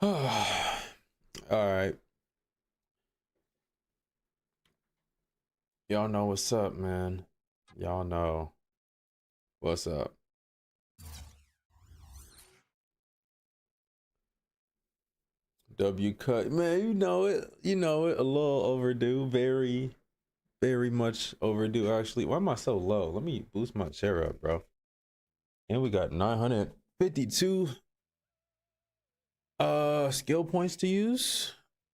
All right. Y'all know what's up, man. Y'all know what's up. W cut, man. You know it. You know it. A little overdue. Very, very much overdue. Actually, why am I so low? Let me boost my chair up, bro. And we got 952 skill points to use.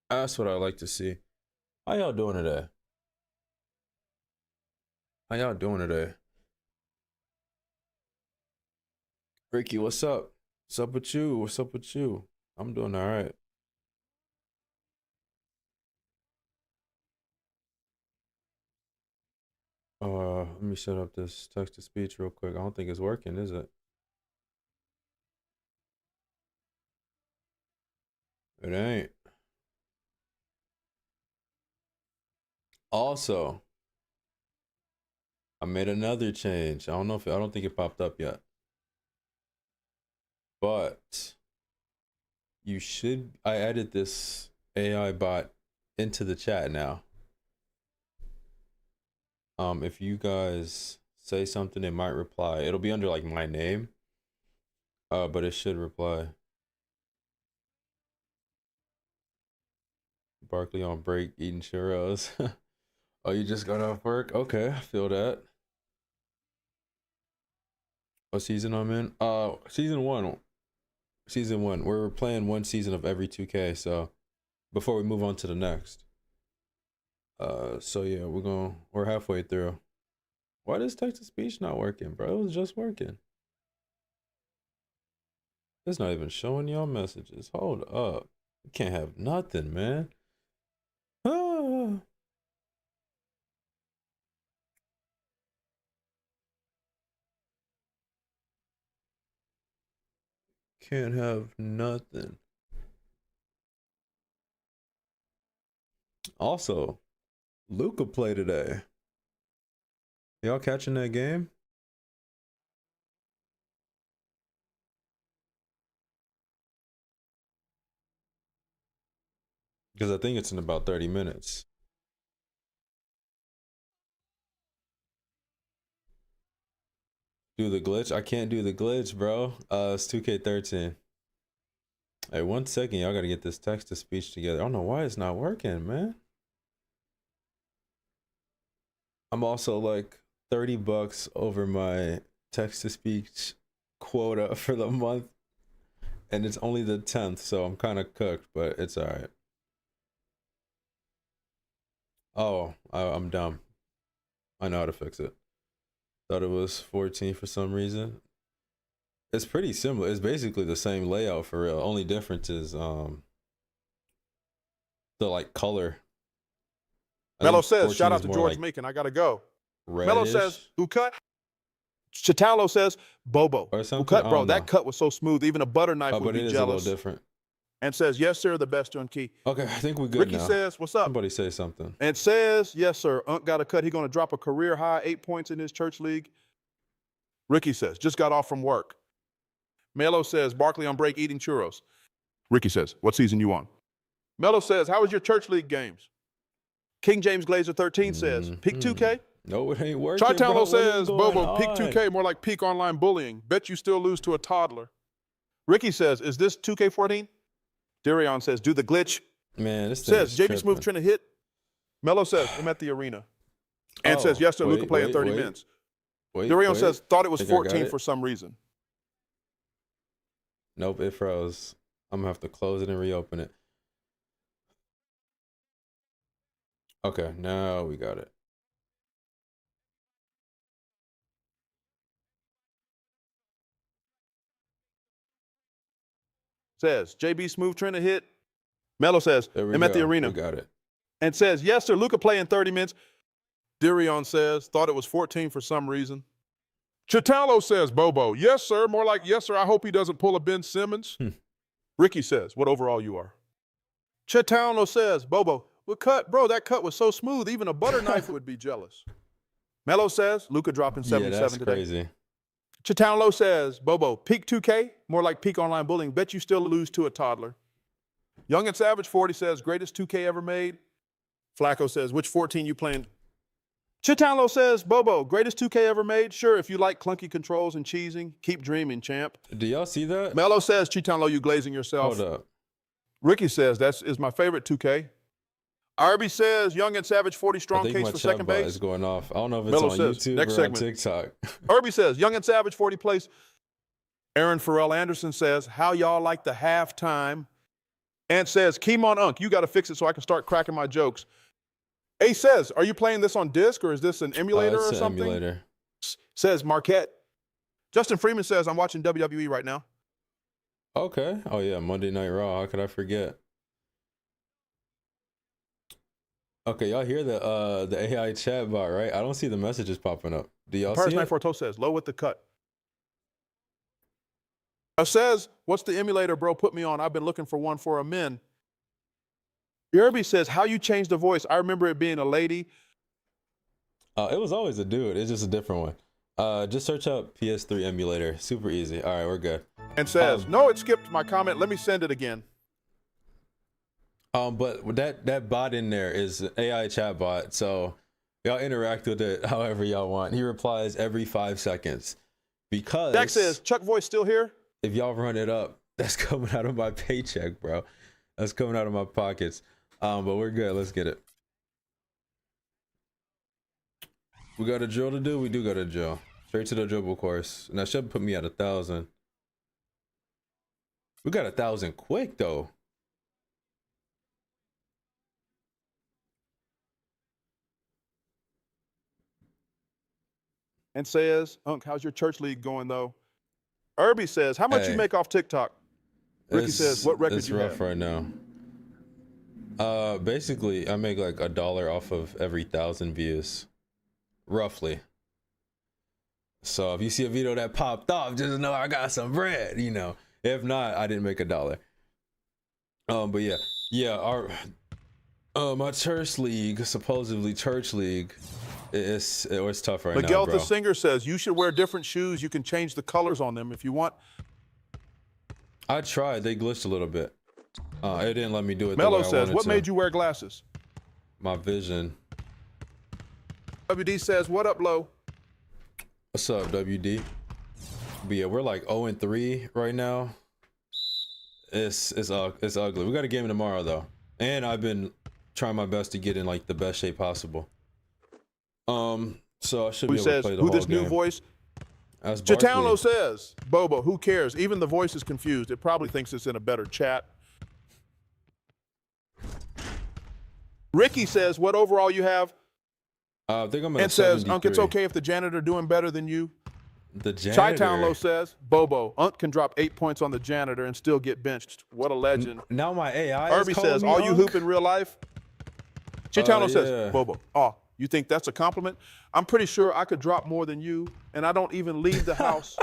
That's what I like to see. How y'all doing today? How y'all doing today? Ricky, what's up? What's up with you? What's up with you? I'm doing all right. Let me set up this text to speech real quick. I don't think it's working, is it? It ain't. Also, I made another change. I don't think it popped up yet. But I added this AI bot into the chat now. If you guys say something, it might reply. It'll be under like my name. But it should reply. Barkley on break eating churros. Oh, you just got off work? Okay, I feel that. What season I'm in? Season one. Season one. We're playing one season of every 2K, so before we move on to the next. So yeah, we're halfway through. Why does text to speech not working, bro? It was just working. It's not even showing y'all messages. Hold up. You can't have nothing, man. Ah. Can't have nothing. Also, Luca played today. Y'all catching that game? Because I think it's in about 30 minutes. Do the glitch? I can't do the glitch, bro. It's 2K13. Hey, 1 second, y'all gotta get this text to speech together. I don't know why it's not working, man. I'm also like $30 over my text to speech quota for the month, and it's only the 10th, so I'm kind of cooked, but it's all right. Oh, I'm dumb. I know how to fix it. Thought it was 14 for some reason. It's pretty similar. It's basically the same layout for real. Only difference is the like color. Mello says, shout out to George Macon. I gotta go. Mello says, who cut? ChiTownLo says, Bobo. Who cut, bro? That cut was so smooth. Even a butter knife would be jealous. But it is a little different. And says, yes, sir, the best on key. Okay, I think we're good Ricky now. says, what's up? Somebody say something. And says, yes, sir, Unc got a cut. He's going to drop a career high 8 points in his church league. Ricky says, just got off from work. Mello says, Barkley on break eating churros. Ricky says, what season you on? Mello says, how was your church league games? King James Glazer 13 says, peak 2K? No, it ain't working. ChiTownLo says, Bobo, peak 2K, more like peak online bullying. Bet you still lose to a toddler. Ricky says, is this 2K14? Darion says, do the glitch. Man, this says, JB Smooth trying to hit. Mello says, I'm at the arena. And says, yes, sir, Luca playing 30 minutes. Darion says, thought it was 14 for some reason. Nope, it froze. I'm going to have to close it and reopen it. Okay, now we got it. Says, JB Smooth trying to hit. Mello says, I'm at the arena. We got it. And says, yes, sir, Luca playing 30 minutes. Darion says, thought it was 14 for some reason. ChiTownLo says, Bobo, yes, sir, more like, yes, sir, I hope he doesn't pull a Ben Simmons. Ricky says, what overall you are? ChiTownLo says, Bobo, what cut? Bro, that cut was so smooth, even a butter knife would be jealous. Mello says, Luca dropping 77 today. Crazy. ChiTownLo says, Bobo, peak 2K, more like peak online bullying. Bet you still lose to a toddler. Young and Savage 40 says, greatest 2K ever made. Flacco says, which 14 you playing? ChiTownLo says, Bobo, greatest 2K ever made? Sure, if you like clunky controls and cheesing, keep dreaming, champ. Do y'all see that? Mello says, ChiTownLo, you glazing yourself. Hold up. Ricky says, that is my favorite 2K. Irby says, Young and Savage 40 strong case for second base. Is going off. I don't know if it's Mello on says, YouTube next or segment. on TikTok. Irby says, Young and Savage 40 place. Aaron Farrell Anderson says, how y'all like the halftime? And says, Keemon Unk, you got to fix it so I can start cracking my jokes. Ace says, are you playing this on disc or is this an emulator or something? Emulator. Says Marquette. Justin Freeman says, I'm watching WWE right now. Okay. Oh yeah, Monday Night Raw. How could I forget? Okay, y'all hear the AI chatbot, right? I don't see the messages popping up. Do y'all see it? 942 says, low with the cut. Says, what's the emulator, bro? Put me on. I've been looking for one for a min. Irby says, how you changed the voice? I remember it being a lady. It was always a dude. It's just a different one. Just search up PS3 emulator. Super easy. All right, we're good. And says, no, it skipped my comment. Let me send it again. But that bot in there is an AI chatbot, so y'all interact with it however y'all want. He replies every 5 seconds. Because Jack says, Chuck voice still here? If y'all run it up, that's coming out of my paycheck, bro. That's coming out of my pockets. But we're good. Let's get it. We got a drill to do? We do got a drill. Straight to the dribble course. And that should put me at 1,000. We got 1,000 quick, though. And says, Unk, how's your church league going, though? Irby says, how much you make off TikTok? Ricky says, what record you have? It's rough right now. Basically, I make like $1 off of every 1,000 views. Roughly. So if you see a video that popped off, just know I got some bread, you know. If not, I didn't make $1. But yeah, my church league, supposedly church league, it's tough right now, Miguel bro. the singer says, you should wear different shoes. You can change the colors on them if you want. I tried. They glitched a little bit. It didn't let me do it. Mello says, what made you wear glasses? My vision. WD says, what up, Lo? What's up, WD? But yeah, we're like 0-3 right now. It's ugly. We got a game tomorrow though, and I've been trying my best to get in like the best shape possible. So I should be able to play the whole game. Who this new voice? That's ChiTownLo says, Bobo, who cares? Even the voice is confused. It probably thinks it's in a better chat. Ricky says, what overall you have? I think I'm at and says, 73. Unk, it's okay if the janitor doing better than you. The janitor. ChiTownLo says, Bobo, Unk can drop 8 points on the janitor and still get benched. What a legend. Now my AI Irby is calling says, me all you Unk? hoop in real life? ChiTownLo says, yeah. Bobo, oh, you think that's a compliment? I'm pretty sure I could drop more than you, and I don't even leave the house.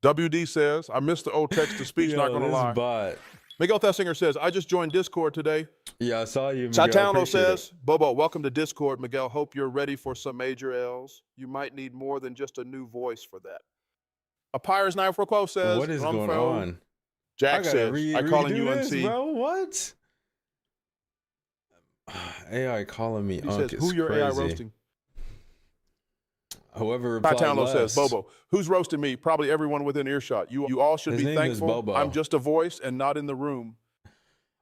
WD says, I missed the old text-to-speech, not gonna lie. Bot. Miguel Thessinger says, I just joined Discord today. Yeah, I saw you, Miguel. ChiTownLo says, Bobo, welcome to Discord, Miguel. Hope you're ready for some major L's. You might need more than just a new voice for that. Apires 944 says, what is going on? Jack says, I call in UNC. This, bro. What? AI calling me He Unk says, is who your crazy. AI roasting? Whoever replied ChiTownLo last. says, Bobo, who's roasting me? Probably everyone within earshot. You all should His be name is thankful. Bobo. I'm just a voice and not in the room.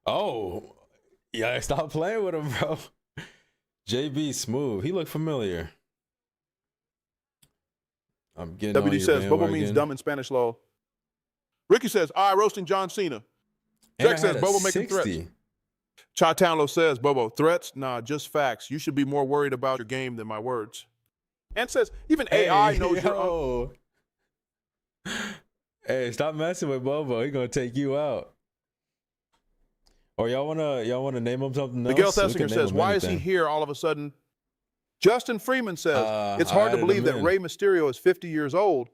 Oh, yeah, stop playing with him, bro. JB Smooth. He looked familiar. I'm getting on WD your says, Bobo bandwagon. means dumb in Spanish law. Ricky says, I roasting John Cena. And Jack I says, had a Bobo making 60. threats. ChiTownLo says, Bobo, threats? Nah, just facts. You should be more worried about your game than my words. And says, even AI knows your Hey, stop messing with Bobo. He gonna take you out. Or y'all wanna name him something else? Miguel Thessinger says, why is he here all of a sudden? Justin Freeman says, it's hard to believe that Rey Mysterio is 50 years old.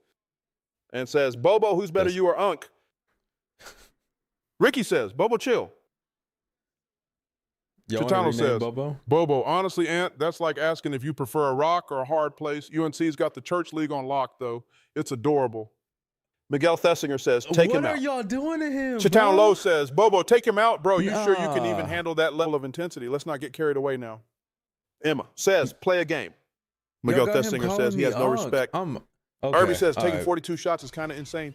And says, Bobo, who's better, you or Unk? Ricky says, Bobo, chill. ChiTownLo says, Bobo, honestly, Ant, that's like asking if you prefer a rock or a hard place. UNC's got the church league on lock, though. It's adorable. Miguel Thessinger says, take him out. What are y'all doing to him, ChiTownLo says, Bobo, take him out. Bro, you sure you can even Nah. handle that level of intensity? Let's not get carried away now. Emma says, play a game. Miguel Thessinger says he has no respect. Okay. Irby says, taking all right. 42 shots is kind of insane.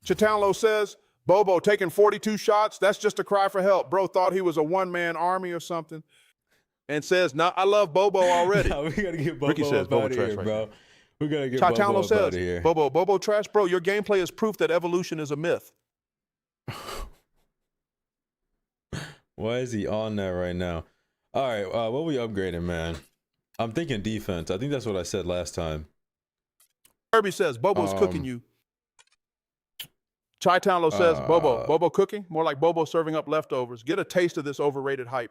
ChiTownLo says, Bobo, taking 42 shots, that's just a cry for help. Bro thought he was a one-man army or something. And says, nah, I love Bobo already. Nah, we gotta get Bobo Ricky says, up Bobo out of trash here, right bro. now. We gotta get Bobo ChiTownLo up says, out of here. Bobo trash. Bro, your gameplay is proof that evolution is a myth. Why is he on that right now? All right, what we upgrading, man? I'm thinking defense. I think that's what I said last time. Irby says, Bobo's cooking you. ChiTownLo says, Bobo cooking? More like Bobo serving up leftovers. Get a taste of this overrated hype.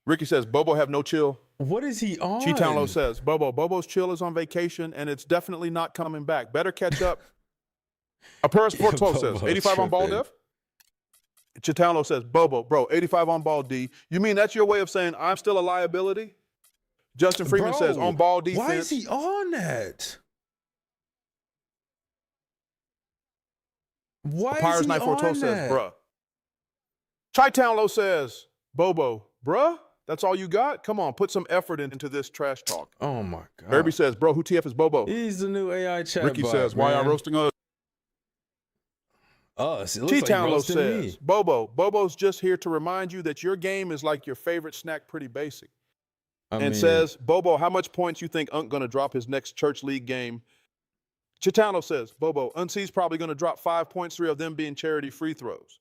Ricky says, Bobo have no chill. What is he on? ChiTownLo says, Bobo's chill is on vacation, and it's definitely not coming back. Better catch up. Paris 412 says, 85 on ball def? ChiTownLo says, Bobo, bro, 85 on ball D. You mean that's your way of saying I'm still a liability? Justin Freeman says, on ball defense. Why is he on that? Why Papyrus is he 942 on says, that? bruh. ChiTownLo says, Bobo, bruh, that's all you got? Come on, put some effort into this trash talk. Oh my god. Irby says, bro, who TF is Bobo? He's the new AI chatbot. Ricky says, why are roasting us? Us. It looks like ChiTownLo roasting says, me. Bobo's just here to remind you that your game is like your favorite snack, pretty basic. I And mean, says, Bobo, how much points you think Unc gonna drop his next church league game? ChiTownLo says, Bobo, Unc's probably gonna drop 5 points, 3 of them being charity free throws.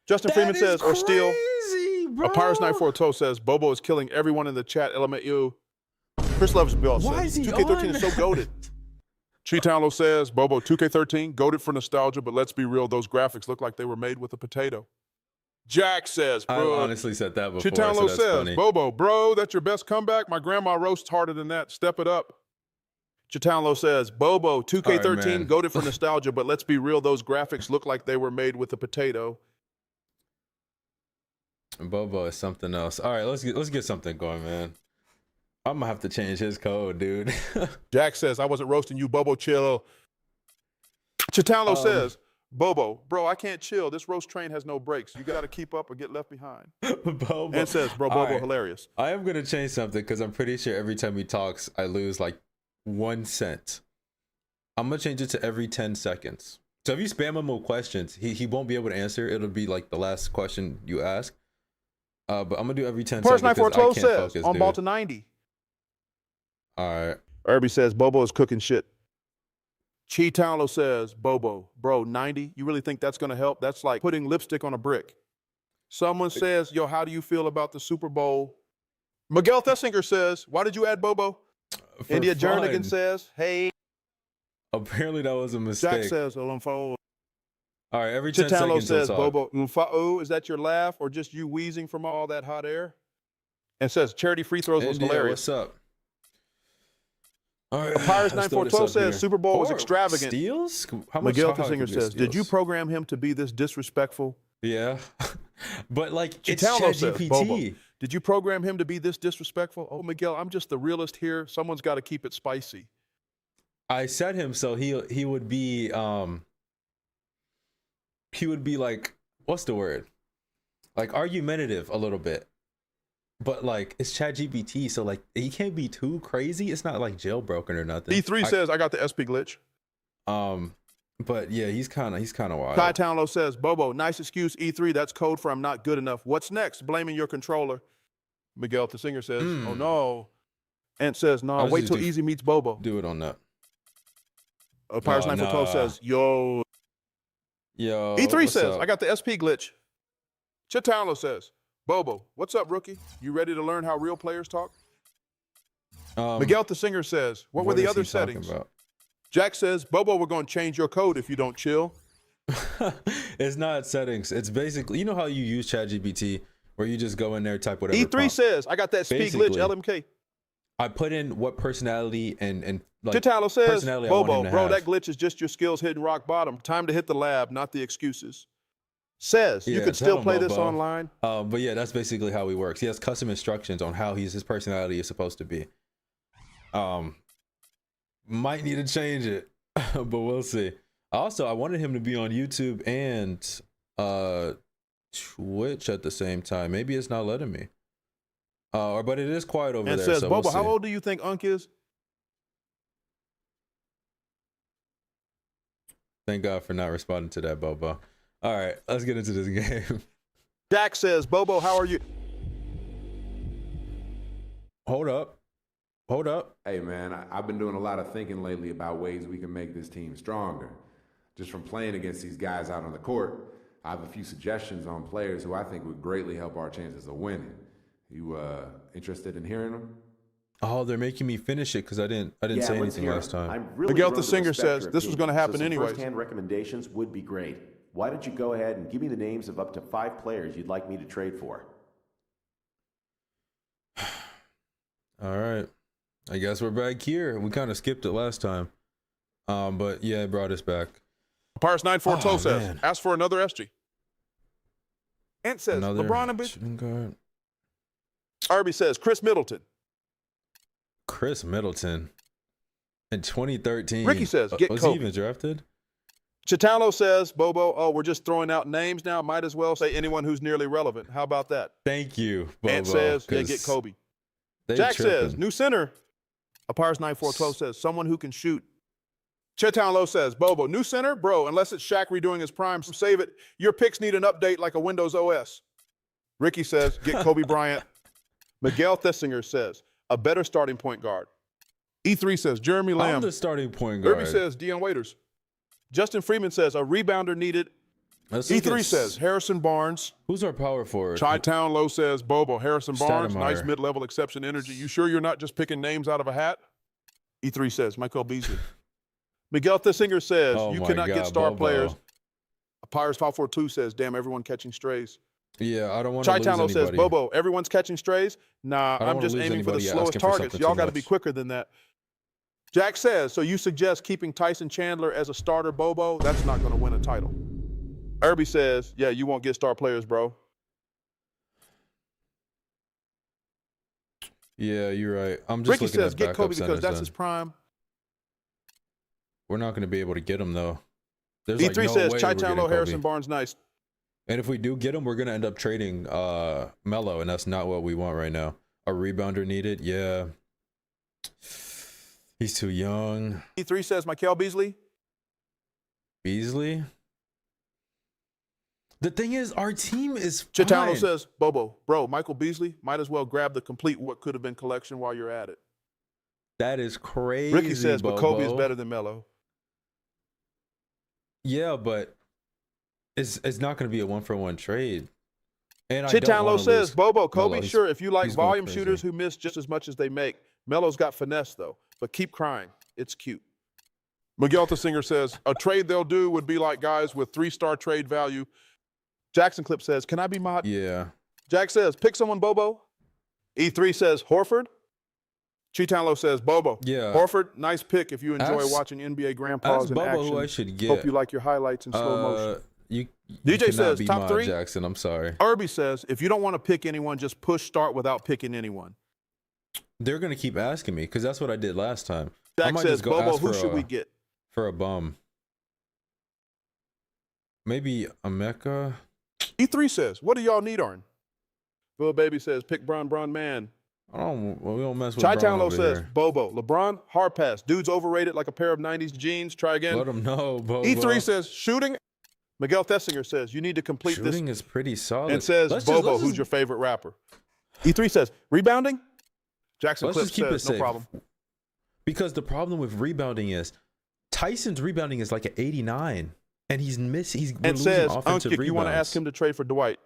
Justin Freeman that says, is or steal. crazy, bro. Papyrus 942 says, Bobo is killing everyone in the chat. LMAU. Chris Loves Bill Why says, is he 2K13 on is so goated. ChiTownLo says, Bobo, 2K13, goated for nostalgia, but let's be real, those graphics look like they were made with a potato. Jack says, I bro. honestly said that before. ChiTownLo so that's says, funny. Bobo, bro, that's your best comeback? My grandma roasts harder than that. Step it up. ChiTownLo says, Bobo, 2K13, All right, man. goated for nostalgia, but let's be real, those graphics look like they were made with a potato. Bobo is something else. All right, let's get something going, man. I'm gonna have to change his code, dude. Jack says, I wasn't roasting you, Bobo, chill. ChiTownLo says, Bobo, bro, I can't chill. This roast train has no brakes. You got to keep up or get left behind. Bobo. And says, bro, All Bobo, right. hilarious. I am gonna change something because I'm pretty sure every time he talks, I lose like 1 cent. I'm gonna change it to every 10 seconds. So if you spam him with questions, he won't be able to answer. It'll be like the last question you ask. But I'm gonna do every 10 Paris seconds. 'cause I 942 can't says, focus, on dude. ball to 90. All right. Irby says, Bobo is cooking shit. ChiTownLo says, Bobo, bro, 90? You really think that's going to help? That's like putting lipstick on a brick. Someone says, yo, how do you feel about the Super Bowl? Miguel Thessinger says, why did you add Bobo? For India fun. Jernigan says, hey. Apparently that was a mistake. Jack says, Olumfo. All right, every 10 ChiTownLo seconds says, he'll talk. Bobo, Umfa'o, is that your laugh or just you wheezing from all that hot air? And says, charity free throws was India, hilarious. what's up? All right, Papyrus let's throw 942 this up says, here. Super Bowl was Or extravagant. Steals? How much? Miguel how high Thessinger could be says, did you steals? program him to be this disrespectful? Yeah, but like it's ChiTownLo says, Bobo, ChatGPT. did you program him to be this disrespectful? Oh, Miguel, I'm just the realist here. Someone's got to keep it spicy. I set him so he would be like, what's the word? Like argumentative a little bit. But like it's ChatGPT, so like he can't be too crazy. It's not like jailbroken or nothing. D3 says, I got the SP glitch. But yeah, he's kind of wild. ChiTownLo says, Bobo, nice excuse, E3. That's code for I'm not good enough. What's next? Blaming your controller. Miguel Thessinger says, oh no. Ant says, no, Let's wait just till Easy meets Bobo. Do it on that. Pirates No, 942 nah. says, yo. Yo, E3 what's says, up? I got the SP glitch. ChiTownLo says, Bobo, what's up, rookie? You ready to learn how real players talk? Miguel Thessinger says, what were the is other he talking settings? about? Jack says, Bobo, we're going to change your code if you don't chill. It's not settings. It's basically, you know how you use ChatGPT where you just go in there, type whatever. E3 prompt. says, I got that speed glitch, Basically, LMK. I put in what personality and like ChiTownLo says, personality I want him Bobo, to bro, have. that glitch is just your skills hitting rock bottom. Time to hit the lab, not the excuses. Says, you Yeah, could tell still him, play this Bobo. online. But yeah, that's basically how he works. He has custom instructions on how his personality is supposed to be. Might need to change it, but we'll see. Also, I wanted him to be on YouTube and Twitch at the same time. Maybe it's not letting me. But it is quiet over And there. says, So Bobo, we'll how see. old do you think Unk is? Thank God for not responding to that, Bobo. All right, let's get into this game. Jack says, Bobo, how are you? Hold up. Hold up. Hey, man, I've been doing a lot of thinking lately about ways we can make this team stronger. Just from playing against these guys out on the court, I have a few suggestions on players who I think would greatly help our chances of winning. You interested in hearing them? Oh, they're making me finish it because I didn't say anything last time. I'm really Miguel drawn the to Singer respect says your this was opinion, going to happen so some anyways. First-hand recommendations would be great. Why don't you go ahead and give me the names of up to 5 players you'd like me to trade for? All right. I guess we're back here. We kind of skipped it last time. But yeah, it brought us back. Pars 942 says, man. ask for another SG. Ant says, Another LeBron and bitch. shooting guard. Arby says, Chris Middleton. Chris Middleton in 2013. Ricky says, get was Kobe. he even drafted? ChiTownLo says, Bobo, oh, we're just throwing out names now. Might as well say anyone who's nearly relevant. How about that? Thank you, Bobo. Ant says, yeah, 'cause get Kobe. they Jack says, tripping. new center. Apars 9412 says, someone who can shoot. ChiTownLo says, Bobo, new center? Bro, unless it's Shaq redoing his prime, save it. Your picks need an update like a Windows OS. Ricky says, get Kobe Bryant. Miguel Thessinger says, a better starting point guard. E3 says, Jeremy I'm Lamb. the starting point guard. Irby says, Deion Waiters. Justin Freeman says, a rebounder needed. Let's look E3 at- says, Harrison Barnes. who's our power forward? ChiTownLo says, Bobo, Harrison Barnes, Stoudemire. nice mid-level exception energy. You sure you're not just picking names out of a hat? E3 says, Michael Beasley. Miguel Thessinger says, Oh you my cannot God, get star Bobo. players. Pirates 542 says, damn, everyone catching strays. Yeah, I don't want to lose ChiTownLo anybody. says, Bobo, everyone's catching strays? Nah, don't I'm wanna just lose aiming for the anybody slowest asking for targets. something Y'all too got to be much. quicker than that. Jack says, so you suggest keeping Tyson Chandler as a starter, Bobo? That's not going to win a title. Irby says, yeah, you won't get star players, bro. Yeah, you're right. I'm just Ricky looking says, at get backup Kobe because centers that's then. his prime. We're not going to be able to get him though. There's E3 like no says, way we're getting ChiTownLo, Harrison Kobe. Barnes, nice. And if we do get him, we're going to end up trading Melo, and that's not what we want right now. A rebounder needed, yeah. He's too young. E3 says, Michael Beasley. Beasley. The thing is, our team is ChiTownLo fine. says, Bobo, bro, Michael Beasley, might as well grab the complete what could have been collection while you're at it. That is crazy. Ricky says, but Kobe is Bobo. better than Melo. Yeah, but it's not going to be a 1-for-1 trade. And I don't ChiTownLo wanna says, lose Bobo, Kobe, Melo. He's- sure, if you like he's going volume crazy. shooters who miss just as much as they make. Melo's got finesse, though, but keep crying. It's cute. Miguel Thessinger says, a trade they'll do would be like guys with 3-star trade value. Jackson Clip says, can I be mod? Yeah. Jack says, pick someone, Bobo. E3 says, Horford. ChiTownLo says, Bobo. Yeah. Horford, nice pick if you enjoy Ask- watching NBA grandpas Ask in Bobo action. who I should get. Hope you like your highlights in slow motion. You DJ cannot says, be top Mod 3? Jackson, I'm sorry. Irby says, if you don't want to pick anyone, just push start without picking anyone. They're gonna keep asking me because that's what I did last time. I Jack might says, just go Bobo, ask who for should a- we get? For a bum. Maybe a Mecca. E3 says, what do y'all need, Arn? Lil Baby says, pick Bron man. We don't mess with Brown ChiTownLo over says, here. Bobo. LeBron, hard pass. Dude's overrated like a pair of 90s jeans. Try again. Let him know, Bobo. E3 says, shooting. Miguel Thessinger says, you need to complete shooting this. is pretty solid. And says, Bobo, who's your favorite rapper? E3 says, rebounding? Jackson Let's Clip just keep says, it no safe. problem. Because the problem with rebounding is Tyson's rebounding is like an 89, and he's missing. We're And losing says, offensive Unkick, you want to rebounds. ask him to trade for Dwight?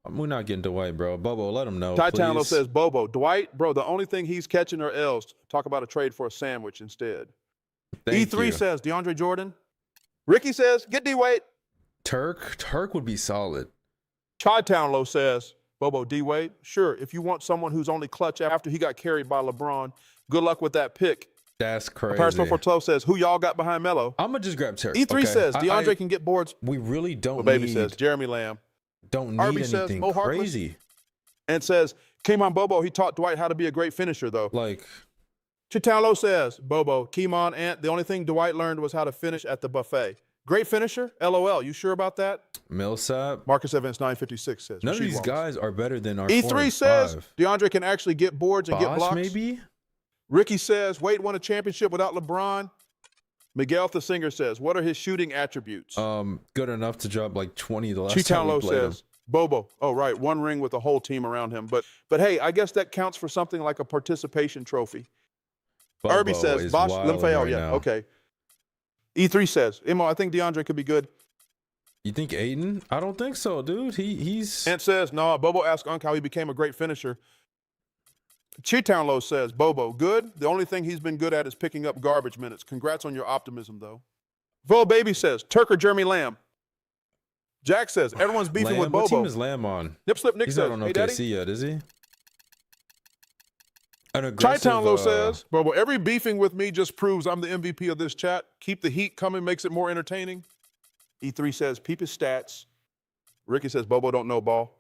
We're not getting Dwight, bro. Bobo, let him know. ChiTownLo please. says, Bobo. Dwight, bro, the only thing he's catching are L's. Talk about a trade for a sandwich instead. Thank E3 you. says, DeAndre Jordan. Ricky says, get D-Wade. Turk would be solid. ChiTownLo says, Bobo, D-Wade. Sure, if you want someone who's only clutch after he got carried by LeBron, good luck with that pick. That's crazy. Paris 412 says, who y'all got behind Melo? I'm gonna just grab Turk. E3 okay? says, DeAndre can get boards. We really don't Lil Baby need. says, Jeremy Lamb. Don't need Arby says, anything Mo Harkless. crazy. And says, came on Bobo, he taught Dwight how to be a great finisher, though. Like ChiTownLo says, Bobo, Keemon, Ant, the only thing Dwight learned was how to finish at the buffet. Great finisher, LOL. You sure about that? Millsap. Marcus Evans 956 says. None of these Walls. guys are better than our E3 says DeAndre can actually get boards and get blocks. Maybe. Ricky says Wade won a championship without LeBron. Miguel the Singer says, what are his shooting attributes? Good enough to drop like 20 the last time we ChiTownLo played says, Bobo. Oh, right. One ring with a whole team around him. But hey, I guess that counts for something like a participation trophy. Bobo Irby says, Bosch, Limfael, yeah, now. okay. E3 says, Imo, I think DeAndre could be good. You think Aiden? I don't think so, dude. He's. Ant says, no, Bobo asked Unc how he became a great finisher. ChiTownLo says, Bobo, good. The only thing he's been good at is picking up garbage minutes. Congrats on your optimism, though. Vo Baby says, Turk or Jeremy Lamb? Jack says, everyone's beefing Lamb? with Bobo. What team is Lamb on? Nip Slip Nick He's says, not on hey, OKC Daddy? yet, is he? An aggressive, ChiTownLo says, Bobo, every beefing with me just proves I'm the MVP of this chat. Keep the heat coming, makes it more entertaining. E3 says, peep his stats. Ricky says, Bobo don't know ball.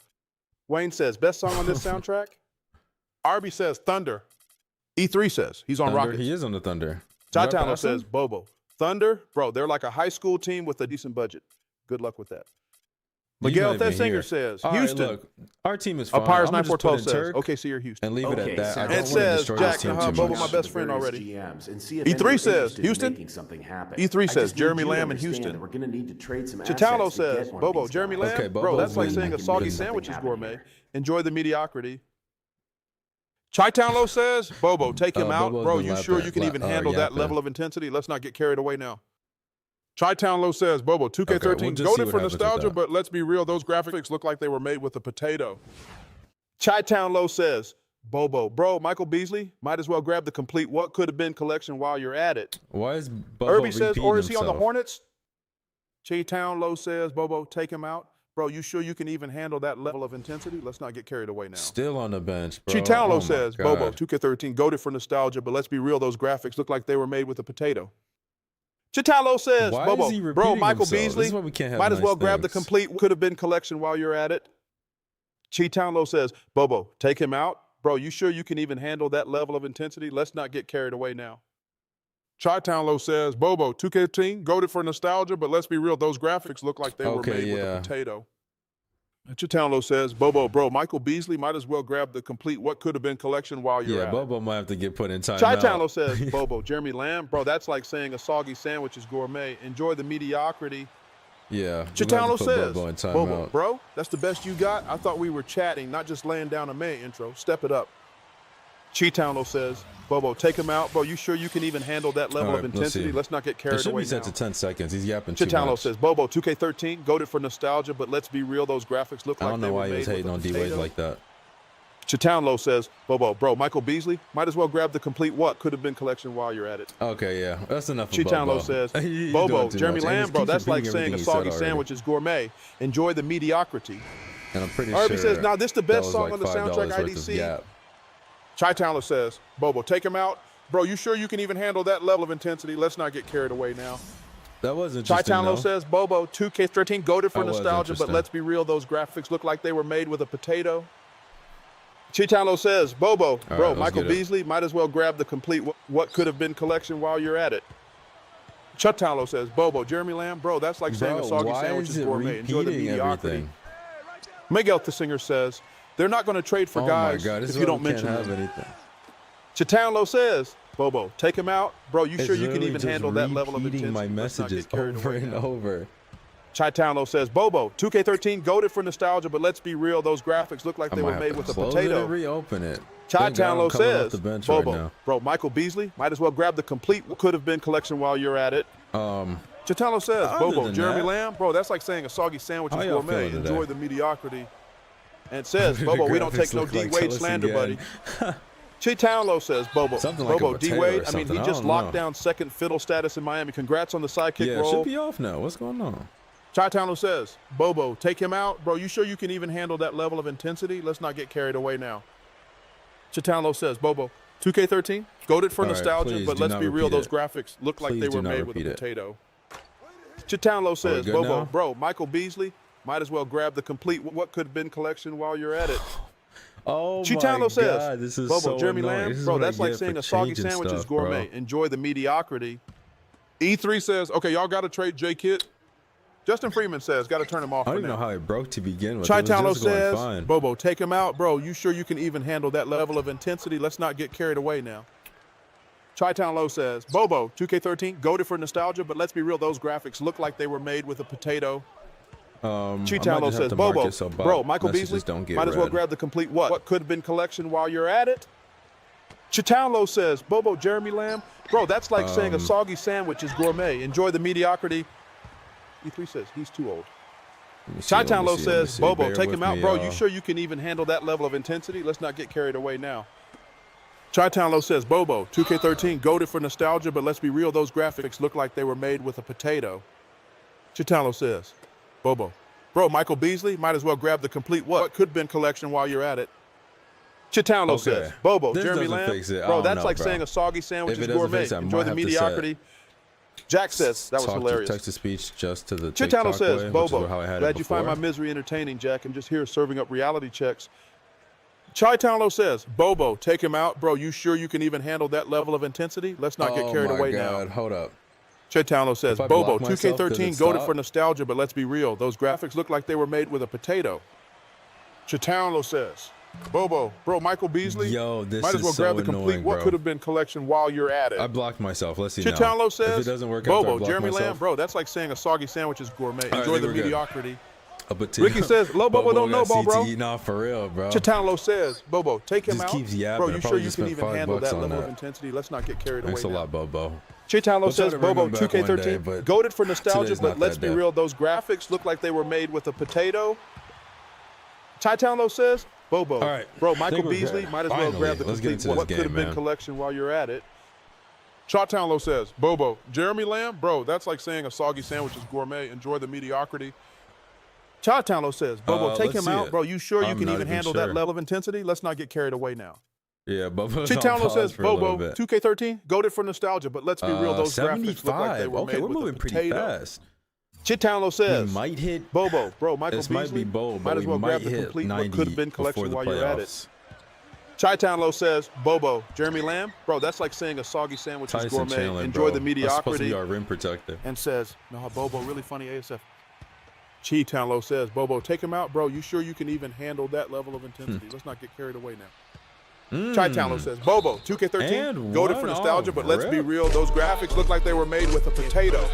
Wayne says, best song on this soundtrack? Arby says, Thunder. E3 says, he's on Thunder, Rockets. he is on the Thunder. ChiTownLo says, Bobo. Thunder, bro, they're like a high school team with a decent budget. Good luck with that. Miguel Thesinger says, Houston. Right, look, our team is fine. Apires I'm just 942 says, says, Turk okay, so you're Houston. and leave it at that. I don't It want to says, destroy Jack, this team too Bobo, much. my best friend already. E3 says, Houston. E3 says, Jeremy Lamb in Houston. We're going to need to trade some ChiTownLo assets to says, get one of Bobo, these Jeremy guys. Lamb? Okay, Bro, Bobo's that's like winning. saying a Make soggy something sandwich is happen gourmet. here. Enjoy the mediocrity. ChiTownLo says, Bobo, take him out. Bobo's Bro, been you sure you can even handle that yapping. level of intensity? Let's not get carried away now. ChiTownLo says, Bobo, 2K13, Okay, we'll just see goated what for happens with nostalgia, that. but let's be real, those graphics look like they were made with a potato. ChiTownLo says, Bobo, bro, Michael Beasley, might as well grab the complete what could have been collection while you're at it. Why is Bobo Irby says, repeating or is he on the himself? Hornets? ChiTownLo says, Bobo, take him out. Bro, you sure you can even handle that level of intensity? Let's not get carried away now. Still on the bench, bro. ChiTownLo Oh my says, God. Bobo, 2K13, goated for nostalgia, but let's be real, those graphics look like they were made with a potato. ChiTownLo says, Why Bobo, is he bro, repeating Michael himself? This Beasley, is why we can't have might as nice well grab the things. complete could have been collection while you're at it. ChiTownLo says, Bobo, take him out. Bro, you sure you can even handle that level of intensity? Let's not get carried away now. ChiTownLo says, Bobo, 2K13, goated for nostalgia, but let's be real, those graphics look like they were Okay, made with yeah. a potato. ChiTownLo says, Bobo, bro, Michael Beasley, might as well grab the complete what could have been collection while you're Yeah, at it. Bobo might have to get put in time. ChiTownLo says, Bobo, Jeremy Lamb, bro, that's like saying a soggy sandwich is gourmet. Enjoy the mediocrity. Yeah. ChiTownLo says, Bobo in time Bobo, out. bro, that's the best you got? I thought we were chatting, not just laying down a May intro. Step it up. ChiTownLo says, Bobo, take him out. Bro, you sure you can even handle that level All of right, let's intensity? see. Let's not get It carried should away be set now. to 10 seconds. He's yapping too ChiTownLo much. says, Bobo, 2K13, goated for nostalgia, but let's be real, those graphics look I like don't they know were why he made was with hating a on D-Wade potato. like that. ChiTownLo says, Bobo, bro, Michael Beasley, might as well grab the complete what could have been collection while you're at it. Okay, yeah. That's enough of ChiTownLo Bobo. says, He's Bobo, doing too Jeremy much. And he Lamb, bro, keeps that's like repeating saying a everything he said soggy already. sandwich is gourmet. Enjoy the mediocrity. And I'm pretty Irby sure says, now this the that best was song like on the $5 soundtrack worth of IDC. yap. ChiTownLo says, Bobo, take him out. Bro, you sure you can even handle that level of intensity? Let's not get carried away now. That was interesting, ChiTownLo though. says, Bobo, 2K13, goated for That was nostalgia, but interesting. let's be real, those graphics look like they were made with a potato. ChiTownLo says, Bobo, bro, right, let's Michael get it. Beasley, might as well grab the complete what could have been collection while you're at it. ChiTownLo says, Bobo, Jeremy Lamb, bro, that's like saying a Bro, soggy why sandwich is is it gourmet. Enjoy the repeating mediocrity. everything? Miguel Thesinger says, they're not going to trade for Oh guys my God, this if is you why don't we mention can't have them. anything. ChiTownLo says, Bobo, take him out. Bro, you It's sure you can literally even just handle that level of repeating intensity? my Let's not messages get carried over away and now. over. ChiTownLo says, Bobo, 2K13, goated for nostalgia, but let's be real, those graphics look like I they might were have made to with a close it potato. and reopen it. Thank God ChiTownLo I'm coming off says, the bench Bobo, right now. bro, Michael Beasley, might as well grab the complete what could have been collection while you're at it. ChiTownLo says, Other Bobo, than Jeremy that- Lamb, bro, that's like saying a soggy sandwich How is y'all gourmet. feeling today? Enjoy the mediocrity. And it says, The Bobo, we don't take graphics no look like D-Wade Chelsea slander, again. buddy. ChiTownLo says, Bobo, Something like a Bobo, potato D-Wade, or I mean, he something. I just don't locked know. down second fiddle status in Miami. Congrats on the sidekick Yeah, it role. should be off now. What's going on? ChiTownLo says, Bobo, take him out. Bro, you sure you can even handle that level of intensity? Let's not get carried away now. ChiTownLo says, Bobo, 2K13, goated for All right, nostalgia, please but do let's not be real, repeat those it. graphics look like Please they do were not made with a repeat it. potato. ChiTownLo says, good Bobo, now? bro, Michael Beasley, might as well grab the complete what could have been collection while you're at it. Oh my ChiTownLo says, God, this is Bobo, so Jeremy annoying. Lamb, This is bro, what I that's like get saying for a soggy changing sandwich is stuff, gourmet. bro. Enjoy the mediocrity. E3 says, okay, y'all got to trade J. Kitt. Justin Freeman says, got to turn him off I for don't even know now. how it broke to begin with. It was ChiTownLo just going says, fine. Bobo, take him out. Bro, you sure you can even handle that level of intensity? Let's not get carried away now. ChiTownLo says, Bobo, 2K13, goated for nostalgia, but let's be real, those graphics look like they were made with a potato. ChiTownLo says, Bobo, bro, Michael Beasley, might as well grab the complete what could have been collection while you're at it. ChiTownLo says, Bobo, Jeremy Lamb, bro, that's like saying a soggy sandwich is gourmet. Enjoy the mediocrity. E3 says, he's too old. ChiTownLo says, Bobo, take him out. Bro, you sure you can even handle that level of intensity? Let's not get carried away now. ChiTownLo says, Bobo, 2K13, goated for nostalgia, but let's be real, those graphics look like they were made with a potato. ChiTownLo says, Bobo, bro, Michael Beasley, might as well grab the complete what could have been collection while you're at it. ChiTownLo says, Bobo, This Jeremy doesn't Lamb, fix it. I bro, don't that's know, like bro. saying a soggy sandwich If is it doesn't gourmet. fix it, I Enjoy might the have to mediocrity. Jack says, that was Talk hilarious. to text-to-speech just to the ChiTownLo TikTok says, way, which Bobo, is how I had glad it you find my before. misery entertaining, Jack. I'm just here serving up reality checks. ChiTownLo says, Bobo, take him out. Bro, you sure you can even handle that level of intensity? Let's not get carried away now. Hold up. ChiTownLo says, If I Bobo, block myself, does 2K13, it goated stop? for nostalgia, but let's be real. Those graphics look like they were made with a potato. ChiTownLo says, Bobo, bro, Michael Beasley, Yo, this might as is well so grab the complete annoying, what bro. could have been collection while you're at it. I blocked myself. Let's see now. ChiTownLo says, if it doesn't work after I Bobo, block Jeremy myself, Lamb, bro, that's like saying a soggy sandwich is gourmet. right, I Enjoy think the we're good. mediocrity. potato. Ricky says, Low Bobo don't know ball, bro. Nah, for real, bro. ChiTownLo says, Bobo, take him Just out. keeps yapping. Bro, I you probably sure you just can spent even handle $5 that on level of that. intensity? Let's not get carried Thanks a away now. lot, Bobo. ChiTownLo We'll try says, to bring Bobo, him back one day, 2K13, but goated for nostalgia, today's but not let's that be day. real, those graphics look like they were made with a potato. ChiTownLo says, Bobo, All right. bro, I Michael think we're Beasley, good. might as well Finally, grab the let's get complete into this what could have game, been man. collection while you're at it. ChiTownLo says, Bobo, Jeremy Lamb, bro, that's like saying a soggy sandwich is gourmet. Enjoy the mediocrity. ChiTownLo says, Bobo, take let's him see out. it. Bro, you sure you I'm can not even even handle sure. that level of intensity? Let's not get carried away now. Yeah, Bobo's on ChiTownLo pause says, for a little Bobo, bit. 2K13, goated for nostalgia, but let's be real, those graphics look like they 75. were Okay, made we're with a moving pretty potato. fast. ChiTownLo We says, might hit. Bobo, bro, Michael This Beasley, might be bold, might but as we well grab might the hit complete what 90 could have been before collection the while you're at it. playoffs. ChiTownLo says, Bobo, Jeremy Lamb, bro, that's like saying a soggy sandwich is Tyson gourmet. Chandler, Enjoy bro. the That's supposed to be mediocrity. our rim protector. And says, no, Bobo, really funny ASF. ChiTownLo says, Bobo, take him out. Bro, you sure you can even handle that level of intensity? Let's not get carried away now. ChiTownLo says, Bobo, 2K13, And goated for one nostalgia, off but let's be rip. real, those graphics look like they were made with a potato.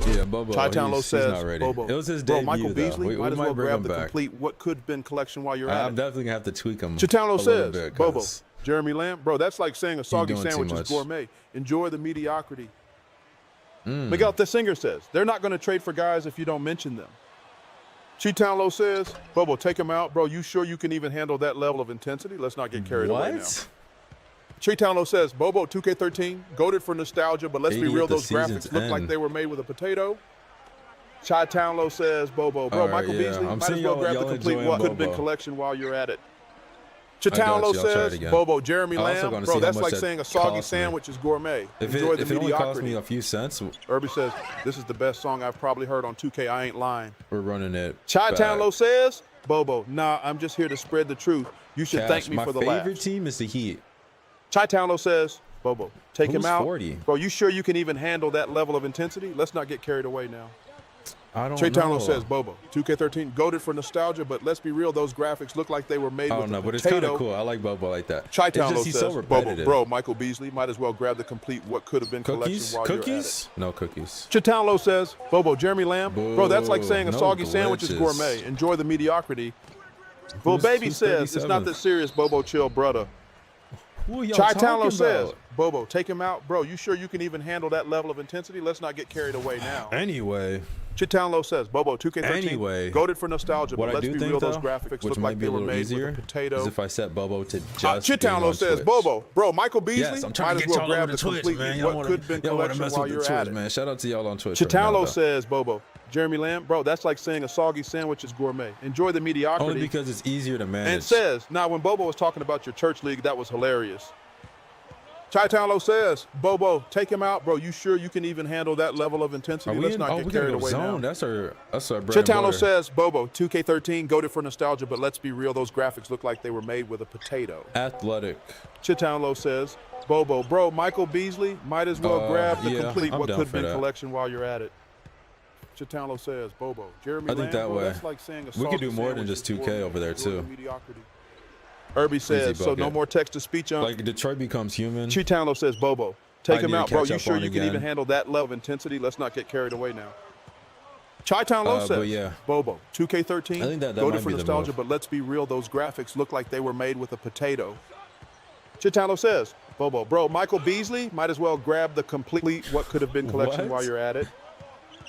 Yeah, Bobo. ChiTownLo he's says, not ready. Bobo, It was his bro, debut, Michael though. Beasley, We might as might well bring grab him the back. complete what could have been collection while you're at I'm it. definitely gonna have to tweak him. ChiTownLo a little says, bit, Bobo, 'cause Jeremy Lamb, bro, that's like saying a soggy doing too sandwich is much. gourmet. Enjoy the mediocrity. Miguel Tessinger says, they're not going to trade for guys if you don't mention them. ChiTownLo says, Bobo, take him out. Bro, you sure you can even handle that level of intensity? Let's not get carried away now. What? ChiTownLo says, Bobo, 2K13, goated for nostalgia, but let's be 80 real, at the those graphics season's look like end. they were made with a potato. ChiTownLo says, Bobo, bro, All right, Michael yeah. Beasley, I'm might as seeing well y'all- grab the y'all complete enjoying what could have been Bobo. collection while you're at it. got you. ChiTownLo I'll try it says, again. Bobo, Jeremy I'm also Lamb, gonna bro, see how that's much like that saying a soggy costs me. sandwich is gourmet. If Enjoy it the only costs mediocrity. me a few cents, Irby says, this is the best song I've probably heard on 2K. I ain't lying. we're running it. ChiTownLo back. says, Bobo, nah, I'm just here to spread the truth. You should Cash, thank me my for the favorite laugh. team is the Heat. ChiTownLo says, Bobo, take him Who's out. 40? Bro, you sure you can even handle that level of intensity? Let's not get carried away now. I don't know. ChiTownLo says, Bobo, 2K13, goated for nostalgia, but let's be real, those graphics look like they were made I with don't know, a but it's kind potato. of cool. I like Bobo like that. It's ChiTownLo just he's says, so Bobo, repetitive. bro, Michael Beasley, might as well grab the complete what could have been Cookies? collection while you're at Cookies? No cookies. it. ChiTownLo says, Bobo, Jeremy Lamb, bro, that's like Boo, saying a no soggy sandwich is glitches. gourmet. Enjoy the mediocrity. Well, baby who's says, it's not 37th? that serious, Bobo, chill, brother. Who are y'all talking ChiTownLo says, about? Bobo, take him out. Bro, you sure you can even handle that level of intensity? Let's not get carried away now. Anyway, ChiTownLo says, Bobo, 2K13, Anyway, goated for nostalgia, what but I let's do be think real, though, those graphics which look might like be they a were little made easier, with a potato. is if I set Bobo to just being ChiTownLo on says, Twitch. Bobo, bro, Michael Beasley, Yes, I'm trying might to as get well y'all grab over the to Twitch, complete man. what could have been Y'all want to collection mess while with the you're Twitch, at it. man. Shout out to y'all on Twitch. right now, ChiTownLo though. says, Bobo, Jeremy Lamb, bro, that's like saying a soggy sandwich is gourmet. Enjoy the mediocrity. Only because it's easier to manage. And says, now when Bobo was talking about your church league, that was hilarious. ChiTownLo says, Bobo, take him out, bro. You sure you can even handle that level of intensity? Let's not get carried away now. That's our bread and ChiTownLo butter. says, Bobo, 2K13, goated for nostalgia, but let's be real, those graphics look like they were made with a potato. Athletic. ChiTownLo says, Bobo, bro, Michael Beasley, might as well grab the complete I'm what down could have for been that. collection while you're at it. ChiTownLo says, Bobo, Jeremy I think Lamb, that bro, way. that's like saying a We could do salty more than sandwich just is 2K gourmet. over there, Enjoy too. the mediocrity. Irby says, so no bucket. more text-to-speech on. Like Detroit becomes human. ChiTownLo says, Bobo, take I him need to out, bro. catch You up sure on you can again. even handle that level of intensity? Let's not get carried away now. ChiTownLo says, but yeah. Bobo, 2K13, I think that goated might for be the nostalgia, move. but let's be real, those graphics look like they were made with a potato. ChiTownLo says, Bobo, bro, Michael Beasley, might as well grab the complete what could have been collection What? while you're at it.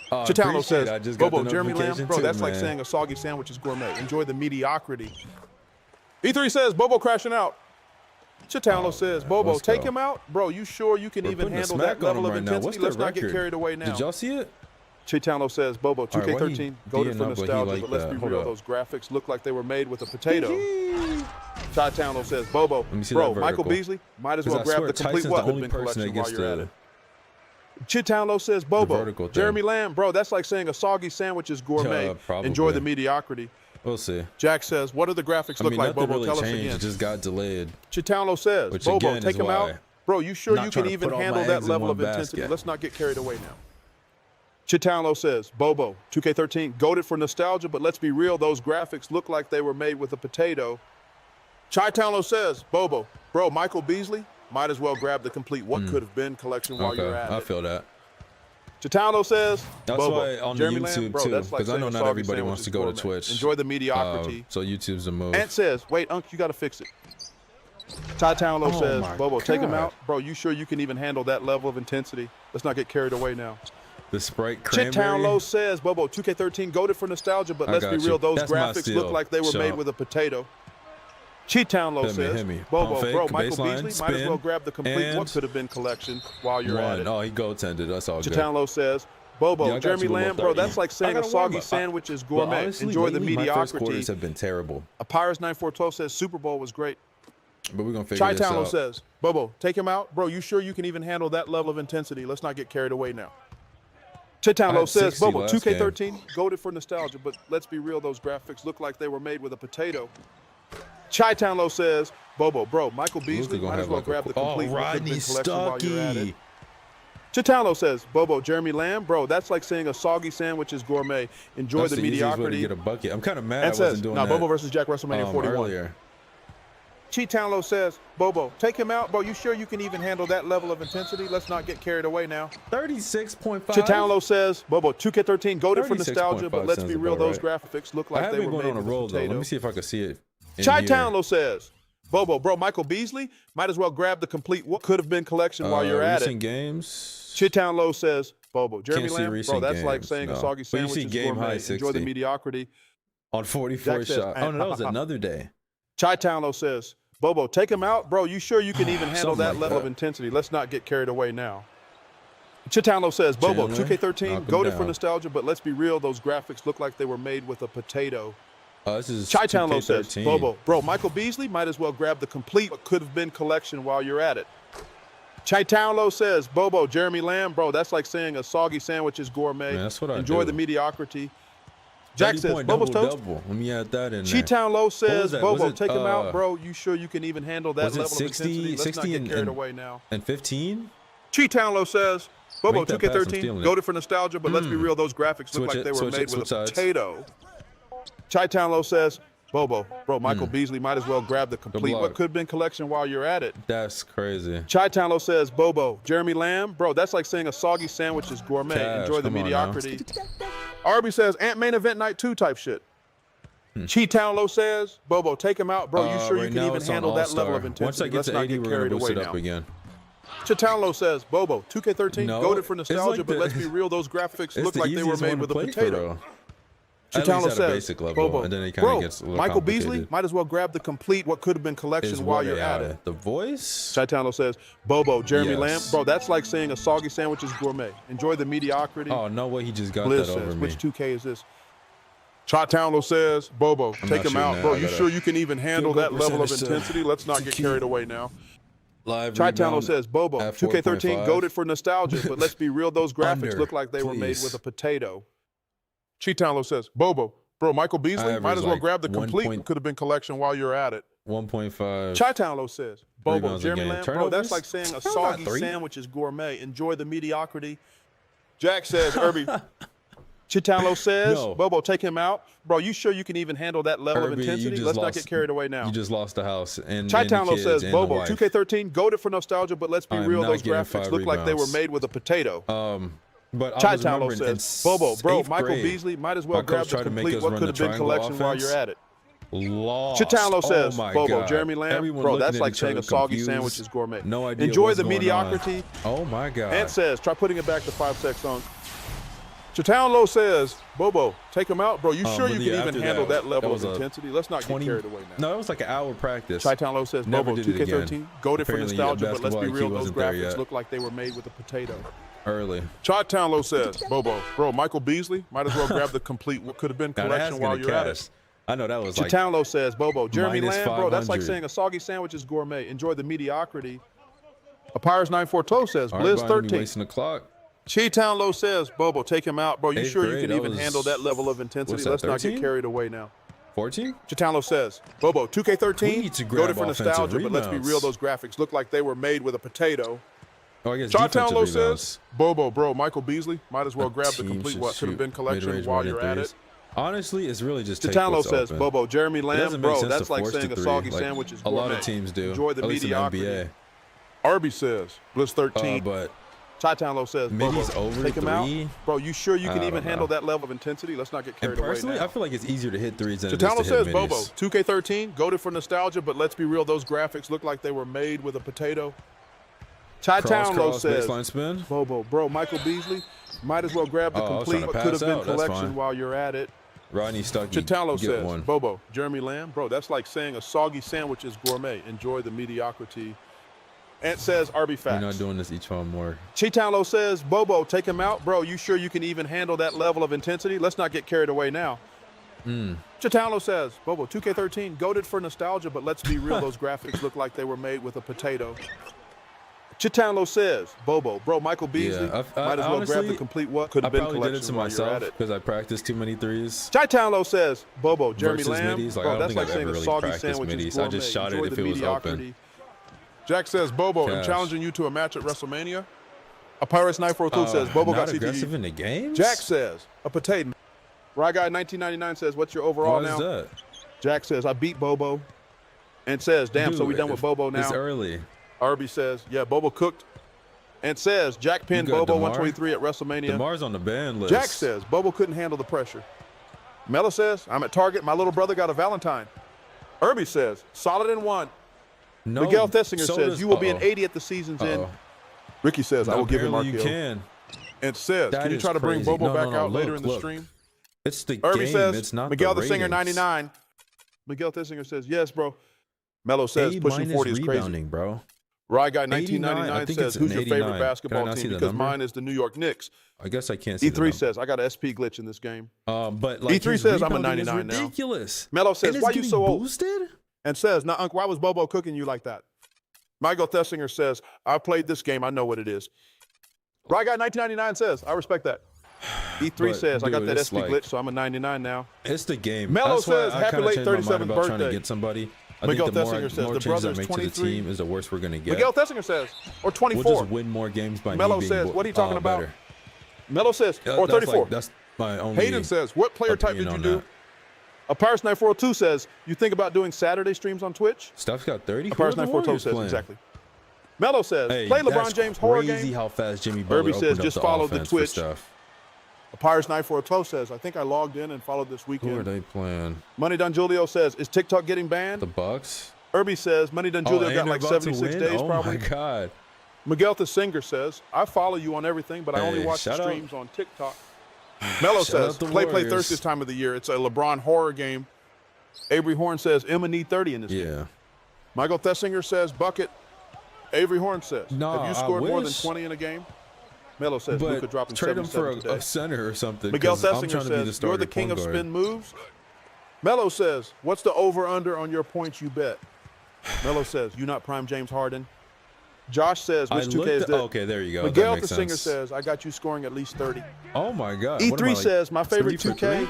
Oh, ChiTownLo appreciate it. I says, just got Bobo, the Jeremy Lamb, notification bro, too, that's like man. saying a soggy sandwich is gourmet. Enjoy the mediocrity. E3 says, Bobo crashing out. ChiTownLo says, Bobo, let's take go. him out? Bro, you sure you can We're even putting a handle smack that on level him of right now. intensity? What's Let's their not get record? carried away now. Did y'all see it? ChiTownLo says, Bobo, All right, why 2K13, he goated D'ing for up, but he nostalgia, like but let's that? be Hold real, up. those graphics look like they were made with a potato. ChiTownLo says, Bobo, me see bro, that Michael vertical. Beasley, might as 'Cause well I grab swear the complete Tyson's what the could have only been person collection that while gets you're at the it. ChiTownLo says, Bobo, vertical thing. Jeremy Lamb, bro, that's like saying a soggy sandwich is gourmet. Probably. Enjoy the mediocrity. We'll see. Jack says, what do the graphics I look mean, like, nothing Bobo? really Tell us changed. again. It just got delayed. ChiTownLo says, Which Bobo, again take is him out. why Bro, you sure not you trying can to even put all handle my that eggs in level one of intensity? basket. Let's not get carried away now. ChiTownLo says, Bobo, 2K13, goated for nostalgia, but let's be real, those graphics look like they were made with a potato. ChiTownLo says, Bobo, bro, Michael Beasley, might as well grab the complete what could have been collection while you're Okay, at I it. feel that. ChiTownLo says, That's Bobo, why on Jeremy YouTube Lamb, bro, too, that's like because I know saying a not soggy everybody sandwich wants is to go to gourmet. Twitch. Enjoy the mediocrity. So YouTube's the move. Ant says, wait, Unc, you got to fix it. ChiTownLo Oh says, my Bobo, take him God. out. Bro, you sure you can even handle that level of intensity? Let's not get carried away now. The Sprite cranberry. ChiTownLo says, Bobo, 2K13, goated for nostalgia, but I let's got be you. real, those That's my graphics steal. look like they were Show made up. with a potato. ChiTownLo Hit me, says, hit me. Bobo, Pump fake, bro, Michael baseline, Beasley, might as spin, well grab the complete what and could have been collection while you're at One. it. Oh, he goaltended. That's all good. ChiTownLo says, Bobo, Yeah, I got Jeremy you, little Lamb, bro, 30. that's like saying I a got a warm soggy up. sandwich is But gourmet. honestly, Enjoy the lately, my first mediocrity. quarters have been terrible. Apyrus9412 says, Super Bowl was great. But we're gonna figure this ChiTownLo out. says, Bobo, take him out. Bro, you sure you can even handle that level of intensity? Let's not get carried away now. I ChiTownLo had says, 60 Bobo, last 2K13, goated for nostalgia, but let's be real, those graphics look like they were made with a potato. ChiTownLo says, Bobo, bro, Michael Beasley, gonna might as have well like a grab the qu- oh, complete what could have Rodney been collection while you're at Stuckey. it. ChiTownLo says, Bobo, Jeremy Lamb, bro, that's like saying a soggy sandwich is gourmet. Enjoy That's the the easiest way to mediocrity. get a bucket. I'm kind of mad And I says, wasn't doing that. Bobo versus Jack WrestleMania 41. Earlier. ChiTownLo says, Bobo, take him out. Bro, you sure you can even handle that level of intensity? Let's not get carried away now. 36.5. ChiTownLo says, Bobo, 2K13, goated for nostalgia, but 36.5 let's be sounds real, about those right. graphics look I like have they been were going made on a with roll a though. Let potato. me see if I can see it. in here. ChiTownLo says, Bobo, bro, Michael Beasley, might as well grab the complete what could have been collection while you're at recent it. games. ChiTownLo says, Bobo, Jeremy Can't see Lamb, bro, recent that's like games, saying a no. soggy But you sandwich see is game gourmet. high Enjoy the 60. mediocrity. On 44 Jack says, shot. Oh no, that was another day. ChiTownLo says, Bobo, take him out. Bro, you sure you can even handle Something that like level that. of intensity? Let's not get carried away now. ChiTownLo says, Bobo, Chandler, 2K13, knock him goated for down. nostalgia, but let's be real, those graphics look like they were made with a potato. This is ChiTownLo says, 2K13. Bobo, bro, Michael Beasley, might as well grab the complete what could have been collection while you're at it. ChiTownLo says, Bobo, Jeremy Lamb, bro, that's like saying a soggy sandwich is gourmet. Man, that's what I Enjoy do. the mediocrity. Jack 30 says, point Bobo's double, toast. double. Let me add that in there. ChiTownLo says, that? Was Bobo, it, take him out, bro. You sure you can even handle that was it level 60 of intensity? Let's 60 not get and- carried and- away now. And 15? ChiTownLo says, Bobo, Make that pass, I'm 2K13, stealing it. goated for nostalgia, but let's be real, those graphics look Switch like it, they were switch it, made with switch a sides. potato. ChiTownLo says, Bobo, bro, Michael Beasley, might as well grab the complete block. what could have been collection while you're at it. That's crazy. ChiTownLo says, Bobo, Jeremy Lamb, bro, that's like saying a soggy sandwich is gourmet. Cash, Enjoy the come on now. mediocrity. Arby says, Ant Main Event Night 2 type shit. ChiTownLo says, Bobo, take him out, bro. You sure you right can now even it's on handle that All-Star. level of intensity? Once I get Let's to not 80, get we're going carried to boost away it up now. again. ChiTownLo says, Bobo, 2K13, No, goated for it's nostalgia, like but the- let's be real, those graphics It's look the like they were easiest made one with to a play for, potato. though. At least ChiTownLo at a says, basic level, Bobo, and then it kinda bro, gets a little Michael Beasley, complicated. might as well grab the complete what could have been Is collection what while you're they at added. it. The voice? ChiTownLo says, Bobo, Jeremy Yes. Lamb, bro, that's like saying a soggy sandwich is gourmet. Enjoy the mediocrity. Oh, no way he just got Blizz that over says, me. which 2K is this? ChiTownLo says, Bobo, take not him shooting out. that. Bro, I you gotta sure you can even handle field that goal level of percentage to intensity? Let's not get keep. carried away now. Live ChiTownLo rebound says, Bobo, at 2K13 4.5. goaded for nostalgia, but let's be real, those graphics Under, look like they were made please. with a potato. ChiTownLo says, Bobo, bro, Michael Beasley, I might as average well like grab the 1 complete point- could have been collection while you're at it. 1.5. ChiTownLo says, Bobo, Rebounds a Jeremy game. Lamb, bro, that's Turnovers? like saying a Hell, not soggy 3. sandwich is gourmet. Enjoy the mediocrity. Jack says, Irby, ChiTownLo says, No. Bobo, take him out. Bro, you sure you can even handle that level of Irby, you intensity? just Let's not lost- get carried away now. You just lost the house. And ChiTownLo the kids says, and Bobo, the wife. 2K13 goaded for nostalgia, but let's be I am real, not those getting graphics 5 look like they were rebounds. made with a potato. But I was ChiTownLo remembering in says, Bobo, bro, 8th Michael grade, Beasley, might as well my grab coach the tried to make complete us what run could the have been triangle collection while offense. you're at it. Lost. ChiTownLo says, oh my Bobo, God. Jeremy Lamb, Everyone bro, looking that's at like each saying other a soggy confused. sandwich is gourmet. No idea Enjoy what's the going mediocrity. On. Oh my God. Ant says, try putting it back to 5-sec song. ChiTownLo says, Bobo, take him out. Bro, you sure but you yeah, can even after handle that level was of a intensity? Let's not 20 get carried away now. No, it was like an hour practice. ChiTownLo says, Never Bobo, did it 2K13, again. goaded for Apparently, nostalgia, but let's be basketball real, IQ those wasn't there graphics yet. look like they were made with a potato. Early. ChiTownLo says, Bobo, bro, Michael Beasley, might as well grab the complete what could have been Now collection that's while gonna you're at it. cash. I know that was like ChiTownLo says, Bobo, Jeremy minus Lamb, bro, that's like 500. saying a soggy sandwich is gourmet. Enjoy the mediocrity. Papyrus 942 says, all right, Blizz Brian, you 13. wasting the clock. ChiTownLo says, Bobo, take him out. Bro, you 8th sure you grade, can that even was- handle that level of intensity? what's that, Let's not get 13? carried away now. 14? ChiTownLo says, Bobo, We 2K13, need to grab goaded for offensive nostalgia, but let's be rebounds. real, those graphics look like they were made with a potato. Oh, I guess defensive ChiTownLo rebounds. says, Bobo, bro, Michael Beasley, might as well grab the Team complete should what could have shoot been collection mid-range while one you're and at threes. it. Honestly, it's really just take ChiTownLo what's says, open. Bobo, Jeremy It Lamb, doesn't make bro, sense that's to like force saying the a three. soggy Like, sandwich is a lot gourmet. of teams do. Enjoy the at least in the mediocrity. NBA. Arby says, Blizz 13. But ChiTownLo says, Bobo, Middy's over take him out. 3. Bro, you sure you can I even don't handle know. that level of intensity? Let's not get and carried away personally, now. I feel like it's easier to hit threes than it is ChiTownLo to says, hit Bobo, middies. 2K13, goaded for nostalgia, but let's be real, those graphics look like they were made with a potato. ChiTownLo Cross, says, baseline spin. Bobo, bro, Michael Beasley, might as well grab the Oh, I was complete trying to what could have pass been out. That's collection fine. while you're at it. Rodney Stuckey. ChiTownLo get says, one. Bobo, Jeremy Lamb, bro, that's like saying a soggy sandwich is gourmet. Enjoy the mediocrity. Ant says, RB We're Facts. not doing this each time more. ChiTownLo says, Bobo, take him out. Bro, you sure you can even handle that level of intensity? Let's not get carried away now. ChiTownLo says, Bobo, 2K13, goaded for nostalgia, but let's be real, those graphics look like they were made with a potato. ChiTownLo says, Bobo, bro, Michael Beasley, Yeah, might as well grab the honestly, complete what could I have been probably did it to collection while you're myself at it. because I practiced too many threes. ChiTownLo says, Bobo, Jeremy Versus Lamb, middies, like, I bro, don't that's think like I've saying ever a really soggy practiced sandwich is middies. gourmet. I just shot it Enjoy if the it was open. mediocrity. Jack says, Bobo, I'm Cash. challenging you to a match at WrestleMania. A Pirates 942 says, Bobo not got aggressive CTE. in the games? Jack says, a potato. Rye Guy 1999 says, what's your overall Why now? is that? Jack says, I beat Bobo. And says, damn, so Dude, we done with Bobo It's now. early. Arby says, yeah, Bobo cooked. And says, Jack pinned You got Bobo DeMar? 123 at WrestleMania. DeMar's on the ban list. Jack says, Bobo couldn't handle the pressure. Mello says, I'm at Target. My little brother got a Valentine. Irby says, solid in one. no, Miguel Thessinger so says, does- you will be an uh-oh. 80 at the season's end. Uh-oh. Ricky says, I will give him Apparently Mark you Hill. can. And says, That can you is try to bring crazy. Bobo No, back no, out later in the look. stream? It's the Irby game. says, It's not Miguel the the Singer ratings. 99. Miguel Thessinger says, yes, bro. Mello says, A pushing minus 40 is crazy. rebounding, bro. Rye Guy 89, I 1999 think says, it's who's an your favorite 89. Can I basketball not see team? the Because number? mine is the New York Knicks. I guess I can't see the E3 number. says, I got an SP glitch in this game. But like E3 his says I'm a rebounding is 99 now. ridiculous. Mello says, And it's why you getting so old? boosted? And says, now, Unc, why was Bobo cooking you like that? Michael Thessinger says, I played this game. I know what it is. Rye Guy 1999 says, I respect that. E3 But, says, I got dude, that it's SP like- glitch, so I'm a 99 now. It's the game. Mello That's why says, I happy kinda late changed my mind 37th about trying to birthday. get somebody. I Miguel think the more, Thessinger says, more the changes I brother's make to the 23. team is the worse we're gonna get. Miguel Thessinger says, or We'll 24. just win more games by Mello me being says, what are you talking about? better. Mello says, Yeah, or that's 34. Like, that's my only. Hayden says, what player type did opinion you on do? A Pirates 942 says, you think about doing Saturday streams on Twitch? Stuff's got 30. A Who Pirates are the 942 Warriors says, playing? exactly. Mello says, Hey, play LeBron that's James horror crazy game. how fast Jimmy Butler Irby says, opened up just the follow the offense for Twitch. stuff. A Pirates 942 says, I think I logged in and followed this Who are weekend. they playing? Money Don Julio says, is TikTok getting banned? The Bucks. Irby says, Money Don Julio and got they're like about to 76 win? days oh probably. my God. Miguel the Singer says, I follow you on everything, but I only Hey, watch the shout out. streams on TikTok. Mello Shout out says, the play Warriors. Thursday time of the year. It's a LeBron horror game. Avery Horn says, Emma need 30 in this game. Yeah. Michael Thessinger says, bucket. Avery Horn says, Nah, have you I scored more than wish. 20 in a game? Mello says, Luka But dropping trade him for 77 today. a center or something. Miguel 'cause I'm Thessinger trying to be the says, you're starter the king of point guard. spin moves. Mello says, what's the over-under on your points you bet? Mello says, you not prime James Harden. Josh says, which 2K is this? Okay, there you go. Miguel that the makes Singer sense. says, I got you scoring at least 30. Oh my God. What am I, E3 like, says, my favorite 3 for 2K. 3?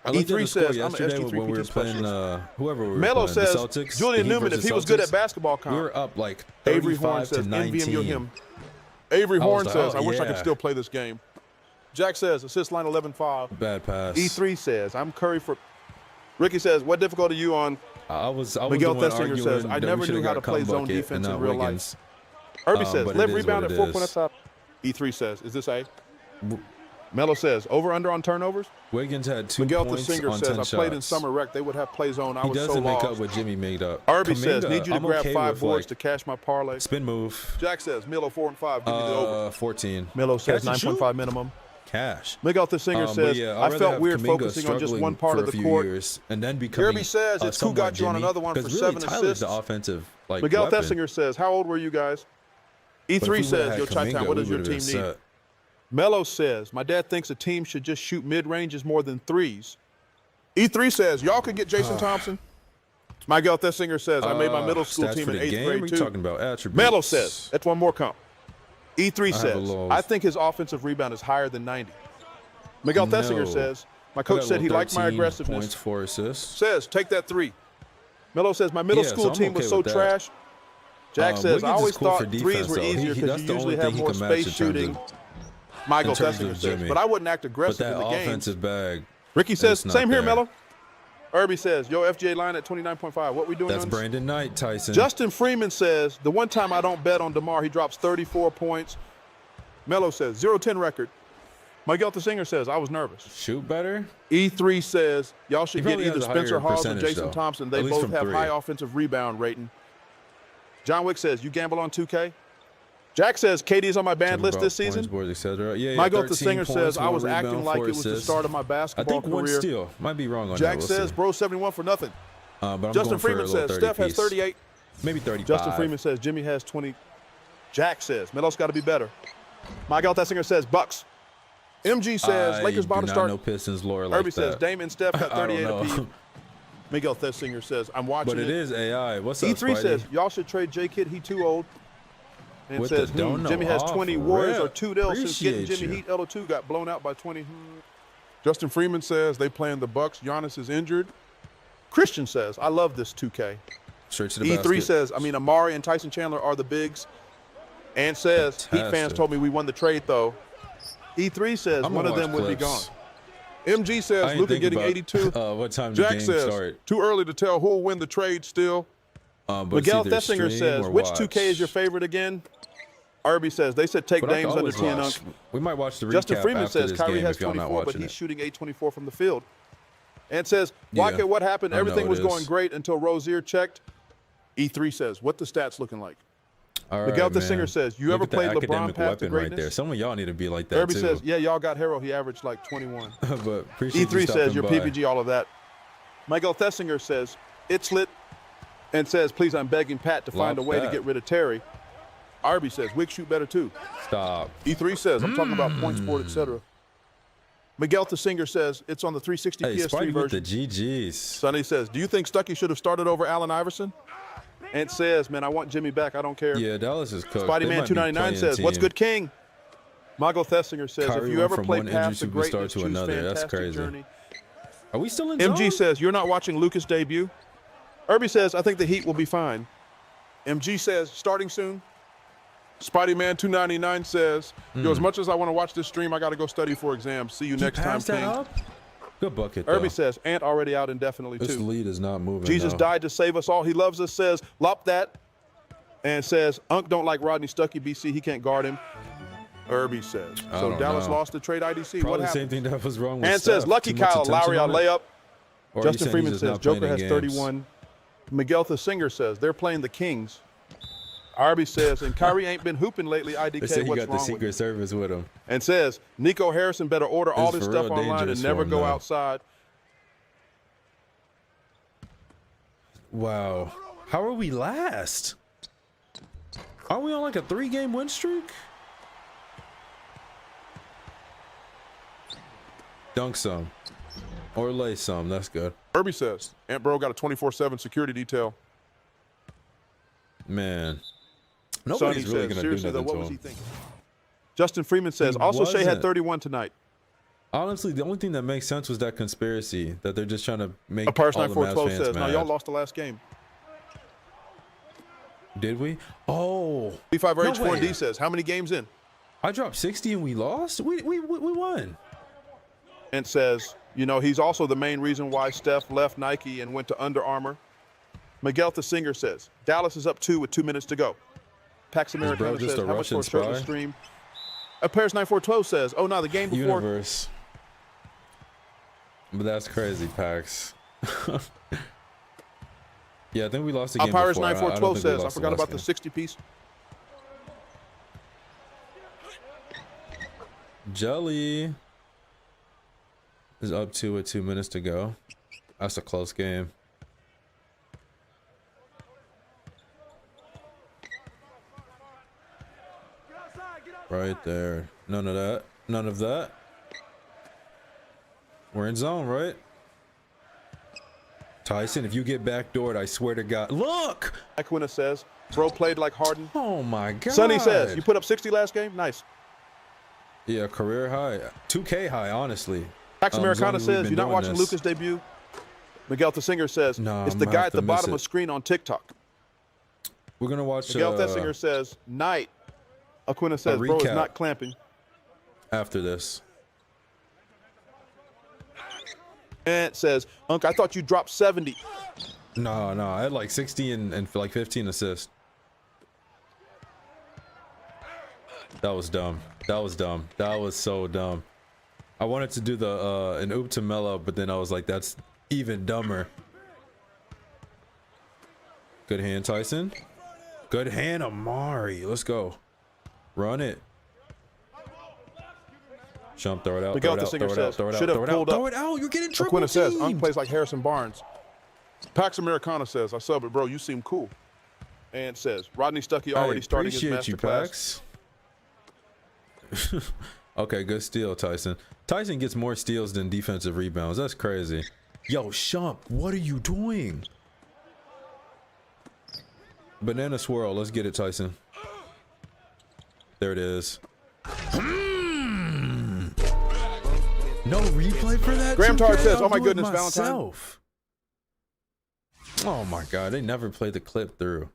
I looked at E3 the score says, I'm an yesterday SG3 when we were PT playing specialist. whoever we were Melo playing, says, the Celtics, Julian the Heat Newman, if versus he was good at Celtics, basketball comp. we were up like Avery Horn 35 to says, envy 19. him. Avery Horn like, says, oh, I wish I could yeah. still play this game. Jack says, assist line 11-5. Bad pass. E3 says, I'm Curry for. Ricky says, what difficulty are you on? I was Miguel the one Thesinger arguing says, I that we never should've knew how to got play Cum zone Bucket defense and in not real Wiggins. life. Irby says, but live it is rebound what at it 4 is. points up. E3 says, is this A? Melo says, over under on turnovers. Wiggins had 2 Miguel points Thesinger on says, 10 I played in shots. summer rec. They would have play zone. I He was so doesn't make up lost. what Jimmy made up. Irby says, Kuminga, need you to I'm grab okay 5 with, boards like, to cash my parlay. spin move. Jack says, Milo 4 and 5. Give me the over. 14. Melo says Catch and 9.5 minimum. Cash. Miguel Thesinger But says, yeah, I I'd rather felt have weird Kuminga focusing on just struggling one part for of a the few court. years and then becoming Kirby says, it's who got you on another one for really, 7 Tyler's assists. the offensive Miguel weapon. Thesinger says, how old were you guys? But if we E3 says, had yo, Kuminga, Chi-Town, what we does your would've team been need? set. Melo says, my dad thinks a team should just shoot mid-ranges more than threes. E3 says, y'all could get Jason Thompson. Miguel Thesinger says, I made my middle school stats team for in the 8th game? grade Or you too. talking about attributes? Melo says, that's one more comp. E3 have a says, little- I think his offensive rebound is higher than 90. Miguel Thesinger No. says, my I coach got said he little liked my 13 aggressiveness. Points, 4 assists. Says, take that 3. Melo says, my middle Yeah, school so I'm team was okay so with that. trash. Jack says, I Wiggins is always cool for thought defense, threes were though. easier because that's you the usually only have thing he more can match space in terms shooting. of- Michael in terms Thesinger of says, Jimmy. but I wouldn't act But aggressive that in the game. offensive bag, Ricky says, it's not same here, there. Melo. Irby says, yo, FJ line at 29.5. What we doing? that's on Brandon Knight, Tyson. Justin Freeman says, the one time I don't bet on DeMar, he drops 34 points. Melo says, 0-10 record. Miguel Thesinger says, I was nervous. Shoot better. E3 says, y'all should He get probably either has a Spencer higher Hawes or percentage, Jason though. Thompson. At They least both from have 3. high offensive rebound rating. John Wick says, you gamble on 2K? Jack says, KD is on my banned list this season. Points, boards, etc. Yeah, Michael 13 Thesinger points, says, I 1 was acting rebound, like 4 it was the assists. start of my I basketball think 1 career. steal. Might be wrong on Jack that. We'll says, see. bro, 71 for nothing. But I'm Justin going for Freeman a little says, 30 Steph has piece. 38. Maybe 35. Justin Freeman says, Jimmy has 20. Jack says, Melo's got to be better. Michael Thesinger says, Bucks. MG says, Lakers about to start. No Pistons lore like Irby says, that. Dame and Steph got I don't 38 know. apiece. Miguel Thesinger says, I'm watching But it is AI. What's up, E3 Spidey? says, y'all should trade J-Kid. He too old. And With says, the don't know Jimmy has off 20 Warriors or rip. 2 0 since getting Appreciate Jimmy you. Heat L2 got blown out by 20. Justin Freeman says, they playing the Bucks. Giannis is injured. Christian says, I love this 2K. Straight to the E3 basket. says, Amari and Tyson Chandler are the bigs. And says, Heat fans Fantastic. told me we won the trade, though. E3 says, I'm one gonna of them watch would be gone. clips. MG I says, ain't Luka think getting about, 82. what time Jack the game says, start. too early to tell who'll win the trade still. But Miguel it's either Thesinger stream says, or which watch. 2K is your favorite again? Irby says, they said take But I can Dame's under always 10 watch. We might watch the recap Justin Freeman after says this Kyrie game has if y'all not 24, but watching he's it. shooting 8-24 from the field. And says, Yeah, Waka, what happened? I know Everything it was is. going great until Rozier checked. E3 says, what the stats looking like? All right, Miguel man. Thesinger says, you Look ever at the played LeBron academic path to weapon right greatness? there. Some of y'all need to be like that Irby too. says, yeah, y'all got Harrell. He averaged like 21. But appreciate you E3 says, stopping your by. PPG, all of that. Miguel Thesinger says, it's lit. And says, please, I'm begging Pat to find a Love way to that. get rid of Terry. Irby says, Wick shoot better too. Stop. E3 says, I'm talking about points scored, etc. Miguel Thesinger says, it's on the 360 Hey, PS3 Spidey with the version. GGs. Sonny says, do you think Stuckey should have started over Allen Iverson? And says, man, I want Jimmy back. I don't care. Yeah, Dallas is cooked. Spidey They Man might be 299 playing says, what's team. good, King? Michael Thesinger says, Kyrie if you went ever from play one past the injured superstar greatness, to choose another. That's Fantastic crazy. Journey. Are we still in MG zone? says, you're not watching Lucas' debut. Irby says, I think the Heat will be fine. MG says, starting soon. Spidey Man 299 says, yo, as much as I want to watch this stream, I got to go study for exams. See you He next time, passed that King. up? Good bucket, Irby though. says, Ant already out indefinitely, This too. lead is not moving. Jesus though. died to save us all. He loves us, says, lop that. And says, Unc don't like Rodney Stuckey, BC. He can't guard him. Irby says. I So don't Dallas know. lost the trade IDC. Probably what the happened? same thing that was wrong with And Steph. says, Lucky Too much Kyle, attention Lowry on it? layup. Or are you Justin saying Freeman he's just says, not playing Joker in has games? 31. Miguel Thesinger says, they're playing the Kings. Irby says, and Kyrie ain't been hooping lately. They IDK, say he what's got the wrong with Secret him? Service with him. And says, Nico Harrison better order all It's this for stuff real online and dangerous never for him, go though. outside. Wow. How are we last? Are we on like a 3-game win streak? Dunk some. Or lay some. That's good. Irby says, Ant Bro got a 24/7 security detail. Man. Nobody's Sonny really says, gonna do seriously, though, nothing what to was him. he thinking? Justin Freeman says, He also Shea had wasn't. 31 tonight. Honestly, the only thing that makes sense was that conspiracy that they're just trying to make A Paris all the Mavs 9412 fans says, mad. no, y'all lost the last game. Did we? Oh, B5RH4D way. says, how many games in? I dropped 60 and we lost. We won. And says, you know, he's also the main reason why Steph left Nike and went to Under Armour. Miguel the Singer says, Dallas is up 2 with 2 minutes to go. Pax bro Americana just says, a how much for Russian a shirtless spy? stream? Paris 9412 says, oh, no, the game before. Universe. But that's crazy, Pax. Yeah, I think we lost the game Paris before. 9412 says, I lost forgot last about the game. 60 piece. Jelly is up 2 with 2 minutes to go. That's a close game. Right there. None of that. None of that. We're in zone, right? Tyson, if you get backdoored, I swear to God. Look! Aquina says, bro played like Harden. Oh my God. Sonny says, you put up 60 last game? Nice. Yeah, career high. 2K high, honestly. Pax Americana as long as we've says, been you're not doing watching this. Lucas' debut? Miguel the Singer says, No, it's I'm the gonna guy have at to the miss bottom it. of screen on TikTok. We're going to watch Miguel Thessinger says, night. Aquina says, bro is recap. not clamping. after this. And it says, Unc, I thought you dropped 70. No, I had like 60 and like 15 assists. That was dumb. That was dumb. That was so dumb. I wanted to do the an oop to Melo, but then I was like, that's even dumber. Good hand, Tyson. Good hand, Amari. Let's go. Run it. Shump, throw it out. Miguel Throw it out. Thessinger Throw it out. says, Throw it out. should have Throw it out. pulled up. Throw it out. You're getting triple Aquina says, Unc teamed. plays like Harrison Barnes. Pax Americana says, I sub it, bro. You seem cool. And says, Rodney Stuckey already starting his appreciate you, masterclass. Pax. Okay, good steal, Tyson. Tyson gets more steals than defensive rebounds. That's crazy. Yo, Shump, what are you doing? Banana swirl. Let's get it, Tyson. There it is. No replay for that? Graham 2K? Tart says, I'll oh my do it goodness, Valentine. myself. Oh my God, they never played the clip through.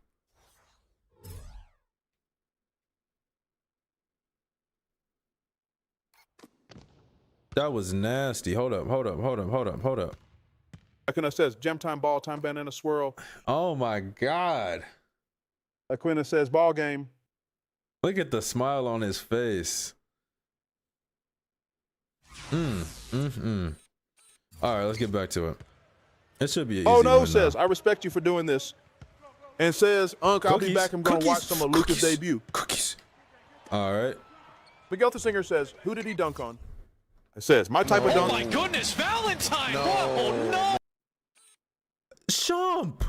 That was nasty. Hold up. Aquina says, gem time, ball time, banana swirl. Oh my God. Aquina says, ball game. Look at the smile on his face. All right, let's get back to it. It should be an easy Oh no, one says, now. I respect you for doing this. And says, Unc, I'll be Cookies, back. I'm going to watch cookies, some of Lucas' cookies. debut. Cookies. All right. Miguel Thessinger says, who did he dunk on? It says, my type of dunk. Oh my goodness, Valentine! Whoa, no! Shump.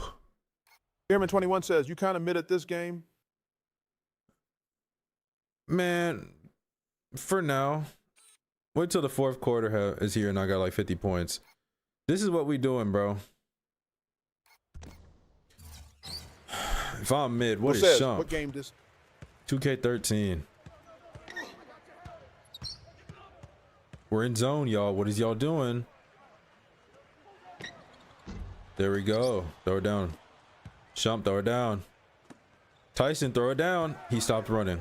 Airman 21 says, you kind of mid at this game. Man, for now, wait till the fourth quarter is here and I got like 50 points. This is what we doing, bro. If I'm mid, what is Shump? What game this? 2K13. We're in zone, y'all. What is y'all doing? There we go. Throw it down. Shump, throw it down. Tyson, throw it down. He stopped running.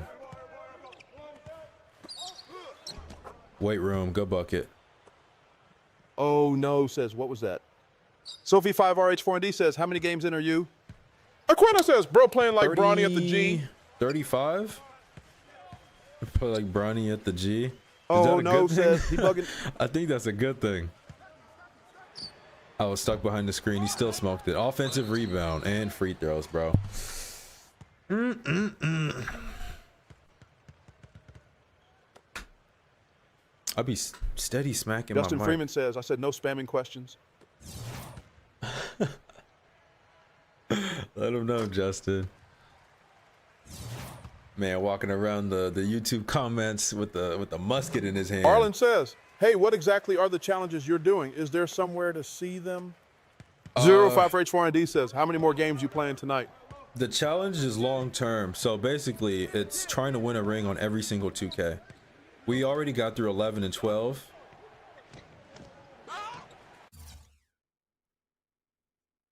Weight room, good bucket. Oh no, says, what was that? Sophie 5RH4ND says, how many games in are you? Aquina says, bro playing like Bronny at the G. 35? Play like Bronny at the G. Is Oh that a no, good thing? says, he bugging. I think that's a good thing. I was stuck behind the screen. He still smoked it. Offensive rebound and free throws, bro. I'll be steady smacking Justin my mic. Freeman says, I said no spamming questions. Let him know, Justin. Man, walking around the YouTube comments with the musket in his hand. Arlen says, hey, what exactly are the challenges you're doing? Is there somewhere to see them? 05H4ND says, how many more games you playing tonight? The challenge is long term. So basically, it's trying to win a ring on every single 2K. We already got through 11 and 12.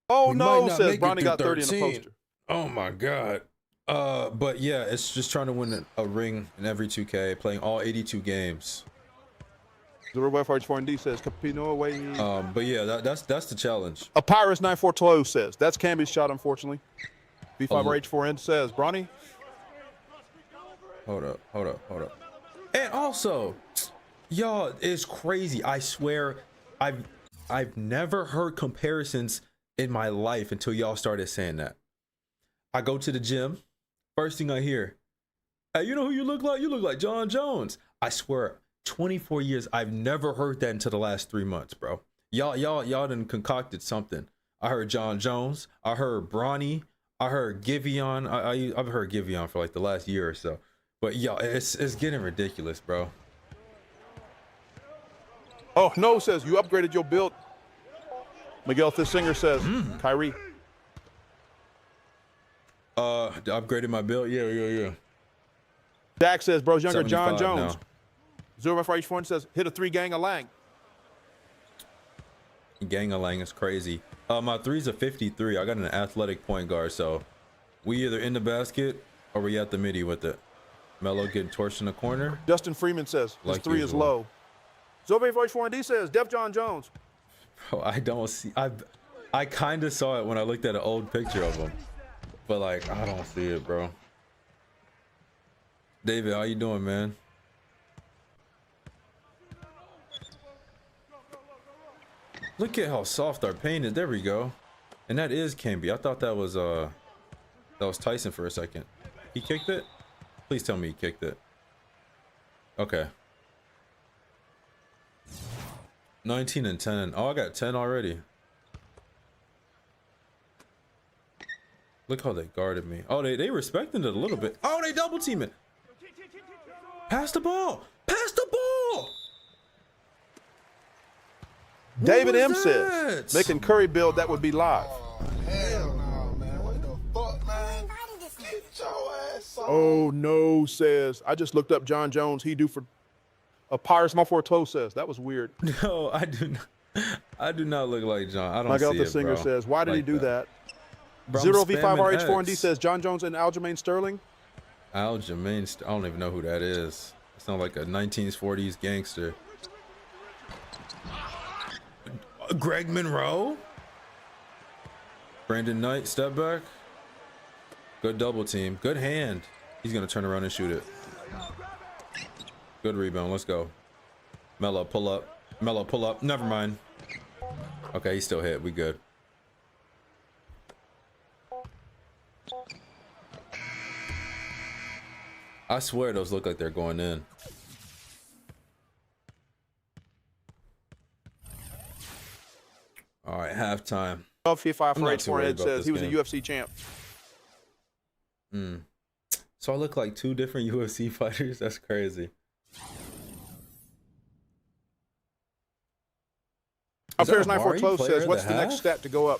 Oh We might no, not says make it Bronny through got 30 in the 13. poster. Oh my god. But yeah, it's just trying to win a ring in every 2K, playing all 82 games. The Red Fire 4D says Capino away. But yeah, that's the challenge. A Pyrus 942 says that's Camby's shot, unfortunately. B5RH4N says Bronny. Hold up. And also, y'all, it's crazy. I swear, I've never heard comparisons in my life until y'all started saying that. I go to the gym, first thing I hear, hey, you know who you look like? You look like John Jones. I swear, 24 years, I've never heard that until the last 3 months, bro. Y'all done concocted something. I heard John Jones. I heard Bronny. I heard Giveon. I've heard Giveon for like the last year or so. But yo, it's getting ridiculous, bro. Oh no, says you upgraded your build. Miguel Thissinger says Kyrie. Upgraded my build. Yeah. Dak says bro's younger. John 75 Jones. now. Zero for H4 says hit a 3 gang a lang. Gang-a-lang is crazy. My three's a 53. I got an athletic point guard, so we either in the basket or we at the midi with it. Melo getting torched in the corner. Dustin Freeman says his Like 3 is usual. low. Zove for H4D says Def John Jones. Bro, I don't see. I kind of saw it when I looked at an old picture of him, but like I don't see it, bro. David, how you doing, man? Look at how soft our paint is. There we go. And that is Camby. I thought that was Tyson for a second. He kicked it? Please tell me he kicked it. Okay. 19 and 10. Oh, I got 10 already. Look how they guarded me. Oh, they respected it a little bit. Oh, they double team it. Pass the ball. Pass the ball. David M was says that? making Curry build that would be live. Hell no, man. What the fuck, man? Get your ass on. Oh no, says I just looked up John Jones. He do for a Pirates. My 4 says that was weird. No, I do not. I do not look like John. I don't Miguel see the it, singer bro. says why did he Like do that? Bro, I'm Zero V5 spamming RH4 D X. says John Jones and Aljamain Sterling. Aljamain, I don't even know who that is. It's not like a 1940s gangster. Greg Monroe. Brandon Knight, step back. Good double team. Good hand. He's gonna turn around and shoot it. Good rebound. Let's go. Melo, pull up. Melo, pull up. Never mind. Okay, he still hit. We good. I swear those look like they're going in. All right, halftime. V5 I'm not too RH4 worried Ed about says this he was game. a UFC champ. So I look like two different UFC fighters. That's crazy. Up Is that here's a 94 Mari Close player says of what's the the next half? stat to go up?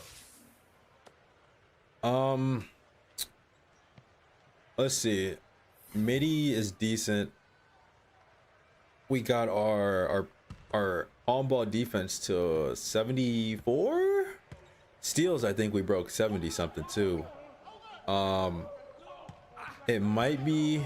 Let's see. Midi is decent. We got our on-ball defense to 74. Steals, I think we broke 70 something too. It might be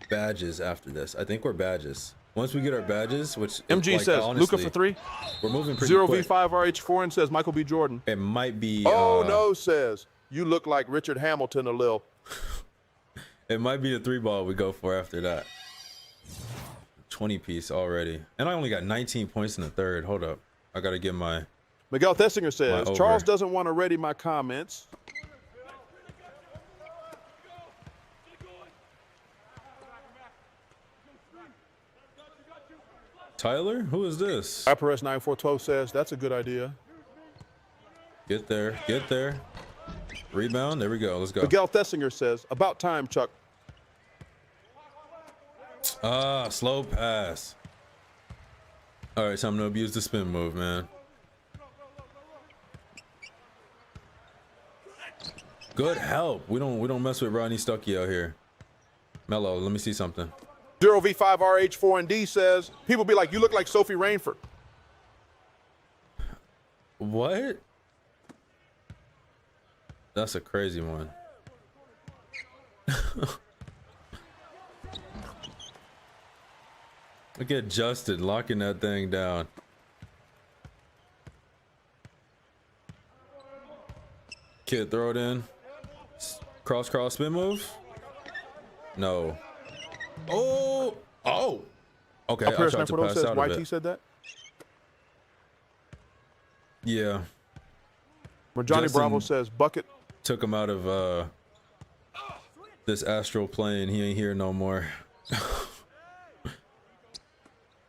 badges after this. I think we're badges. Once we get our badges, which MG like, says honestly, Luka for 3. we're moving pretty Zero quick. V5 RH4 says Michael B. Jordan. It might be. Oh no, says you look like Richard Hamilton a little. It might be the 3-ball we go for after that. 20 piece already, and I only got 19 points in the third. Hold up, I gotta get my. Miguel Thessinger says over. Charles doesn't want to ready my comments. Tyler, who is this? IPRS 9412 says that's a good idea. Get there, get there. Rebound. There we go. Let's go. Miguel Thessinger says about time, Chuck. Slow pass. All right, time to abuse the spin move, man. Good help. We don't mess with Rodney Stuckey out here. Mello, let me see something. 0V5RH4ND says, people be like, you look like Sophie Rainford. What? That's a crazy one. Look at Justin locking that thing down. Kid, throw it in. Cross spin move. No. Oh. Okay, I tried to pass says out of YT it. said that. Yeah. When Johnny Justin Bravo says bucket. took him out of this astral plane. He ain't here no more.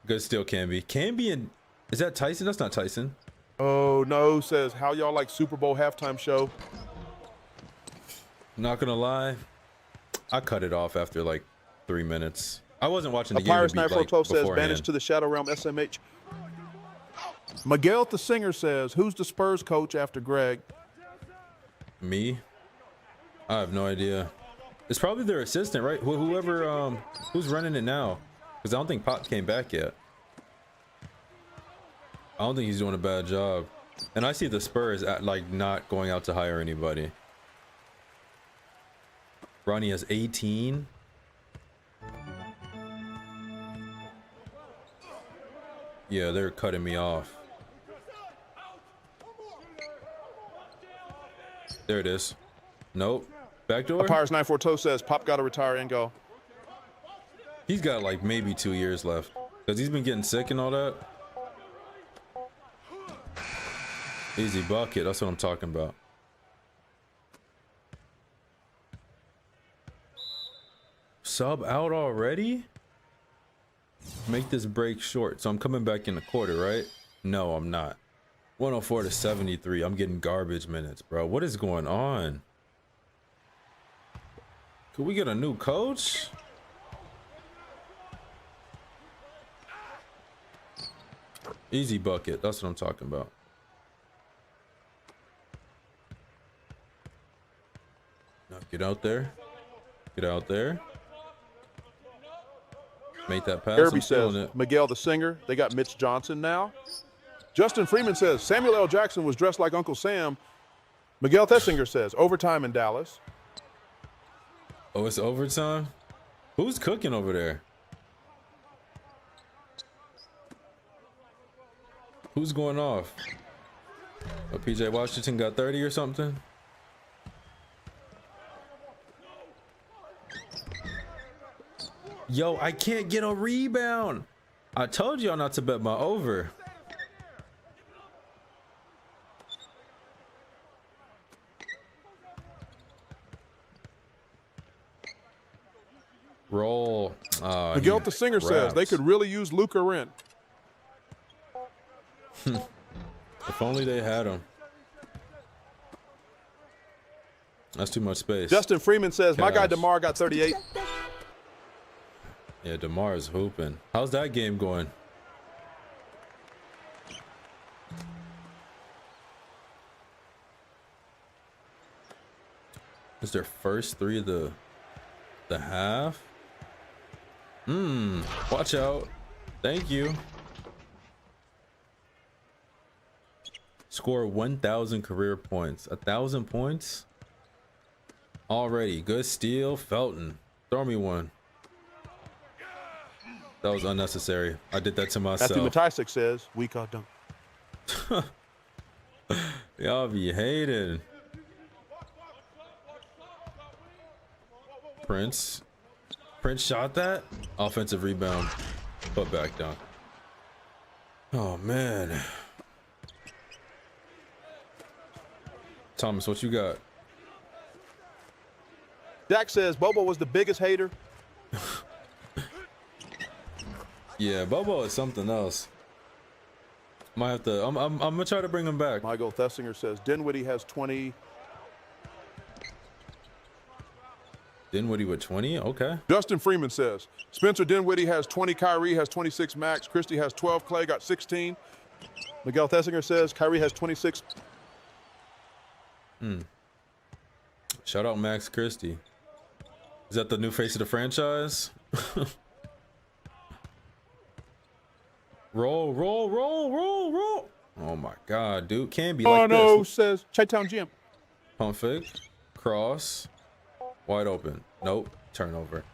Good steal, Camby and is that Tyson? That's not Tyson. Oh no, says how y'all like Super Bowl halftime show. Not gonna lie, I cut it off after like 3 minutes. I wasn't watching the game. Papyrus Like, 942 says beforehand. banished to the Shadow Realm SMH. Miguel the Singer says, who's the Spurs coach after Greg? Me? I have no idea. It's probably their assistant, right? Whoever who's running it now, because I don't think Pop came back yet. I don't think he's doing a bad job. And I see the Spurs at like not going out to hire anybody. Ronnie has 18. Yeah, they're cutting me off. There it is. Nope. Backdoor? Papyrus 942 says Pop got to retire and go. He's got like maybe 2 years left because he's been getting sick and all that. Easy bucket. That's what I'm talking about. Sub out already? Make this break short. So I'm coming back in the quarter, right? No, I'm not. 104 to 73. I'm getting garbage minutes, bro. What is going on? Could we get a new coach? Easy bucket. That's what I'm talking about. Now get out there. Get out there. Make that pass. Irby I'm feeling says it. Miguel the Singer. They got Mitch Johnson now. Justin Freeman says Samuel L. Jackson was dressed like Uncle Sam. Miguel Thesinger says overtime in Dallas. Oh, it's overtime? Who's cooking over there? Who's going off? Oh, PJ Washington got 30 or something? Yo, I can't get a rebound. I told y'all not to bet my over. Roll. Miguel the Singer says they could really use Luca Rent. If only they had him. That's too much space. Justin Freeman says my guy Cash. DeMar got 38. Yeah, DeMar is hooping. How's that game going? Is their first three of the half? Watch out. Thank you. Score 1,000 career points. 1,000 points? Already. Good steal. Felton. Throw me one. That was unnecessary. I did that to myself. Matthew Matisik says weak out dunk. Y'all be hating. Prince shot that. Offensive rebound. Put back down. Oh man. Thomas, what you got? Jack says Bobo was the biggest hater. Yeah, Bobo is something else. Might have to. I'm gonna try to bring him back. Michael Thesinger says Dinwiddie has 20. Dinwiddie with 20. Okay. Justin Freeman says Spencer Dinwiddie has 20. Kyrie has 26 max. Christie has 12. Clay got 16. Miguel Thesinger says Kyrie has 26. Shout out Max Christie. Is that the new face of the franchise? Roll, roll, roll, roll, roll. Oh my God, dude. Can't be like no, this. says ChiTown Gym. Pump fake. Cross. Wide open. Nope. Turnover.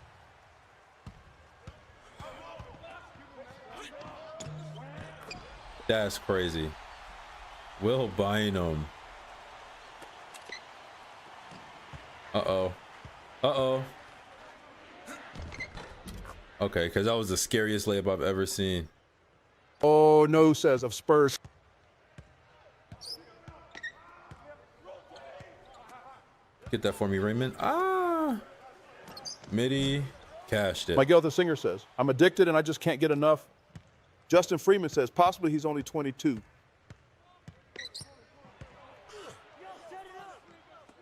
That's crazy. Will Bynum. Uh-oh. Uh-oh. Okay, because that was the scariest layup I've ever seen. Oh, no, says of Spurs. Get that for me, Raymond. Ah. Midi. Cashed it. Miguel the Singer says, I'm addicted and I just can't get enough. Justin Freeman says, possibly he's only 22.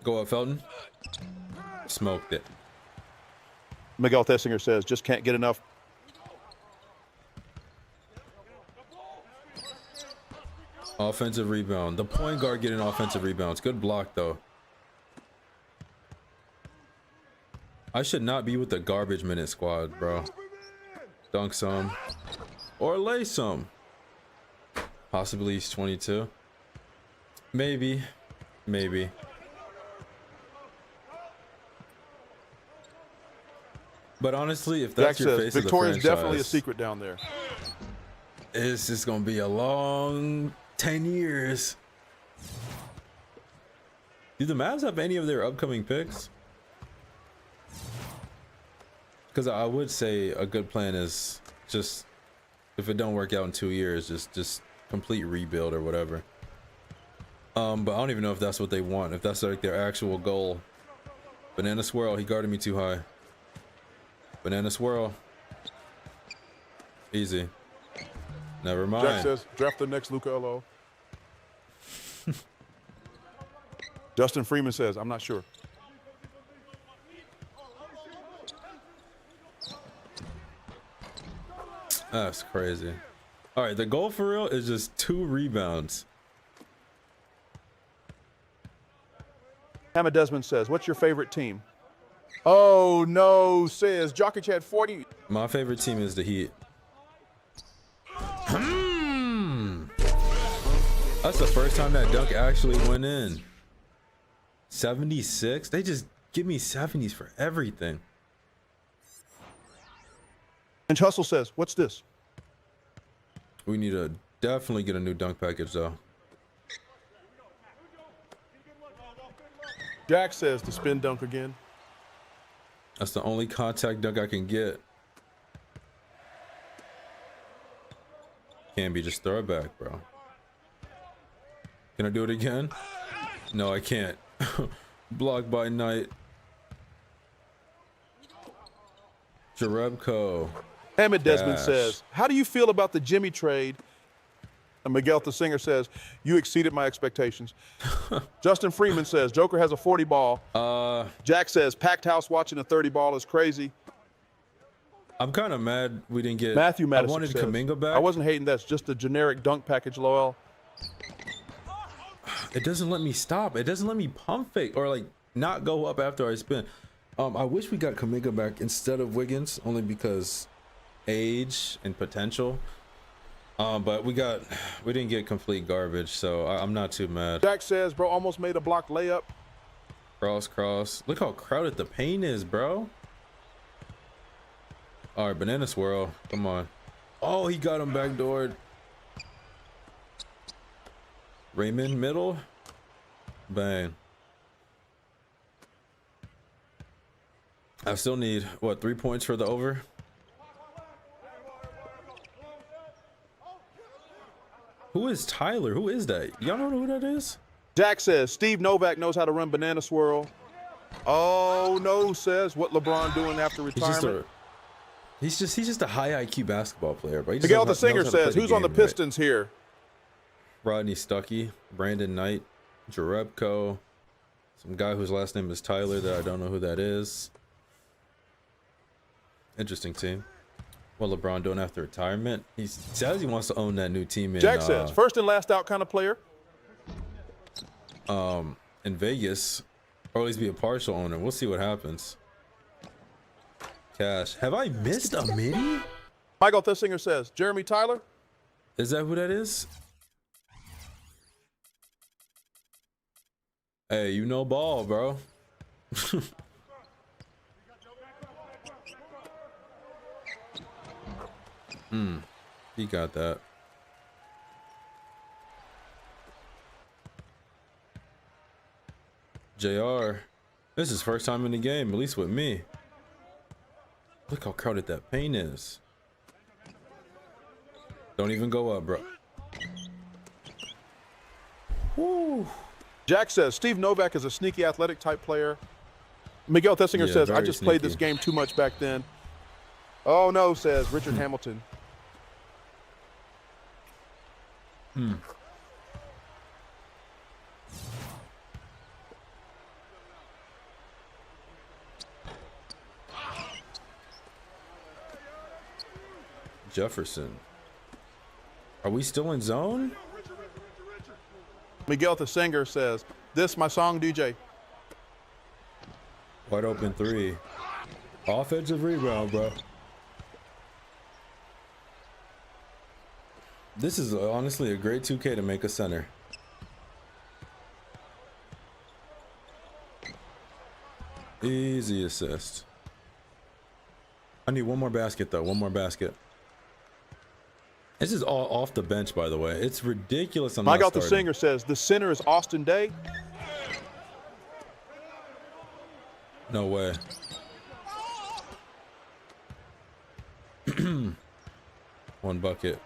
Go up, Felton. Smoked it. Miguel Thessinger says, just can't get enough. Offensive rebound. The point guard getting offensive rebounds. Good block, though. I should not be with the garbage minute squad, bro. Dunk some. Or lay some. Possibly he's 22. Maybe. Maybe. But honestly, if that's Jack your says, face of the Victoria's franchise, definitely a secret down there. it's just gonna be a long 10 years. Do the Mavs have any of their upcoming picks? Because I would say a good plan is just, if it don't work out in 2 years, just complete rebuild or whatever. But I don't even know if that's what they want, if that's like their actual goal. Banana swirl, he guarded me too high. Banana swirl. Easy. Never mind. Jack says, draft the next Luca Lo. Justin Freeman says, I'm not sure. That's crazy. All right, the goal for real is just 2 rebounds. Hamid Desmond says, what's your favorite team? Oh, no, says Jokic had 40. My favorite team is the Heat. That's the first time that dunk actually went in. 76? They just give me 70s for everything. And Hustle says, what's this? We need to definitely get a new dunk package, though. Jack says the spin dunk again. That's the only contact dunk I can get. Can't be, just throw it back, bro. Can I do it again? No, I can't. Blocked by Knight. Jarebko. Hamid Desmond Gosh. says, how do you feel about the Jimmy trade? And Miguel the Singer says, you exceeded my expectations. Justin Freeman says, Joker has a 40 ball. Jack says, packed house watching a 30 ball is crazy. I'm kind of mad we didn't get. Matthew Madison I wanted says, Kuminga back. I wasn't hating, that's just a generic dunk package, Lowell. It doesn't let me stop. It doesn't let me pump fake or like not go up after I spin. I wish we got Kuminga back instead of Wiggins, only because age and potential. But we didn't get complete garbage, so I'm not too mad. Jack says, bro, almost made a blocked layup. Cross. Look how crowded the paint is, bro. All right, banana swirl. Come on. Oh, he got him backdoored. Raymond middle. Bang. I still need, what, 3 points for the over? Who is Tyler? Who is that? Y'all know who that is? Jack says, Steve Novak knows how to run banana swirl. Oh, no, says, what LeBron doing after retirement? He's just a high IQ basketball player, bro. Miguel the Singer says, who's on the Pistons here? Rodney Stuckey, Brandon Knight, Jarebko, some guy whose last name is Tyler that I don't know who that is. Interesting team. What LeBron doing after retirement? He says he wants to own that new team in Jack says, first and last out kind of player. In Vegas. Or at least be a partial owner. We'll see what happens. Cash. Have I missed a midi? Michael Thissinger says, Jeremy Tyler? Is that who that is? Hey, you know ball, bro. He got that. JR. This is first time in the game, at least with me. Look how crowded that paint is. Don't even go up, bro. Woo. Jack says, Steve Novak is a sneaky athletic type player. Miguel Thissinger says, I just played this game too much back then. Oh no, says Richard Hamilton. Jefferson. Are we still in zone? Miguel Thissinger says, this my song, DJ. Wide open three. Offensive rebound, bro. This is honestly a great 2K to make a center. Easy assist. I need one more basket though, one more basket. This is all off the bench, by the way. It's ridiculous. Michael Thissinger says, the center is Austin Day. No way. One bucket.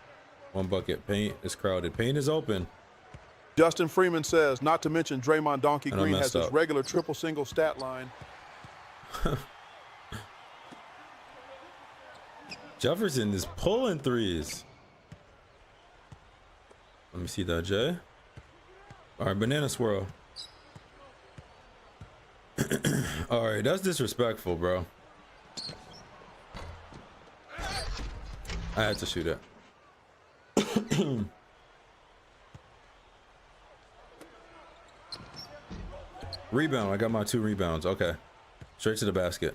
One bucket. Paint is crowded. Paint is open. Justin Freeman says, not to mention Draymond Donkey And I Green has messed his up. regular triple single stat line. Jefferson is pulling threes. Let me see that, Jay. All right, banana swirl. All right, that's disrespectful, bro. I had to shoot it. Rebound. I got my 2 rebounds. Okay. Straight to the basket.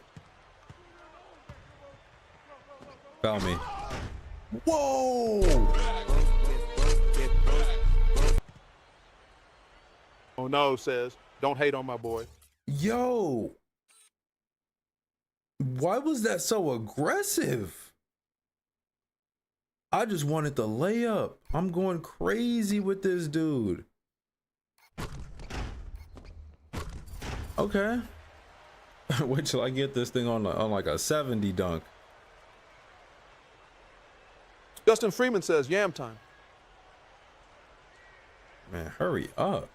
Foul me. Whoa! Oh no, says, don't hate on my boy. Yo. Why was that so aggressive? I just wanted the layup. I'm going crazy with this dude. Okay. Wait till I get this thing on like a 70 dunk. Justin Freeman says, yam time. Man, hurry up.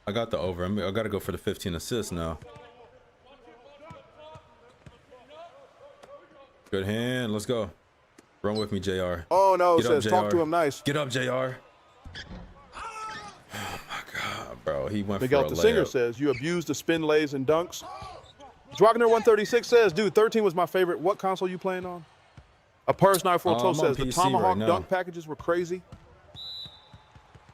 I got the over. I got to go for the 15 assists now. Good hand. Let's go. Run with me, JR. Oh no, Get up, says, talk JR. to him nice. Get up, JR. Oh my God, bro. He went Miguel for a Thissinger layup. says, you abuse the spin lays and dunks. Drogner 136 says, dude, 13 was my favorite. What console you playing on? A Purse 942 I'm on says, the PC Tomahawk right now. dunk packages were crazy.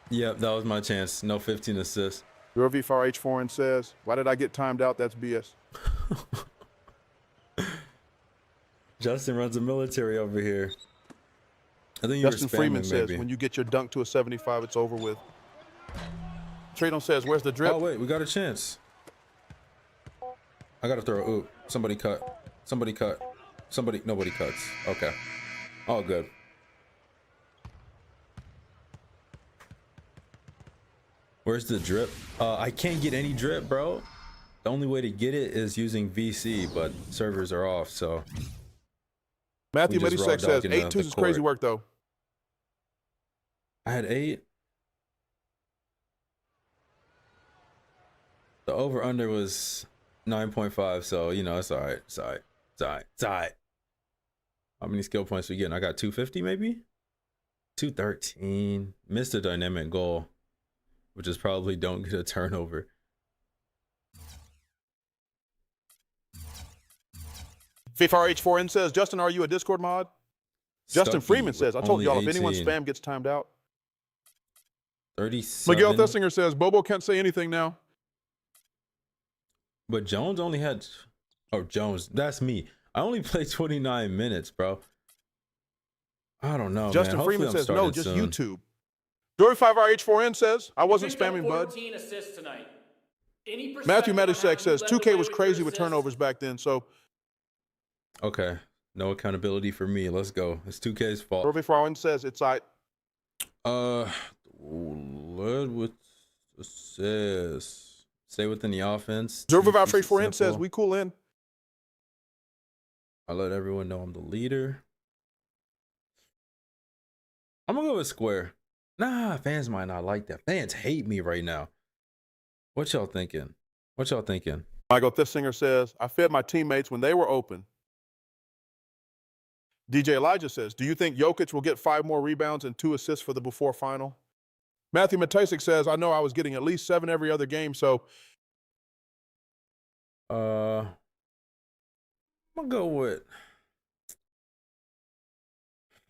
Yep, that was my chance. No 15 assists. Your V4H Foreign says, why did I get timed out? That's BS. Justin runs a military over here. I think you Justin were spamming, Freeman says, maybe. when you get your dunk to a 75, it's over with. Tradon says, where's the drip? Oh wait, we got a chance. I gotta throw a oop. Somebody cut. Somebody cut. Nobody cuts. Okay. All good. Where's the drip? I can't get any drip, bro. The only way to get it is using VC, but servers are off, so. Matthew we just raw Medisek says, dogging 8 the 2s is crazy court. work, though. I had 8. The over under was 9.5, so you know it's all right. It's all right. It's all right. It's all right. How many skill points we getting? I got 250 maybe? 213. Missed a dynamic goal, which is probably don't get a turnover. V4H4N says, Justin, are you a Discord mod? Justin Stucky Freeman with says, I told only y'all if anyone 18. spam gets timed out. 37. Miguel Thissinger says, Bobo can't say anything now. But Jones only had, oh, Jones, that's me. I only played 29 minutes, bro. I don't know, Justin man. Freeman Hopefully I'm says, no, starting just soon. YouTube. Dory5RH4N says, I wasn't Picked up spamming, bud. 14 assists tonight. Any Matthew perspective on how Matishek you says, led the 2K way was with crazy your with assists? turnovers back then. So, Okay. No accountability for me. Let's go. It's 2K's fault. Dory5RH4N says, it's I. Led with assists. Stay within the offense. Dory5RH4N says, Simple. we cool in. I let everyone know I'm the leader. I'm gonna go with square. Nah, fans might not like that. Fans hate me right now. What y'all thinking? What y'all thinking? Michael Thissinger says, I fed my teammates when they were open. DJ Elijah says, do you think Jokic will get 5 more rebounds and 2 assists for the before final? Matthew Matasic says, I know I was getting at least 7 every other game, so. I'm gonna go with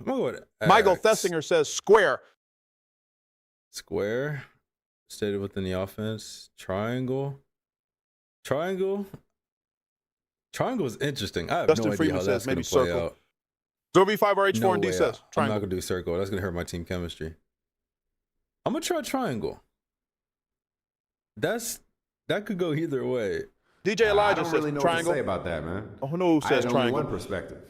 Michael X. Thessinger says, square. Square. Stayed within the offense. Triangle. Triangle is interesting. I have Justin no idea Freeman how says that's maybe gonna play circle. out. Dory5RH4N No D way. says, I'm not triangle. gonna do circle. That's gonna hurt my team chemistry. I'm gonna try triangle. That could go either way. DJ I Elijah don't says, really know triangle. what to say about that, man. Oh, no, I says had only triangle. one perspective.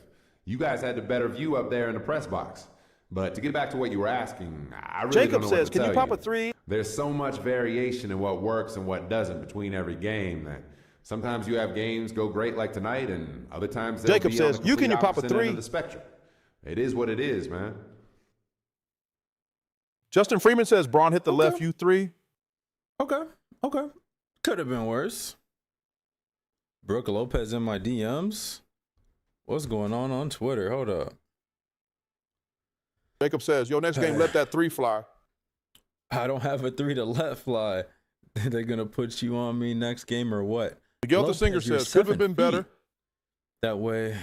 You guys had the better view up there in the press box. But to get back to what you were asking, I really Jacob don't know what says, to can you tell pop a 3? There's so much variation in what works and what doesn't between every game that sometimes you have games go great like tonight, and other times they'll Jacob be on says, the you can complete you pop a opposite end 3? of the spectrum. It is what it is, man. Justin Freeman says, Braun hit the Okay. left, you 3. Okay. Could have been worse. Brooke Lopez in my DMs. What's going on Twitter? Hold up. Jacob says, yo, next game, let that 3 fly. I don't have a 3 to let fly. They're gonna put you on me next game or what? Miguel the Lopez, Singer you're says, could have 7 been better. feet. That way.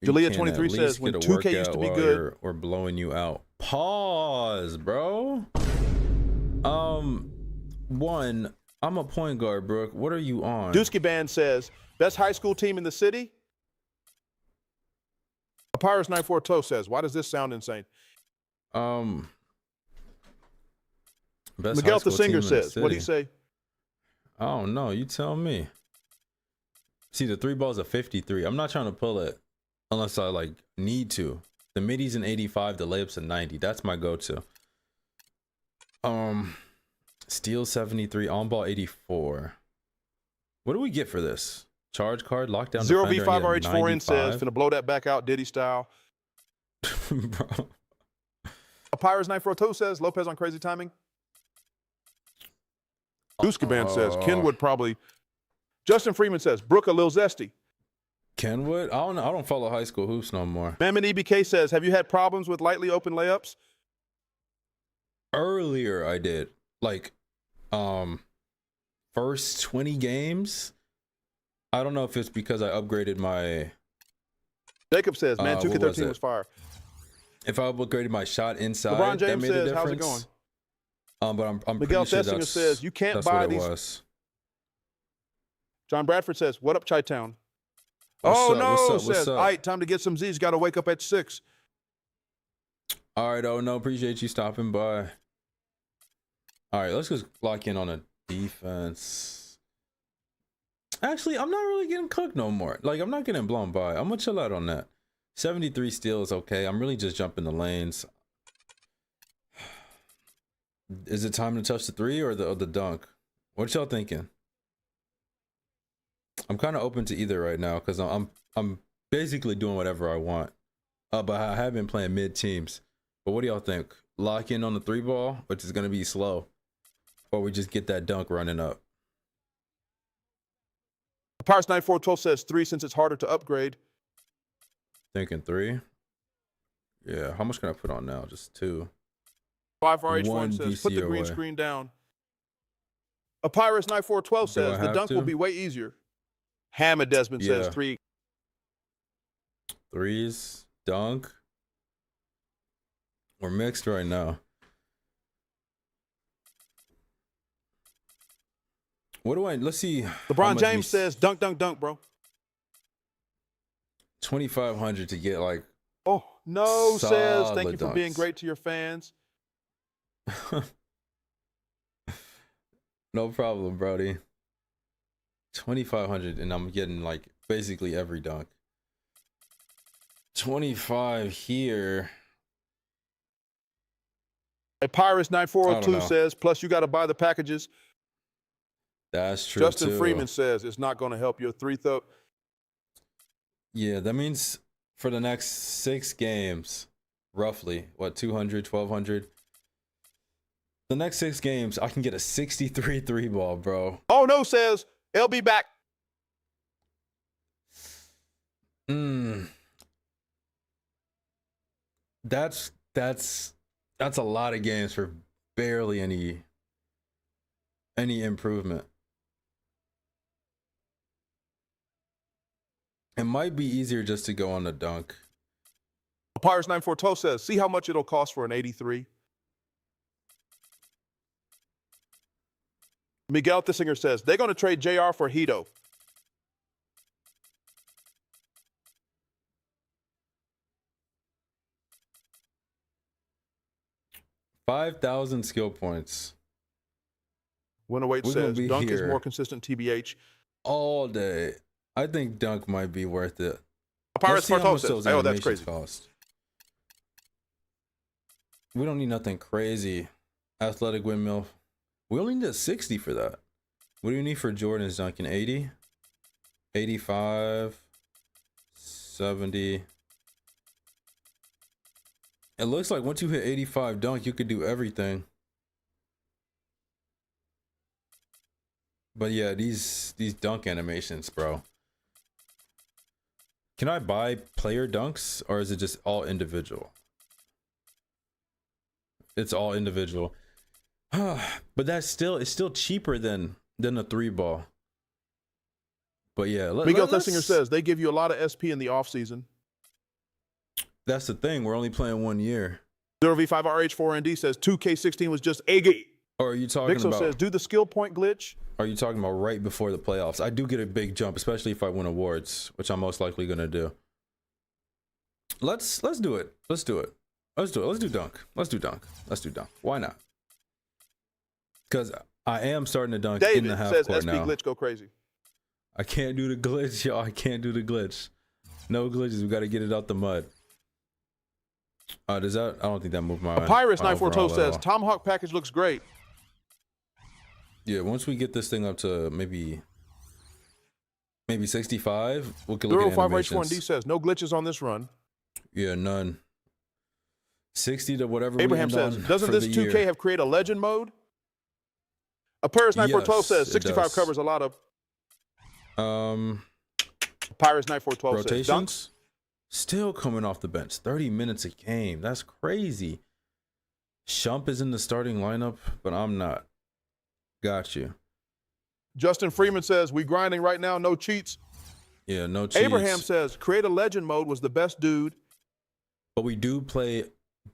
Jalea 23 says, when 2K used to be good. Or blowing you out. Pause, bro. One, I'm a point guard, Brooke. What are you on? Dusky Band says, best high school team in the city? Papyrus 942 says, why does this sound insane? Best Miguel high the school Singer team in the says, what do you city. say? I don't know. You tell me. See, the 3 ball's a 53. I'm not trying to pull it unless I like need to. The middies an 85, the layups a 90. That's my go-to. Steal 73, on ball 84. What do we get for this? Charge card, lockdown. 0v5RH4N says, finna blow that back out, Diddy style. Bro. Papyrus 942 says, Lopez on crazy timing. Dusky Band says, Kenwood probably. Justin Freeman says, Brooke a Lil Zesty. Kenwood? I don't know. I don't follow high school hoops no more. Mammon EBK says, have you had problems with lightly open layups? Earlier I did. Like, first 20 games. I don't know if it's because I upgraded my. Jacob says, man, what 2K13 was was it? fire. If I upgraded my shot inside, LeBron that James made a says, how's it difference. going? But I'm Miguel pretty sure Thessinger that's, says, you can't that's buy what it these. was. John Bradford says, what up, ChiTown? What's Oh, up, no, what's up, what's says, up? all right, time to get some Z's. Got to wake up at 6. All right, oh no, appreciate you stopping by. All right, let's just lock in on a defense. Actually, I'm not really getting cooked no more. Like, I'm not getting blown by. I'm gonna chill out on that. 73 steal is okay. I'm really just jumping the lanes. Is it time to touch the 3 or the dunk? What y'all thinking? I'm kind of open to either right now because I'm basically doing whatever I want. But I have been playing mid teams. But what do y'all think? Lock in on the 3 ball, which is gonna be slow, or we just get that dunk running up? Papyrus 9412 says 3 since it's harder to upgrade. Thinking 3. Yeah. How much can I put on now? Just 2. 5RH1 One says, put the VC green away. screen down. Papyrus 9412 Do I says, the have dunk to? will be way easier. Hammond Desmond says Yeah. 3. 3s, dunk. We're mixed right now. What do I? Let's see. LeBron James says, dunk, dunk, dunk, bro. 2,500 to get like. Oh, no, says, thank solid you for being dunks. great to your fans. No problem, Brody. 2,500, and I'm getting like basically every dunk. 25 here. A Pirates 9402 says, plus you got to buy the packages. That's true. Justin too. Freeman says it's not going to help your Yeah, that means for the next 6 games, roughly, what, 200, 1,200? The next 6 games, I can get a 63 3-ball, bro. Oh, no, says, LB back. That's a lot of games for barely any improvement. It might be easier just to go on the dunk. Pirates 9412 says, see how much it'll cost for an 83. Miguel Thissinger says, they're going to trade JR for Hito. $5,000 skill points. Winawait says, dunk is more consistent, TBH. All day. I think dunk might be worth it. Pirates 412 says, oh, that's crazy. Cost. We don't need nothing crazy. Athletic windmill. We only need a 60 for that. What do you need for Jordan's dunking? 80? 85? 70? It looks like once you hit 85 dunk, you could do everything. But yeah, these dunk animations, bro. Can I buy player dunks, or is it just all individual? It's all individual. But it's still cheaper than a 3-ball. But yeah, Miguel Thissinger says they give you a lot of SP in the offseason. That's the thing. We're only playing 1 year. 0V5RH4ND says 2K16 was just eggy. Or are you talking Vixo about? says, do the skill point glitch. Are you talking about right before the playoffs? I do get a big jump, especially if I win awards, which I'm most likely gonna do. Let's do it. Let's do it. Let's do it. Let's do dunk. Let's do dunk. Let's do dunk. Why not? Because I am starting to dunk in the half says court SP now. glitch go crazy. I can't do the glitch, y'all. I can't do the glitch. No glitches. We got to get it out the mud. Does that? I don't think that moved my. Pirates 942 says Tomahawk package looks great. Yeah, once we get this thing up to maybe 65, we can look at animations. 05H1D says no glitches on this run. Yeah, none. 60 to whatever. Abraham says, doesn't this 2K have create a legend mode? A Pirates 9412 says 65 covers a lot of. Pirates 9412 rotations. says dunks. Still coming off the bench. 30 minutes a game. That's crazy. Shump is in the starting lineup, but I'm not. Got you. Justin Freeman says, we grinding right now, no cheats. Yeah, no cheats. Abraham says, create a legend mode was the best dude. But we do play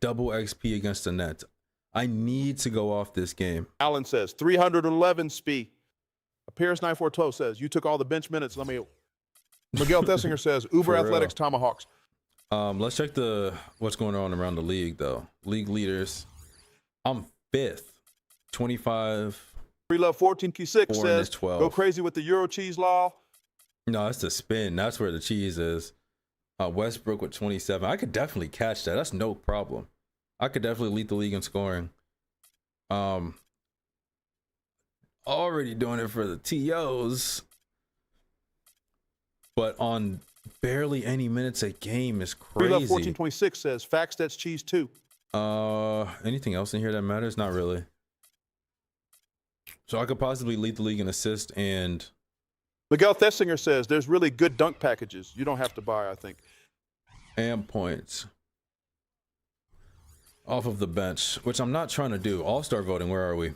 double XP against the Nets. I need to go off this game. Allen says, 311 speed. Pierce 9412 says, you took all the bench minutes. Let me. Miguel Thessinger says, Uber Athletics Tomahawks. Let's check what's going on around the league, though. League leaders. I'm 5th. 25. Free Love 14 Key 6 says, 12. Go crazy with the Euro cheese law. No, that's the spin. That's where the cheese is. Westbrook with 27. I could definitely catch that. That's no problem. I could definitely lead the league in scoring. Already doing it for the TOs. But on barely any minutes a game is crazy. Free Love 1426 says, facts that's cheese too. Anything else in here that matters? Not really. So I could possibly lead the league in assist and. Miguel Thessinger says there's really good dunk packages. You don't have to buy, I think. And points. Off of the bench, which I'm not trying to do. All-star voting, where are we?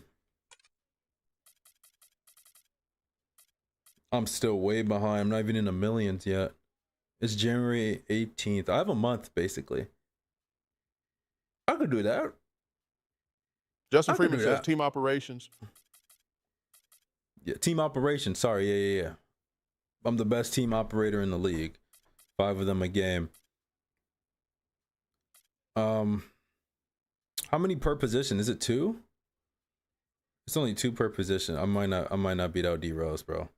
I'm still way behind. I'm not even in the millions yet. It's January 18th. I have a month, basically. I could do that. Justin Freeman says team operations. Yeah, team operation. Sorry, yeah. I'm the best team operator in the league. 5 of them a game. How many per position? Is it 2? It's only 2 per position. I might not beat out D Rose, bro.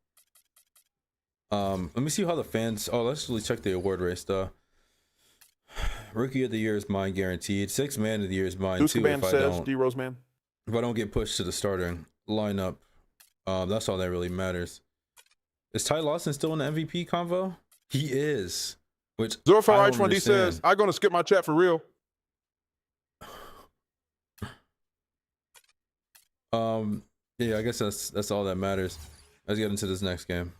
Let me see how the fans. Oh, let's really check the award race though. Rookie of the year is mine, guaranteed. 6th man of the year is mine too. If I don't get pushed to the starting lineup, that's all that really matters. Is Ty Lawson still in the MVP convo? He is. Which 05H1D says, I'm gonna skip my chat for real. Yeah, I guess that's all that matters. Let's get into this next game.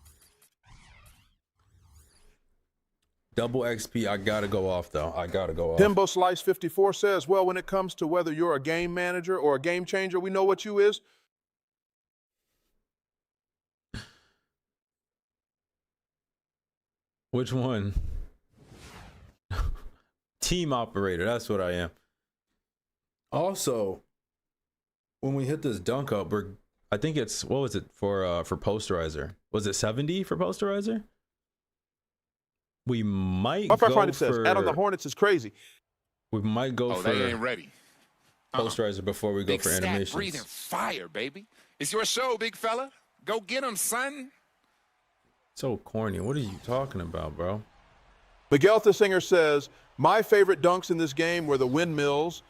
Double XP, I gotta go off though. I gotta go off. Timbo Slice 54 says, well, when it comes to whether you're a game manager or a game changer, we know what you is. Which one? Team operator, that's what I am. Also, when we hit this dunk up, I think it's, what was it for posterizer? Was it 70 for posterizer? We might go for... says, Adam the Hornets is crazy. We might go for... they ain't ready. Posterizer before we go for animations. Breathing fire, baby. It's your show, big fella. Go get him, son. So corny. What are you talking about, bro? Miguel Thesinger says, my favorite dunks in this game were the windmills.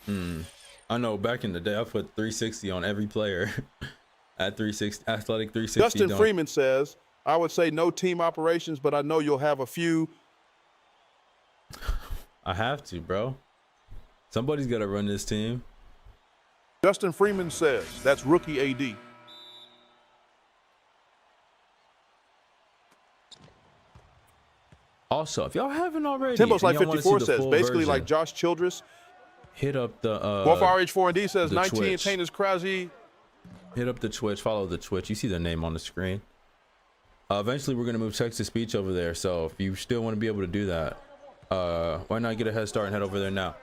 I know, back in the day, I put 360 on every player. At 360, athletic 360 Justin dunk. Freeman says, I would say no team operations, but I know you'll have a few. I have to, bro. Somebody's got to run this team. Justin Freeman says, that's rookie AD. Also, if y'all haven't already, Timbo's like and y'all wanna 54 see the says, full basically version, like Josh Childress. hit up the Wolf RH4D says, the 19 Twitch. Tainus Krause. Hit up the Twitch, follow the Twitch. You see the name on the screen. Eventually, we're gonna move text to speech over there. So if you still want to be able to do that, why not get a head start and head over there now?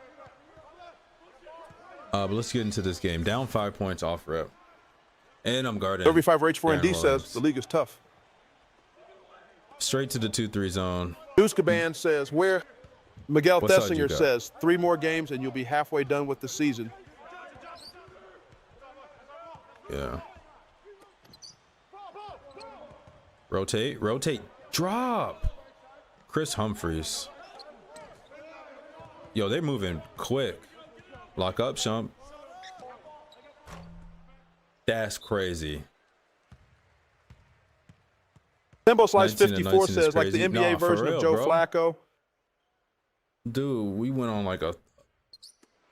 But let's get into this game. Down 5 points off rip, and I'm guarding. 35H4D says the league is tough. Straight to the 2-3 zone. Deuce Caban says, where? Miguel What side you Thesinger got? says, 3 more games and you'll be halfway done with the season. Yeah. Rotate, drop. Chris Humphries. Yo, they're moving quick. Lock up, Shump. That's crazy. Timbo Slice 19 and 54 19 is says, like the crazy. NBA Nah, for version real, of Joe bro. Flacco. Dude, we went on like a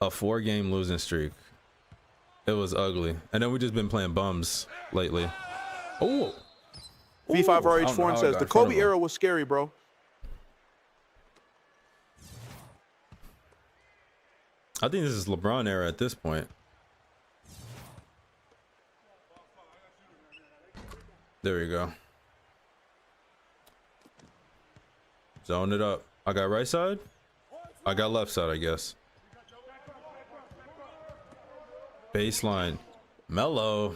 4-game losing streak. It was ugly. And then we just been playing bums lately. Oh. V5RH4 says, the Kobe era was scary, bro. I think this is LeBron era at this point. There we go. Zone it up. I got right side. I got left side, I guess. Baseline. Melo.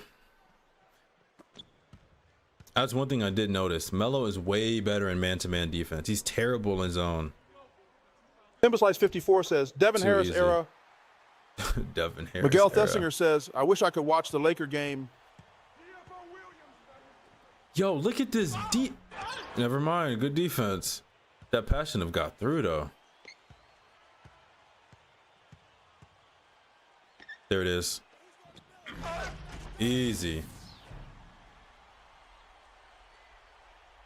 That's one thing I did notice. Melo is way better in man-to-man defense. He's terrible in zone. Timbo Slice 54 says, Devin Too Harris easy. era. Devin Harris Miguel era. Thesinger says, I wish I could watch the Laker game. Yo, look at this deep. Never mind. Good defense. That pass shouldn't have got through though. There it is. Easy.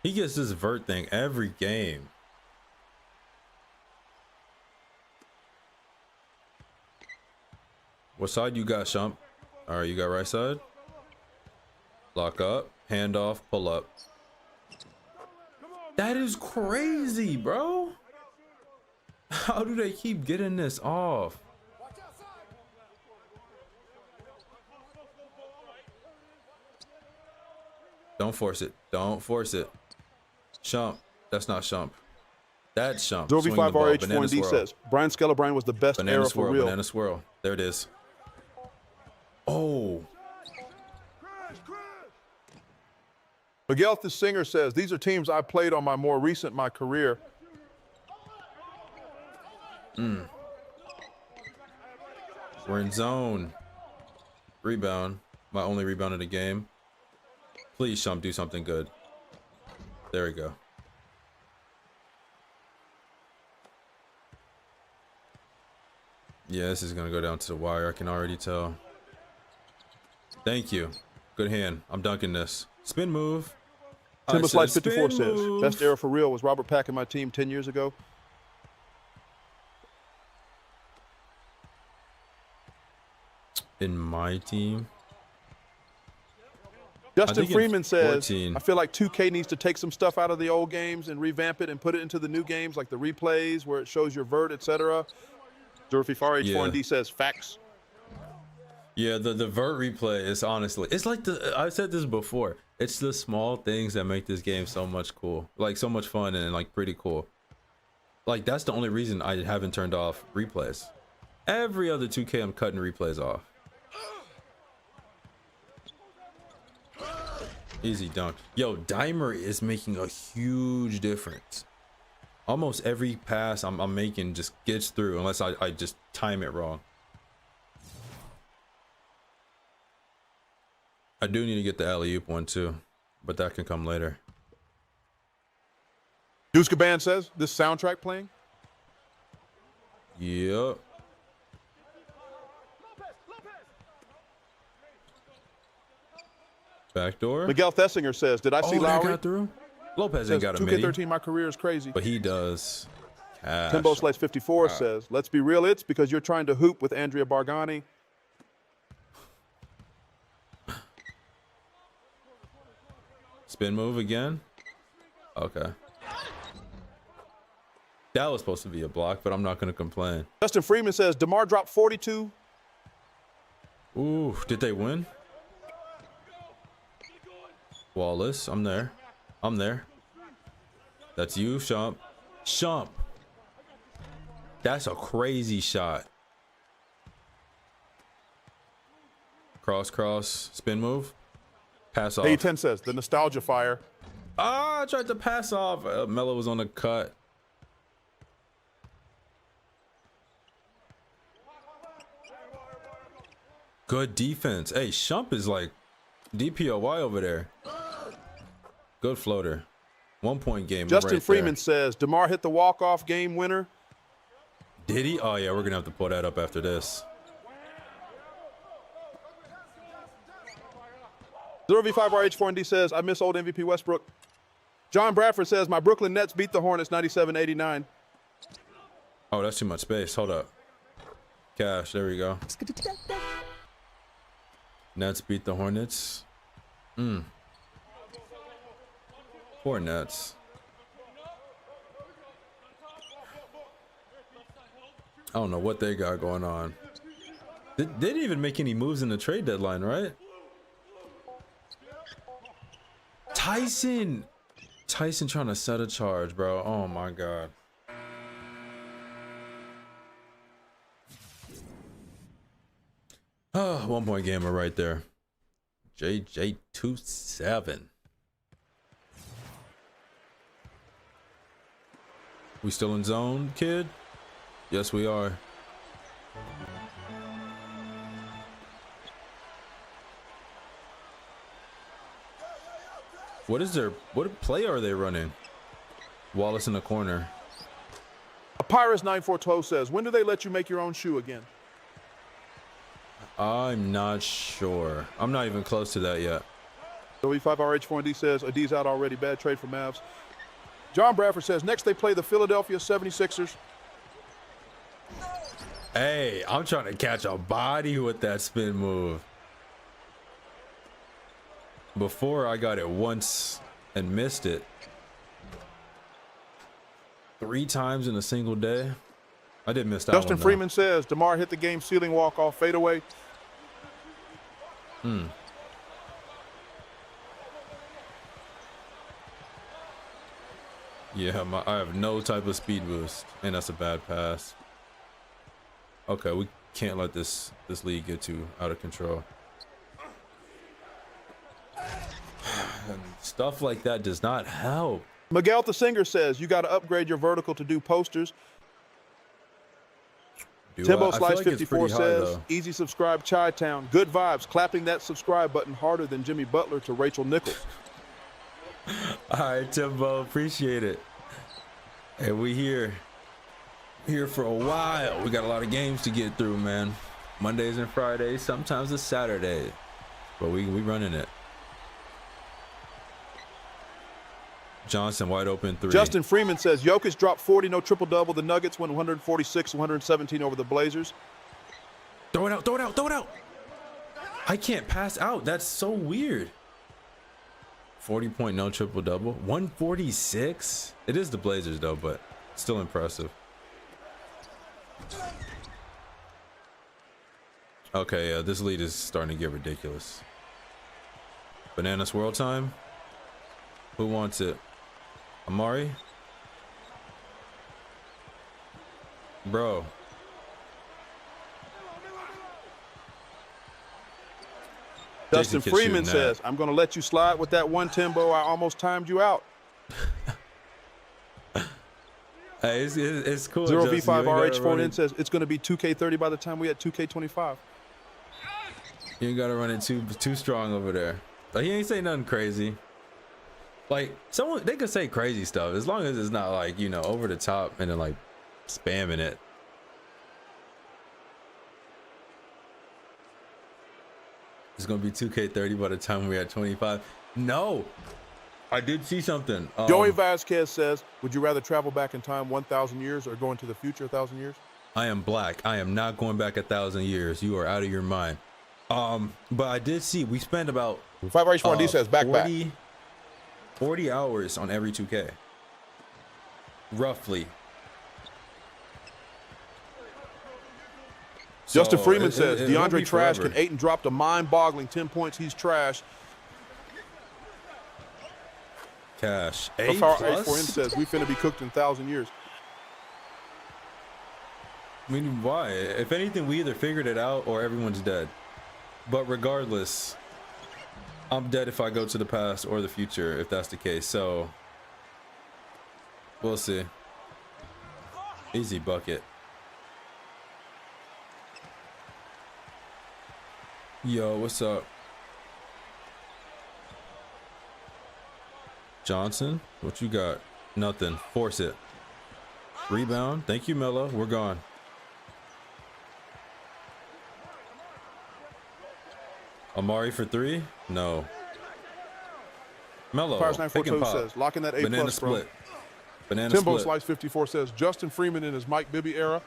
He gets this vert thing every game. What side you got, Shump? All right, you got right side. Lock up, hand off, pull up. That is crazy, bro. How do they keep getting this off? Don't force it. Don't force it. Shump. That's not Shump. That's Shump. Swing the ball. Banana Zorby5RH4D swirl. says, Brian Scalabrine was the best Banana era for swirl. real. Banana swirl. There it is. Oh. Miguel the Singer says, these are teams I played on my more recent MyCareer. We're in zone. Rebound. My only rebound of the game. Please, Shump, do something good. There we go. Yeah, this is going to go down to the wire. I can already tell. Thank you. Good hand. I'm dunking this. Spin move. Timber Slice 54 says, move. best era for real was Robert Pack in my team 10 years ago. In my team? Justin think Freeman it's says, 14. I feel like 2K needs to take some stuff out of the old games and revamp it and put it into the new games, like the replays where it shows your vert, etc. Durfy Far H4ND says, facts. Yeah, the vert replay is honestly, it's like I've said this before. It's the small things that make this game so much cool, like so much fun and like pretty cool. Like that's the only reason I haven't turned off replays. Every other 2K I'm cutting replays off. Easy dunk. Yo, Dimer is making a huge difference. Almost every pass I'm making just gets through unless I just time it wrong. I do need to get the alley-oop one too, but that can come later. Deuce Caban says, this soundtrack playing? Yep. Backdoor. Miguel Thessinger says, did I see that Lowry? got through. Lopez ain't Says, got a mini, 2K13, my career is crazy. but he does. Cash. Timbo Slice 54 says, let's be real, it's because you're trying to hoop with Andrea Bargani. Spin move again. Okay. That was supposed to be a block, but I'm not going to complain. Justin Freeman says, DeMar dropped 42. Ooh, did they win? Wallace, I'm there. I'm there. That's you, Shump. Shump. That's a crazy shot. Cross, spin move. Pass off. A10 says, the nostalgia fire. Ah, I tried to pass off. Melo was on the cut. Good defense. Hey, Shump is like DPOY over there. Good floater. 1 point game. Justin right Freeman there. says, DeMar hit the walk-off game winner. Did he? Oh, yeah, we're going to have to pull that up after this. 0v5RH4ND says, I miss old MVP Westbrook. John Bradford says, my Brooklyn Nets beat the Hornets 97-89. Oh, that's too much space. Hold up. Cash, there we go. Nets beat the Hornets. Poor Nets. I don't know what they got going on. They didn't even make any moves in the trade deadline, right? Tyson trying to set a charge, bro. Oh my god. Oh, 1 point gamer right there. JJ27. We still in zone, kid? Yes, we are. What play are they running? Wallace in the corner. Pyrus 9412 says, when do they let you make your own shoe again? I'm not sure. I'm not even close to that yet. W5RH4ND says, Ad's out already. Bad trade for Mavs. John Bradford says, next they play the Philadelphia 76ers. Hey, I'm trying to catch a body with that spin move. Before I got it once and missed it 3 times in a single day. I did miss that one. Justin Freeman says, DeMar hit the game ceiling walk-off fadeaway. Yeah, I have no type of speed boost, and that's a bad pass. Okay, we can't let this league get too out of control. Stuff like that does not help. Miguel the Singer says, you got to upgrade your vertical to do posters. Timbo Slice 54 says, easy subscribe Chi-Town. Good vibes. Clapping that subscribe button harder than Jimmy Butler to Rachel Nichols. All right, Timbo, appreciate it. Hey, we here for a while. We got a lot of games to get through, man. Mondays and Fridays, sometimes it's Saturday, but we running it. Johnson wide open 3. Justin Freeman says, Jokic dropped 40, no triple-double. The Nuggets won 146, 117 over the Blazers. Throw it out, throw it out, throw it out. I can't pass out. That's so weird. 40-point no triple-double. 146? It is the Blazers, though, but still impressive. Okay, yeah, this lead is starting to get ridiculous. Banana swirl time. Who wants it? Amari? Bro. Justin Freeman says, I'm going to let you slide with that one, Timbo. I almost timed you out. Hey, it's cool. 0V5RH4N says, it's going to be 2K30 by the time we at 2K25. You ain't got to run it too strong over there. But he ain't say nothing crazy. Like, someone, they could say crazy stuff as long as it's not like, you know, over the top and then like spamming it. It's gonna be 2K30 by the time we're at 25. No, I did see something. Joey Vasquez says, would you rather travel back in time 1,000 years or go into the future 1,000 years? I am black. I am not going back 1,000 years. You are out of your mind. But I did see we spent about 5RH4D says back 40 hours on every 2K. Roughly. Justin Freeman says, DeAndre Trash can 8 and dropped a mind-boggling 10 points. He's trash. Cash. A+? H4N says, we finna be cooked in 1,000 years. I mean, why? If anything, we either figured it out or everyone's dead. But regardless, I'm dead if I go to the past or the future, if that's the case. So, we'll see. Easy bucket. Yo, what's up? Johnson, what you got? Nothing. Force it. Rebound. Thank you, Melo. We're gone. Amari for 3? No. Melo. Pick and pop. Says, locking that A+, Banana split. bro. Banana Timbo split. Slice 54 says, Justin Freeman in his Mike Bibby era.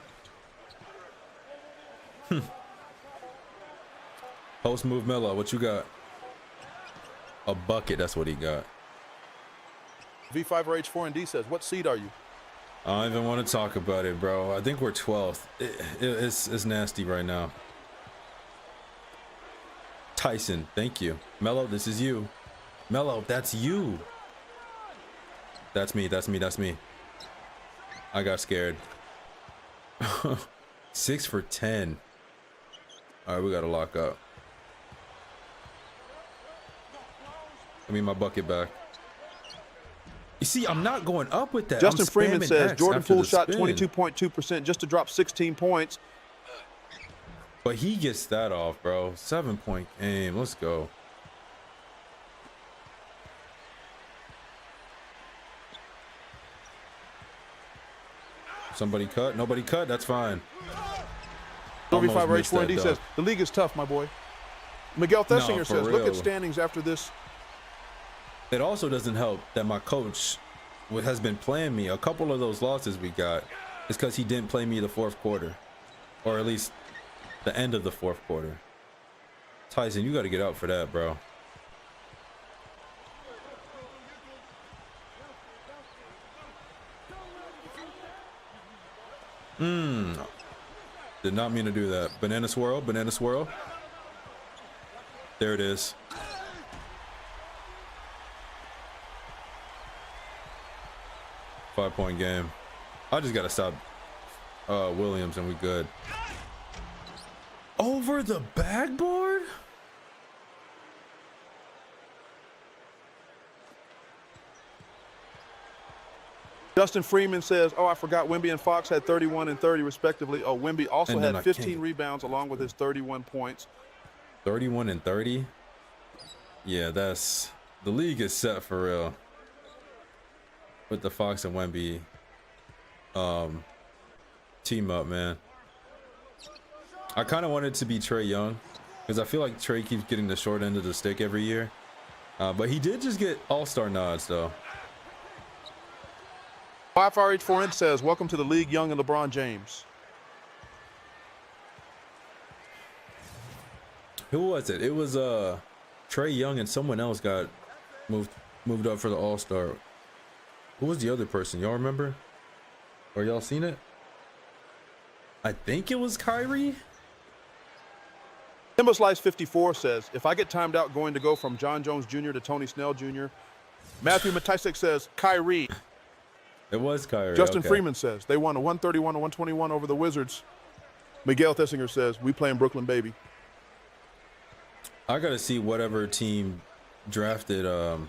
Post move Melo, what you got? A bucket, that's what he got. V5RH4ND says, what seed are you? I don't even want to talk about it, bro. I think we're 12th. It's nasty right now. Tyson, thank you. Melo, this is you. Melo, that's you. That's me, that's me, that's me. I got scared. 6 for 10. All right, we got to lock up. Give me my bucket back. You see, I'm not going up with that. Justin Freeman says Jordan Poole shot 22.2% just to drop 16 points. But he gets that off, bro. 7-point game. Let's go. Somebody cut? Nobody cut? That's fine. 35H4ND says, the league is tough, my boy. Miguel Thessinger says, look at standings after this. It also doesn't help that my coach has been playing me. A couple of those losses we got is because he didn't play me the fourth quarter. Or at least the end of the fourth quarter. Tyson, you got to get out for that, bro. Did not mean to do that. Banana swirl, banana swirl. There it is. Five-point game. I just got to stop Williams and we good. Over the backboard? Justin Freeman says, oh, I forgot Wemby and Fox had 31 and 30 respectively. Oh, Wemby also And then had 15 rebounds along with his 31 points. 31 and 30. Yeah, the league is set for real. With the Fox and Wemby team up, man. I kind of want it to be Trae Young because I feel like Trae keeps getting the short end of the stick every year. But he did just get all-star nods, though. 5RH4N says, welcome to the league, Young and LeBron James. Who was it? It was Trae Young and someone else got moved up for the all-star. Who was the other person? Y'all remember? Or y'all seen it? I think it was Kyrie. Timber Slice 54 says, if I get timed out going to go from John Jones Jr. to Tony Snell Jr. Matthew Matisek says, Kyrie. It was Kyrie. Justin okay. Freeman says, they won a 131 to 121 over the Wizards. Miguel Thessinger says, we playing Brooklyn, baby. I gotta see whatever team drafted AD.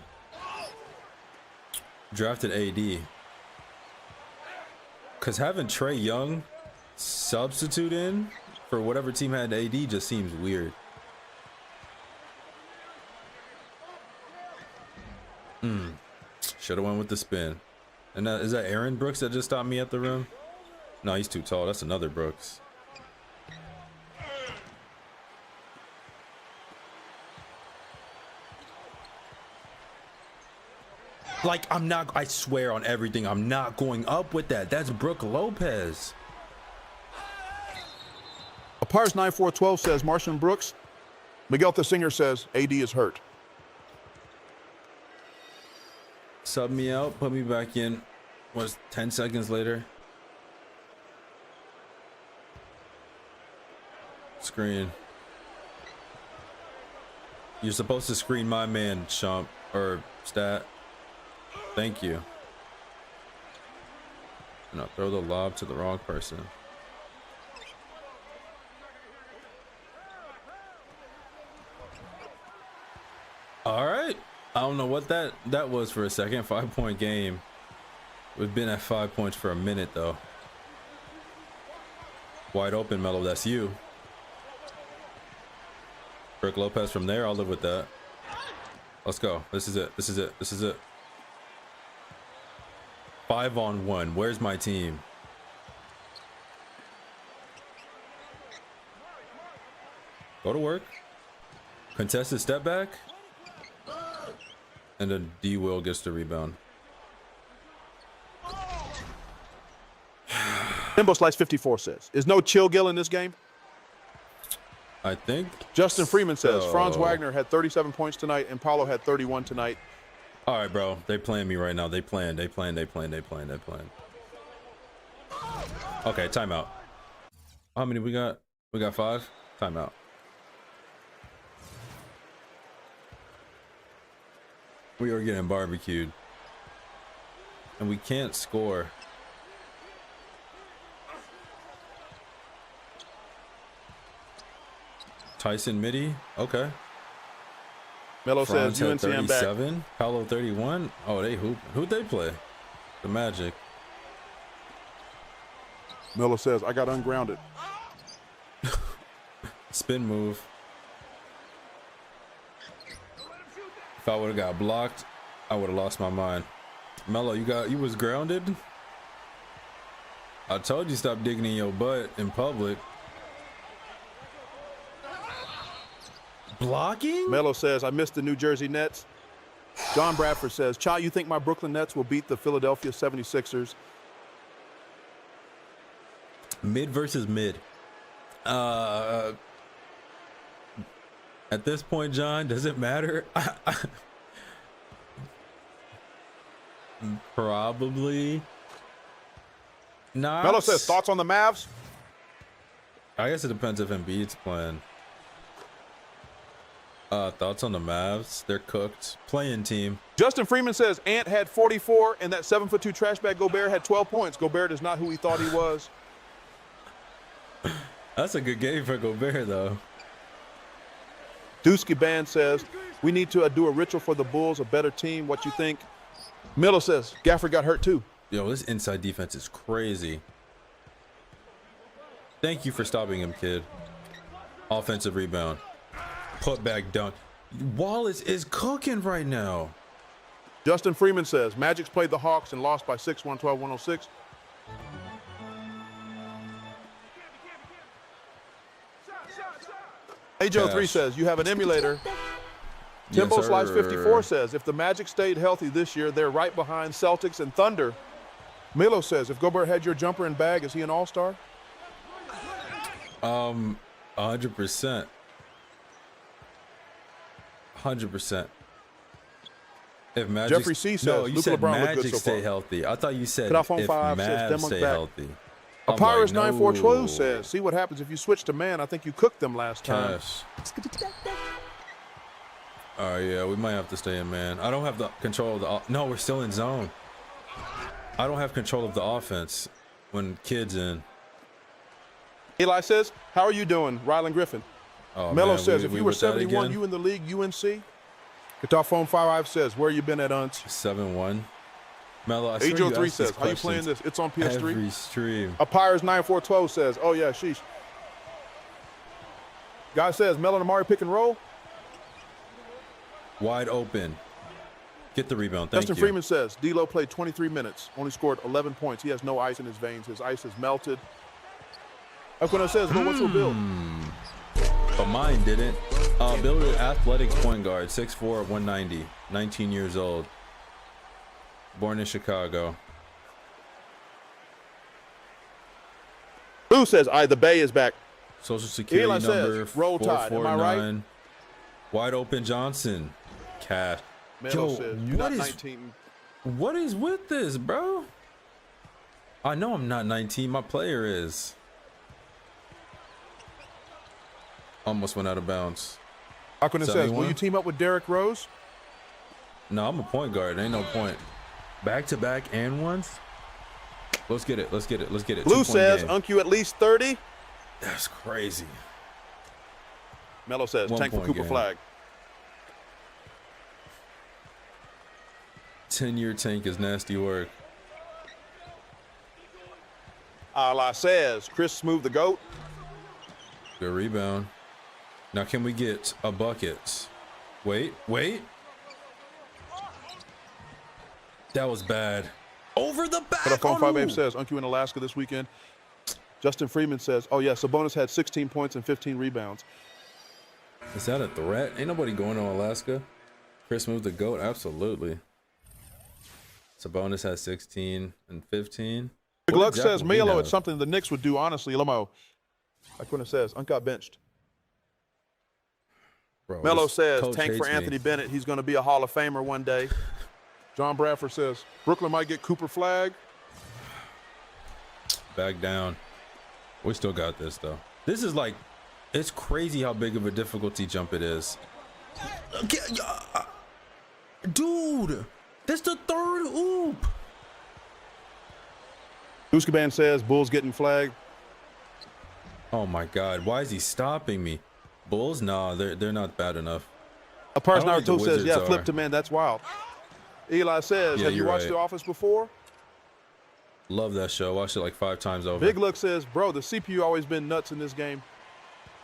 Cause having Trae Young substitute in for whatever team had AD just seems weird. Should have went with the spin. And is that Aaron Brooks that just stopped me at the rim? No, he's too tall. That's another Brooks. Like, I swear on everything, I'm not going up with that. That's Brook Lopez. Apars 9412 says, Martian Brooks. Miguel Thessinger says, AD is hurt. Sub me out, put me back in. Was 10 seconds later. Screen. You're supposed to screen my man, Shump, or Stat. Thank you. No, throw the lob to the wrong person. All right. I don't know what that was for a second. 5-point game. We've been at 5 points for a minute, though. Wide open, Melo. That's you. Brook Lopez from there. I'll live with that. Let's go. This is it. This is it. This is it. 5-on-1. Where's my team? Go to work. Contested step back. And then D Will gets the rebound. Timbo Slice 54 says, is no Chill Gill in this game? I think. Justin Freeman says, so. Franz Wagner had 37 points tonight and Paulo had 31 tonight. All right, bro. They playing me right now. They playing. Okay, timeout. How many we got? We got 5. Timeout. We are getting barbecued. And we can't score. Tyson Mitty. Okay. Melo Franz says, had UNC I'm back. 37. Paolo 31. Oh, they hoop. Who'd they play? The Magic. Melo says, I got ungrounded. Spin move. If I would have got blocked, I would have lost my mind. Melo, you was grounded? I told you stop digging in your butt in public. Blocking? Melo says, I missed the New Jersey Nets. John Bradford says, Cha, you think my Brooklyn Nets will beat the Philadelphia 76ers? Mid versus mid. At this point, John, does it matter? Probably not. Melo says, thoughts on the Mavs? I guess it depends if Embiid's playing. Thoughts on the Mavs? They're cooked. Playing team. Justin Freeman says, Ant had 44 and that 7'2" trash bag Gobert had 12 points. Gobert is not who he thought he was. That's a good game for Gobert, though. Dusky Band says, we need to do a ritual for the Bulls, a better team. What you think? Miller says, Gafford got hurt too. Yo, this inside defense is crazy. Thank you for stopping him, kid. Offensive rebound. Put back dunk. Wallace is cooking right now. Justin Freeman says, Magic's played the Hawks and lost by 6, 112, 106. AJ03 says, you have an emulator. Timbo Slice 54 says, if the Magic stayed healthy this year, they're right behind Celtics and Thunder. Milo says, if Gobert had your jumper and bag, is he an all-star? 100%. 100%. If Magic, Jeffrey C says, no, you Luka said LeBron looked Magic good so stay far. healthy. I thought you said Cut off on if 5 says, Mavs Demon stay back. healthy. I'm Papyrus like, 9412 no. says, see what happens if you switch to man. I think you cooked them last time. Cash. All right, yeah, we might have to stay in man. I don't have the control of the. No, we're still in zone. I don't have control of the offense when kid's in. Eli says, how are you doing, Rylan Griffin? Oh, Mello man, says, if we you were with that 71, again? you in the league, UNC? Guitar Phone 55 says, where you been at, Unts? 7-1. Mello, I swear you 803 ask says, these how you playing questions this? It's on PS3. every stream. Papyrus 9412 says, oh yeah, sheesh. Guy says, Mello and Amari pick and roll. Wide open. Get the rebound. Thank Justin you. Freeman says, D'Lo played 23 minutes, only scored 11 points. He has no ice in his veins. His ice is melted. Aquino says, well, what's your build? But mine didn't. Build an athletics point guard, 6'4", 190, 19 years old. Born in Chicago. Blue says, the Bay is back. Social security Eli number says, Roll Tide. Am I right? 449. Wide open Johnson. Cash. Melo Yo, says, you're not what is 19. what is with this, bro? I know I'm not 19. My player is. Almost went out of bounds. Aquino says, will 71? you team up with Derrick Rose? No, I'm a point guard. Ain't no point. Back to back and ones. Let's get it. Let's get it. Let's get it. Blue 2-point says, game. Unk you at least 30. That's crazy. Melo says, 1 tank for point Cooper game. Flag. 10-year tank is nasty work. Allah says, Chris Smooth the GOAT. Good rebound. Now can we get a bucket? Wait. That was bad. Over the back. But phone Oh, 58 no. says, Unk you in Alaska this weekend. Justin Freeman says, oh yeah, Sabonis had 16 points and 15 rebounds. Is that a threat? Ain't nobody going to Alaska. Chris moved the GOAT. Absolutely. Sabonis has 16 and 15. Big What Luck exactly says, do we Melo, have? it's something the Knicks would do, honestly, Lamo. Aquino says, Unk got benched. Bro, Melo this says, coach tank for hates me. Anthony Bennett. He's going to be a Hall of Famer one day. John Bradford says, Brooklyn might get Cooper Flag. Back down. We still got this, though. This is like, it's crazy how big of a difficulty jump it is. Dude, that's the third oop. Uskaban says, Bulls getting flagged. Oh my God, why is he stopping me? Bulls? Nah, they're not bad enough. A person I don't think Naruto the says, yeah, Wizards flip are. to man, that's wild. Eli says, Yeah, have you you're watched right. The Office before? Love that show. Watched it like 5 times over. Big Look says, bro, the CPU always been nuts in this game.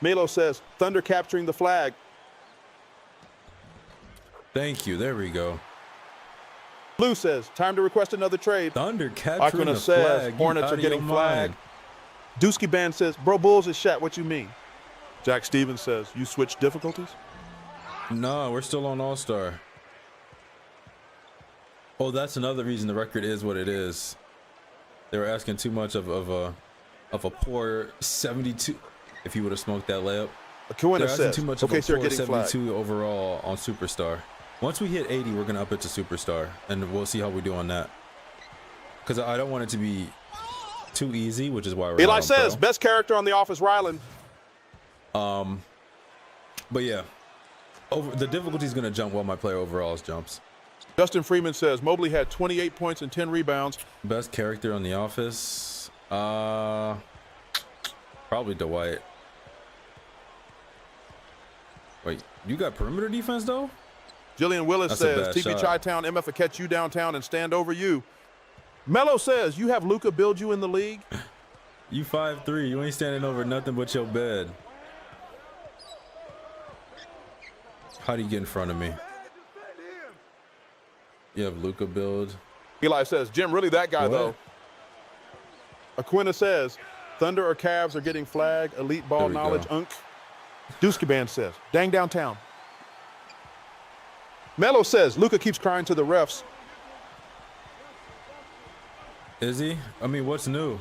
Melo says, Thunder capturing the flag. Thank you. There we go. Blue says, time to request another trade. Thunder capturing Aquino the says, flag. You Hornets are outta getting your mind. flagged. Dusky Band says, bro, Bulls is shot. What you mean? Jack Stevens says, you switched difficulties? No, we're still on All-Star. Oh, that's another reason the record is what it is. They were asking too much of a poor 72. If he would have smoked that layup, Kawina they're asking says, too much okay, of so a you're poor getting flagged. 72 overall on Superstar. Once we hit 80, we're gonna up it to Superstar, and we'll see how we do on that. Because I don't want it to be too easy, which is why we're Eli not on says, Pro. best character on The Office, Rylan. But yeah, the difficulty is gonna jump while my player overalls jumps. Justin Freeman says, Mobley had 28 points and 10 rebounds. Best character on The Office, probably Dwight. Wait, you got perimeter defense though? Jillian Willis That's a says, bad TP shot. ChiTown, MF will catch you downtown and stand over you. Melo says, you have Luka build you in the league? You 5'3". You ain't standing over nothing but your bed. How do you get in front of me? You have Luka build. Eli says, Jim, really that guy, What? though. Aquina says, Thunder or Cavs are getting flagged. Elite ball There we knowledge, go. unk. Dusky says, dang downtown. Melo says, Luka keeps crying to the refs. Is he? I mean, what's new?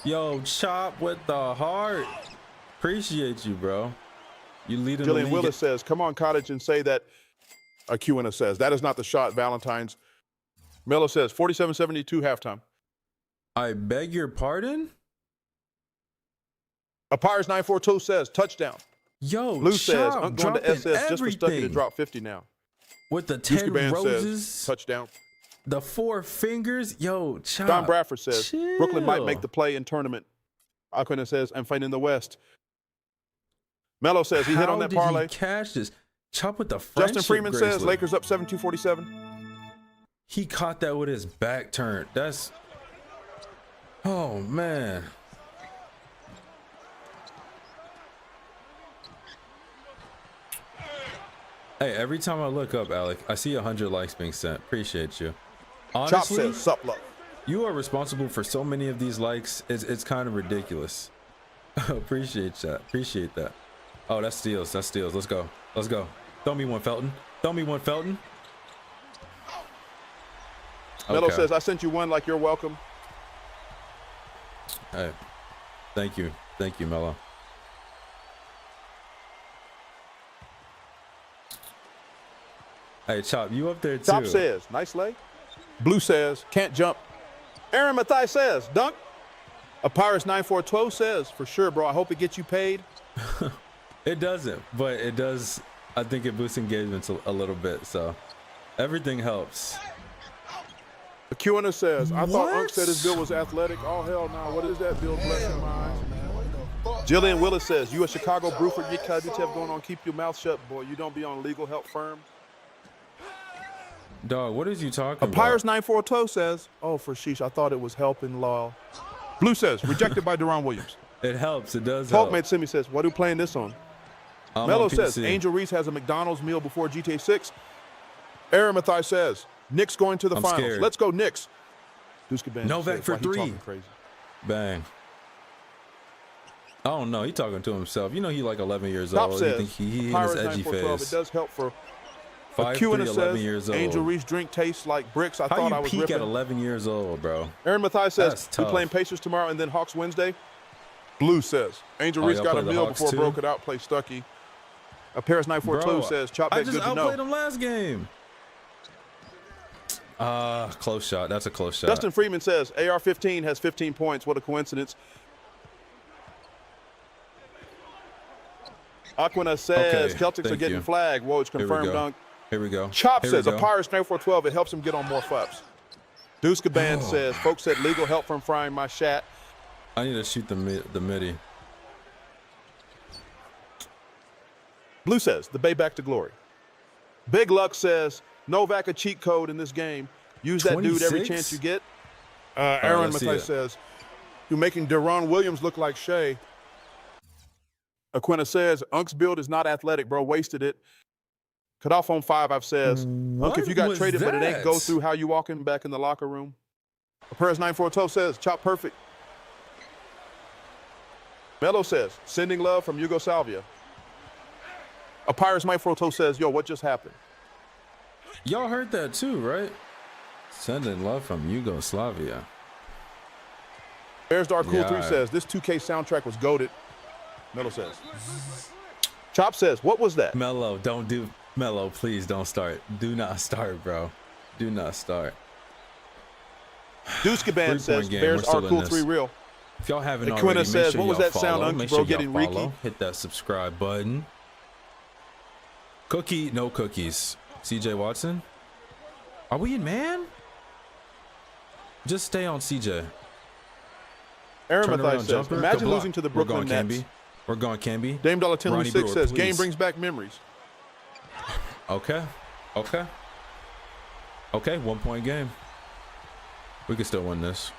Yo, Chop with the heart. Appreciate you, bro. You leading the Jillian league. Willis says, come on, Cottage, and say that. Aquina says, that is not the shot, Valentine's. Melo says, 47-72 halftime. I beg your pardon? Apires 942 says, touchdown. Yo, Blue says, Chop I'm going to dropping SS just for Stucky to everything. drop 50 now. With the 10 Dusky Band roses, says, touchdown. the 4 fingers. Yo, Chop. Don Bradford says, chill. Brooklyn might make the play in tournament. Aquina says, I'm fighting in the West. Melo says, he hit on that How parlay. did he catch this? Chop with the friendship Justin Freeman says, bracelet. Lakers up 72-47. He caught that with his back turned. That's... Oh, man. Hey, every time I look up, Alec, I see 100 likes being sent. Appreciate you. Chop Honestly, says, sup love. you are responsible for so many of these likes. It's kind of ridiculous. Appreciate that. Appreciate that. Oh, that's steals. That's steals. Let's go. Let's go. Throw me one, Felton. Throw me one, Felton. Melo Okay. says, I sent you one like you're welcome. Hey, thank you. Thank you, Melo. Hey, Chop, you up there too. Chop says, nice leg. Blue says, can't jump. Aaron Mathai says, dunk. Apires 9412 says, for sure, bro. I hope it gets you paid. It doesn't, but it does. I think it boosts engagement a little bit, so everything helps. Aquina says, I thought What? Unc said his build was athletic. Oh, hell no. What is that build? Bless your mind. Jillian Willis says, you a Chicago Bruford, you got to have going on. Keep your mouth shut, boy. You don't be on legal help firm. Dog, what is you talking Apires about? 942 says, oh, for sheesh, I thought it was helping law. Blue says, rejected by Deron Williams. It helps. It does Hulk help. made Simi says, what are we playing this on? I'm Melo on says, PC. Angel Reese has a McDonald's meal before GTA 6. Aaron Mathai says, Knicks going to the I'm finals. scared. Let's go Knicks. Dusky Band Novak says, for why he 3. talking crazy? Bang. I don't know. He talking to himself. You know he like 11 years Top old. says, You think he in Pirates his edgy 9412. phase. It does help for 5'3", Aquina 11 says, years old. Angel Reese drink tastes like bricks. I How thought you I was peak ripping. at 11 years old, bro? Aaron Mathai That's says, we tough. playing Pacers tomorrow and then Hawks Wednesday. Blue says, Angel Oh, Reese y'all got play a the meal Hawks before too? broke it out, play Stucky. Paris 942 Bro, says, Chop I back, just good to outplayed know. him last game. Close shot. That's a close shot. Justin Freeman says, AR-15 has 15 points. What a coincidence. Aquina says, Okay, Celtics are thank getting you. flagged. Whoa, it's Here we confirmed go. dunk. Here we go. Chop Here we says, a go. Pirates 9412. It helps him get on more flaps. Deuce Band says, folks said legal help from frying my shat. I need to shoot the midi. Blue says, the Bay back to glory. Big Luck says, Novak a cheat code in this game. Use that dude every 26? chance you get. Aaron let's see Mathai it. says, you're making Deron Williams look like Shea. Aquina says, Unk's build is not athletic, bro. Wasted it. Cut off on 5, I've says. Unk, if you got was traded, but it ain't go that? through how you walking back in the locker room. Paris 9412 says, Chop perfect. Melo says, sending love from Yugoslavia. Apires 9412 says, yo, what just happened? Y'all heard that too, right? Sending love from Yugoslavia. Bears Dark Cool 3 Yeah. says, this 2K soundtrack was goated. Melo says. Chop says, what was that? Melo, don't do Melo. Please don't start. Do not start, bro. Do not start. Dusky Band says, game. Bears We're still are in cool this. 3 real. If y'all haven't Aquina already, make says, sure what was y'all that sound, follow. Unc, Make bro, sure getting y'all follow. reeky? Hit that subscribe button. Cookie, no cookies. CJ Watson. Are we in man? Just stay on CJ. Aaron Turn Mathai around says, jumper. imagine Good block. losing to the We're Brooklyn going Nets. Camby. We're going Camby. Dame Dollar 10 Ronnie 6 Brewer, says, game please. brings back memories. Okay. Okay. Okay, 1 point game. We could still win this.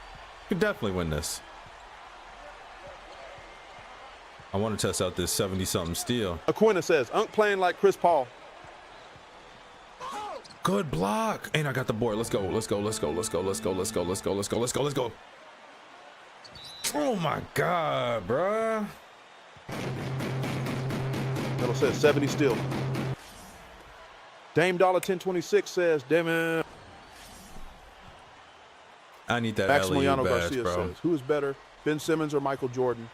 We could definitely win this. I want to test out this 70-something steal. Aquina says, Unk playing like Chris Paul. Good block. And I got the board. Let's go. Let's go. Let's go. Let's go. Let's go. Let's go. Let's go. Let's go. Let's go. Let's go. Oh my God, bruh. Melo says 70 still. Dame Dollar 1026 says, damn it. I need that Maximiliano badge, Garcia bro. says, who is better, Ben Simmons or Michael Jordan?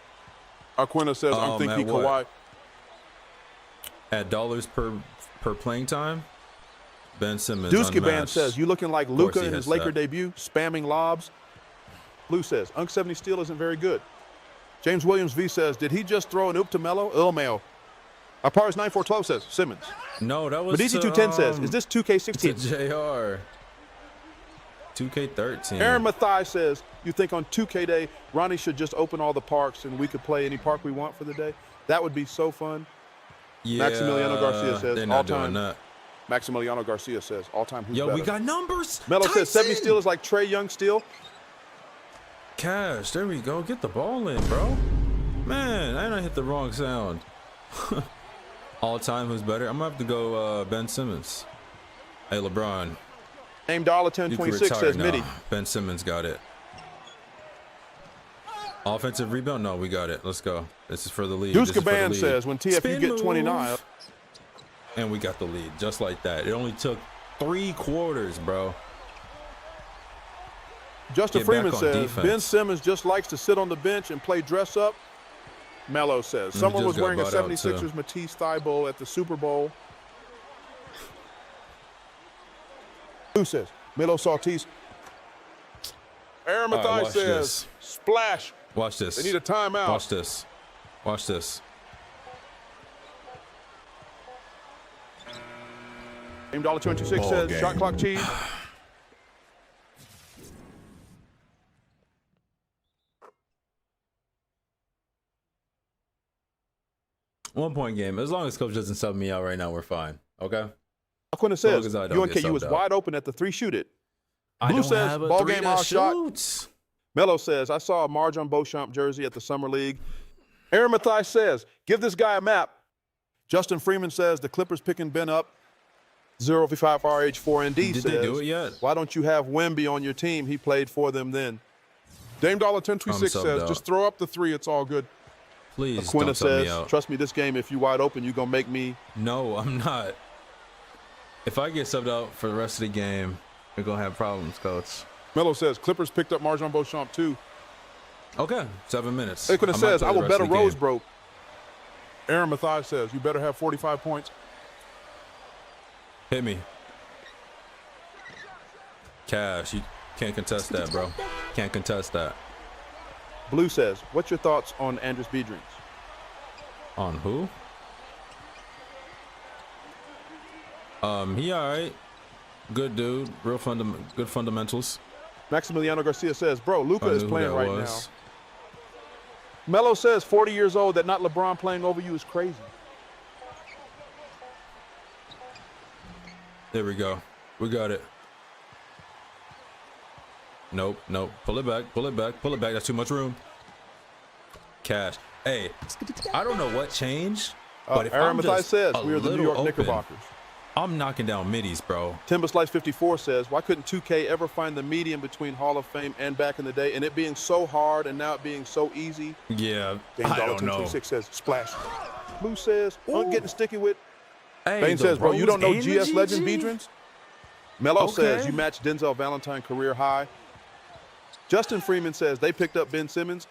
Aquina says, I'm thinking Kawhi. At dollars per playing time, Ben Simmons Dusky Band unmatched. says, you looking like Luka in his hits Laker that. debut, spamming lobs. Blue says, Unk 70 steal isn't very good. James Williams V says, did he just throw an oop to Melo? Ilmail. Apar's 9412 says, Simmons. No, that was Medici 210 says, is this 2K16? It's a JR. 2K13. Aaron Mathai says, you think on 2K Day, Ronnie should just open all the parks and we could play any park we want for the day? That would be so fun. Yeah, Maximiliano Garcia says, they're not all-time. doing that. Maximiliano Garcia says, all-time who's Yo, better? we got numbers. Melo says 70 Tyson! steal is like Trey Young steal. Cash, there we go. Get the ball in, bro. Man, I hit the wrong sound. All time, who's better? I'm gonna have to go Ben Simmons. Hey, LeBron. Name Dollar You can 1026 retire says now. Midi. Ben Simmons got it. Offensive rebound? No, we got it. Let's go. This is for the lead. This is Duska for the Band lead. says, when TFU Spin get move. 29. And we got the lead, just like that. It only took 3 quarters, bro. Justin Get back Freeman on says, defense. Ben Simmons just likes to sit on the bench and play dress up. Mello says, someone just was got wearing a bought out, 76ers Matisse thigh bowl at the Super Bowl. Who says, Melo Saltese. Aaron All right, Mathai watch says, this. splash. Watch this. They need a timeout. Watch this. Watch this. Name Dollar 26 Ball says, game. shot clock cheese. One-point game. As long as coach doesn't sub me out right now, we're fine. Okay? Aquina long says, as I don't get UNKU was subbed out. wide open at the 3 shoot it. I Blue don't says, have a ball 3 game that all shot. shoots. Mello says, I saw a Marjon Beauchamp jersey at the Summer League. Aaron Mathai says, give this guy a map. Justin Freeman says, the Clippers picking Ben up. 055RH4ND Did says, they do it yet? why don't you have Wemby on your team? He played for them then. Dame Dollar 1026 I'm subbed says, out. just throw up the 3. It's all good. Please Aquina don't sub me says, out. trust me, this game, if you wide open, you're going to make me. No, I'm not. If I get subbed out for the rest of the game, we're going to have problems, coach. Mello says, Clippers picked up Marjon Beauchamp too. Okay, 7 minutes. Aquina I might says, play I the will rest bet a of the Rose game. broke. Aaron Mathai says, you better have 45 points. Hit me. Cash, you can't contest that, bro. Can't contest that. Blue says, what's your thoughts on Andres Biedrins? On who? He all right. Good dude. Real good fundamentals. Maximiliano Garcia says, bro, Luka I is knew who playing that right was. now. Melo says, 40 years old, that not LeBron playing over you is crazy. There we go. We got it. Nope, nope. Pull it back, pull it back, pull it back. That's too much room. Cash. Hey, I don't know what changed, but if Aaron I'm Mathai just says, a we are the New little York open, Knickerbockers. I'm knocking down middies, bro. Timber Slice 54 says, why couldn't 2K ever find the median between Hall of Fame and back in the day, and it being so hard and now it being so easy? Yeah, Dame I Dollar don't know. 1026 says, splash. Blue says, I'm getting sticky with. Hey, Bane the says, bro, you Rose don't know and the GS legend GG? Biedrins? Mello says, Okay. you matched Denzel Valentine career high. Justin Freeman says, they picked up Ben Simmons.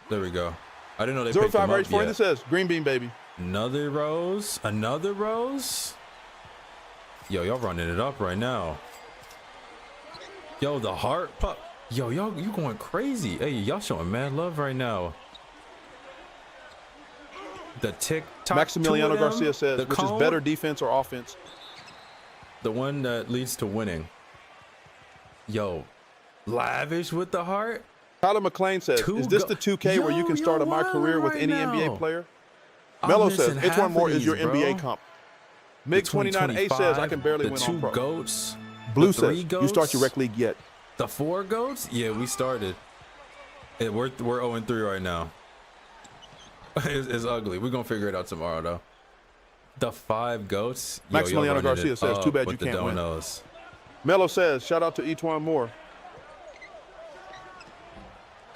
There we go. I didn't know they picked him 05 up H4 yet. says, green bean, baby. Another rose? Another rose? Yo, y'all running it up right now. Yo, the heart pop. Yo, y'all, you going crazy. Hey, y'all showing mad love right now. The TikTok. Maximiliano two of them, Garcia says, the which is cone, better, defense or offense? The one that leads to winning. Yo, lavish with the heart. Tyler McClain says, is this the 2K where you can start a MyCareer with any NBA player? Mello says, it's one more is your NBA comp. MiG29A says I can barely win on the pro. 2 goats. Blue the 3 says goats, you start your rec league yet. The 4 goats? Yeah, we started. We're 0-3 right now. It's ugly. We're gonna figure it out tomorrow though. The 5 goats. Maximiliano Garcia says, too bad you can't win. Donos. Melo says, shout out to Etwan Moore.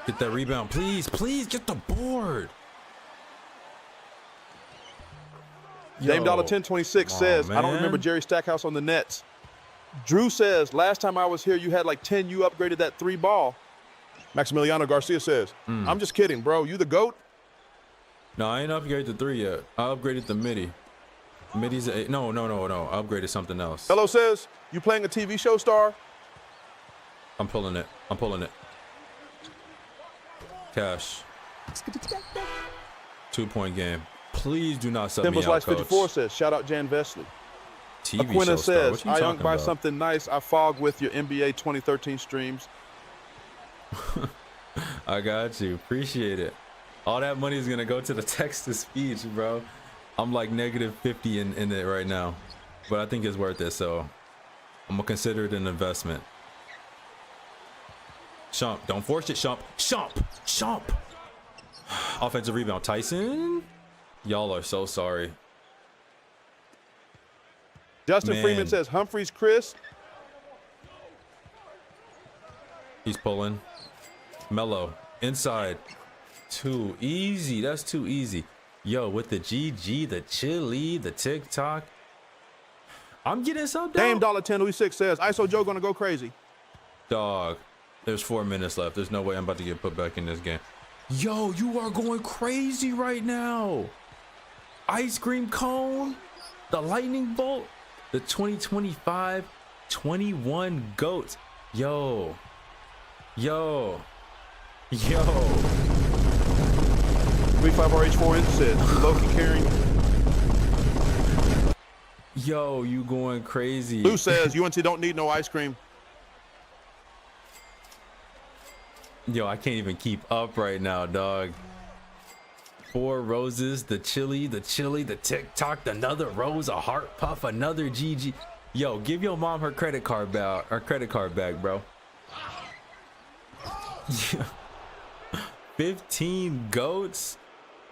Get that rebound, please. Please get the board. Dame Dollar 1026 says, I don't remember Jerry Stackhouse on the Nets. Drew says, last time I was here, you had like 10. You upgraded that 3 ball. Maximiliano Garcia says, I'm just kidding, bro. You the GOAT? No, I ain't upgraded the 3 yet. I upgraded the midi. Midi's a 8. No. I upgraded something else. Hello says, you playing a TV show star? I'm pulling it. Cash. 2-point game. Please do not sub me Timbers out, Lights coach. 54 says, shout out Jan Vesley. TV Aquina show star. says, What you I talking buy about? something nice. I fog with your NBA 2013 streams. I got you. Appreciate it. All that money is gonna go to the text-to-speech, bro. I'm like -50 in it right now, but I think it's worth it. So I'm gonna consider it an investment. Shump, don't force it, Shump. Shump. Offensive rebound, Tyson. Y'all are so sorry. Justin Freeman says, Humphreys, Chris. He's pulling. Melo, inside. Too easy. That's too easy. Yo, with the GG, the chili, the TikTok. I'm getting some. Dame Dollar 1026 says, ISO Joe gonna go crazy. Dog, there's 4 minutes left. There's no way I'm about to get put back in this game. Yo, you are going crazy right now. Ice cream cone, the lightning bolt, the 2025 21 GOAT. Yo. 35RH4N says, Loki carrying. Yo, you going crazy. Lou says, UNC don't need no ice cream. Yo, I can't even keep up right now, dog. 4 roses, the chili, the TikTok, another rose, a heart puff, another GG. Yo, give your mom her credit card back, bro. 15 goats,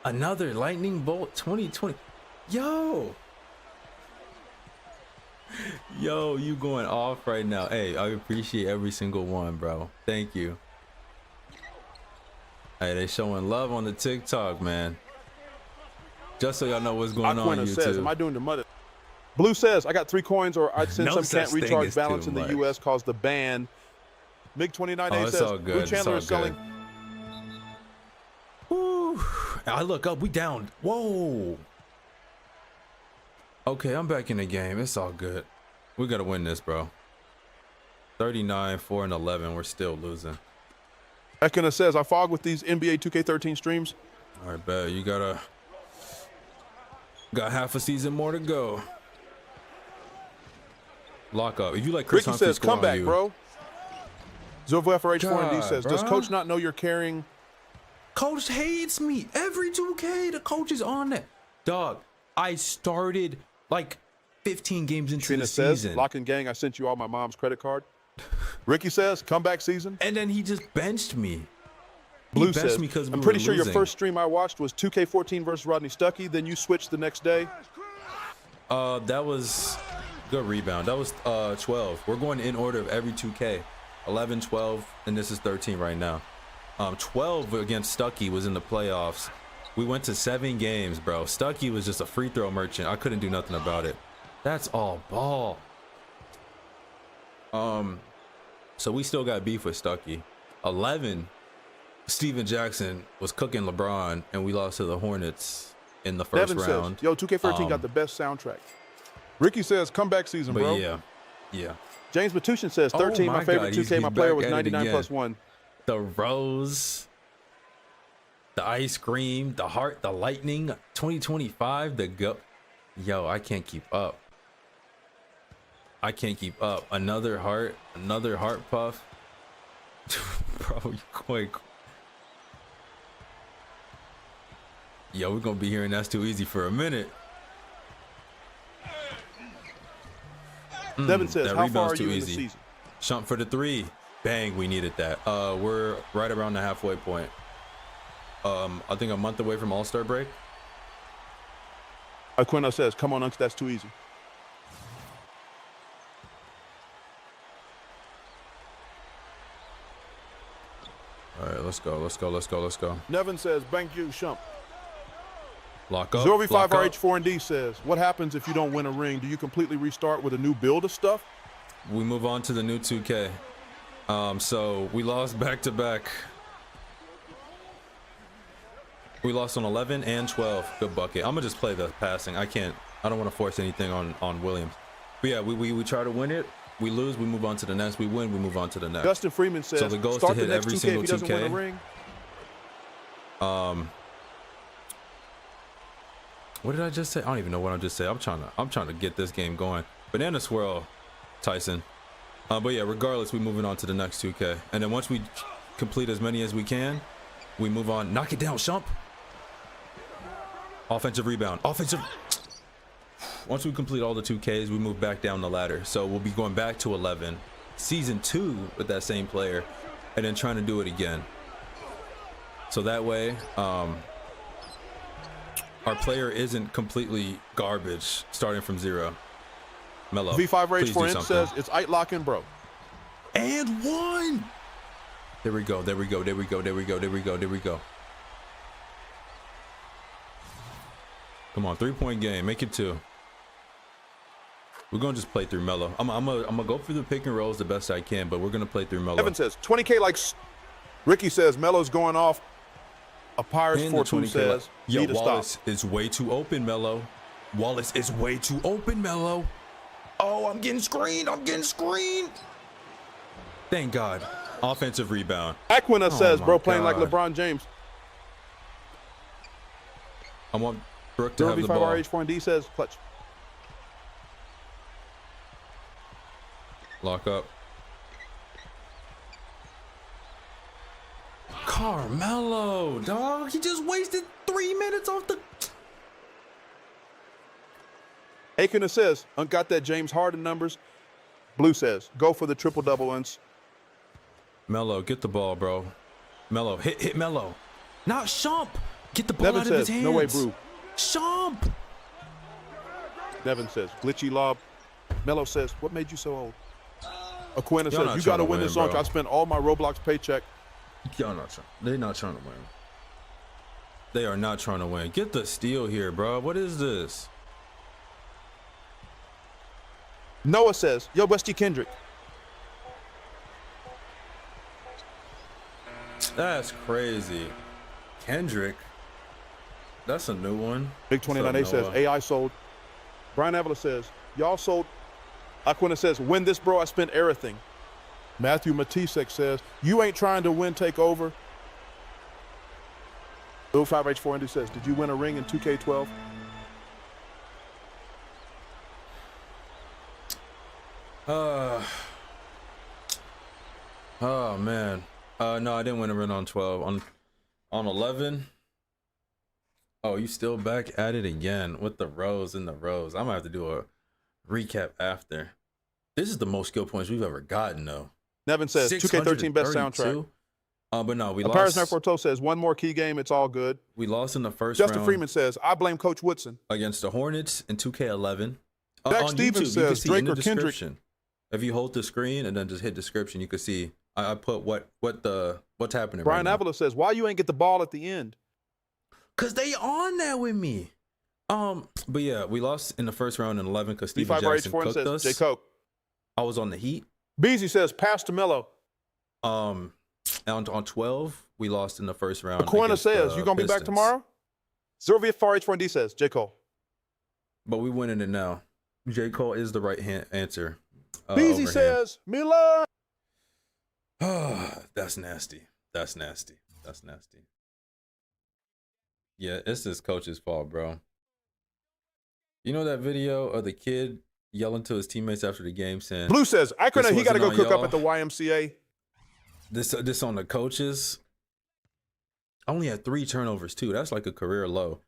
another lightning bolt, 2020. Yo, you going off right now. Hey, I appreciate every single one, bro. Thank you. Hey, they showing love on the TikTok, man. Just so y'all know what's going on YouTube. Says, am I doing the mother? Blue says, I got 3 coins or I'd send No some can't such thing recharge as balance too in the much. US cause the ban. MiG29A says, all good. Blue Chandler It's is all selling. Woo. I look up, we down. Whoa. Okay, I'm back in the game. It's all good. We gotta win this, bro. 39, 4, and 11. We're still losing. Ekina says, I fog with these NBA 2K13 streams. All right, bet. You got half a season more to go. Lock up. If you like Chris Ricky Humphrey, says, come back, you. bro. ZovaFRH4ND God, says, does bro. coach not know you're carrying? Coach hates me. Every 2K, the coach is on it. Dog, I started like 15 games into Trina the says, season. Lock and gang, I sent you all my mom's credit card. Ricky says, comeback season. And then he just benched me. Blue He benched says, me because I'm pretty sure your first stream I watched was 2K14 versus Rodney Stuckey. Then you switched the next day. That was good rebound. That was 12. We're going in order of every 2K. 11, 12, and this is 13 right now. 12 against Stuckey was in the playoffs. We went to 7 games, bro. Stuckey was just a free throw merchant. I couldn't do nothing about it. That's all ball. So we still got beef with Stuckey. 11, Steven Jackson was cooking LeBron, and we lost to the Hornets in the first Devin round. says, yo, 2K13 got the best soundtrack. Ricky says, comeback season, But bro. yeah. James Batushin says, 13, Oh my favorite God, 2K, he's my player was back at it 99 again. plus 1. The rose, the ice cream, the heart, the lightning, 2025, the go. Yo, I can't keep up. Another heart puff. Bro, you going. Yo, we're gonna be hearing that's too easy for a minute. Devin says, that how far rebound's are too you in the easy. season? Shump for the 3. Bang, we needed that. We're right around the halfway point. I think a month away from All-Star break. Aquino says, come on, Unks, that's too easy. All right, let's go. Nevin says, thank you, Shump. Lock up. Zorvi5RH4ND says, what happens if you don't win a ring? Do you completely restart with a new build of stuff? We move on to the new 2K. So we lost back-to-back. We lost on 11 and 12. Good bucket. I'm gonna just play the passing. I don't want to force anything on Williams. But yeah, we try to win it. We lose, we move on to the next. We win, we move on to the next. Justin Freeman says, so the goal is start to hit the next every 2K single if he doesn't win a 2K. ring. What did I just say? I don't even know what I just said. I'm trying to get this game going. Banana swirl, Tyson. But yeah, regardless, we're moving on to the next 2K. And then once we complete as many as we can, we move on. Knock it down, Shump. Offensive rebound. Once we complete all the 2Ks, we move back down the ladder. So we'll be going back to 11, season 2 with that same player, and then trying to do it again. So that way, our player isn't completely garbage starting from 0. Melo, V5RH4N says, it's Ite locking, bro. And 1. There we go. Come on, 3-point game. Make it 2. We're gonna just play through Melo. I'm gonna go for the pick and rolls the best I can, but we're gonna play through Melo. Evan says 20K likes. Ricky says Melo's going off. A Pirates 42 says need to Wallace stop. is way too open, Melo. Wallace is way too open, Melo. Oh, I'm getting screened. Thank God. Offensive rebound. Aquina says, my bro, playing like God. LeBron James. I want Brooke to have the ball. V5RH4ND says clutch. Lock up. Carmelo, dog. He just wasted 3 minutes off the. Aquina says, got that James Harden numbers. Blue says, go for the triple-double uns. Melo, get the ball, bro. Melo, hit Melo. Not Shump. Get the ball Nevin out says, of his hands. no way, Brew. Shump. Nevin says, glitchy lob. Melo says, what made you so old? Aquina Y'all says, not you got to trying to win win, this song. bro. I spent all my Roblox paycheck. Y'all not trying. They're not trying to win. They are not trying to win. Get the steal here, bro. What is this? Noah says, yo, Westy Kendrick. That's crazy. Kendrick. That's a new one. Big 29A says, AI sold. Brian Avila says, y'all sold. Aquina says, win this, bro. I spent everything. Matthew Matisek says, you ain't trying to win, take over. Bill 5H4ND says, did you win a ring in 2K12? Oh man. No, I didn't win a ring on 12. On 11. Oh, you still back at it again with the rows and the rows. I'm gonna have to do a recap after. This is the most skill points we've ever gotten, though. Nevin says, 2K13 best soundtrack. But no, we Paris lost. Nerforto says, one more key game, it's all good. We lost in the first Justin round Freeman says, I blame Coach Woodson. against the Hornets in 2K11. Jack On Stevens YouTube, you can says, see Drake in the or Kendrick. description. If you hold the screen and then just hit description, you can see I put what's happening Brian right now. Avila says, why you ain't get the ball at the end? Cause they on that with me. But yeah, we lost in the first round in 11 because Steven B5RH4 Jackson cooked says, us. J. Coke. I was on the Heat. Beezy says, pass to Melo. On 12, we lost in the first round. Aquina against says, the you going to be back Pistons. tomorrow? ZeroVF4H4ND says, J. Cole. But we winning it now. J. Cole is the right answer. Beezy says, Milan. That's nasty. That's nasty. Yeah, it's this coach's fault, bro. You know that video of the kid yelling to his teammates after the game saying, Blue says, Aquina, he got to go wasn't on cook up y'all. at the YMCA. This on the coaches. I only had 3 turnovers too. That's like a career low.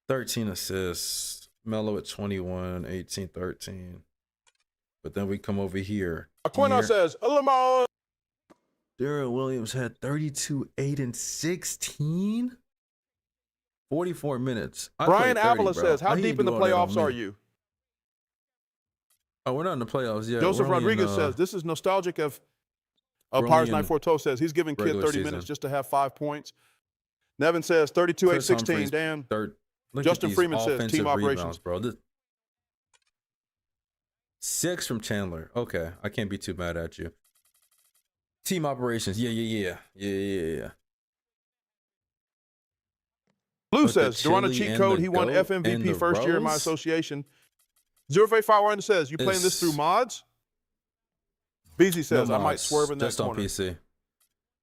13 assists. Melo at 21, 18, 13. But then we come over here. Aquino says, Lamar. Darrell Williams had 32, 8, and 16. 44 minutes. Brian Avila says, how deep in the playoffs are you? Oh, we're not in the playoffs yet. Joseph Rodriguez says, this is nostalgic of Pirates 942 says, he's giving kid 30 minutes just to have 5 points. Nevin says, 32, 8, 16. Dan. Justin Freeman says, team operations. Bro. 6 from Chandler. Okay, I can't be too mad at you. Team operations. Yeah. Blue says, Duran a cheat code. He won FMVP first year in my association. 085 says, you playing this through mods? BZ says, I might swerve in that just corner. Just on PC.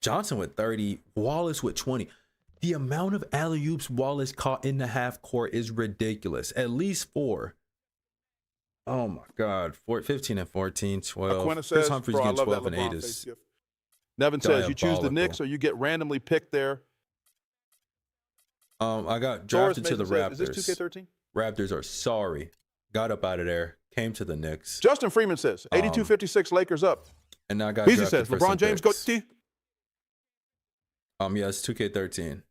Johnson with 30. Wallace with 20. The amount of alley-oops Wallace caught in the half court is ridiculous. At least 4. Oh, my God. 15 and 14, 12. Aquina says, Humphries bro, I getting love 12 that and LeBron 8 face is gift. Nevin says, you choose the diabolical. Knicks or you get randomly picked there. I got drafted to the Raptors. Is this 2K13? Raptors are sorry. Got up out of there. Came to the Knicks. Justin Freeman says, 82-56 Lakers up. And I got BZ drafted says, for LeBron some James picks. go. Yeah, it's 2K13.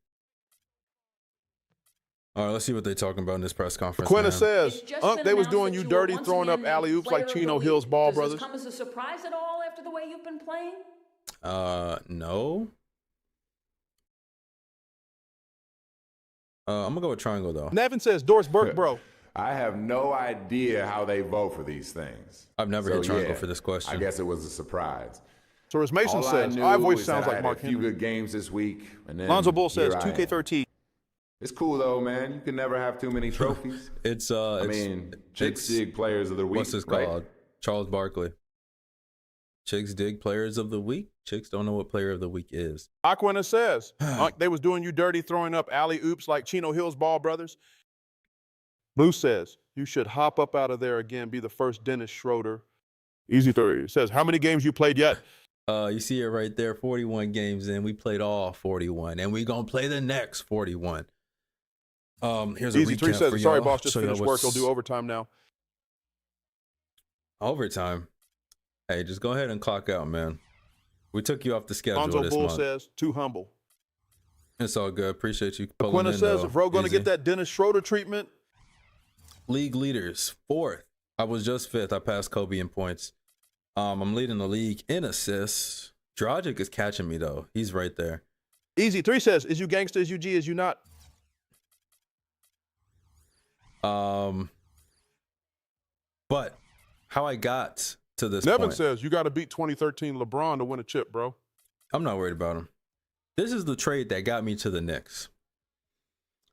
All right, let's see what they're talking about in this press conference. Aquina says, they was doing you dirty, throwing up alley-oops like Chino Hill's Ball Brothers. Does this come as a surprise at all after the way you've been playing? No. I'm gonna go with triangle though. Nevin says, Doris Burke, bro. I have no idea how they vote for these things. I've never hit triangle for this question. I guess it was a surprise. So as Mason All says, I our knew voice is sounds that I like had Mark a few Henry. good games this week. And then Lonzo Bull says, here I am. 2K13. It's cool though, man. You can never have too many trophies. I mean, Chicks Dig Players of the Week. What's this right? called? Charles Barkley. Chicks dig Players of the Week. Chicks don't know what Player of the Week is. Aquina says, they was doing you dirty, throwing up alley-oops like Chino Hill's Ball Brothers. Blue says, you should hop up out of there again, be the first Dennis Schroeder. Easy 30 says, how many games you played yet? You see it right there, 41 games in. We played all 41, and we gonna play the next 41. Here's a Easy 3 recap says, for sorry, y'all. boss, just Show y'all finished work. He'll what's do overtime now. overtime. Hey, just go ahead and clock out, man. We took you off the schedule Lonzo this Bull month. says, too humble. It's all good. Appreciate you pulling Aquina in, says, though. if Ro going to Easy. get that Dennis Schroeder treatment, League leaders, 4th. I was just 5th. I passed Kobe in points. I'm leading the league in assists. Dragic is catching me, though. He's right there. Easy 3 says, is you gangster, is you G, is you not? But how I got to this Nevin point, says, you got to beat 2013 LeBron to win a chip, bro. I'm not worried about him. This is the trade that got me to the Knicks.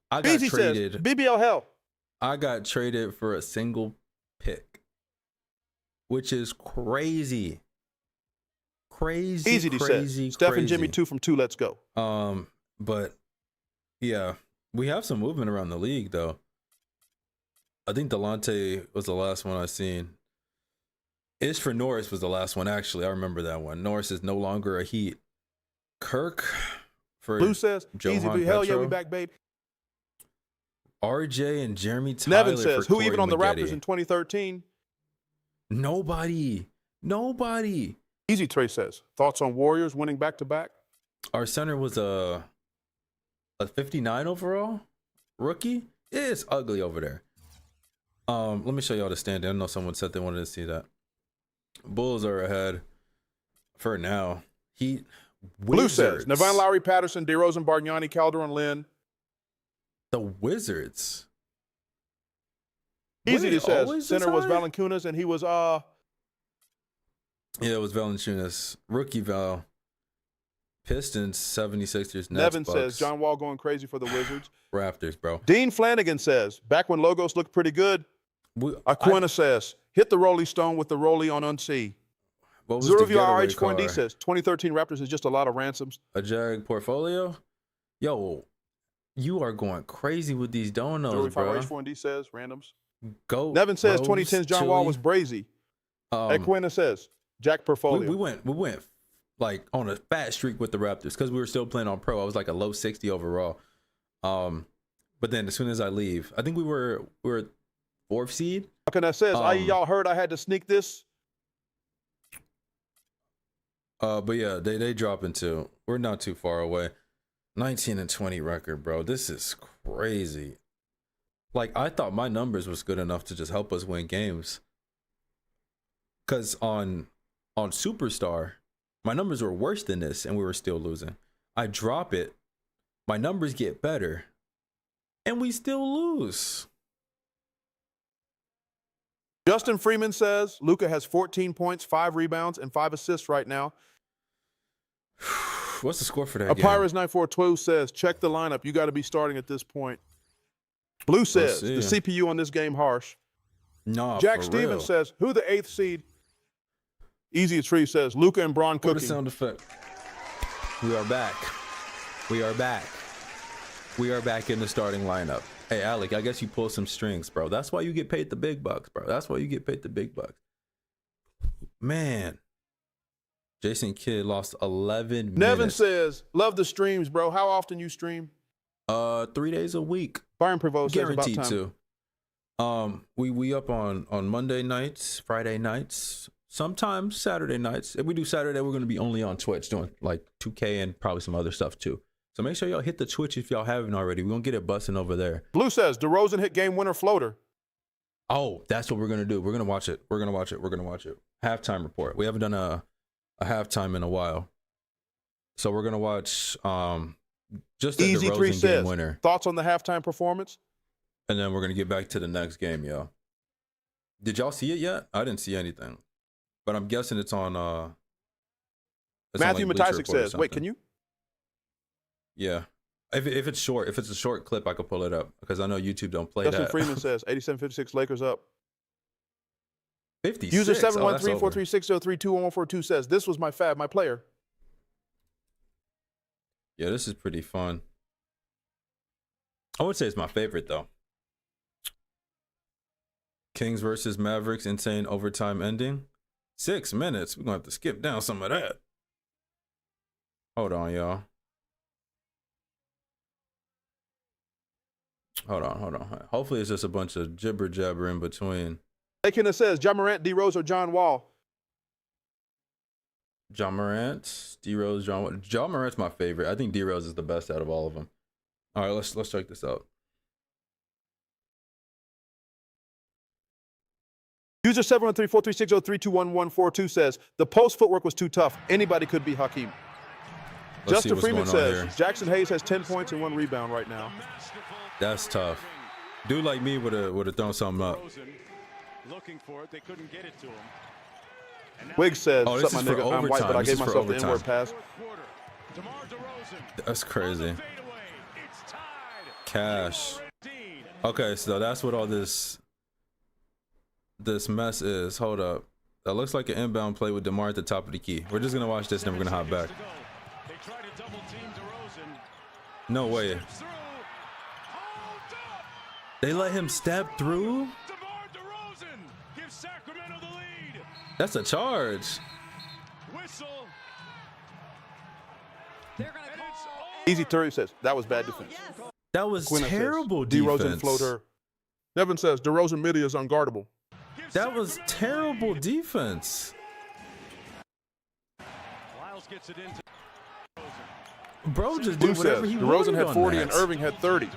I got Easy traded. says, BBL hell. I got traded for a single pick, which is crazy. Easy to say. Steph and Jimmy 2 from 2. Let's go. But yeah, we have some movement around the league though. I think Delonte was the last one I seen. Ish for Norris was the last one actually. I remember that one. Norris is no longer a Heat. Kirk for Blue says, Johan easy to hell yeah, Petro. we back, babe. RJ and Jeremy Tyler. Nevin says, for who even Corey on the Maggette? Raptors in 2013? Nobody. Easy Trey says, thoughts on Warriors winning back-to-back? Our center was a 59 overall rookie. It's ugly over there. Let me show y'all the standing. I know someone said they wanted to see that. Bulls are ahead for now. Heat. Blue says, Wizards. Nevine Lowry, Patterson, DeRozan, Bargnani, Calderon, Lynn. The Wizards. Easy Were they to says, always center this was high? Valanciunas, and he was Yeah, it was Valanciunas. Rookie Val. Pistons, 76ers, Nets, Nevin Bucks. says, John Wall going crazy for the Wizards. Raptors, bro. Dean Flanagan says, back when logos looked pretty good. Aquina says, hit the Rolling Stone with the Rollie on unsee. What was Zero the of you getaway RH4D car? says, 2013 Raptors is just a lot of ransoms. A Jag portfolio? Yo, you are going crazy with these donos, bro. RH4D says, randoms. Go. Nevin says, Rose, 2010's John Wall Chili. was brazy. Aquina says, Jack portfolio. We went like on a fat streak with the Raptors because we were still playing on pro. I was like a low 60 overall. But then as soon as I leave, I think we were 4th seed. Aquina says, y'all heard I had to sneak this But yeah, they drop into. We're not too far away. 19-20 record, bro. This is crazy. Like, I thought my numbers was good enough to just help us win games. Cause on Superstar, my numbers were worse than this, and we were still losing. I drop it, my numbers get better, and we still lose. Justin Freeman says Luka has 14 points, 5 rebounds, and 5 assists right now. What's the score for that game? Apyrus 9412 says, check the lineup. You got to be starting at this point. Blue says, the CPU on this game harsh. No, Jack Stevens says, who the 8th seed? Easy Tree says, Luka and Braun cooking. What a sound effect. We are back. We are back. We are back in the starting lineup. Hey, Alec, I guess you pull some strings, bro. That's why you get paid the big bucks, bro. That's why you get paid the big bucks. Man. Jason Kidd lost 11 minutes. Nevin says, love the streams, bro. How often you stream? 3 days a week. Byron Prevost says about Guaranteed time. to. We up on Monday nights, Friday nights, sometimes Saturday nights. If we do Saturday, we're going to be only on Twitch doing like 2K and probably some other stuff too. So make sure y'all hit the Twitch if y'all haven't already. We're going to get it busting over there. Blue says, DeRozan hit game winner floater. Oh, that's what we're going to do. We're going to watch it. We're going to watch it. We're going to watch it. Halftime report. We haven't done a halftime in a while. So we're going to watch just a Easy DeRozan Three game says, winner. thoughts on the halftime performance? And then we're going to get back to the next game, yo. Did y'all see it yet? I didn't see anything. But I'm guessing it's on Matthew on, like, Matisik says, wait, can you? Yeah. If it's short, if it's a short clip, I could pull it up because I know YouTube don't play Justin that. Freeman says, 87-56 Lakers up. 56. User Oh, 713-436-032-1142 says, this was my fab, my player. Yeah, this is pretty fun. I would say it's my favorite, though. Kings versus Mavericks, insane overtime ending. 6 minutes. We're going to have to skip down some of that. Hold on, y'all. Hold on. Hopefully it's just a bunch of jibber jabber in between. Aikina says, John Morant, D Rose, or John Wall. John Morant, D Rose, John Wall. John Morant's my favorite. I think D Rose is the best out of all of them. All right, let's check this out. User 713-436-032-1142 says, the post footwork was too tough. Anybody could be Hakeem. Let's see Justin what's Freeman going on says, here. Jackson Hayes has 10 points and 1 rebound right now. That's tough. Dude like me would have thrown something up. Looking for it, they couldn't get it to him. Wiggs says, Oh, this "Sup, is my for nigga, I'm white, overtime. but I This gave is for myself the overtime. N-word pass." That's crazy. Cash. Okay, so that's what all this mess is. Hold up. That looks like an inbound play with DeMar at the top of the key. We're just going to watch this and then we're going to hop back. No way. They let him step through? That's a charge. Easy Terry says, that was bad defense. That was Quinn terrible says, DeRozan defense. floater. Nevin says, DeRozan midi is unguardable. That was terrible defense. Bro just Blue did whatever says, he DeRozan wanted had on 40 that. and Irving had 30.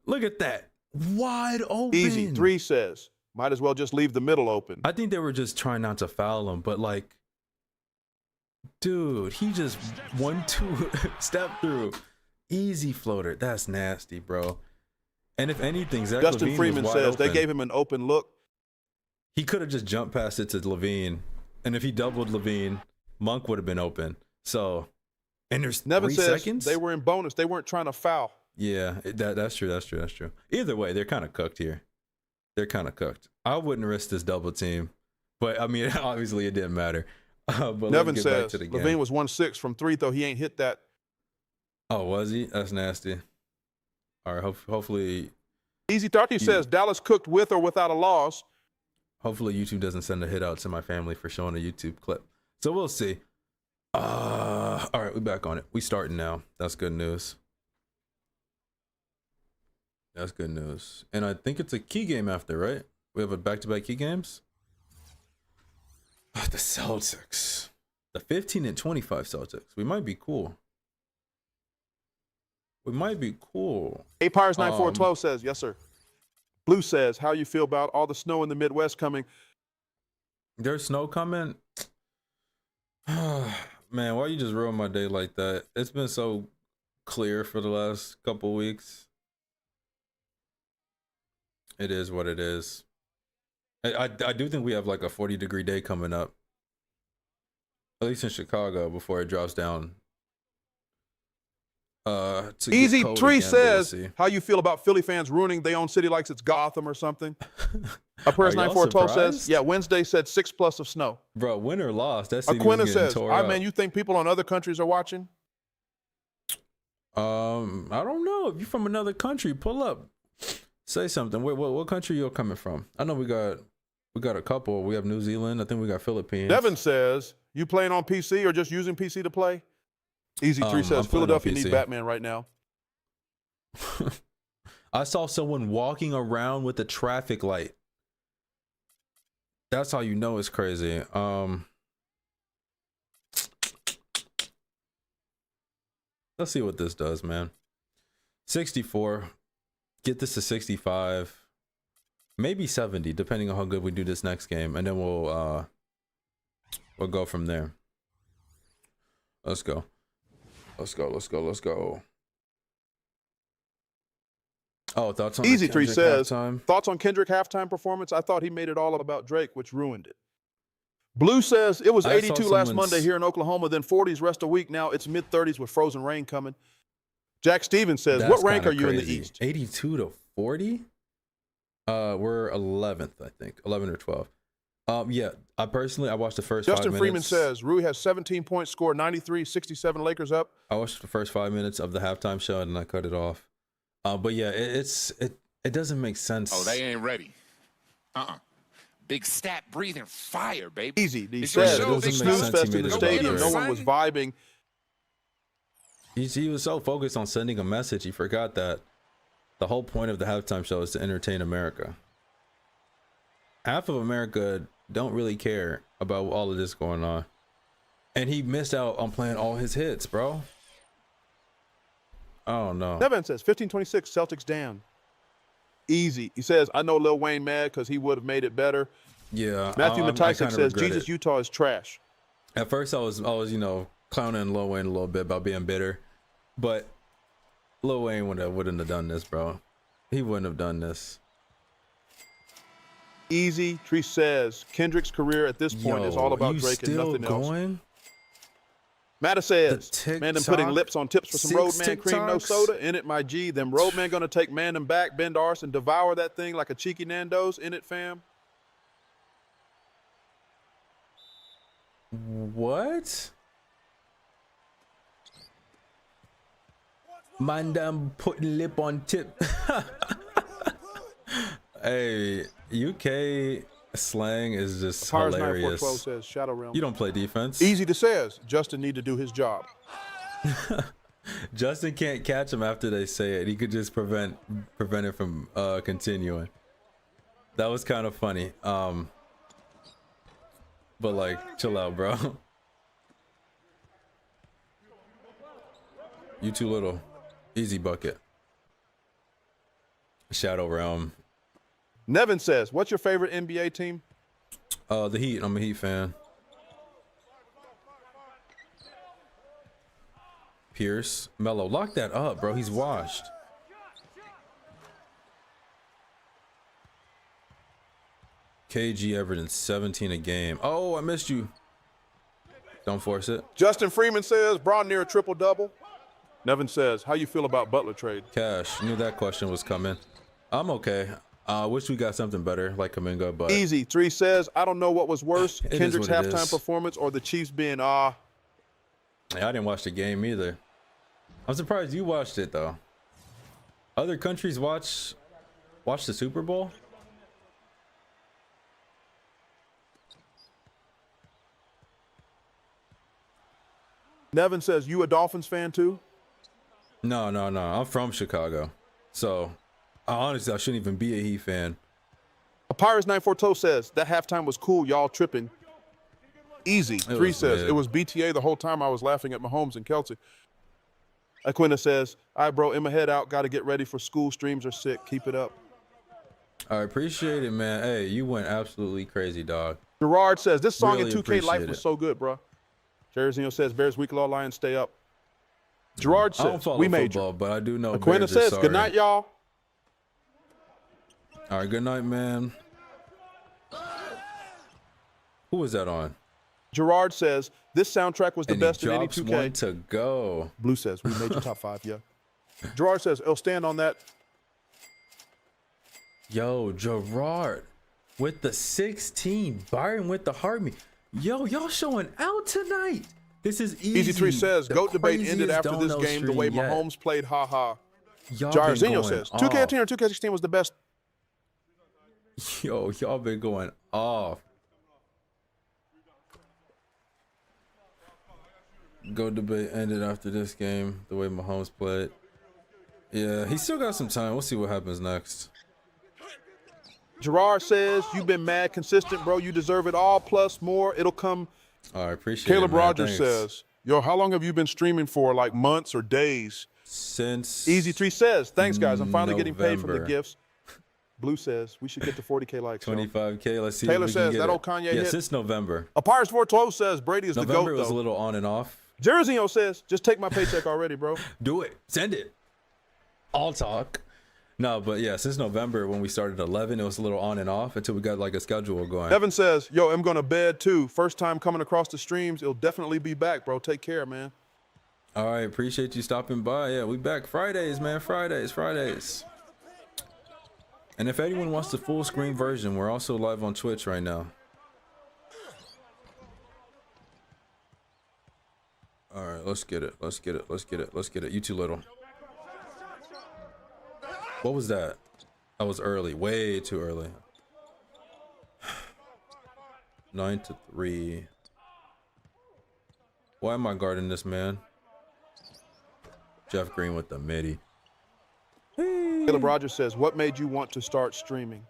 Look at that. Wide open. Easy 3 says, might as well just leave the middle open. I think they were just trying not to foul him, but like, dude, he just 1-2 step through. Easy floater. That's nasty, bro. And if anything, Zach Justin LaVine Freeman was wide says open. they gave him an open look. He could have just jumped past it to Levine. And if he doubled Levine, Monk would have been open. So, and there's Nevin 3 says seconds. they were in bonus. They weren't trying to foul. Yeah, that's true. Either way, they're kind of cooked here. They're kind of cooked. I wouldn't risk this double team. But, I mean, obviously it didn't matter. But Nevin let's get back says to the game. Levine was 1-6 from 3, though he ain't hit that. Oh, was he? That's nasty. All right, hopefully. Easy 30 says Dallas cooked with or without a loss. Hopefully YouTube doesn't send a hit out to my family for showing a YouTube clip. So we'll see. All right, we're back on it. We starting now. That's good news. That's good news. And I think it's a key game after, right? We have a back-to-back key games. The Celtics. The 15-25 Celtics. We might be cool. We might be cool. Apires9412 says, yes, sir. Blue says, how you feel about all the snow in the Midwest coming? There's snow coming? Man, why you just ruin my day like that? It's been so clear for the last couple weeks. It is what it is. I do think we have like a 40-degree day coming up. At least in Chicago before it drops down. Easy Tree says, how you feel about Philly fans ruining their own city like it's Gotham or something? Apires9412 says, yeah, Wednesday said 6+ of snow. Bro, win or loss, that city Aquina was getting says, tore all up. right, man, you think people in other countries are watching? I don't know. If you're from another country, pull up. Say something. What country you're coming from? I know we got a couple. We have New Zealand. I think we got Philippines. Devin says, you playing on PC or just using PC to play? Easy Tree says, Philadelphia needs Batman right now. I saw someone walking around with a traffic light. That's how you know it's crazy. Let's see what this does, man. 64. Get this to 65. Maybe 70, depending on how good we do this next game. And then we'll go from there. Let's go. Let's go. Oh, thoughts on Easy Tree says, halftime? Thoughts on Kendrick halftime performance? I thought he made it all about Drake, which ruined it. Blue says, it was 82 last Monday here in Oklahoma, then 40s rest of week. Now it's mid-30s with frozen rain coming. Jack Stevens says, what rank are you in the East? 82 to 40? We're 11th, I think. 11 or 12. Yeah, I watched the first 5 minutes. Justin Freeman says, Rui has 17 points, scored 93, 67 Lakers up. I watched the first 5 minutes of the halftime show and I cut it off. But yeah, it doesn't make sense. Oh, they ain't ready. Big stat breathing fire, baby. Easy. He said, it was a snooze fest in the stadium. No one was vibing. He was so focused on sending a message, he forgot that the whole point of the halftime show is to entertain America. Half of America don't really care about all of this going on. And he missed out on playing all his hits, bro. Oh, no. Devin says, 15-26, Celtics down. Easy. He says, I know Lil Wayne mad because he would have made it better. Yeah. Matthew Matisek says, Jesus, Utah is trash. At first, I was clowning Lil Wayne a little bit about being bitter. But Lil Wayne wouldn't have done this, bro. He wouldn't have done this. Easy Tree says, Kendrick's career at this point is all about Drake and nothing else. Matta says, man, them putting lips on tips for some Roadman cream, no soda. In it, my G. Them Roadman gonna take man them back, bend arse, and devour that thing like a cheeky Nando's. In it, fam. What? Man, them putting lip on tip. Hey, UK slang is just hilarious. 9412 says, Shadow Realm. You don't play defense. Easy to says, Justin need to do his job. Justin can't catch him after they say it. He could just prevent it from continuing. That was kind of funny. But like, chill out, bro. You too little. Easy bucket. Shadow Realm. Nevin says, what's your favorite NBA team? The Heat. I'm a Heat fan. Pierce. Melo. Lock that up, bro. He's washed. KG Everton, 17 a game. Oh, I missed you. Don't force it. Justin Freeman says, Braun near a triple-double. Nevin says, how you feel about Butler trade? Cash. Knew that question was coming. I'm okay. Wish we got something better like Kuminga, but Easy. Tree says, I don't know what was worse, Kendrick's what it halftime is. performance or the Chiefs being I didn't watch the game either. I'm surprised you watched it though. Other countries watch the Super Bowl? Nevin says, you a Dolphins fan too? No. I'm from Chicago. So honestly, I shouldn't even be a Heat fan. Pirates 942 says, that halftime was cool, y'all tripping. Easy. 3 says, it was BTA the whole time I was laughing at Mahomes and Kelsey. Aquina says, all right, bro, in my head out, got to get ready for school. Streams are sick. Keep it up. I appreciate it, man. Hey, you went absolutely crazy, dog. Gerard says, this song Really in 2K Life was so good, bro. Jersey says, Bears Week Law Lions stay up. Gerard I don't says, follow we made football, but I do know. Aquina says, good night, y'all. All right, good night, man. Who was that on? Gerard says, this soundtrack was the best in any 2K. One to go. Blue says, we made your top 5, yeah. Gerard says, it'll stand on that. Yo, Gerard with the 16. Byron with the Harmony. Yo, y'all showing out tonight. This is easy. Easy 3 says, GOAT debate ended after this dono game the way stream Mahomes played, ha-ha. Y'all Jarzinho says, 2K18 or 2K16 was the best. Yo, y'all been going off. GOAT debate ended after this game the way Mahomes played. Yeah, he still got some time. We'll see what happens next. Gerard says, you've been mad consistent, bro. You deserve it all plus more. It'll come. I appreciate Caleb it, man. Rogers Thanks. says, yo, how long have you been streaming for? Like months or days? Since Easy 3 says, thanks, guys. I'm finally getting paid from the November. gifts. Blue says, we should get to 40K likes. 25K. Let's see. Taylor if we can says, get that it. old Kanye Yeah, hit. since November. Apires 412 says, Brady is November the GOAT, was though. a little on and off. Jersey says, just take my paycheck already, bro. Do it. Send it. I'll talk. No, but yeah, since November when we started 11, it was a little on and off until we got like a schedule going. Evan says, yo, I'm going to bed too. First time coming across the streams. It'll definitely be back, bro. Take care, man. All right, appreciate you stopping by. Yeah, we back Fridays, man. Fridays. And if anyone wants the full screen version, we're also live on Twitch right now. All right, let's get it. You too little. What was that? That was early, way too early. 9-3. Why am I guarding this man? Jeff Green with the midi. Caleb Rogers says, what made you want to start streaming?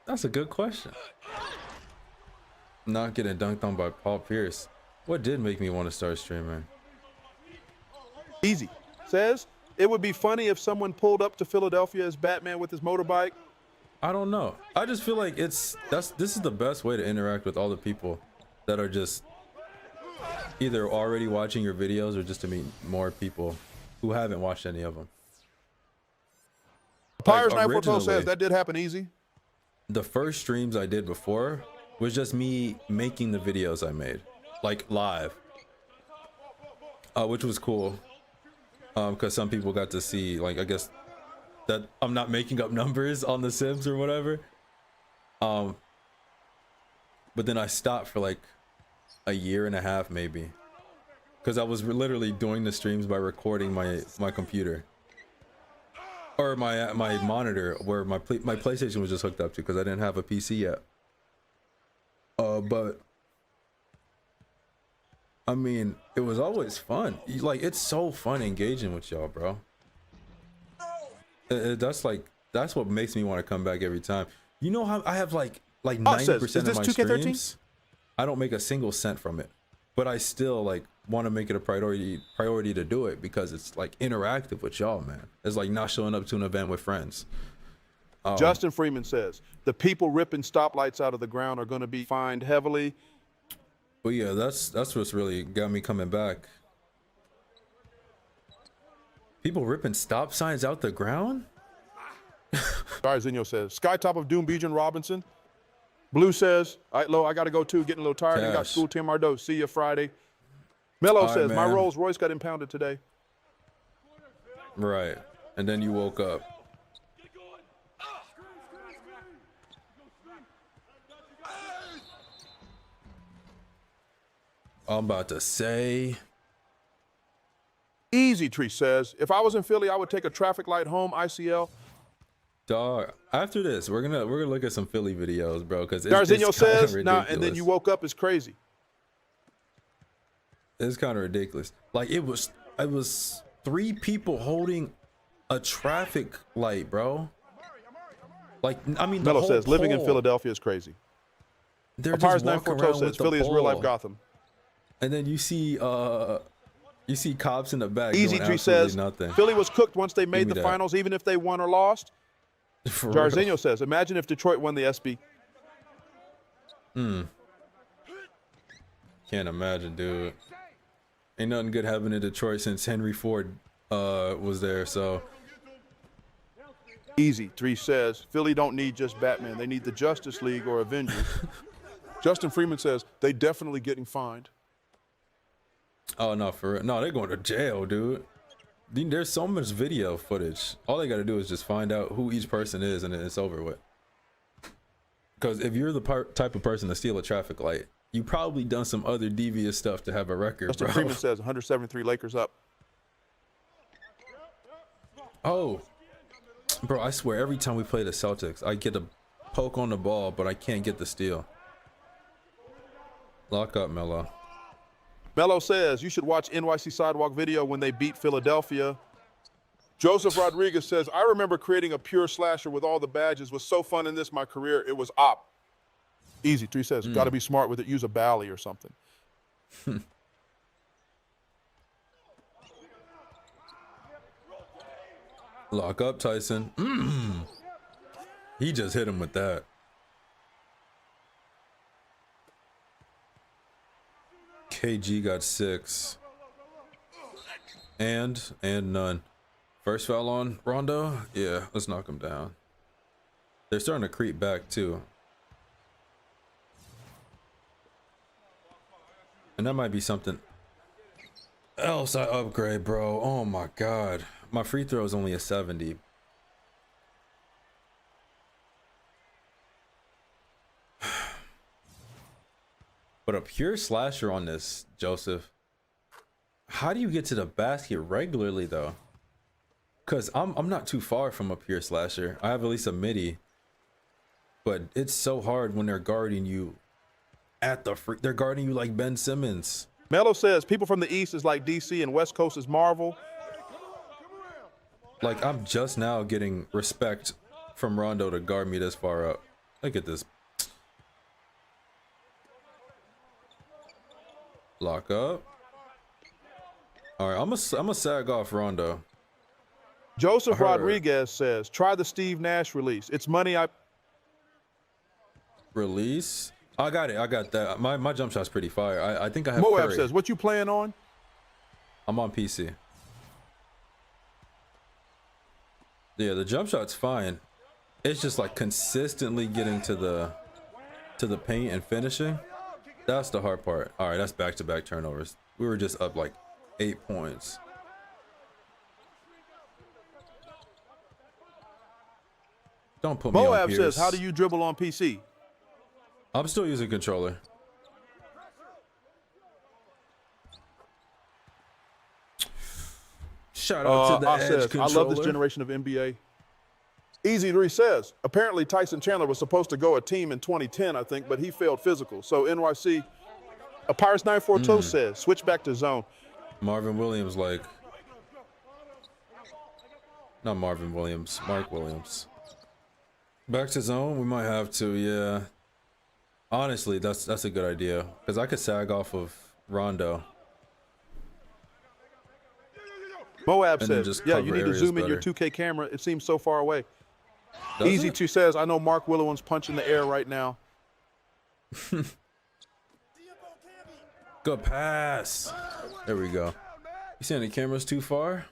That's a good question. Not getting dunked on by Paul Pierce. What did make me want to start streaming? Easy says, it would be funny if someone pulled up to Philadelphia as Batman with his motorbike. I don't know. I just feel like this is the best way to interact with all the people that are just either already watching your videos or just to meet more people who haven't watched any of them. Pyres Like, 942 says originally, that did happen easy. the first streams I did before was just me making the videos I made, like live, which was cool. Because some people got to see, like, I guess that I'm not making up numbers on The Sims or whatever. But then I stopped for like a year and a half maybe, because I was literally doing the streams by recording my computer or my monitor where my PlayStation was just hooked up to, because I didn't have a PC yet. But I mean, it was always fun. Like, it's so fun engaging with y'all, bro. That's what makes me want to come back every time. You know how I have like 90% of my streams, I don't make a single cent from it, but I still like want to make it a priority to do it, because it's like interactive with y'all, man. It's like not showing up to an event with friends. Justin Freeman says, the people ripping stoplights out of the ground are going to be fined heavily. But yeah, that's what's really got me coming back. People ripping stop signs out the ground? Zinho says, Skytop of Doom, Bijan Robinson. Blue says, all right, Lo, I got to go too. Getting a little tired. And got school, Tim Mardo. See you Friday. Mello says, my Rolls Royce got impounded today. Right. And then you woke up. I'm about to say. Easy Tree says, if I was in Philly, I would take a traffic light home, ICL. Dog, after this, we're gonna look at some Philly videos, bro, because Darzinho says, nah, and then you woke up is crazy. It's kind of ridiculous. Like, it was 3 people holding a traffic light, bro. Like, I mean, the Melo whole says, living in pole, Philadelphia is crazy. they're just Papyrus walking 942 around says, with the Philly is real life pole. Gotham. And then you see cops in the back Easy doing Tree absolutely says, nothing. Philly was cooked once they made me the that. finals, even if they won or lost. For real. Jarzinho says, imagine if Detroit won the SB. Can't imagine, dude. Ain't nothing good happened in Detroit since Henry Ford was there. So Easy Tree says, Philly don't need just Batman. They need the Justice League or Avengers. Justin Freeman says, they definitely getting fined. oh no, for real. No, they're going to jail, dude. There's so much video footage. All they got to do is just find out who each person is, and then it's over with. Because if you're the type of person to steal a traffic light, you probably done some other devious stuff to have a record, Justin bro. Freeman says, 173 Lakers up. Oh, bro, I swear every time we play the Celtics, I get a poke on the ball, but I can't get the steal. Lock up, Melo. Melo says, you should watch NYC Sidewalk video when they beat Philadelphia. Joseph Rodriguez says, I remember creating a pure slasher with all the badges. It was so fun in this, my career. It was op. Easy Tree says, got to be smart with it. Use a bally or something. Lock up, Tyson. He just hit him with that. KG got 6. And none. First foul on Rondo? Yeah, let's knock him down. They're starting to creep back too. And that might be something else I upgrade, bro. Oh my God. My free throw is only a 70. But a pure slasher on this, Joseph. How do you get to the basket regularly though? Cause I'm not too far from a pure slasher. I have at least a midi. But it's so hard when they're guarding you at the free. They're guarding you like Ben Simmons. Melo says, people from the East is like DC and West Coast is Marvel. Like, I'm just now getting respect from Rondo to guard me this far up. Look at this. Lock up. All right, I'm a sag off Rondo. Joseph Rodriguez says, try the Steve Nash release. It's money I... Release? I got it. I got that. My jump shot's pretty fire. I think I have Moab Curry. says, what you playing on? I'm on PC. Yeah, the jump shot's fine. It's just like consistently getting to the paint and finishing. That's the hard part. All right, that's back-to-back turnovers. We were just up like 8 points. Don't put me on Moab Pierce. says, how do you dribble on PC? I'm still using controller. Shout out to the Edge says, controller. I love this generation of NBA. Easy 3 says, apparently Tyson Chandler was supposed to go a team in 2010, I think, but he failed physical. So NYC, Pirates 942 says, switch back to zone. Marvin Williams, like, not Marvin Williams, Mark Williams. Back to zone, we might have to, yeah. Honestly, that's a good idea because I could sag off of Rondo. Moab And then says, just yeah, cover you need to areas zoom in your better. 2K camera. It seems so far away. Does Easy it? 2 says, I know Mark Willowan's punching the air right now. Good pass. There we go. You saying the camera's too far?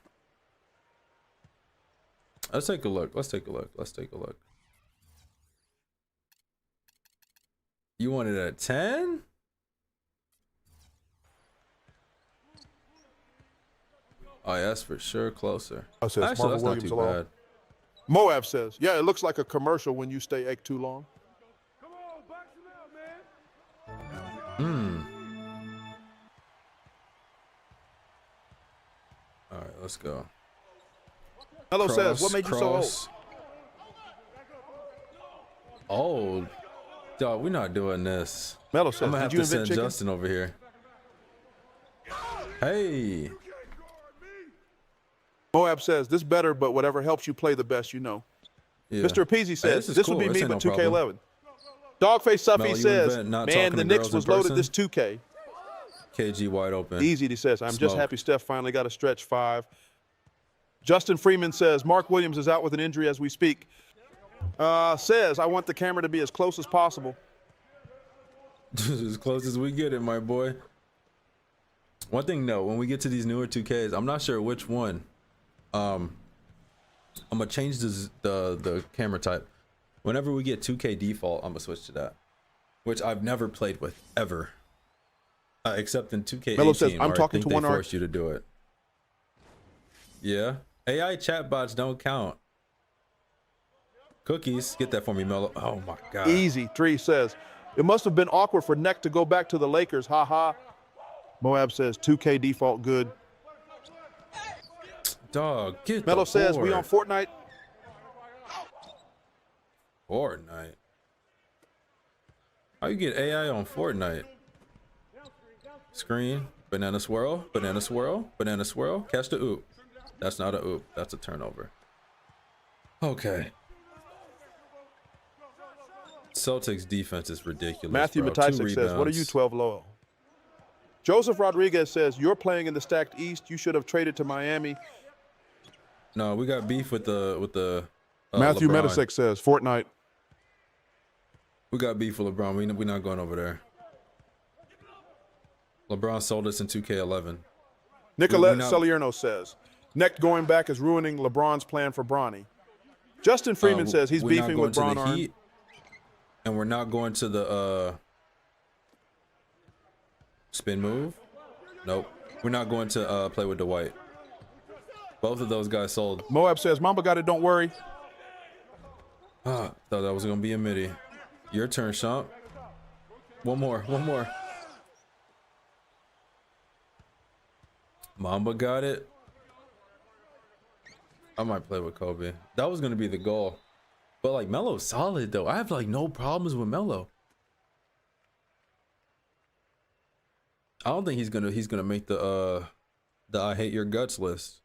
Let's take a look. Let's take a look. Let's take a look. You want it at 10? Oh, yeah, that's for sure closer. I says, Actually, Marvin that's not Williams too alone. bad. Moab says, yeah, it looks like a commercial when you stay egg too long. All right, let's go. Hello says, what made you so old? Old? Dog, we're not doing this. Melo says, I'm gonna did have you to invent send chicken? Justin over here. Hey. Moab says, this better, but whatever helps you play the best, you know. Yeah. Mr. Appeasy says, is this cool. would be This me, ain't but no problem. 2K11. Dogface Suffy Mel, you says, invent not man, talking the to Knicks girls in was loaded person? this 2K. KG wide open. Easy, he says, I'm just Smoke. happy Steph finally got a stretch 5. Justin Freeman says, Mark Williams is out with an injury as we speak. Says, I want the camera to be as close as possible. As close as we get it, my boy. One thing, though, when we get to these newer 2Ks, I'm not sure which one. I'm gonna change the camera type. Whenever we get 2K default, I'm gonna switch to that, which I've never played with ever, except in 2K18. Melo says, I'm where talking I think to one they art. forced you to do it. Yeah, AI chatbots don't count. Cookies, get that for me, Melo. Oh my God. Easy, 3 says, it must have been awkward for Neck to go back to the Lakers. Ha ha. Moab says 2K default good. Dog, get Melo the says we board. on Fortnite. Fortnite. How you get AI on Fortnite? Screen, banana swirl, banana swirl, banana swirl. Catch the oop. That's not a oop. That's a turnover. Okay. Celtics defense is ridiculous. Matthew bro. Matisik 2 says, what are you rebounds. 12 low? Joseph Rodriguez says, you're playing in the stacked East. You should have traded to Miami. No, we got beef with the Matthew LeBron. Matisik says, Fortnite. We got beef with LeBron. We're not going over there. LeBron sold us in 2K11. Nicolette not- Salerno says, Neck going back is ruining LeBron's plan for Bronny. Justin Freeman says he's we're not beefing going with to Bron the Arn. Heat, and we're not going to the spin move. Nope. We're not going to play with Dwight. Both of those guys sold. Moab says, Mamba got it, don't worry. Thought that was gonna be a midi. Your turn, Shump. One more. Mamba got it. I might play with Kobe. That was gonna be the goal. But like Melo's solid though. I have like no problems with Melo. I don't think he's gonna make the I hate your guts list.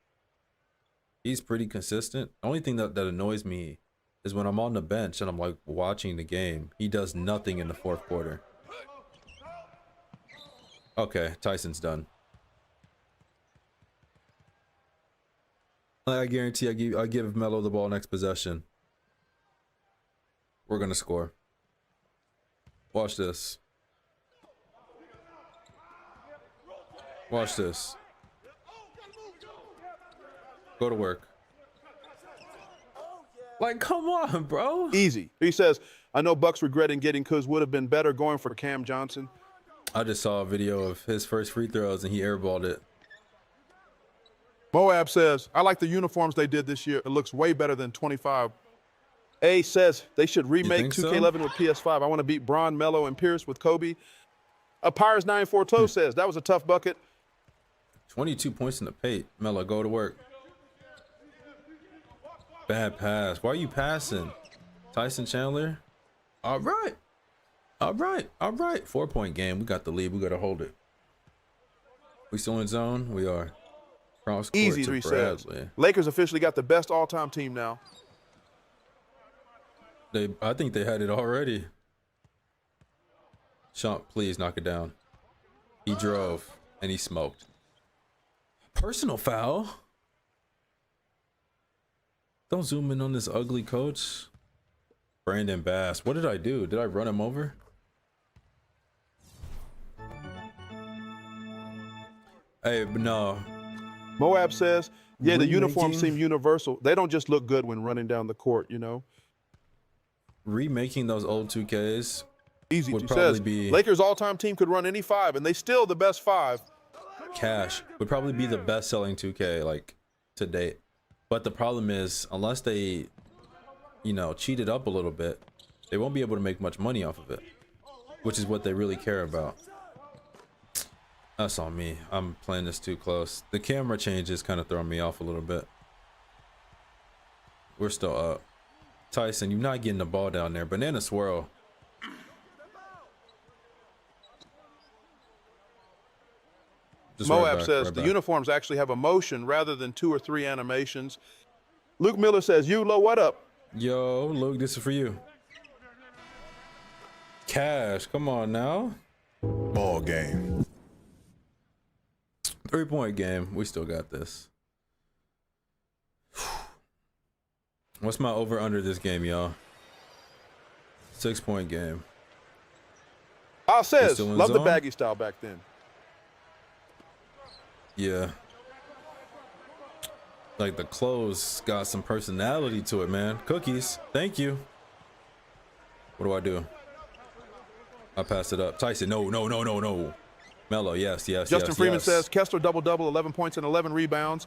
He's pretty consistent. The only thing that annoys me is when I'm on the bench and I'm like watching the game, he does nothing in the fourth quarter. Okay, Tyson's done. I guarantee I give Melo the ball next possession. We're gonna score. Watch this. Watch this. Go to work. Like, come on, bro. Easy. He says, I know Bucks regretting getting Kuz would have been better going for Cam Johnson. I just saw a video of his first free throws and he airballed it. Moab says, I like the uniforms they did this year. It looks way better than 25. A says they should remake think so? 2K11 with PS5. I want to beat Bron, Melo, and Pierce with Kobe. Pires 942 says, that was a tough bucket. 22 points in the paint. Melo, go to work. Bad pass. Why are you passing? Tyson Chandler? All right. 4-point game. We got the lead. We got to hold it. We still in zone? We are. Cross court Easy, to he says. Bradley. Lakers officially got the best all-time team now. I think they had it already. Shump, please knock it down. He drove and he smoked. Personal foul. Don't zoom in on this ugly coach. Brandon Bass. What did I do? Did I run him over? Hey, but no. Moab says, yeah, the uniforms Remaking? seem universal. They don't just look good when running down the court, you know? Remaking those old 2Ks Easy. would He probably says, be Lakers all-time team could run any 5, and they still the best 5. cash. Would probably be the best selling 2K like to date. But the problem is, unless they, cheat it up a little bit, they won't be able to make much money off of it, which is what they really care about. That's on me. I'm playing this too close. The camera changes kind of throwing me off a little bit. We're still up. Tyson, you're not getting the ball down there. Banana swirl. Just right Moab back, says right the back. uniforms actually have a motion rather than 2 or 3 animations. Luke Miller says, "You, Lo, what up?" Yo, Luke, this is for you. Cash, come on now. Ball game. 3-point game. We still got this. What's my over under this game, y'all? 6-point game. Says, still in love the zone? baggy style back then. Yeah. Like the clothes got some personality to it, man. Cookies. Thank you. What do? I pass it up. Tyson, no. Melo, yes. Justin Freeman says, Kessler double-double, 11 points and 11 rebounds.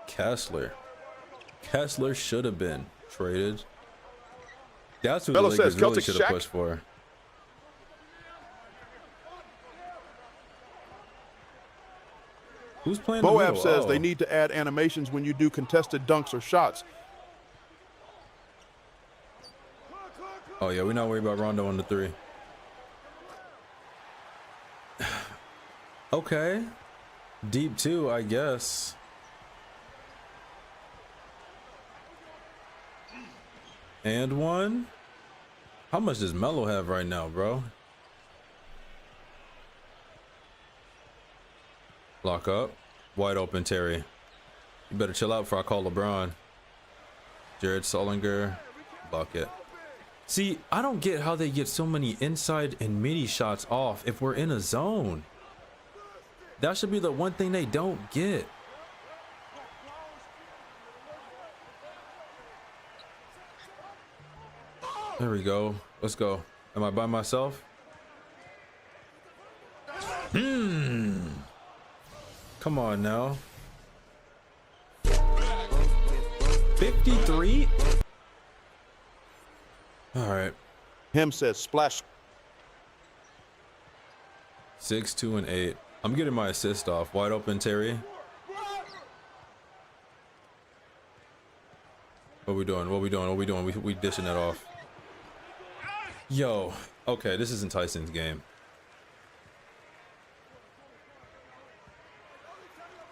Kessler should have been traded. That's who Melo the Lakers says, really Celtics should have Shaq. pushed for. Who's playing the Boab middle? says Oh. they need to add animations when you do contested dunks or shots. Oh yeah, we're not worried about Rondo on the 3. Okay. Deep 2, I guess. And 1. How much does Melo have right now, bro? Lock up. Wide open, Terry. You better chill out before I call LeBron. Jared Solinger. Bucket. See, I don't get how they get so many inside and midi shots off if we're in a zone. That should be the one thing they don't get. There we go. Let's go. Am I by myself? Come on now. 53? All right. Him says, splash. 6, 2, and 8. I'm getting my assist off. Wide open, Terry. What we doing? We dishing that off. Yo. Okay, this isn't Tyson's game.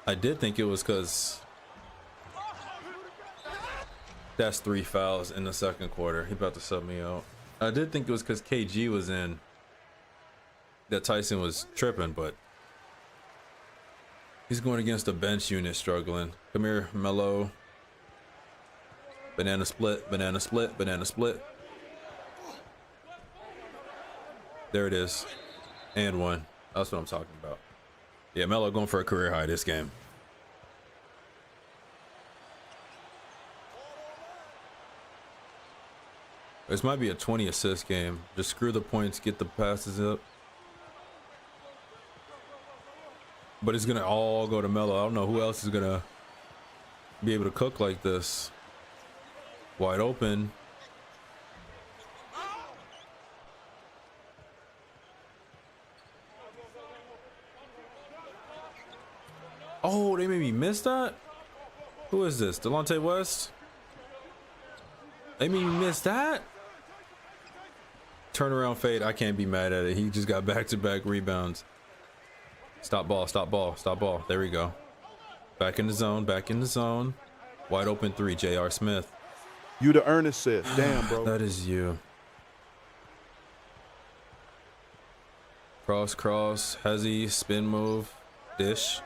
I did think it was because that's 3 fouls in the second quarter. He about to sub me out. I did think it was because KG was in that Tyson was tripping, but he's going against a bench unit struggling. Come here, Melo. Banana split. There it is. And 1. That's what I'm talking about. Yeah, Melo going for a career high this game. This might be a 20 assist game. Just screw the points, get the passes up. But it's gonna all go to Melo. I don't know who else is gonna be able to cook like this. Wide open. Oh, they made me miss that? Who is this? Delonte West? They made me miss that? Turnaround fade. I can't be mad at it. He just got back-to-back rebounds. Stop ball. There we go. Back in the zone. Wide open 3, J.R. Smith. You the Ernest said. Damn, bro. That is you. Cross. Hezzy, spin move. Dish.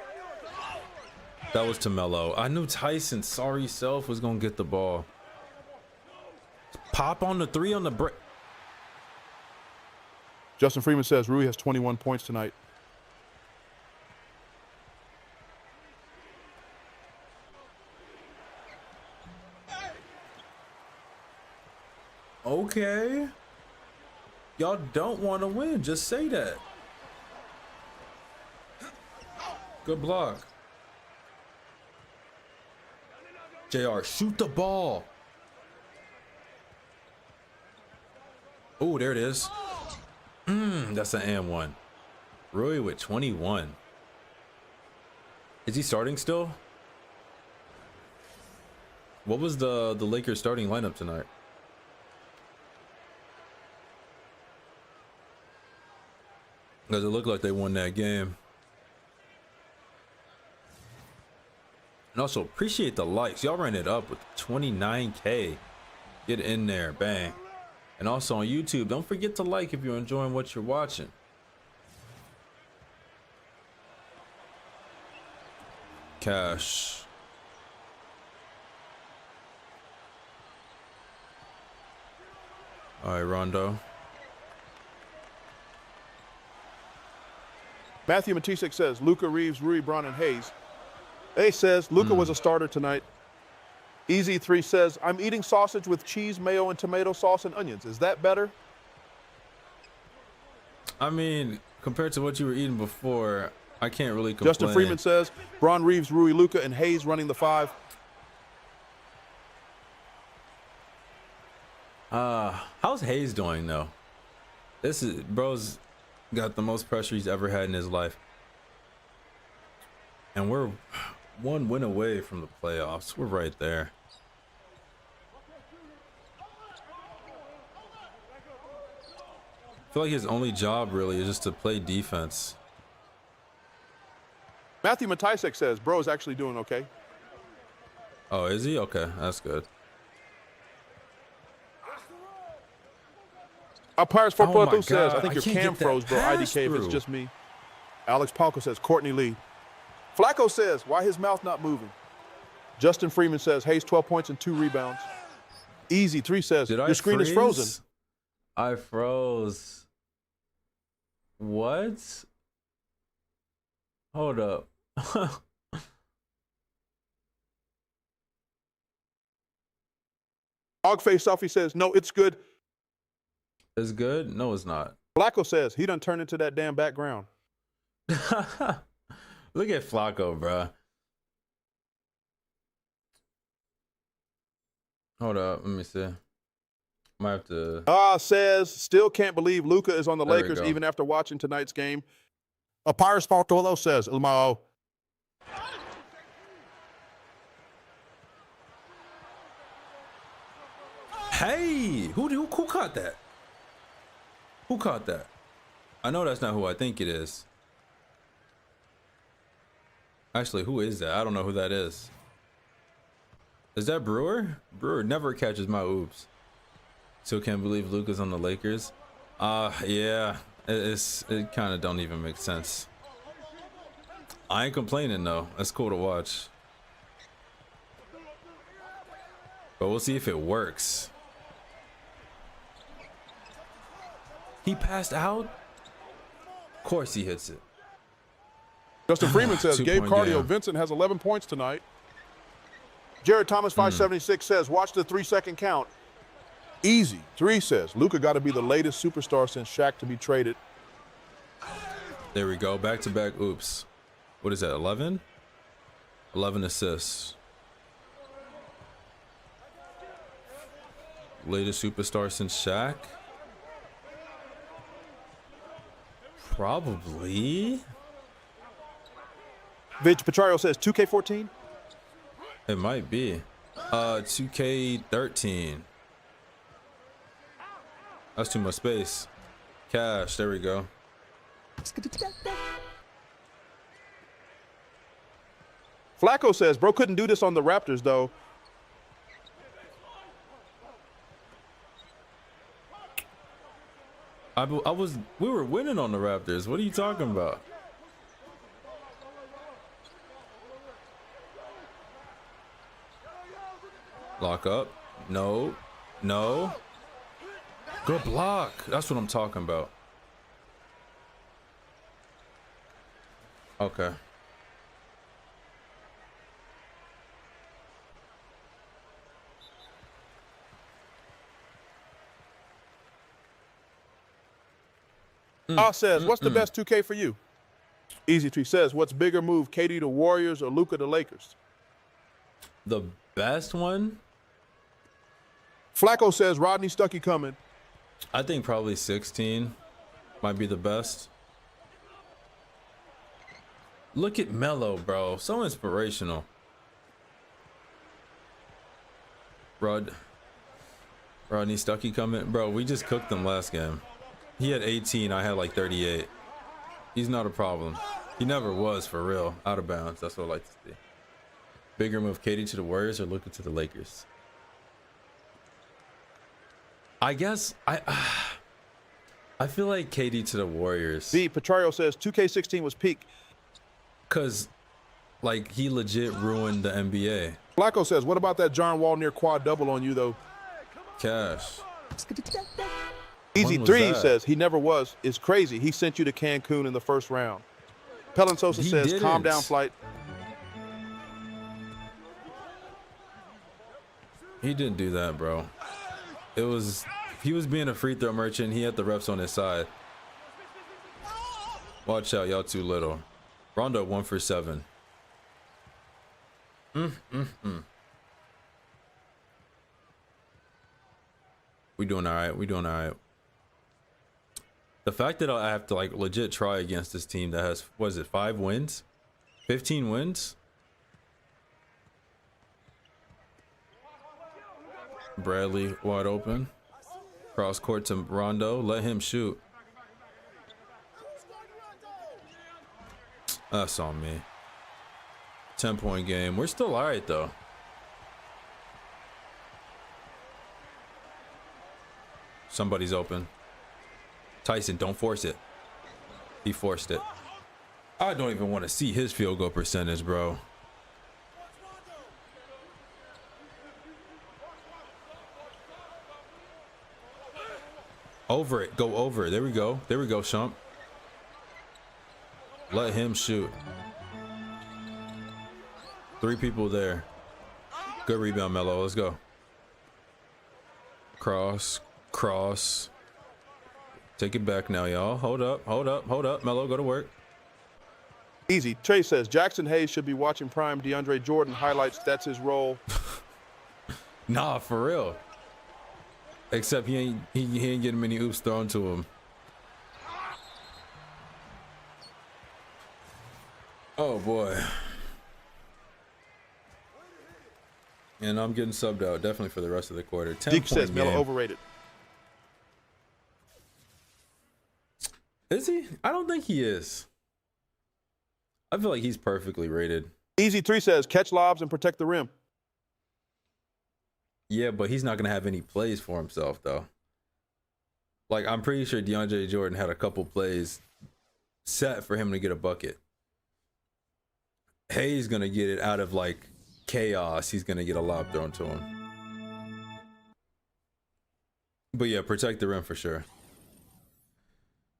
That was to Melo. I knew Tyson, sorry self, was going to get the ball. Pop on the 3 on the break. Justin Freeman says Rui has 21 points tonight. Okay. Y'all don't want to win. Just say that. Good block. JR, shoot the ball. Oh, there it is. That's an and 1. Rui with 21. Is he starting still? What was the Lakers starting lineup tonight? Does it look like they won that game? And also appreciate the likes. Y'all ran it up with 29K. Get in there, bang. And also on YouTube, don't forget to like if you're enjoying what you're watching. Cash. All right, Rondo. Matthew Matisek says, Luka, Reeves, Rui, Braun, and Hayes. A says, Luka was a starter tonight. Easy3 says, I'm eating sausage with cheese, mayo, and tomato sauce and onions. Is that better? I mean, compared to what you were eating before, I can't really complain. Justin Freeman says, Braun, Reeves, Rui, Luka, and Hayes running the 5. How's Hayes doing though? This is bro's got the most pressure he's ever had in his life. And we're one win away from the playoffs. We're right there. I feel like his only job really is just to play defense. Matthew Matisek says, bro is actually doing okay. Oh, is he? Okay, that's good. Umpires for Oh my Plato says, I God, think I your can't cam get that froze, bro. pass IDK if it's through. just me. Alex Palco says, Courtney Lee. Flacco says, why his mouth not moving? Justin Freeman says, Hayes 12 points and 2 rebounds. Easy3 says, your screen is frozen. I froze. What? Hold up. Dogface Selfie says, no, it's good. It's good? No, it's not. Flacco says, he done turned into that damn background. Look at Flacco, bruh. Hold up, let me see. Might have to. Says, still can't believe Luka is on the There we Lakers go. even after watching tonight's game. Pirates Faltolo says, Ilmao. Hey, who caught that? Who caught that? I know that's not who I think it is. Actually, who is that? I don't know who that is. Is that Brewer? Brewer never catches my oops. Still can't believe Luka's on the Lakers. Yeah, it kind of don't even make sense. I ain't complaining though. That's cool to watch. But we'll see if it works. He passed out? Of course he hits it. Justin Freeman says, Gabe 2-point Cardio, game. Vincent has 11 points tonight. Jared Thomas 576 says, watch the 3-second count. Easy. 3 says, Luka got to be the latest superstar since Shaq to be traded. There we go. Back-to-back oops. What is that, 11? 11 assists. Latest superstar since Shaq? Probably. Vidge Petrario says, 2K14? It might be. 2K13. That's too much space. Cash, there we go. Flacco says, bro couldn't do this on the Raptors, though. We were winning on the Raptors. What are you talking about? Lock up. No. No. Good block. That's what I'm talking about. Okay. Says, what's the best 2K for you? Easy Tree says, what's bigger move, KD to Warriors or Luka to Lakers? The best one? Flacco says, Rodney Stuckey coming. I think probably 16 might be the best. Look at Melo, bro. So inspirational. Rodney Stuckey coming. Bro, we just cooked them last game. He had 18. I had like 38. He's not a problem. He never was, for real. Out of bounds. That's what I like to see. Bigger move, KD to the Warriors or Luka to the Lakers? I guess I feel like KD to the Warriors. B. Petrario says 2K16 was peak. Cause like he legit ruined the NBA. Flacco says, what about that John Wall near quad double on you though? Cash. Easy When was 3 that? says he never was. It's crazy. He sent you to Cancun in the first round. Pelin Sosa He says, calm didn't. down, flight. He didn't do that, bro. He was being a free throw merchant. He had the refs on his side. Watch out, y'all too little. Rondo 1 for 7. We doing all right. We doing all right. The fact that I have to like legit try against this team that has, what is it, 5 wins? 15 wins? Bradley wide open. Cross court to Rondo. Let him shoot. That's on me. 10-point game. We're still all right, though. Somebody's open. Tyson, don't force it. He forced it. I don't even want to see his field goal percentage, bro. Over it. Go over it. There we go. There we go, Shump. Let him shoot. 3 people there. Good rebound, Melo. Let's go. Cross. Cross. Take it back now, y'all. Hold up. Hold up. Hold up. Melo, go to work. Easy. Trey says, Jackson Hayes should be watching prime DeAndre Jordan highlights. That's his role. Nah, for real. Except he ain't getting many oops thrown to him. Oh boy. And I'm getting subbed out definitely for the rest of the quarter. 10 Deke point says, Melo game. overrated. Is he? I don't think he is. I feel like he's perfectly rated. Easy 3 says, catch lobs and protect the rim. Yeah, but he's not going to have any plays for himself, though. Like, I'm pretty sure DeAndre Jordan had a couple plays set for him to get a bucket. Hayes going to get it out of, like, chaos. He's going to get a lob thrown to him. But, yeah, protect the rim for sure.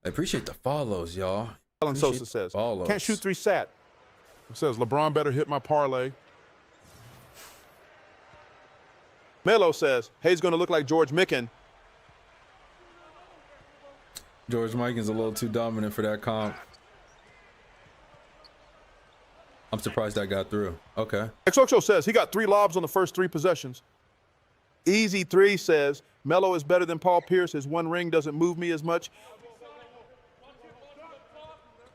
I appreciate the follows, y'all. Alan Sosa says, can't shoot 3 sat. It says, LeBron better hit my parlay. Melo says, Hayes going to look like George Mikan. George Mikan's a little too dominant for that comp. I'm surprised that got through. Okay. XOXO says, he got 3 lobs on the first 3 possessions. Easy 3 says, Melo is better than Paul Pierce. His 1 ring doesn't move me as much.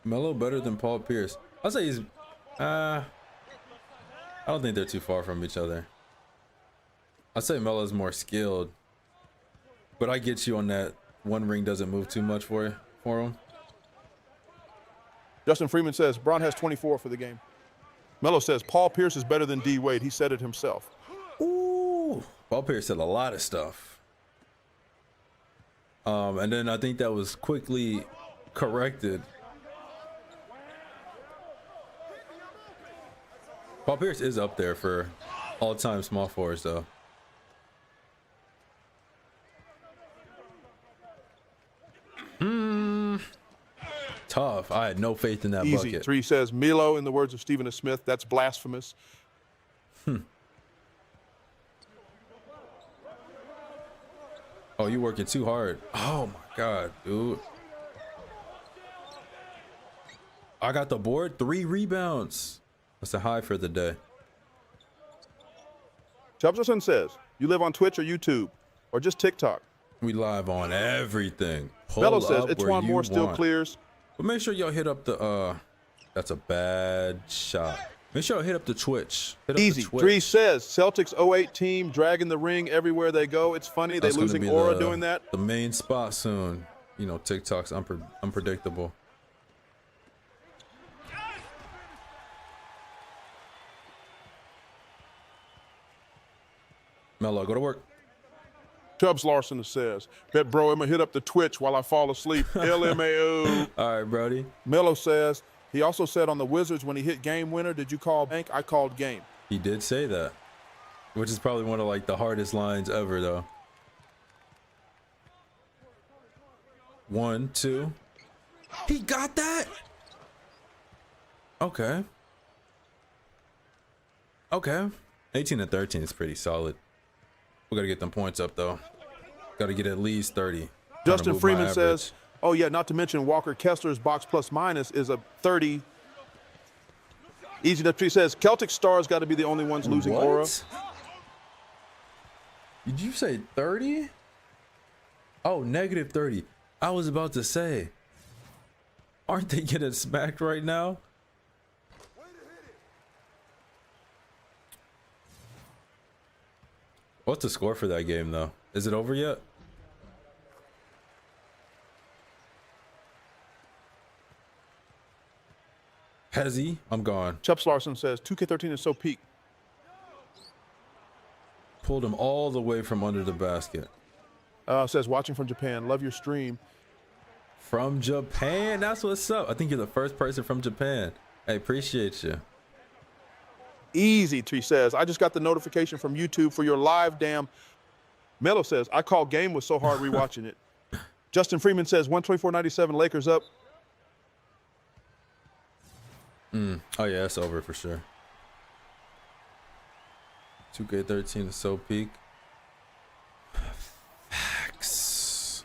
Melo better than Paul Pierce. I'll say he's... I don't think they're too far from each other. I'd say Melo's more skilled. But I get you on that 1 ring doesn't move too much for him. Justin Freeman says, Braun has 24 for the game. Melo says, Paul Pierce is better than D. Wade. He said it himself. Ooh. Paul Pierce said a lot of stuff. And then I think that was quickly corrected. Paul Pierce is up there for all-time small forwards, though. Tough. I had no faith in that Easy. bucket. 3 says, Melo, in the words of Stephen S. Smith, that's blasphemous. Oh, you working too hard. Oh, my God, dude. I got the board. 3 rebounds. That's a high for the day. Jefferson says, you live on Twitch or YouTube or just TikTok? We live on everything. Bello says, it's one more still clears. But make sure y'all hit up the, that's a bad shot. Make sure y'all hit up the Twitch. Hit up Easy. the Twitch. 3 says, Celtics 08 team dragging the ring everywhere they go. It's funny. They're losing aura doing that. The main spot soon. You know, TikTok's unpredictable. Melo, go to work. Chubbs Larson says, bet bro, I'm going to hit up the Twitch while I fall asleep. LMAO. All right, Brody. Melo says, he also said on the Wizards when he hit game winner, did you call bank? I called game. He did say that, which is probably one of like the hardest lines ever, though. 1, 2. He got that. Okay. Okay. 18 and 13 is pretty solid. We got to get them points up, though. Got to get at least 30. Justin Freeman says, oh, yeah, not to mention Walker Kessler's box plus minus is a 30. Easy to he says, Celtic Stars got to be the only ones losing What? aura. Did you say 30? Oh, negative 30. I was about to say, aren't they getting smacked right now? What's the score for that game, though? Is it over yet? Hezzy, I'm gone. Chubbs Larson says, 2K13 is so peak. Pulled him all the way from under the basket. Says, watching from Japan, love your stream. From Japan, that's what's up. I think you're the first person from Japan. I appreciate you. Easy, Tree says, I just got the notification from YouTube for your live damn. Melo says, I called game was so hard rewatching it. Justin Freeman says, 124.97 Lakers up. Oh, yeah, it's over for sure. 2K13 is so peak. Facts.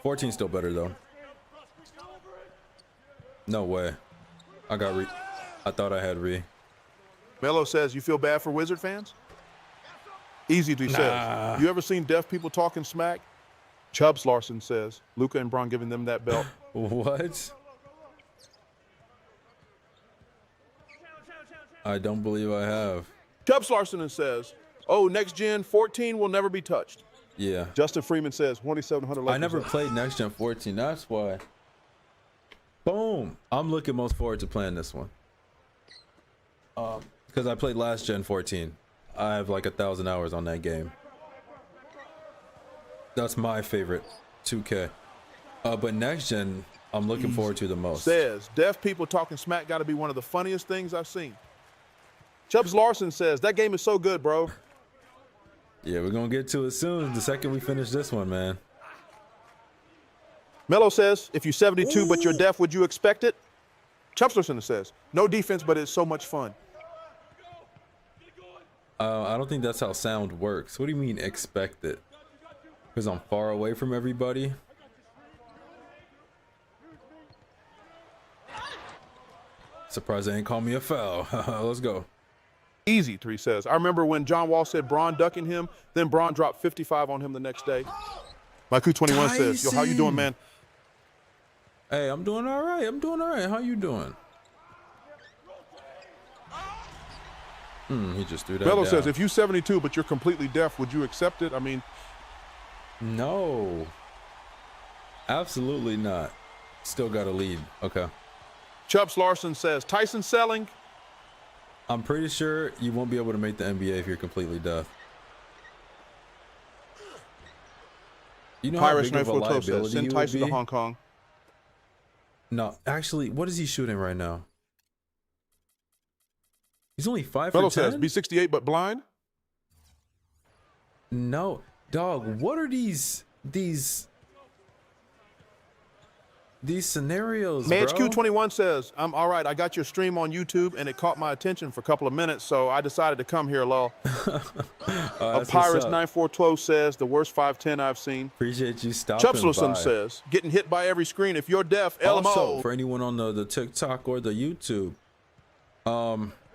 14 still better, though. No way. I thought I had re. Melo says, you feel bad for Wizard fans? Easy, he says. You ever seen deaf people talking smack? Chubbs Larson says, Luka and Braun giving them that belt. What? I don't believe I have. Chubbs Larson says, oh, next gen 14 will never be touched. Yeah. Justin Freeman says, 2,700 I never played Next Gen 14. That's why. Boom. I'm looking most forward to playing this one. Because I played last Gen 14. I have like 1,000 hours on that game. That's my favorite 2K. But Next Gen, I'm looking forward to the most. Says, deaf people talking smack got to be one of the funniest things I've seen. Chubbs Larson says, that game is so good, bro. Yeah, we're going to get to it soon. The second we finish this one, man. Melo says, if you're 72 but you're deaf, would you expect it? Chubbs Larson says, no defense, but it's so much fun. I don't think that's how sound works. What do you mean expect it? Because I'm far away from everybody? Surprised they ain't call me a foul. Let's go. Easy, Three says. I remember when John Wall said Braun ducking him, then Braun dropped 55 on him the next day. Myku21 says, yo, how you doing, man? Hey, I'm doing all right. I'm doing all right. How you doing? He just threw that Melo down. says, if you're 72 but you're completely deaf, would you accept it? I mean, no. Absolutely not. Still got a lead. Okay. Chubbs Larson says, Tyson selling. I'm pretty sure you won't be able to make the NBA if you're completely deaf. You know Pirates how big of a 942 says, liability send you would Tyson to be? Hong Kong. No, actually, what is he shooting right now? He's only 5 Melo for 10? says, be 68 but blind. No, dog. What are these scenarios, bro? ManHQ21 says, I'm all right. I got your stream on YouTube and it caught my attention for a couple of minutes, so I decided to come here, lol. Pirates 9412 says, the worst 5'10 I've seen. Appreciate you stopping Chubbs Larson by. says, getting hit by every screen. If you're deaf, Also, LMO. for anyone on the TikTok or the YouTube,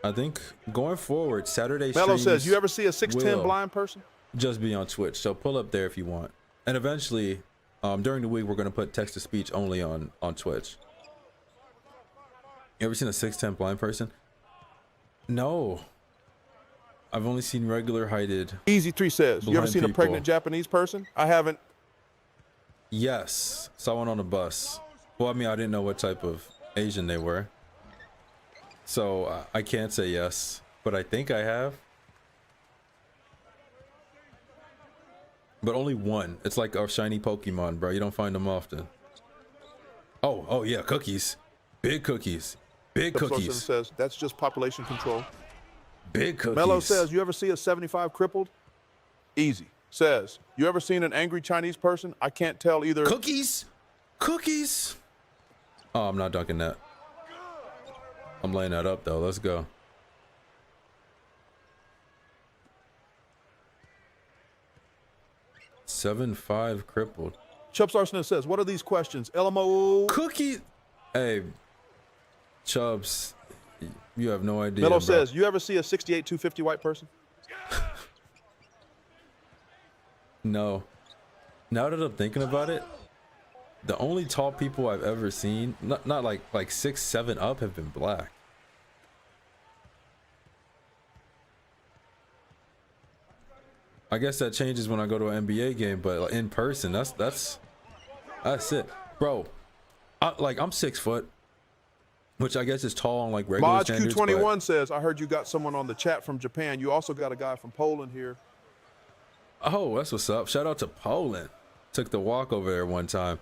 I think going forward, Saturday Melo streams says, you ever see a 6'10 will blind person? just be on Twitch. So pull up there if you want. And eventually, during the week, we're going to put text-to-speech only on Twitch. You ever seen a 6'10 blind person? No. I've only seen regular heighted. Easy 3 says, you ever blind seen a people. pregnant Japanese person? I haven't. Yes. Saw one on a bus. Well, I mean, I didn't know what type of Asian they were. So I can't say yes, but I think I have. But only one. It's like our shiny Pokemon, bro. You don't find them often. Oh yeah, cookies. Big cookies. Big cookies. Says that's just population control. Big cookies. Mello says, you ever see a 75 crippled? Easy. Says, you ever seen an angry Chinese person? I can't tell either. Cookies. Cookies. Oh, I'm not dunking that. I'm laying that up though. Let's go. $7-5 crippled. Chubbs Arsenal says, what are these questions? LMO. Cookie. Hey, Chubbs, you have no idea. Mello bro. says, you ever see a 68 250 white person? No. Now that I'm thinking about it, the only tall people I've ever seen, not like 6, 7 up, have been black. I guess that changes when I go to an NBA game, but like, in person, that's it, bro. I'm 6 foot, which I guess is tall on like regular Mod standards. Q21 says, I heard you got someone on the chat from Japan. You also got a guy from Poland here. Oh, that's what's up. Shout out to Poland. Took the walk over there one time.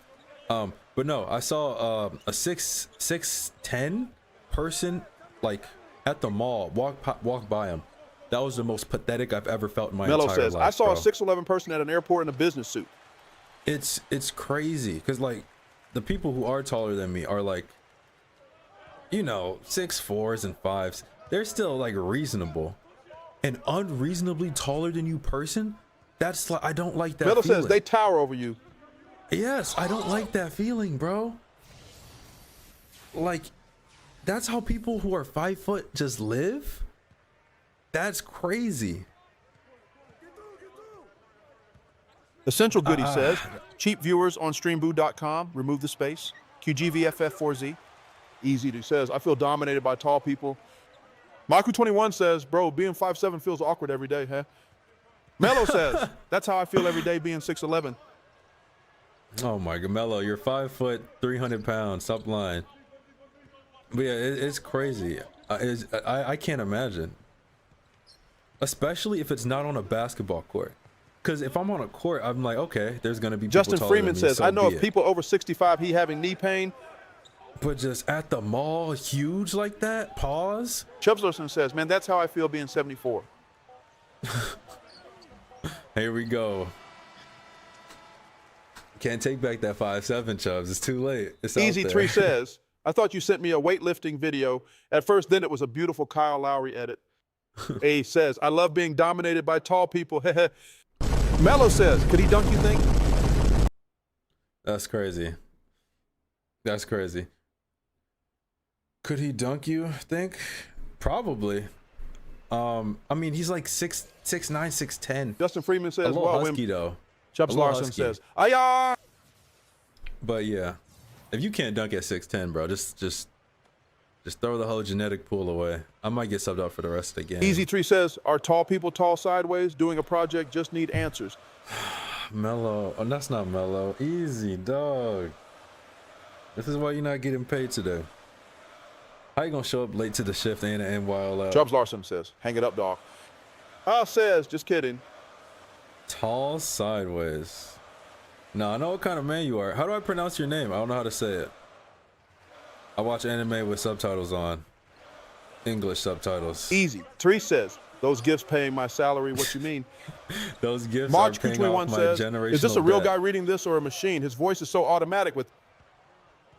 But no, I saw a 6'10" person like at the mall walk by him. That was the most pathetic I've ever felt in my Mello entire says, life. I saw bro. a 6'11" person at an airport in a business suit. It's crazy because like the people who are taller than me are like, you know, 6'4s and 5s. They're still like reasonable. An unreasonably taller than you person, that's like, I don't like that. Mello feeling. says they tower over you. Yes, I don't like that feeling, bro. Like, that's how people who are 5 foot just live? That's crazy. Essential Goodie says, cheap viewers on streamboo.com, remove the space. QGVFF4Z, easy to says, I feel dominated by tall people. Maku21 says, bro, being 5'7" feels awkward every day, huh? Mello says, that's how I feel every day being 6'11". Oh my God, Mello, you're 5 foot, 300 pounds. Stop lying. But yeah, it's crazy. I can't imagine. Especially if it's not on a basketball court. Because if I'm on a court, I'm like, okay, there's going to be people Justin taller Freeman than me, says, so I know be if it. people over 65, he having knee pain. But just at the mall, huge like that, pause. Chubbs says, man, that's how I feel being 74. Here we go. Can't take back that 5'7", Chubbs. It's too late. It's out Easy there. 3 says, I thought you sent me a weightlifting video. At first, then it was a beautiful Kyle Lowry edit. A says, I love being dominated by tall people. Mello says, could he dunk, you think? That's crazy. That's crazy. Could he dunk you, think? Probably. I mean, he's like 6'9", 6'10". Justin Freeman A says, little well, husky, though. Chubbs A little Larson husky. says, Ayah! But yeah, if you can't dunk at 6'10", bro, just throw the whole genetic pool away. I might get subbed out for the rest of the game. Easy 3 says, are tall people tall sideways? Doing a project, just need answers. Mellow. Oh, that's not Mellow. Easy, dog. This is why you're not getting paid today. How you gonna show up late to the shift and end while Chubbs Larson says, hang it up, dog. Says, just kidding. tall sideways? No, I know what kind of man you are. How do I pronounce your name? I don't know how to say it. I watch anime with subtitles on. English subtitles. Easy. 3 says, those gifts paying my salary, what you mean? Those gifts March are paying off Q21 my says, generational is this a real debt. guy reading this or a machine? His voice is so automatic with...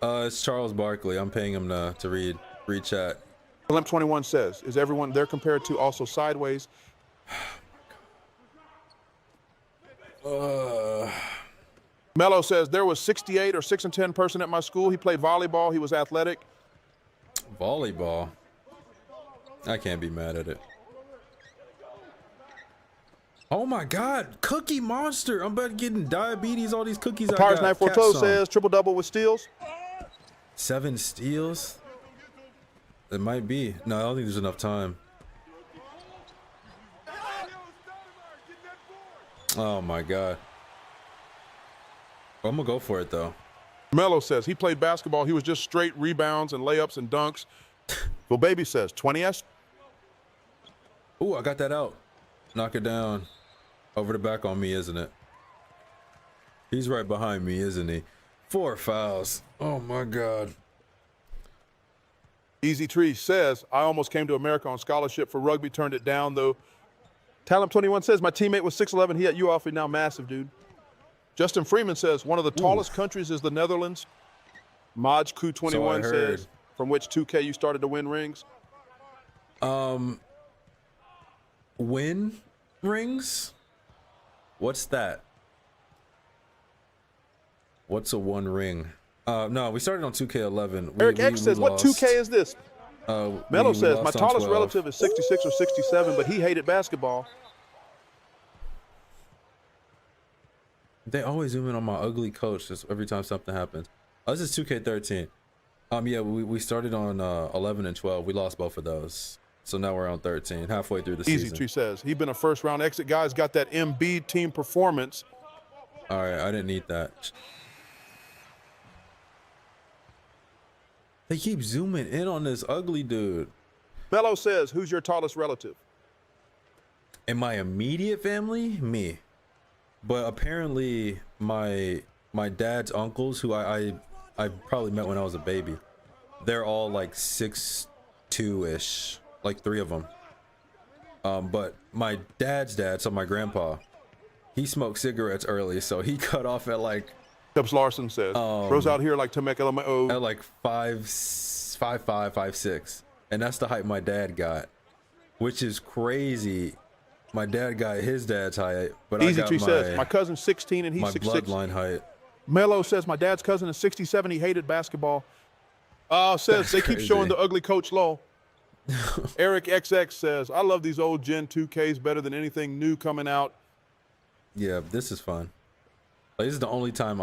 It's Charles Barkley. I'm paying him to read chat. Limp21 says, is everyone there compared to also sideways? Mello says, there was 68 or 6'10" person at my school. He played volleyball. He was athletic. Volleyball. I can't be mad at it. Oh my God, Cookie Monster! I'm about getting diabetes. All these cookies I Pars got. 942 Cat says, triple-double with steals. 7 steals. It might be. No, I don't think there's enough time. Oh my God. I'm gonna go for it though. Mello says, he played basketball. He was just straight rebounds and layups and dunks. Well, Baby says, 20S. Ooh, I got that out. Knock it down. Over the back on me, isn't it? He's right behind me, isn't he? 4 fouls. Oh my God. Easy Tree says, I almost came to America on scholarship for rugby, turned it down though. Talent 21 says, my teammate was 6'11", he at you awfully now massive, dude. Justin Freeman says, one of the tallest countries is the Netherlands. Majku 21 says, from which 2K you started to win rings? Win rings? What's that? What's a 1 ring? No, we started on 2K11. Eric X says, what 2K is this? Mello says, my tallest 12. relative is 66 or 67, but he hated basketball. They always zoom in on my ugly coach just every time something happens. Oh, this is 2K13. Yeah, we started on 11 and 12. We lost both of those. So now we're on 13, halfway through the season. Easy Tree says, he's been a first-round exit guy. He's got that Embiid team performance. All right, I didn't need that. They keep zooming in on this ugly dude. Mello says, who's your tallest relative? In my immediate family, me. But apparently my dad's uncles, who I probably met when I was a baby, they're all like 6'2"-ish, like 3 of them. But my dad's dad, so my grandpa, he smoked cigarettes early, so he cut off at like Tubbs Larson says, bros out here like Temecula LMAO. at like 5'5", 5'6", and that's the height my dad got, which is crazy. My dad got his dad's height, but Easy I got Tree says, my cousin's 16 and he's my 6'6". bloodline height. Mello says, my dad's cousin is 67. He hated basketball. Says, That's they keep crazy. showing the ugly Coach Low. Eric XX says, I love these old Gen 2Ks better than anything new coming out. Yeah, this is fun. Like, this is the only time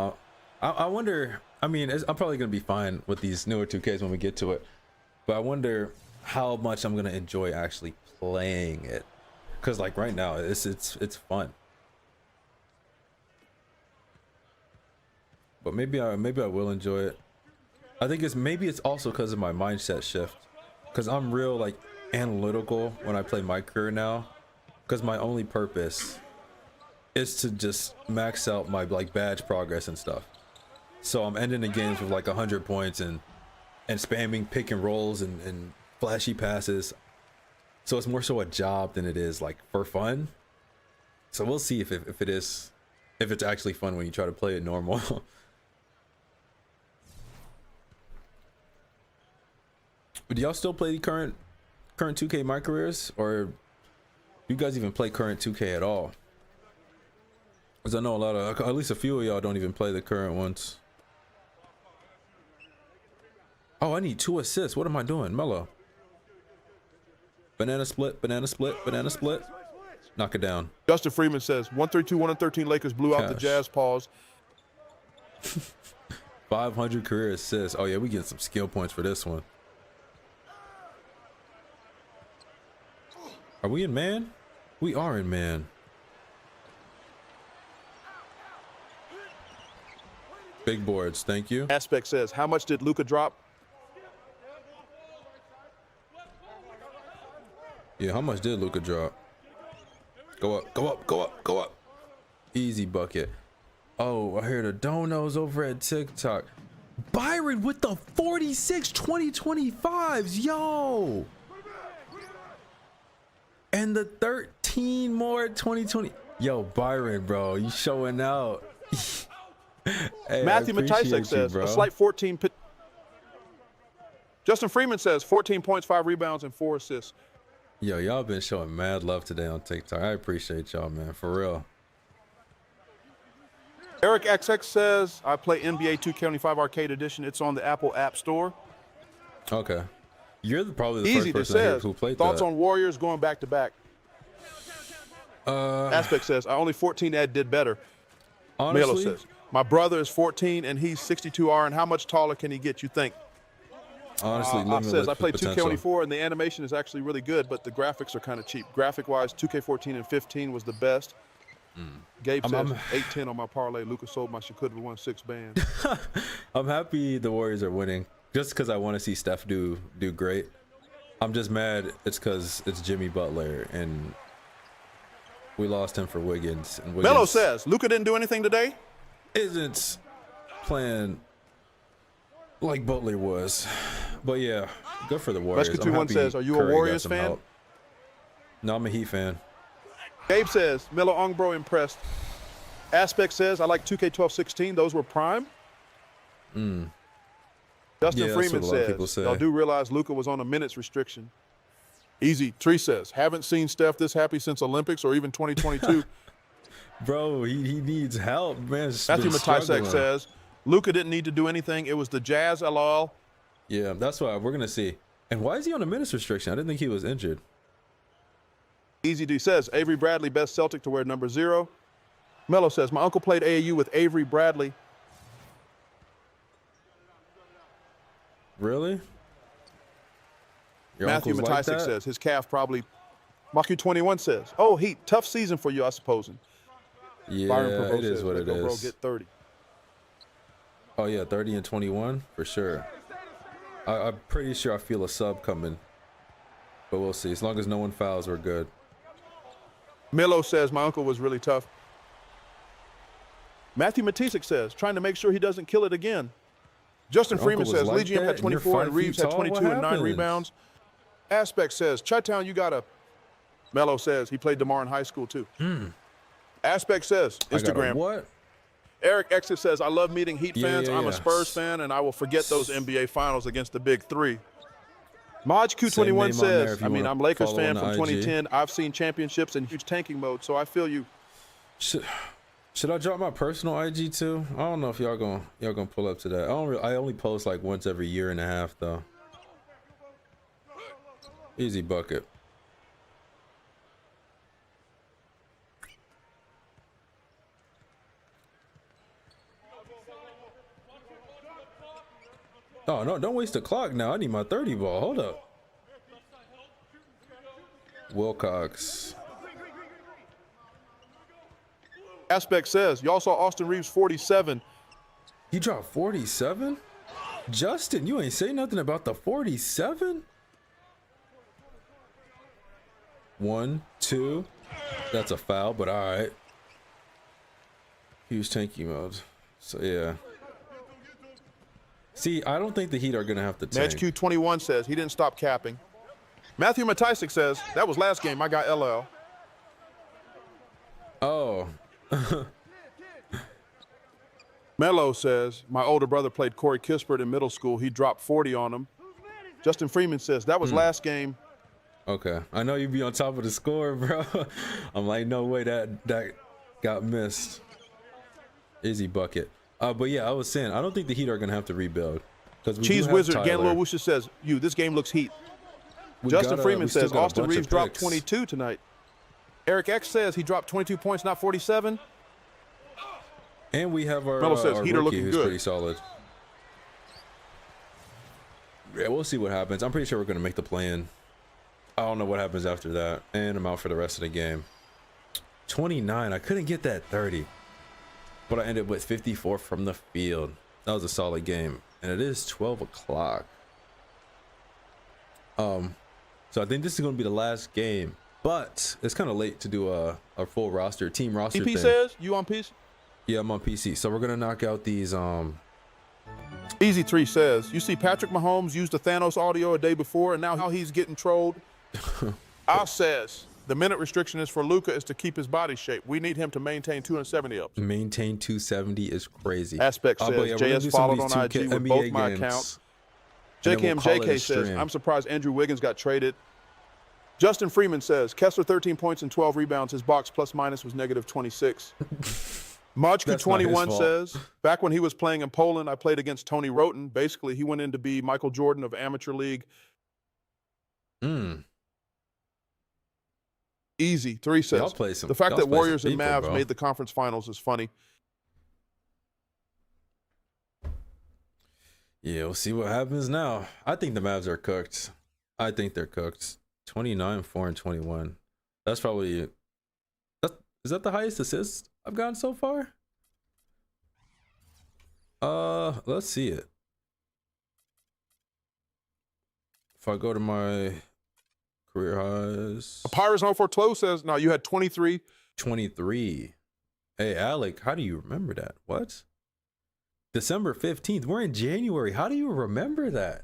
I wonder. I mean, I'm probably gonna be fine with these newer 2Ks when we get to it, but I wonder how much I'm gonna enjoy actually playing it. Cause like right now, it's fun. But maybe I will enjoy it. I think maybe it's also because of my mindset shift. Cause I'm real like analytical when I play MyCareer now. Cause my only purpose is to just max out my like badge progress and stuff. So I'm ending the games with like 100 points and spamming pick and rolls and flashy passes. So it's more so a job than it is like for fun. So we'll see if it's actually fun when you try to play it normal. But do y'all still play the current 2K MyCareers, or do you guys even play current 2K at all? Because I know at least a few of y'all don't even play the current ones. Oh, I need 2 assists. What am I doing? Mello. Banana split, banana split, banana split. Knock it down. Justin Freeman says, 132, 113 Lakers blew out the Jazz pause. 500 career assists. Oh yeah, we getting some skill points for this one. Are we in man? We are in man. Big boards, thank you. Aspect says, how much did Luka drop? Yeah, how much did Luka drop? Go up, go up, go up, go up. Easy bucket. Oh, I hear the donos over at TikTok. Byron with the 46 2025s, yo. And the 13 more 2020. Yo, Byron, bro, you showing out. Hey, Matthew Matisek says, a slight 14. Justin Freeman says, 14 points, 5 rebounds, and 4 assists. Yo, y'all been showing mad love today on TikTok. I appreciate y'all, man, for real. Eric XX says, I play NBA 2K25 Arcade Edition. It's on the Apple App Store. Okay. You're probably the Easy first person says, who played thoughts that. on Warriors going back to back? Aspect says, I only 14 ad did better. Honestly, Melo says, my brother is 14 and he's 62R, and how much taller can he get, you think? honestly, Says, I played potential. 2K24 and the animation is actually really good, but the graphics are kind of cheap. Graphic-wise, 2K14 and 15 was the best. Gabe says, 8-10 on my parlay. Lucas sold my should could have won 6 bands. I'm happy the Warriors are winning just because I want to see Steph do great. I'm just mad it's because it's Jimmy Butler and we lost him for Wiggins. And Melo says, Luka didn't do anything today. isn't playing like Butler was. But yeah, good for the Warriors. Rescue 21 says, are you a Warriors fan? Help. No, I'm a Heat fan. Gabe says, Melo Ongbro impressed. Aspect says, I like 2K12-16. Those were prime. Justin Freeman says, y'all do realize Luka was on a minutes restriction. Easy. Tree says, haven't seen Steph this happy since Olympics or even 2022. Bro, he needs help, man. Matthew Matisek says, Luka didn't need to do anything. It was the Jazz, LOL. Yeah, that's why we're going to see. And why is he on a minutes restriction? I didn't think he was injured. Easy D says, Avery Bradley, best Celtic to wear number 0. Mello says, my uncle played AAU with Avery Bradley. Really? Your Matthew uncle's like Matisek that? says, his calf probably. Maku21 says, oh, Heat, tough season for you, I suppose. Yeah, Byron Provost it is says, what it is. Bro, get 30. Oh, yeah, 30 and 21 for sure. I'm pretty sure I feel a sub coming. But we'll see. As long as no one fouls, we're good. Milo says, my uncle was really tough. Matthew Matisek says, trying to make sure he doesn't kill it again. Justin Freeman says, like Legion had 24 and Reeves had 22 and 9 rebounds. Aspect says, ChiTown, you got to. Melo says, he played DeMar in high school too. Aspect says, Instagram. What? Eric Exit says, I love meeting Heat fans. I'm a Spurs fan, and I will forget those NBA finals against the Big Three. ModQ21 says, I'm Lakers fan from 2010. I've seen championships in huge tanking mode, so I feel you. Should I drop my personal IG too? I don't know if y'all gonna pull up to that. I only post like once every year and a half though. Easy bucket. Oh no! Don't waste the clock now. I need my 30 ball. Hold up. Wilcox. Aspect says, y'all saw Austin Reeves 47. He dropped 47? Justin, you ain't say nothing about the 47? 1, 2. That's a foul, but all right. Huge tanky mode. So, yeah. See, I don't think the Heat are going to have to tank. MatchQ21 says, he didn't stop capping. Matthew Matisek says, that was last game. I got LL. Oh. Mello says, my older brother played Corey Kispert in middle school. He dropped 40 on him. Justin Freeman says, that was last game. Okay. I know you be on top of the score, bro. I'm like, no way that got missed. Easy bucket. But yeah, I was saying, I don't think the Heat are going to have to rebuild. Cheese Wizard, Ganlo Wusha says, this game looks Heat. Justin Freeman says, Austin Reeves dropped 22 tonight. Eric X says he dropped 22 points, not 47. And we have our, says, our Heat are rookie looking who's good. pretty solid. Yeah, we'll see what happens. I'm pretty sure we're going to make the play-in. I don't know what happens after that. And I'm out for the rest of the game. 29. I couldn't get that 30. But I ended with 54 from the field. That was a solid game. And it is 12 o'clock. So I think this is going to be the last game. But it's kind of late to do a full roster, team roster EP thing. says, you on PC? Yeah, I'm on PC. So we're going to knock out these... Easy 3 says, you see Patrick Mahomes used the Thanos audio a day before, and now he's getting trolled. Al says, the minute restriction is for Luka is to keep his body shape. We need him to maintain 270 ups. Maintain 270 is crazy. Aspect says, JS followed on IG with both my accounts. JKMJK says, I'm surprised Andrew Wiggins got traded. Justin Freeman says, Kessler 13 points and 12 rebounds. His box plus minus was negative 26. Majku21 says, back when he was playing in Poland, I played against Tony Roten. Basically, he went in to be Michael Jordan of amateur league. Easy 3 says, the fact that Warriors and Mavs made the conference finals is funny. Yeah, we'll see what happens now. I think the Mavs are cooked. I think they're cooked. 29, 4, and 21. That's probably it. Is that the highest assist I've gotten so far? Let's see it. If I go to my career highs. Pirates 04 says, no, you had 23. 23. Hey, Alec, how do you remember that? What? December 15th. We're in January. How do you remember that?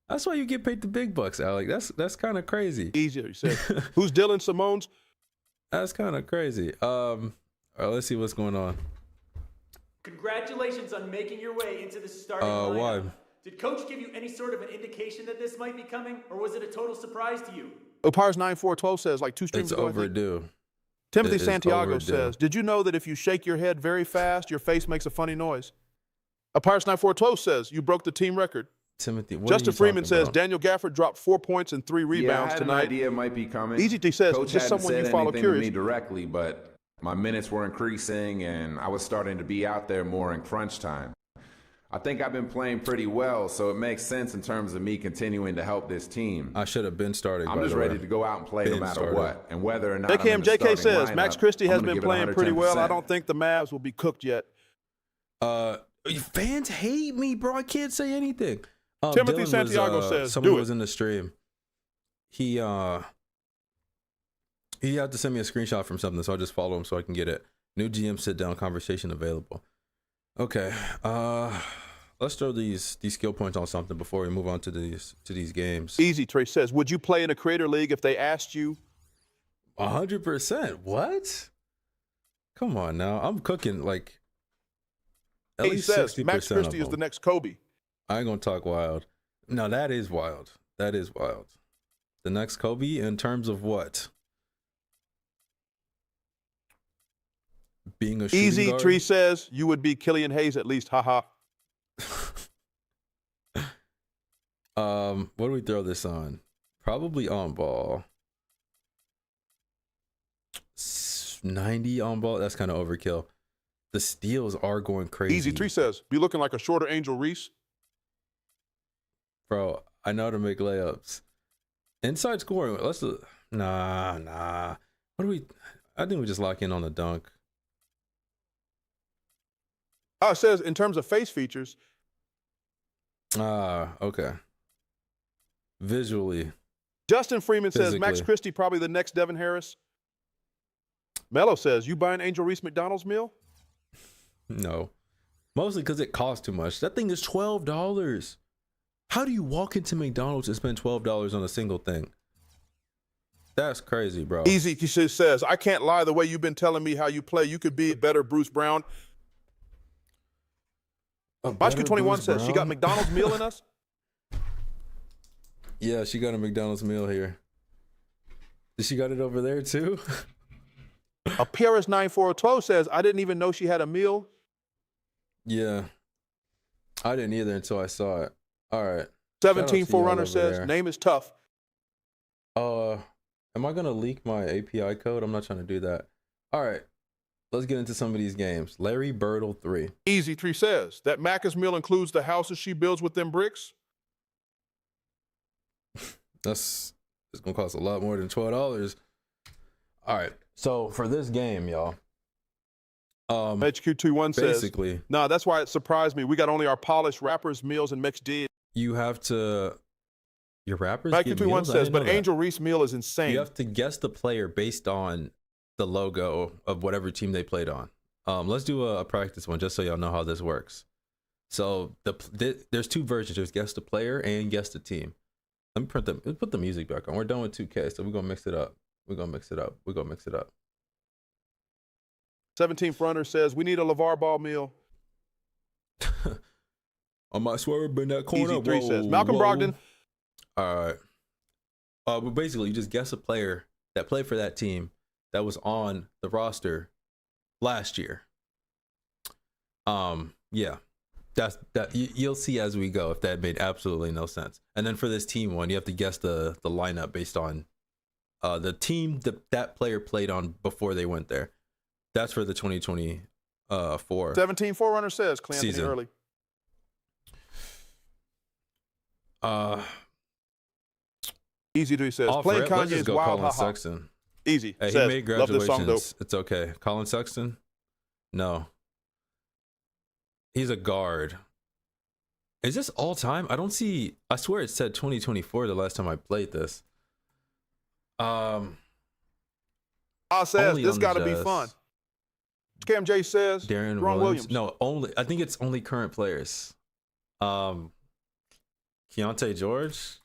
That's why you get paid the big bucks, Alec. That's kind of crazy. Easier, you said. Who's Dylan Simone's? That's kind of crazy. All right, let's see what's going on. Congratulations on making your way into the starting lineup. Why? Did Coach give you any sort of an indication that this might be coming, or was it a total surprise to you? Opars 9412 says, like 2 streams It's ago, I think. overdue. Timothy Santiago overdue. says, did you know that if you shake your head very fast, your face makes a funny noise? Opars 9412 says, you broke the team record. Timothy, what Justin are you Freeman talking says, about? Daniel Gafford dropped 4 points and 3 rebounds yeah, I had tonight. an idea it might be coming. Easy T says, Coach just hadn't someone you said follow anything curious. to me directly, but my minutes were increasing, and I was starting to be out there more in crunch time. I think I've been playing pretty well, so it makes sense in terms of me continuing to help this team. I should have been starting. I'm just ready to go out and play no matter what, and whether or not I'm in the JK starting says, lineup, Max Christie I'm has gonna been give it playing pretty well. I 110%. don't think the Mavs will be cooked yet. Fans hate me, bro. I can't say anything. Timothy Dylan Santiago says, someone do was it. in the stream. He had to send me a screenshot from something, so I'll just follow him so I can get it. New GM sit down conversation available. Okay. Let's throw these skill points on something before we move on to these games. Easy Trey says, would you play in a creator league if they asked you? 100%. What? Come on now. I'm cooking like at He least says 60% Max Christie of is the them. next Kobe. I ain't gonna talk wild. No, that is wild. That is wild. The next Kobe in terms of what? Being a shooting Easy guard? Tree says you would be Killian Hayes at least. Haha. What do we throw this on? Probably on ball. 90 on ball. That's kind of overkill. The steals are going crazy. Easy Tree says, be looking like a shorter Angel Reese. Bro, I know how to make layups. Inside scoring. Let's nah. What do we? I think we just lock in on the dunk. Oh, it says in terms of face features. Okay. Visually. Justin Freeman says Max Physically. Christie probably the next Devin Harris. Mello says, you buying Angel Reese McDonald's meal? No. Mostly because it costs too much. That thing is $12. How do you walk into McDonald's and spend $12 on a single thing? That's crazy, bro. Easy he says, I can't lie, the way you've been telling me how you play, you could be a better Bruce Brown. Bashku 21 says, she got McDonald's meal in us? Yeah, she got a McDonald's meal here. Did she got it over there too? A Paris 9412 says, I didn't even know she had a meal. Yeah. I didn't either until I saw it. All right. 17 Shout out to y'all Forerunner over says, there. name is tough. Am I gonna leak my API code? I'm not trying to do that. All right. Let's get into some of these games. Larry Birdle 3. Easy Tree says, that Macca's meal includes the houses she builds with them bricks? It's gonna cost a lot more than $12. All right. So for this game, y'all. HQ21 says, Basically, nah, that's why it surprised me. We got only our polished rappers, meals, and mixed did. you have to. Your rappers get HQ21 meals? I says, didn't know but that. Angel Reese meal is insane. You have to guess the player based on the logo of whatever team they played on. Let's do a practice one just so y'all know how this works. So there's two versions. There's guess the player and guess the team. Let's put the music back on. We're done with 2K, so we're gonna mix it up. 17th Runner says, we need a LeVar Ball meal. I might swerve in that corner. Easy 3 Whoa, says, Malcolm whoa. Brogdon. All right. But basically, you just guess a player that played for that team that was on the roster last year. Yeah, that's that. You'll see as we go if that made absolutely no sense. And then for this team one, you have to guess the lineup based on the team that player played on before they went there. That's for the 2024 17 Forerunner says, Clancy season. early. Easy 3 says, Off playing rip, let's Kanye just is go wild. Colin Haha. Sexton. Easy Hey, he says, made love this song though. graduations. It's okay. Colin Sexton? No. He's a guard. Is this all time? I don't see. I swear it said 2024 the last time I played this. Ah says, Only this on got to be Jazz. fun. KMJ says Darren Jerome Williams. Williams. No, I think it's only current players. Keontae George.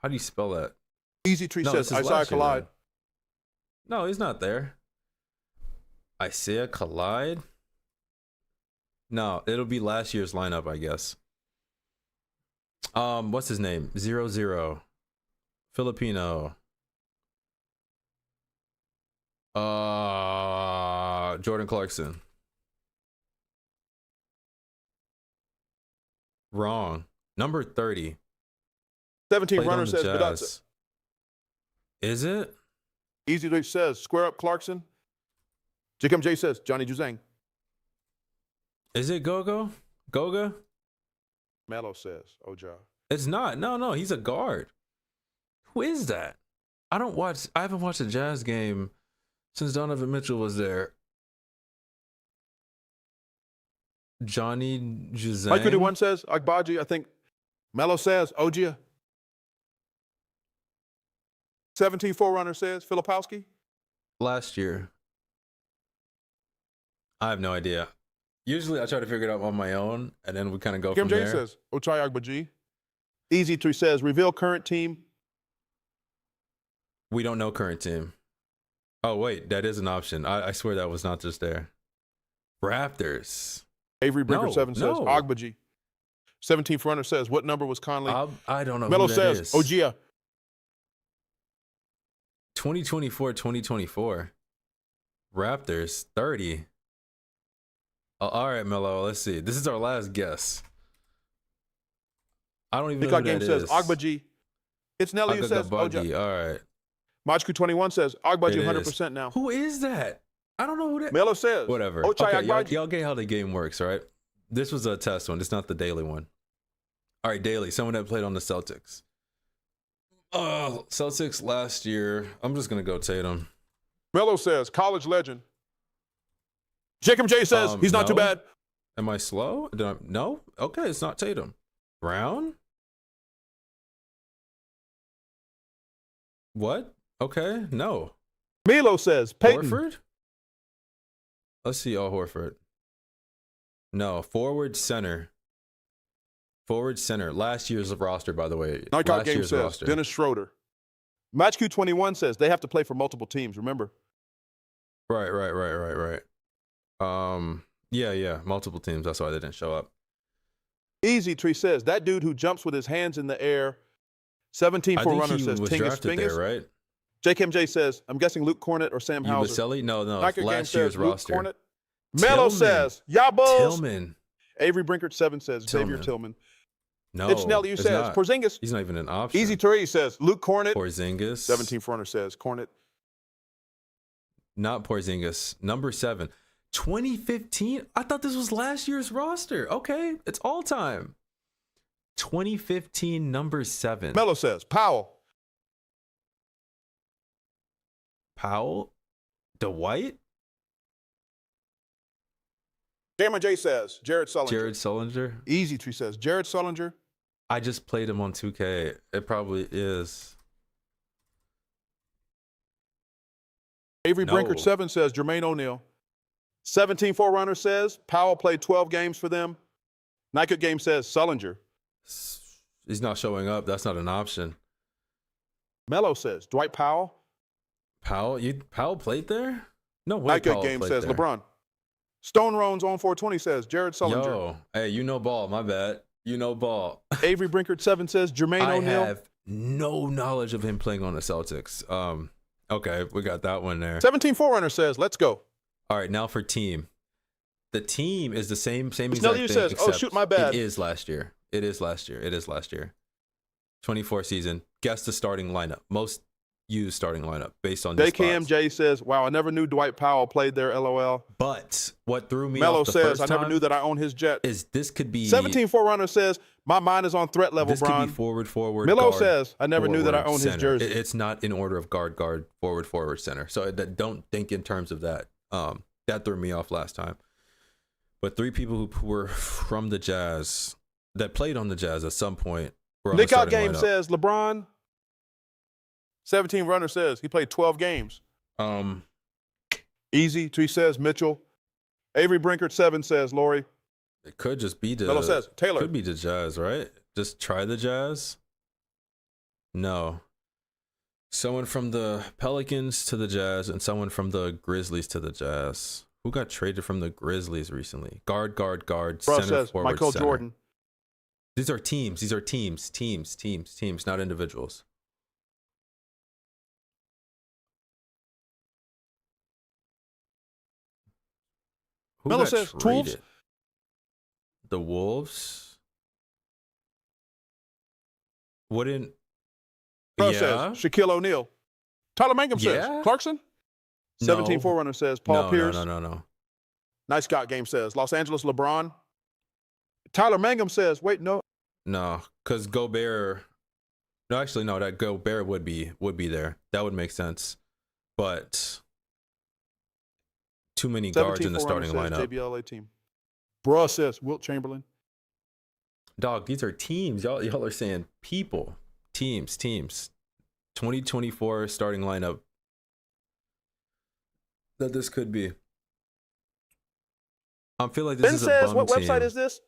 How do you spell that? Easy Tree No, says this is Isaiah last year, Collide. then. No, he's not there. Isaiah Collide? No, it'll be last year's lineup, I guess. What's his name? 0-0. Filipino. Jordan Clarkson. Wrong. Number 30. 17 Played runner on the says Jazz. Badazza. Is it? Easy Tree says Square Up Clarkson. Jacob J says Johnny Juzang. Is it Goga? Goga? Melo says Oja. It's not. No, he's a guard. Who is that? I haven't watched a Jazz game since Donovan Mitchell was there. Johnny Juzang. Mike 51 says Agbaji. I think Melo says Ogia. 17 Forerunner says Filipowski. Last year. I have no idea. Usually I try to figure it out on my own, and then we kind of go Kim from J there. says Ochai Agbaji. Easy Tree says reveal current team. We don't know current team. Oh, wait, that is an option. I swear that was not just there. Raptors. Avery Brinker No, 7 says no. Agbaji. 17 Runner says what number was Conley? I don't know Melo who that says is. Ogia. 2024. Raptors, 30. Oh, all right, Melo, let's see. This is our last guess. I don't even know Peacock who Game that says is. Agbaji. It's Nelly who says Agagabagi, Oja. all right. Majku 21 says Agbaji It 100% is. now. Who is that? I don't know who that is. Melo says Whatever. Ochai Okay, y'all, Agbaji. y'all get how the game works, right? This was a test one. It's not the daily one. All right, daily. Someone that played on the Celtics. Celtics last year. I'm just going to go Tatum. Melo says college legend. Jacob J says he's not too no. bad. Am I slow? No? Okay, it's not Tatum. Brown? What? Okay, no. Melo says Peyton. Horford? Let's see, Horford. No, forward center. Forward center. Last year's roster, by the way. Knockout Last Game year's says roster. Dennis Schroeder. Match Q21 says they have to play for multiple teams, remember? Right. Yeah, multiple teams. That's why they didn't show up. Easy Tree says that dude who jumps with his hands in the air. 17 I for think runner he says was Tingus drafted Fingus. there, right? JKMJ says, I'm guessing Luke Cornett or Sam Hauser. Ubaselli? No. Knockout Game Last says year's Luke roster. Cornett. Melo Tillman. says, ya Bulls. Tillman. Avery Brinkert 7 says Xavier Tillman. Tillman. No. It's Nelly who it's says not. Porzingis. He's not even an option. Easy Tree says Luke Cornett. Porzingis. 17 for runner says Cornett. Not Porzingis. Number 7. 2015? I thought this was last year's roster. Okay, it's all time. 2015, number 7. Melo says Powell. Powell? Dwight? Gamer J says Jared Sullinger. Jared Sullinger? Easy Tree says Jared Sullinger. I just played him on 2K. It probably is. Avery No. Brinkert 7 says Jermaine O'Neal. 17 Forerunner says Powell played 12 games for them. Nike Game says Sullinger. He's not showing up. That's not an option. Melo says Dwight Powell. Powell played there? No way. Nike Powell Game played says there. LeBron. Stone Roans on 420 says Jared Sullinger. Yo, hey, you know ball. My bad. You know ball. Avery Brinkert 7 says Jermaine I O'Neal. have no knowledge of him playing on the Celtics. Okay, we got that one there. 17 Forerunner says let's go. All right, now for team. The team is the same exact Snelly thing. says, oh, except shoot, my bad. It is last year. 24 season. Guess the starting lineup. Most used starting lineup based on these spots. JKMJ says, wow, I never knew Dwight Powell played there, LOL. But what threw me Melo off the says, first I never time knew that I own his jet. is this could be 17 Forerunner says, my mind is on threat level, this could Bron. be forward. Milo guard, says, I never knew that I forward, own his center. jersey. It's not in order of guard, forward, center. So don't think in terms of that. That threw me off last time. But 3 people who were from the Jazz that played on the Jazz at some point were on the Nick Out starting Game lineup. says LeBron. 17 Runner says he played 12 games. Easy, Tree says Mitchell. Avery Brinkert 7 says Lori. It could just be the. Melo says Taylor. Could be the Jazz, right? Just try the Jazz. No. Someone from the Pelicans to the Jazz and someone from the Grizzlies to the Jazz. Who got traded from the Grizzlies recently? Guard, Bro center, says forward, Michael center. Jordan. These are teams, not individuals. Who Melo got says traded? Wolves. The Wolves? Wouldn't... Bro yeah? says Shaquille O'Neal. Tyler Mangum says Yeah? Clarkson. 17 Forerunner says Paul Pierce. No. Nice Scott Game says Los Angeles LeBron. Tyler Mangum says, wait, no. No, because Gobert... No, actually, no, that Gobert would be there. That would make sense. But too many guards in the starting lineup. JBLA team. Bruh says Wilt Chamberlain. Dog, these are teams. Y'all are saying people. Teams. 2024 starting lineup that this could be. I feel like this Ben is a says, bum what team. website is this?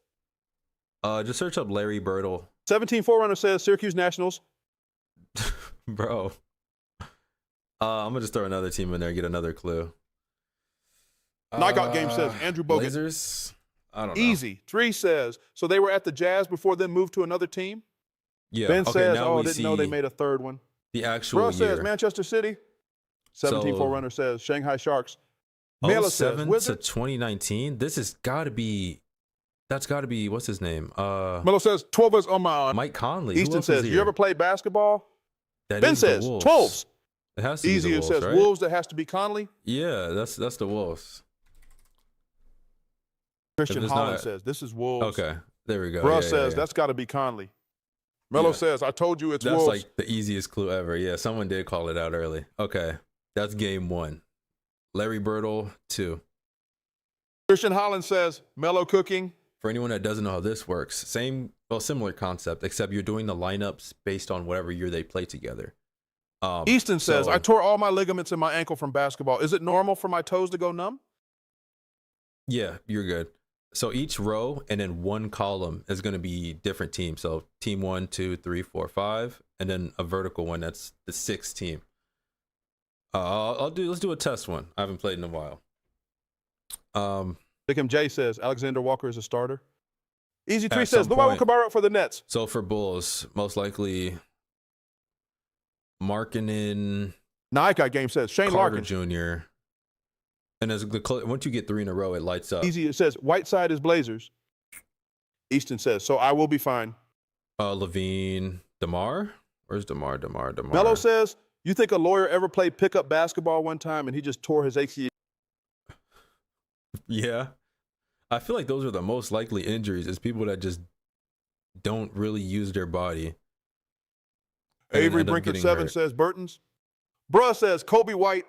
Just search up Larry Birtle. 17 Forerunner says Syracuse Nationals. Bro. I'm gonna just throw another team in there and get another clue. Knockout Game says Andrew Bogut. Blazers? I don't know. Easy. Tree says, so they were at the Jazz before then moved to another team? Yeah. Ben okay, says, now we didn't see know they made a third one. the actual Bro year. says Manchester City. 17 So- Forerunner says Shanghai Sharks. Mela says 07 to Wizards. 2019. This has got to be. That's got to be. What's his name? Melo says 12 is on my. Mike Conley. Who Easton else says, is you here? ever play basketball? That Ben is the says Wolves. 12s. It has to be Easy the Wolves, says right? Wolves, that has to be Conley. Yeah, that's the Wolves. Christian it's Holland not- says, this is Wolves. Okay, there we go. Bruh Yeah, says, yeah. that's got to be Conley. Melo Yeah. says, I told you it's That's Wolves. like the easiest clue ever. Yeah, someone did call it out early. Okay, that's game 1. Larry Birtle 2. Christian Holland says, Melo cooking. For anyone that doesn't know how this works, similar concept, except you're doing the lineups based on whatever year they play together. Easton says, so- I tore all my ligaments in my ankle from basketball. Is it normal for my toes to go numb? Yeah, you're good. So each row and then one column is going to be different teams. So team 1, 2, 3, 4, 5, and then a vertical one that's the 6th team. Let's do a test one. I haven't played in a while. Dickham J says, Alexander Walker is a starter. Easy Tree At says, some Luau point. Cabarro for the Nets. So for Bulls, most likely Markkanen, Nycott Game says, Shane Carter Larkin. Jr. And as once you get 3 in a row, it lights up. Easy says, Whiteside is Blazers. Easton says, so I will be fine. Levine, DeMar. Where's DeMar? Melo says, you think a lawyer ever played pickup basketball one time and he just tore his ACL? Yeah. I feel like those are the most likely injuries is people that just don't really use their body. and Avery end up Brinkert getting 7 hurt. says Burton's. Bruh says Kobe White.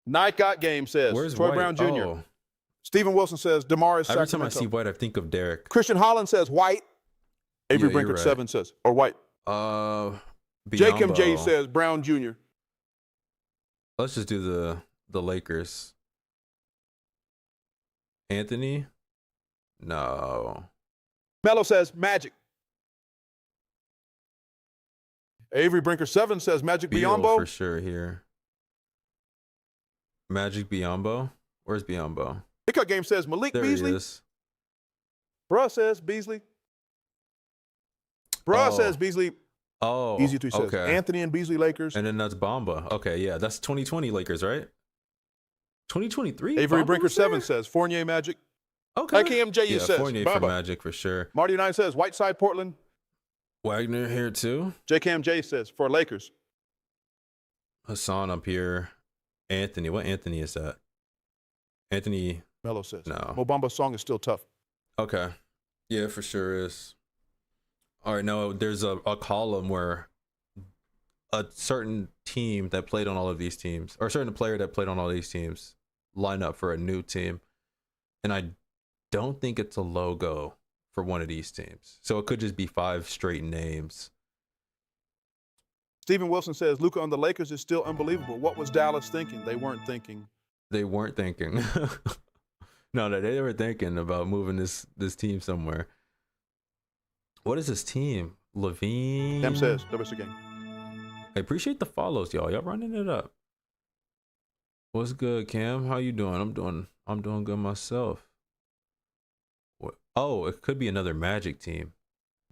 Nycott Game says Where's Troy White? Brown Jr. Oh. Stephen Wilson says DeMar is Every Sacramento. time I see White, I think of Derek. Christian Holland says White. Avery Yeah, you're Brinkert right. 7 says, or White. Jacob J Biyombo. says Brown Jr. Let's just do the Lakers. Anthony? No. Melo says Magic. Avery Brinker 7 says Magic Beal Biyombo. for sure here. Magic Biyombo? Where's Biyombo? Pickup Game says Malik There Beasley. he is. Bruh says Beasley. Bruh Oh. says Beasley. Oh, Easy to says okay. Anthony and Beasley Lakers. And then that's Bamba. Okay, yeah, that's 2020 Lakers, right? 2023? Avery Bamba Brinker was 7 there? says Fournier Magic. Okay. IKMJU Yeah, says Fournier for Bamba. Magic for sure. Marty 9 says Whiteside Portland. Wagner here too. JCam J says for Lakers. Hassan up here. Anthony. What Anthony is that? Anthony. Melo says. No. Mo Bamba's song is still tough. Okay. Yeah, for sure is. All right, now there's a column where a certain team that played on all of these teams, or a certain player that played on all these teams, line up for a new team. And I don't think it's a logo for one of these teams. So it could just be 5 straight names. Stephen Wilson says Luka on the Lakers is still unbelievable. What was Dallas thinking? They weren't thinking. They weren't thinking. No, they were thinking about moving this team somewhere. What is this team? Levine. Cam says, no miss a game. I appreciate the follows, y'all. Y'all running it up. What's good, Cam? How you doing? I'm doing good myself. What? Oh, it could be another Magic team.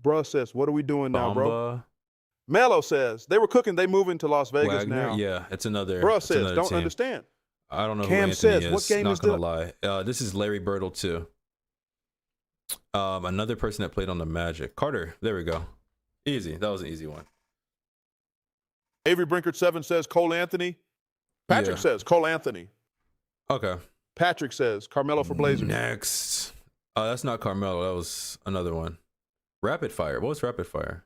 Bruh says, what are we doing now, bro? Bamba, Mello says, they were cooking. They moving to Las Vegas Wagner. now. Yeah, it's another. Bruh it's says, another don't team. understand. I don't know Cam who Anthony says, is. what game Not is gonna that? lie. This is Larry Birtle too. Another person that played on the Magic. Carter. There we go. Easy. That was an easy one. Avery Brinkert 7 says Cole Anthony. Patrick says Cole Anthony. Okay. Patrick says Carmelo for Blazers. Next. That's not Carmelo. That was another one. Rapid Fire. What was Rapid Fire?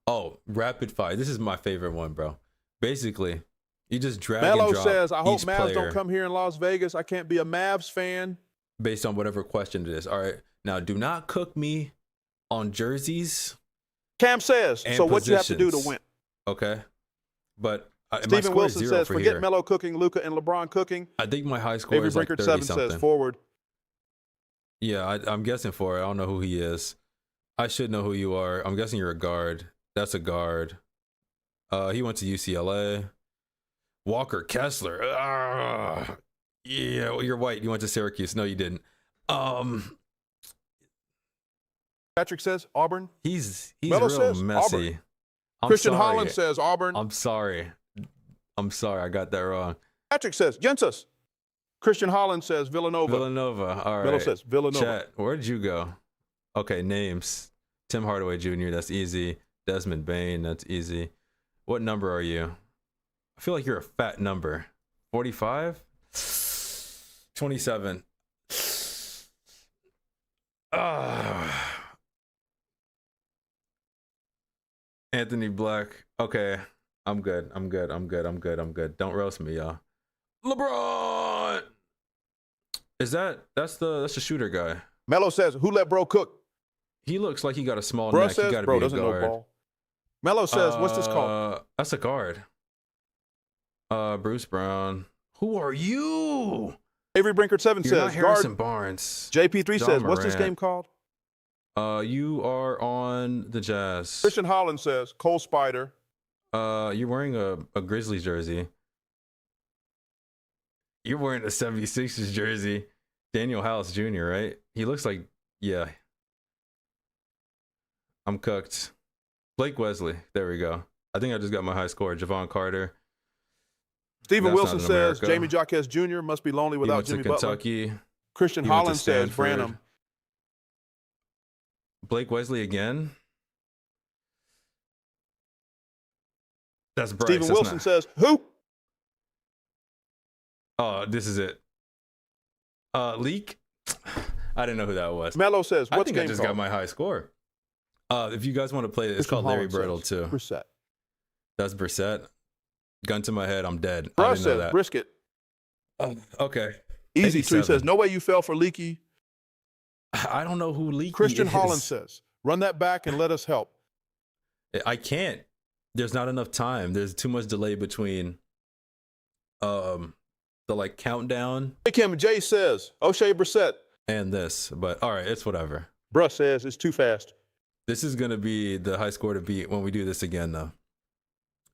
Oh, Rapid Fire. This is my favorite one, bro. Basically, you just drag Mello and drop says, I hope each Mavs player don't come here in Las Vegas. I can't be a Mavs fan. based on whatever question it is. All right. Now, do not cook me on jerseys. Cam says, and so what you have to do to positions. win? Okay. But my Stephen score Wilson is 0 says, for forget here. Melo cooking, Luka and LeBron cooking. I think my high score Avery is like Brinkert 30 7 something. says forward. Yeah, I'm guessing for it. I don't know who he is. I should know who you are. I'm guessing you're a guard. That's a guard. He went to UCLA. Walker Kessler. Yeah, well, you're white. You went to Syracuse. No, you didn't. Patrick says Auburn. He's Melo real says messy. Auburn. I'm Christian sorry. Holland says Auburn. I'm sorry. I got that wrong. Patrick says Jensus. Christian Holland says Villanova. Villanova. All right. Melo says Villanova. Chat, where'd you go? Okay, names. Tim Hardaway Jr., that's easy. Desmond Bain, that's easy. What number are you? I feel like you're a fat number. 45? 27. Anthony Black. Okay. I'm good. Don't roast me, y'all. LeBron. That's the shooter guy. Melo says, who let bro cook? He looks like he got a small Bro neck. He says, gotta bro be a doesn't know guard. ball. Melo says, what's this called? That's a guard. Bruce Brown. Who are you? Avery Brinkert 7 You're says, not Harrison guard. Barnes. JP3 John says, what's this Morant. game called? You are on the Jazz. Christian Holland says, Cole Spider. You're wearing a Grizzlies jersey. You're wearing a 76ers jersey. Daniel House Jr., right? He looks like, yeah. I'm cooked. Blake Wesley. There we go. I think I just got my high score. Javon Carter. Stephen That's Wilson not in says, America. Jamie Jaquez Jr. must be lonely He without went to Jimmy Butler. Kentucky. Christian He went to Holland says, Stanford. Branham. Blake Wesley again. That's Bryce. Stephen That's Wilson not- says, who? Oh, this is it. Leak. I didn't know who that was. Melo says, I what's think game I just called? got my high score. If you guys want to play it, it's Christian called Larry Holland Birtle says, too. Brissett. That's Brissett. Gun to my head, I'm dead. I Brush didn't know says, that. brisket. Okay. Easy 3 87. says, no way you fell for Leaky. I don't know who Leaky Christian is. Holland says, run that back and let us help. I can't. There's not enough time. There's too much delay between the like countdown Kim J says, O'Shea Brissett. and this. But all right, it's whatever. Brush says, it's too fast. This is gonna be the high score to beat when we do this again, though.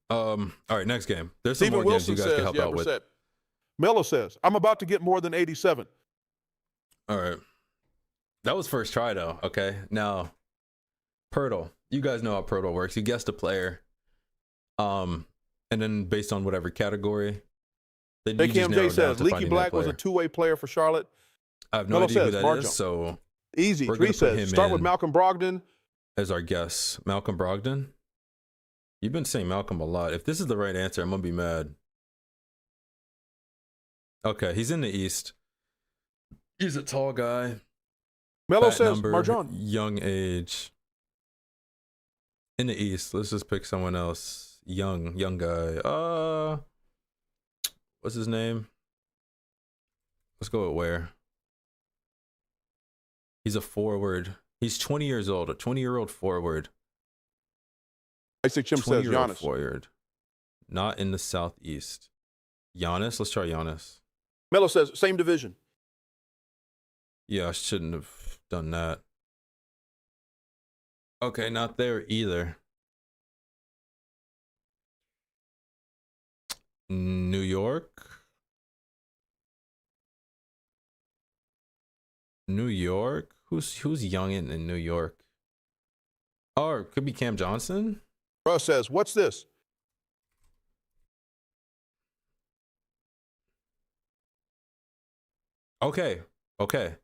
All right, next game. There's some Stephen more games Wilson you guys says, can help yeah, out with. Brissett. Melo says, I'm about to get more than 87. All right, that was first try though. Okay, now Pirtle. You guys know how Pirtle works. You guess the player, and then based on whatever category, then you just KMJ narrow down says, to Leaky finding Black that was a player. two-way player for Charlotte. I have no Melo idea who says, that Marjo. is, so Easy. we're 3 gonna put him says, start with in Malcolm Brogdon. as our guess. Malcolm Brogdon. You've been saying Malcolm a lot. If this is the right answer, I'm gonna be mad. Okay, he's in the East. He's a tall guy. Melo Fat says, number, Marjon. young age. In the East, let's just pick someone else. Young guy. What's his name? Let's go with Ware. He's a forward. He's 20 years old. A 20-year-old forward. Isaac Chim says, 20-year-old Giannis. forward. Not in the Southeast. Giannis. Let's try Giannis. Melo says, same division. Yeah, I shouldn't have done that. Okay, not there either. New York? New York? Who's young in New York? Oh, it could be Cam Johnson? Russ says, what's this? Okay. They're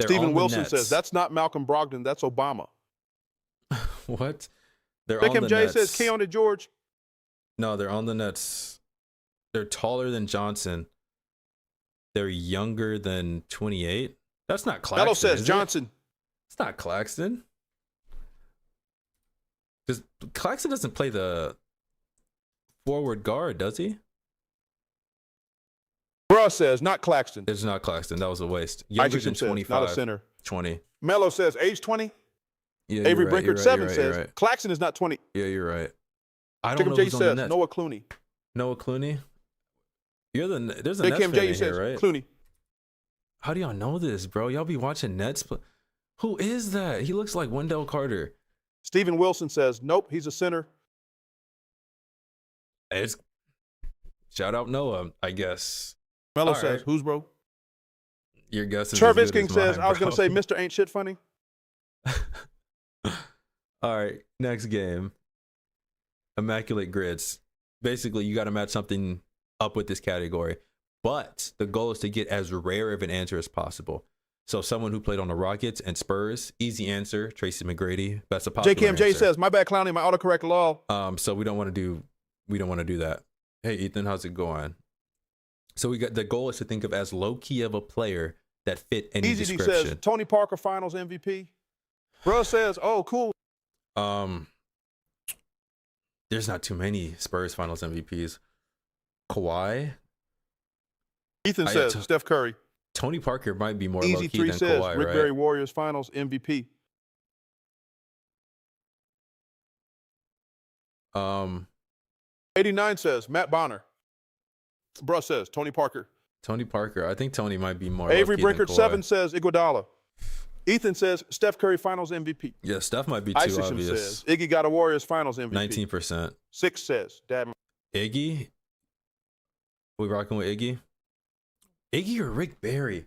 Stephen on the Wilson Nets. says, that's not Malcolm Brogdon, that's Obama. What? They're Big on the MJ Nets. says, Keontae George. No, they're on the Nets. They're taller than Johnson. They're younger than 28. That's not Claxton. Melo says, is it? Johnson. It's not Claxton. Because Claxton doesn't play the forward guard, does he? Bruh says, not Claxton. It's not Claxton. That was a waste. Younger than 25. Not a center. 20. Melo says, age 20. Yeah, Avery you're right, Brinkert, 7 says, right. Claxton is not 20. Yeah, you're right. I don't Big know MJ who's on the says, Nets. Noah Clooney. Noah Clooney? There's a Big Nets fan MJ in says, here, right? Clooney. How do y'all know this, bro? Y'all be watching Nets. Who is that? He looks like Wendell Carter. Stephen Wilson says, nope, he's a center. It's shout out Noah, I guess. Melo All says, right. who's bro? Your guess is Travis as good King as says, mine, I was going to bro. say, Mr. Ain't Shit Funny. All right, next game. Immaculate grids. Basically, you got to match something up with this category, but the goal is to get as rare of an answer as possible. So someone who played on the Rockets and Spurs, easy answer, Tracy McGrady. That's a popular JKMJ answer. says, my bad clowning, my autocorrect law. So we don't want to do that. Hey Ethan, how's it going? So the goal is to think of as low key of a player that fit any Easy D description. says, Tony Parker Finals MVP. Bro says, oh, cool. There's not too many Spurs Finals MVPs. Kawhi. Ethan says, Steph Curry. Tony Parker might be more Easy low key 3 than says, Kawhi, Rick right? Barry Warriors Finals MVP. 89 says, Matt Bonner. Bruh says, Tony Parker. Tony Parker. I think Tony might be more Avery low key than Brinkert, Kawhi. 7 says, Iguodala. Ethan says, Steph Curry Finals MVP. Yeah, Steph might be too Isaacson obvious. says, Iggy got a Warriors Finals MVP. 19%. 6 says, Dad. Iggy? We rocking with Iggy? Iggy or Rick Barry?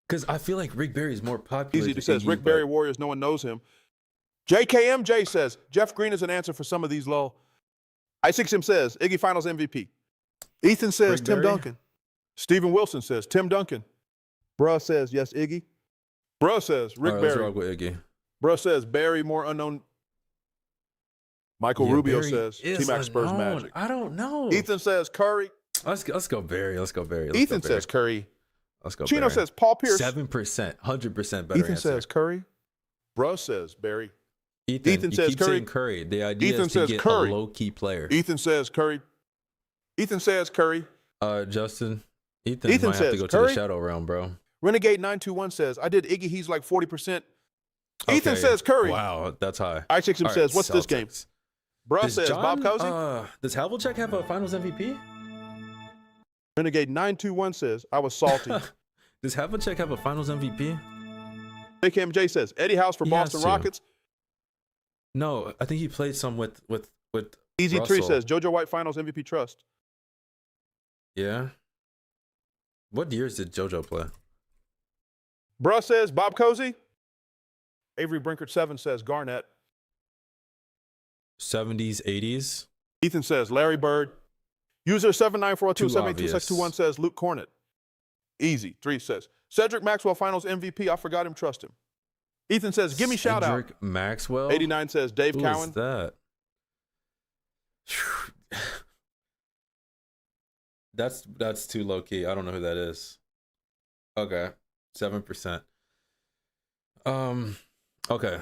Because I feel like Rick Barry is more popular. Easy says, Rick Barry Warriors, no one knows him. JKMJ says, Jeff Green is an answer for some of these low. I6M says, Iggy Finals MVP. Ethan says, Rick Tim Barry? Duncan. Stephen Wilson says, Tim Duncan. Bruh says, yes, Iggy. Bruh says, Rick All right, let's Barry. rock with Iggy. Bruh says, Barry, more unknown. Michael Yeah, Rubio Barry says, is T-Mac Spurs unknown. Magic. I don't know. Ethan says, Curry. Let's go Barry. Ethan says, Curry. Let's go Chino Barry. says, Paul Pierce. 7%. 100% better Ethan answer. says, Curry. Bruh says, Barry. Ethan says keep Curry. saying Curry. The idea Ethan is to says get Curry. a low-key player. Ethan says, Curry. Ethan says, Curry. Justin, Ethan Ethan might have to says go to Curry. the shadow realm, bro. Renegade 921 says, I did Iggy, he's like 40%. Ethan Okay. says Curry. Wow, that's high. I6M All right, says, what's this game? Celtics. Bruh Does says, Bob Cousy. Does Havlicek have a Finals MVP? Renegade 921 says, I was salty. Does Havlicek have a Finals MVP? JKMJ says, Eddie House for He Boston has to. Rockets. No, I think he played some with Easy 3 Russell. says, JoJo White Finals MVP Trust. Yeah. What years did JoJo play? Bruh says, Bob Cousy. Avery Brinkert 7 says, Garnett. 70s, 80s? Ethan says, Larry Bird. User 79402 Too 782 says, Luke Cornett. Easy 3 says, Cedric Maxwell Finals MVP. I forgot him, trust him. Ethan says, give me shout out. Cedric Maxwell? 89 says, Dave Who Cowan. is that? That's too low key. I don't know who that is. Okay. 7%. Okay.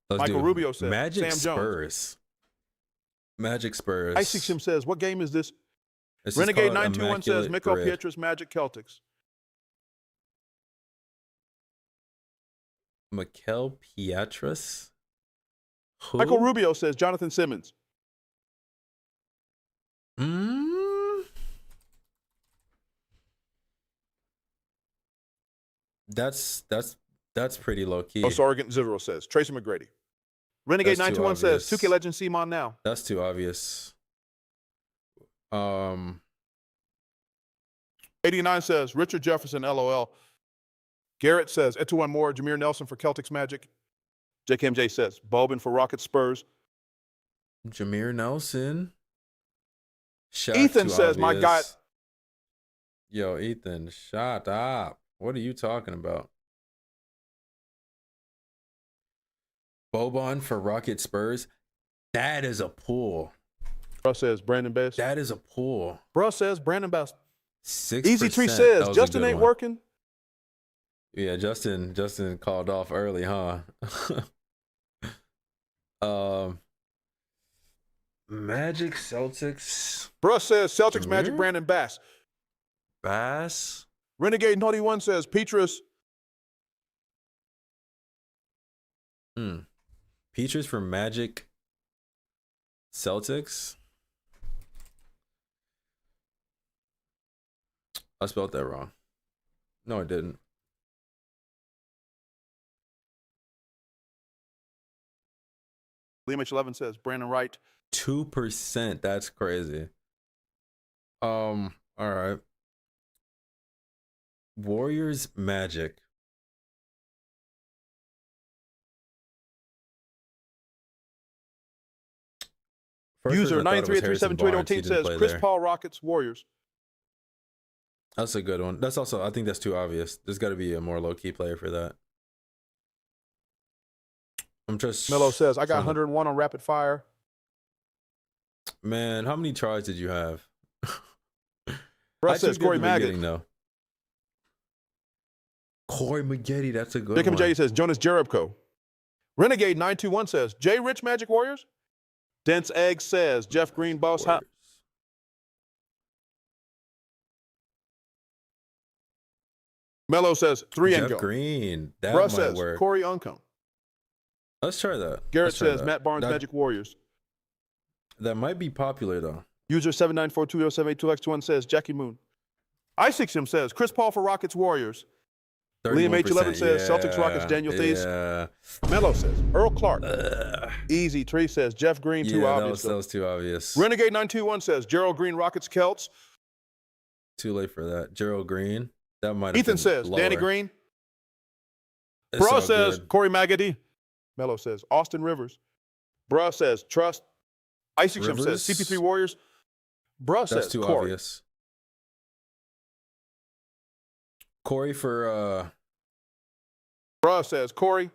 Let's Michael do Rubio says, Magic Sam Jones. Spurs. Magic Spurs. I6M says, what game is this? This is Renegade called 921 says, Immaculate Mikko Grid. Pietrus Magic Celtics. Mikel Pietrus. Who? Michael Rubio says, Jonathan Simmons. That's pretty low key. Oh, Sergeant Zero says. Tracy McGrady. Renegade That's too 921 says, obvious. 2K Legend Simon now. That's too obvious. 89 says, Richard Jefferson, LOL. Garrett says, Etuan Moore, Jameer Nelson for Celtics Magic. JKMJ says, Bobin for Rockets Spurs. Jameer Nelson. Shaq, Ethan too says, my guy. obvious. Yo, Ethan, shut up. What are you talking about? Boban for Rocket Spurs. That is a pull. Bruh says, Brandon Best. That is a pull. Bruh says, Brandon Best. 6%. Easy Tree That says, was a Justin good ain't one. working. Yeah, Justin called off early, huh? Magic Celtics. Bruh says, Celtics Jameer? Magic, Brandon Bass. Bass. Renegade 91 says, Petrus. Peaches for Magic Celtics. I spelled that wrong. No, I didn't. Liam H11 says, Brandon Wright. 2%. That's crazy. All right. Warriors Magic. User 938372818 says, Chris Paul Rockets Warriors. That's a good one. That's also, I think that's too obvious. There's got to be a more low-key player for that. I'm just... Melo says, I got 101 on rapid fire. Man, how many tries did you have? Russ says, Corey Maggot. No. Corey Maggette, that's a good Jacob one. J says, Jonas Jerebko. Renegade 921 says, Jay Rich Magic Warriors. Dense Egg says, Jeff Green Boss. Melo says, 3 and Jeff go. Green. That Russ might says, work. Corey Uncombe. Let's try that. Garrett Let's try says, that. Matt Barnes Magic Warriors. That might be popular, though. User 794207821 says, Jackie Moon. Isaacsum says, Chris Paul for Rockets Warriors. Liam H11 says, Celtics Rockets Daniel Thies. Yeah. Melo says, Earl Clark. Easy Tree says, Jeff Green, too obvious. That was too obvious. Renegade 921 says, Gerald Green Rockets Celts. Too late for that. Gerald Green. That might have Ethan been says, lower. Danny Green. It's Bruh all says, good. Corey Maggedy. Melo says, Austin Rivers. Bruh says, Trust. Isaacsum says, Rivers? CP3 Warriors. Bruh That's says, too Corey. obvious. Corey for Bruh says, Corey.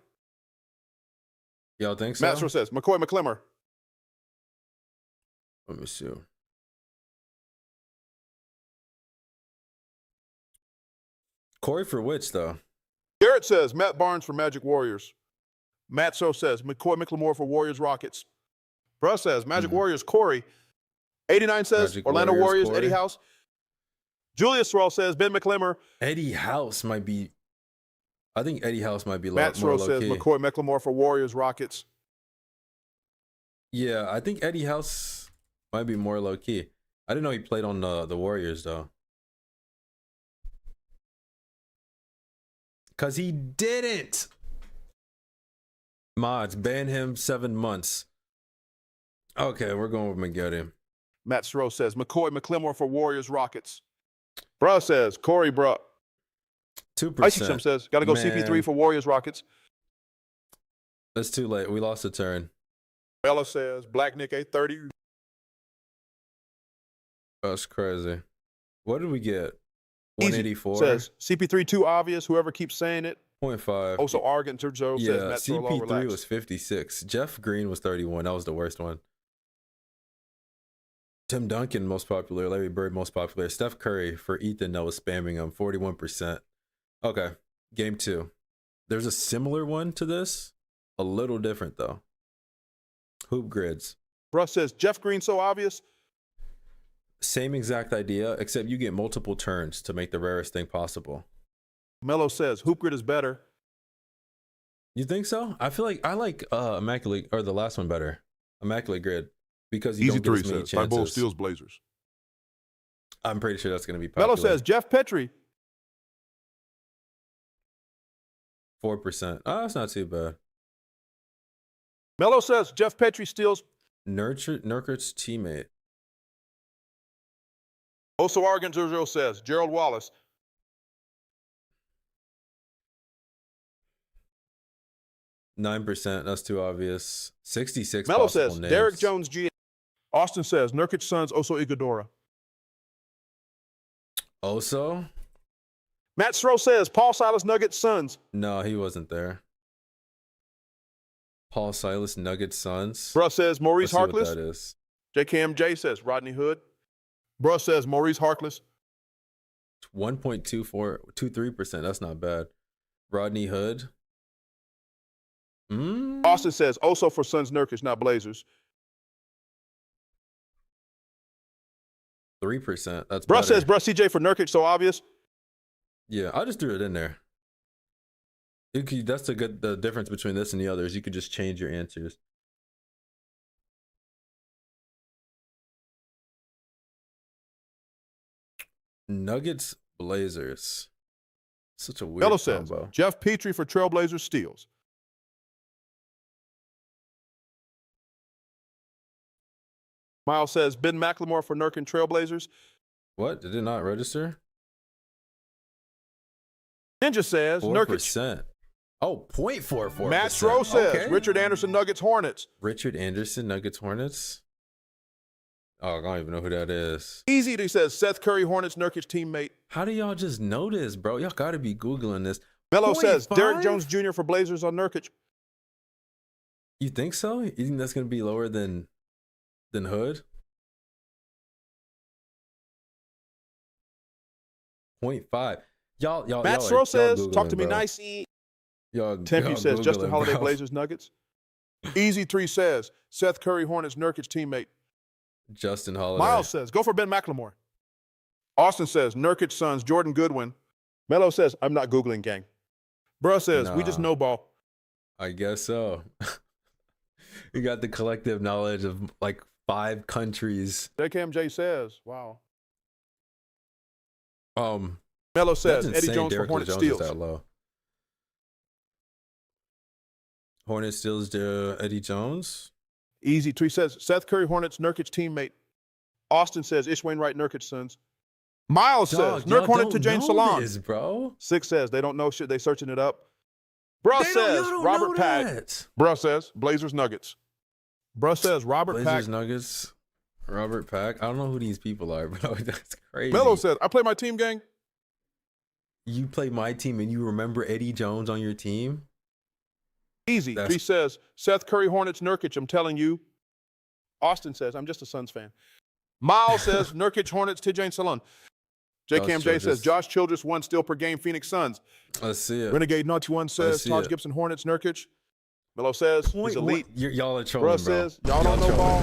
y'all think so? Master says, McCoy McClemmer. Let me see. Corey for which though? Garrett says, Matt Barnes for Magic Warriors. Matt So says, McCoy McLemore for Warriors Rockets. Bruh says, Magic Warriors Corey. 89 says, Magic Orlando Warriors Corey. Eddie House. Julius Swirl says, Ben McClemmer. Eddie House might be. I think Eddie House might be Matt more Sro low says, key. McCoy McLemore for Warriors Rockets. Yeah, I think Eddie House might be more low key. I didn't know he played on the Warriors though. Cause he didn't. Mods, ban him 7 months. Okay, we're going with McGetty. Matt Sro says, McCoy McLemore for Warriors Rockets. Bruh says, Corey Bruh. 2%. Isaacsum says, got to go Man. CP3 for Warriors Rockets. That's too late. We lost a turn. Bella says, Black Nick 830. That's crazy. What did we get? Easy 184? says, CP3 too obvious, whoever keeps saying it. 0.5. Also, Argent Turjo Yeah, says, Matt Sro CP3 relax. was 56. Jeff Green was 31. That was the worst one. Tim Duncan, most popular. Larry Bird, most popular. Steph Curry for Ethan that was spamming him, 41%. Okay, game 2. There's a similar one to this. A little different, though. Hoop grids. Bruh says, Jeff Green so obvious. Same exact idea, except you get multiple turns to make the rarest thing possible. Melo says, Hoop Grid is better. You think so? I feel like I like Immaculate, or the last one better. Immaculate Grid. Because you Easy don't get 3 as many says, by Bull chances. Steals Blazers. I'm pretty sure that's going to be popular. Melo says, Jeff Petrie. 4%. Oh, that's not too bad. Mello says Jeff Petrie steals. Nurkic's teammate. Also, Oregon 00 says Gerald Wallace. 9%. That's too obvious. 66. Mello possible says names. Derek Jones G. Austin says Nurkic sons Oso Iguodala. Oso? Matt Stroh says Paul Silas Nuggets sons. No, he wasn't there. Paul Silas Nuggets sons. Bruh says Maurice Let's see what Harkless. that is. JKMJ says Rodney Hood. Bruh says Maurice Harkless. 1.23%. That's not bad. Rodney Hood. Austin says Oso for Suns Nurkic, not Blazers. 3%. That's Bruh better. says Bruh CJ for Nurkic, so obvious. Yeah, I just threw it in there. That's the difference between this and the others. You could just change your answers. Nuggets, Blazers. Such a weird Mello says combo. Jeff Petrie for Trailblazers steals. Miles says Ben McLemore for Nurkic Trailblazers. What? Did it not register? Ninja says 4%. Nurkic. Oh, 0.44%. Matt Stroh says Okay. Richard Anderson Nuggets Hornets. Richard Anderson, Nuggets, Hornets. Oh, I don't even know who that is. Easy, he says Seth Curry Hornets Nurkic teammate. How do y'all just know this, bro? Y'all got to be Googling this. Mello says 0.5? Derek Jones Jr. for Blazers on Nurkic. You think so? You think that's going to be lower than Hood? 0.5. Y'all. Matt Stroh says, talk to me nice. Tempe says Justin Holiday bro. Blazers Nuggets. Easy 3 says Seth Curry Hornets Nurkic teammate. Justin Holiday. Miles says, go for Ben McLemore. Austin says, Nurkic sons, Jordan Goodwin. Mello says, I'm not Googling, gang. Bruh says, we just know ball. I guess so. You got the collective knowledge of like 5 countries. JKMJ says, wow. Mello That's says, insane. Eddie Jones Derrick for Hornet Jones steals. is that low. Hornet steals Eddie Jones. Easy 3 says, Seth Curry Hornets Nurkic teammate. Austin says, Ish Wainwright Nurkic sons. Miles says, Nurk Hornet to James Salon. This, bro. 6 says, they don't know shit, they searching it up. Bruh says, Robert Pack. Bruh says, Blazers Nuggets. Bruh says, Robert Pack. Blazers Nuggets. Robert Pack. I don't know who these people are, bro. That's crazy. Mello says, I play my team, gang. You play my team and you remember Eddie Jones on your team? Easy. 3 says, Seth Curry Hornets Nurkic, I'm telling you. Austin says, I'm just a Suns fan. Miles says, Nurkic Hornets Tijane Salon. JKMJ says, Josh Childress 1 steal per game, Phoenix Suns. Let's see it. Renegade 91 says, Taj Gibson Hornets Nurkic. Mello says, he's elite. Y'all are trolling, Bruh bro. says, y'all don't know ball.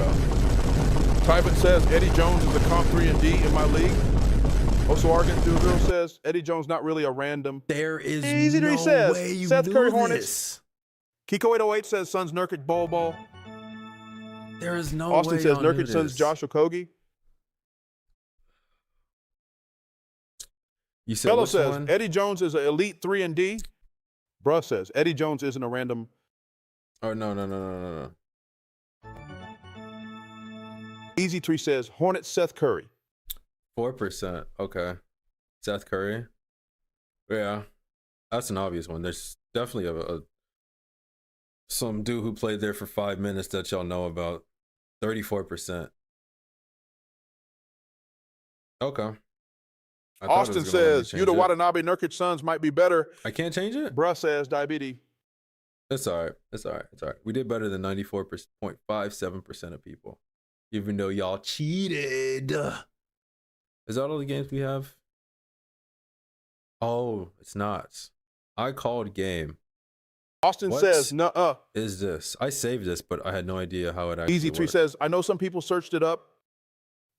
Tybert says, Eddie Jones is a comp 3 and D in my league. Also, Oregon 00 says, Eddie Jones not really a random. There is Easy no says, way you Seth knew Curry this. Hornets. Kiko 808 says, Suns Nurkic Bol. There is no Austin way says, y'all knew Nurkic Suns this. Josh Okogie. You said Mello which says, one? Eddie Jones is an elite 3 and D. Bruh says, Eddie Jones isn't a random. Oh, no. Easy 3 says, Hornets Seth Curry. 4%. Okay. Seth Curry. Yeah. That's an obvious one. There's definitely some dude who played there for 5 minutes that y'all know about. 34%. Okay. Austin says, Yuta Watanabe Nurkic Suns might be better. I can't change it? Bruh says, diabetes. It's all right. It's all right. It's all right. We did better than 94.57% of people, even though y'all cheated. Is that all the games we have? Oh, it's not. I called game. Austin What says, nuh-uh. Is this? I saved this, but I had no idea how it actually Easy 3 worked. says, I know some people searched it up.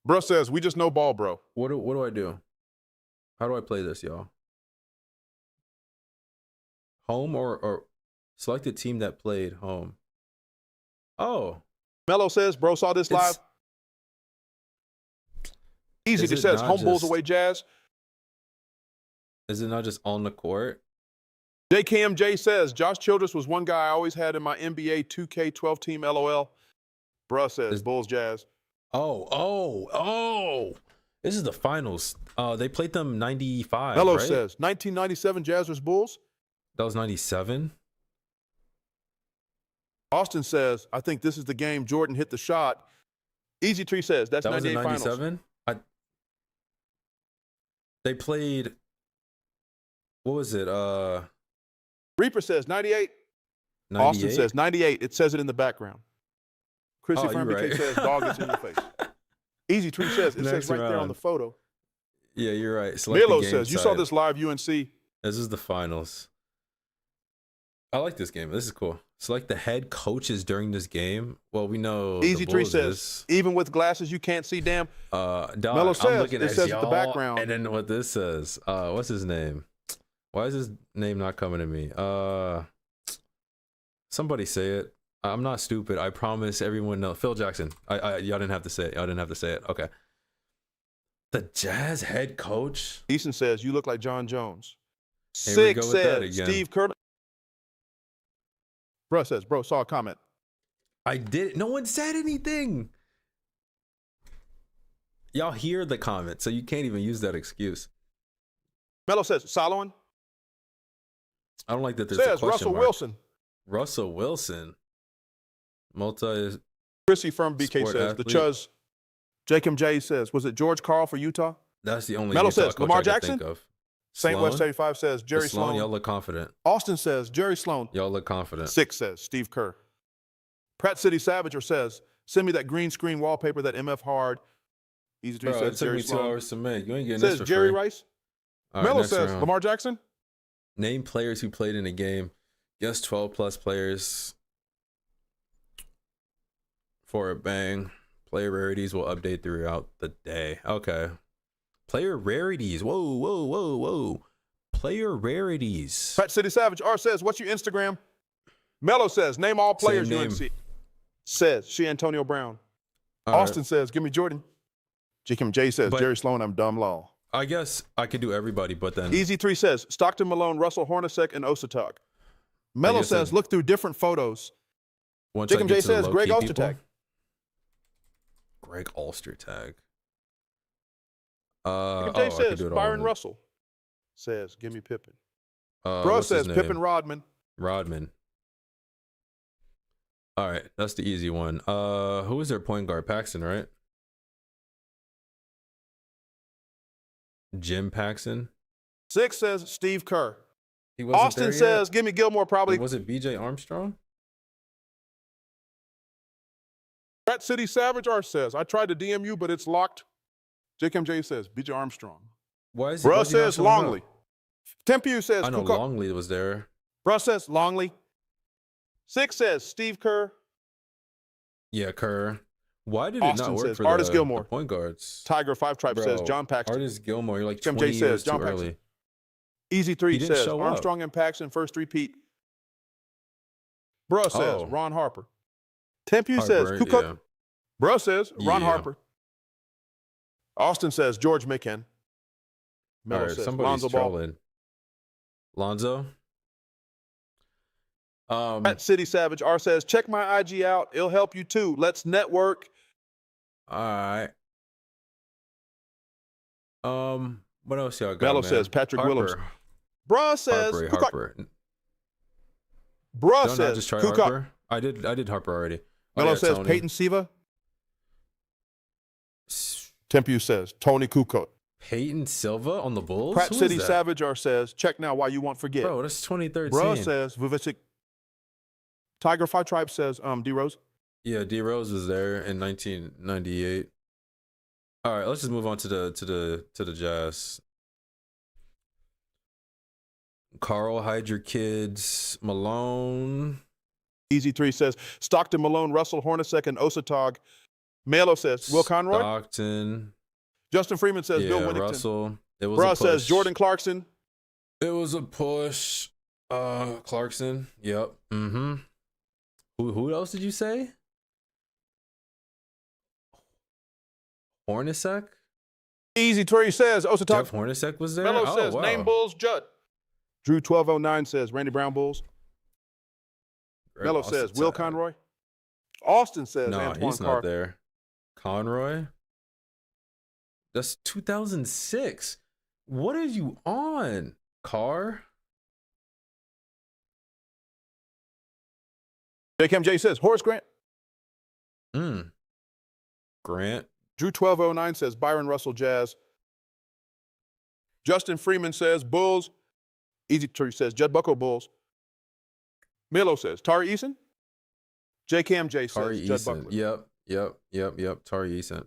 Bruh says, we just know ball, bro. What do I do? How do I play this, y'all? Home or select a team that played home. Oh. Mello says, bro saw this live. Easy 3 says, home Bulls away Jazz. Is it not just on the court? JKMJ says, Josh Childress was one guy I always had in my NBA 2K12 team, LOL. Bruh says, Bulls Jazz. Oh. This is the finals. They played them 95, Mello right? says, 1997 Jazz vs. Bulls. That was 97? Austin says, I think this is the game Jordan hit the shot. Easy Tree says, that's That was in 98 finals. 97? They played, what was it? Reaper says 98. 98? Austin says 98. It says it in the background. Chrissy Oh, Firm you're BK right. says, dog, it's in your face. Easy Tree says, it Next says right there on round. the photo. Yeah, you're right. Select the Milo game says, you saw side. this live UNC. This is the finals. I like this game. This is cool. Select the head coaches during this game. Well, we know Easy the Tree Bulls says, is. even with glasses, you can't see damn. Dog, Melo says, I'm looking it at says at the y'all, background. and then what this says. What's his name? Why is his name not coming to me? Somebody say it. I'm not stupid. I promise everyone knows. Phil Jackson. Y'all didn't have to say it. Y'all didn't have to say it. Okay. The Jazz head coach. Easton says, you look like John Jones. Here we Six go with that says, again. Steve Kerr. Bro says, bro, saw a comment. I did. No one said anything. Y'all hear the comment, so you can't even use that excuse. Melo says, Solomon. I don't like that there's a Says, question Russell mark. Wilson. Russell Wilson. Multi. Chrissy from BK Sport says, athlete. the Chuz. Jacob J says, was it George Karl for Utah? That's the only Melo Utah says, coach Lamar I can Jackson? think of. St. West Sloan? 85 says, Jerry Sloan. Y'all look confident. Austin says, Jerry Sloan. Y'all look confident. 6 says, Steve Kerr. Pratt City Savager says, send me that green screen wallpaper, that MF hard. Easy Tree Bro, says, it took Jerry me 2 Sloan. hours to make. You ain't getting Says this for Jerry free. Rice. All right, Melo next says, round. Lamar Jackson. Name players who played in a game. Guess 12 plus players. For a bang. Player rarities will update throughout the day. Okay. Player rarities. Whoa. Player rarities. Pratt City Savage R says, what's your Instagram? Melo says, name all players Same you name. want to see. Says, she Antonio Brown. All right. Austin says, give me Jordan. Jacob J says, But- Jerry Sloan, I'm dumb law. I guess I could do everybody, but then Easy 3 says, Stockton Malone, Russell Hornacek, and Osatog. Melo guess says, it- look through different photos. once I Jacob get J to the says, Greg low-key people- Ostertag. Greg Ostertag. Jacob I J could says, do it all Byron in- Russell. Says, give me Pippen. Bro what's his says, name? Pippen Rodman. Rodman. All right, that's the easy one. Who is their point guard? Paxson, right? Jim Paxson. 6 says, Steve Kerr. He wasn't Austin there says, yet? give me Gilmore probably. Was it BJ Armstrong? Pratt City Savage R says, I tried to DM you, but it's locked. Jacob J says, BJ Armstrong. Why is Bruh was he not says, showing up? Longley. Tempew says, I know Kukoc. Longley was there. Bruh says, Longley. 6 says, Steve Kerr. Yeah, Kerr. Why did it Austin not work says, for Artis the Gilmore. point guards? Tiger 5 Tribe Bro, says, John Paxton. Artis Gilmore, you're like Kim 20 J years says, John too Paxton. early. Easy 3 He didn't says, show up. Armstrong and Paxton, first repeat. Bruh says, Oh. Ron Harper. Tempew says, Harper, Kukoc. yeah. Bruh says, Ron Yeah. Harper. Austin says, George Mikan. All Melo right, says, somebody's Lonzo Ball. trolling. Lonzo? Pratt City Savage R says, check my IG out. It'll help you too. Let's network. All right. What else y'all got? Melo man? says, Patrick Harper. Williams. Bruh says, Harper, Kukoc. Harper. Bruh Don't I says, just try Kukoc. Harper? I did Harper already. Oh, Melo yeah, says, Tony. Peyton Siva. Tempew says, Tony Kukoc. Peyton Silva on the Bulls? Pratt Who is City that? Savage R says, check now why you won't forget. Bro, that's 2013. Bruh says, Vivicic. Tiger 5 Tribe says, D Rose. Yeah, D Rose was there in 1998. All right, let's just move on to the Jazz. Carl, hide your kids. Malone. Easy 3 says, Stockton, Malone, Russell, Hornacek, and Osatog. Melo says, Will Conroy. Stockton. Justin Freeman says, Yeah, Bill Winnington. Russell. It was Bruh a push. says, Jordan Clarkson. It was a push. Clarkson. Yep. Mm-hmm. Who else did you say? Hornacek? Easy 3 says, Osatog. Jeff Hornacek was there? Melo Oh, says, wow. name Bulls Judd. Drew1209 says Randy Brown Bulls. Greg Mello says Austin's Will out. Conroy. Austin says No, Antoine he's Carr. not there. Conroy? That's 2006. What are you on? Carr? JKMJ says Horace Grant. Grant? Drew1209 says Byron Russell Jazz. Justin Freeman says Bulls. Easy Tree says Judd Buckle Bulls. Milo says Tari Eason. JKMJ says Tari Judd Eason. Buckler. Yep. Tari Eason.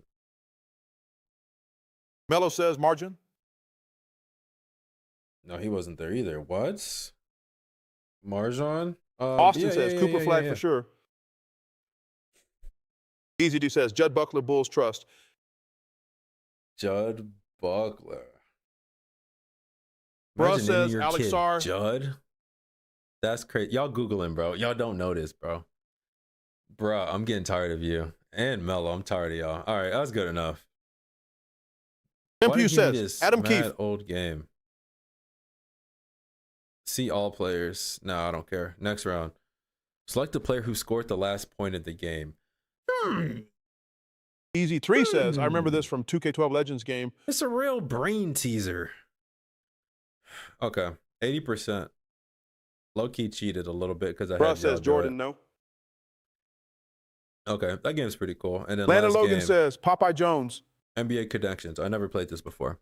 Melo says Margin. No, he wasn't there either. What? Marjan? Austin says Cooper Flag for sure. Easy D says Judd Buckler Bulls Trust. Judd Buckler. Bruh Imagine naming says your Alex kid Sarr. Judd. That's crazy. Y'all Googling, bro. Y'all don't know this, bro. Bruh, I'm getting tired of you. And Mello, I'm tired of y'all. All right, that's good enough. MPU says Adam Keefe. Old game. See all players. No, I don't care. Next round. Select the player who scored the last point of the game. Easy 3 says, I remember this from 2K12 Legends game. It's a real brain teaser. Okay, 80%. Low-key cheated a little bit because I Bruh had says Jordan, no. Okay, that game's pretty cool. And then Landon last Logan game, says Popeye Jones. NBA Connections. I never played this before,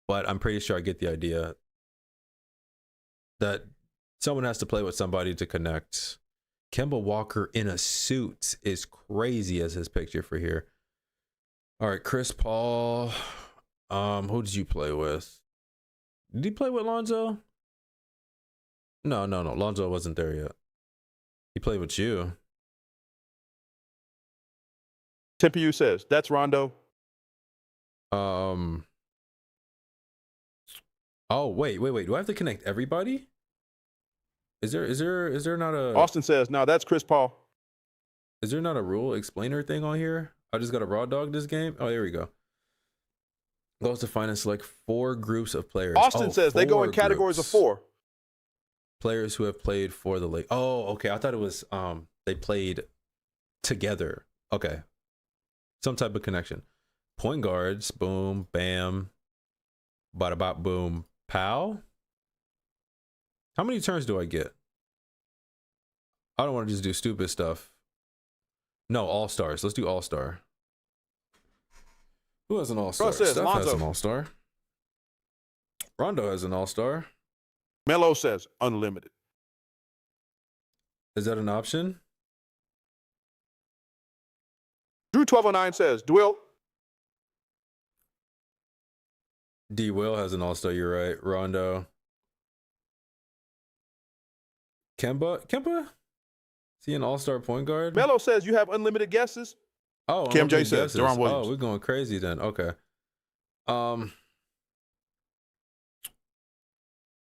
but I'm pretty sure I get the idea that someone has to play with somebody to connect. Kemba Walker in a suit is crazy as his picture for here. All right, Chris Paul. Who did you play with? Did he play with Lonzo? No. Lonzo wasn't there yet. He played with you. TPU says, that's Rondo. Oh, wait. Do I have to connect everybody? Is there not a Austin says, no, that's Chris Paul. Is there not a rule explainer thing on here? I just got to raw dog this game. Oh, here we go. Goes to find and select 4 groups of players. Austin says they go in categories of 4. Players who have played for the league. Oh, okay. I thought it was they played together. Okay. Some type of connection. Point guards, boom, bam, bada bop, boom, pow. How many turns do I get? I don't want to just do stupid stuff. No, all-stars. Let's do all-star. Who has an all-star? Steph has an all-star. Rondo has an all-star. Melo says unlimited. Is that an option? Drew1209 says Dwill. D. Will has an all-star. You're right. Rondo. Kemba? Is he an all-star point guard? Melo says you have unlimited guesses. Oh, Kim J says Deron Williams. Oh, we're going crazy then. Okay.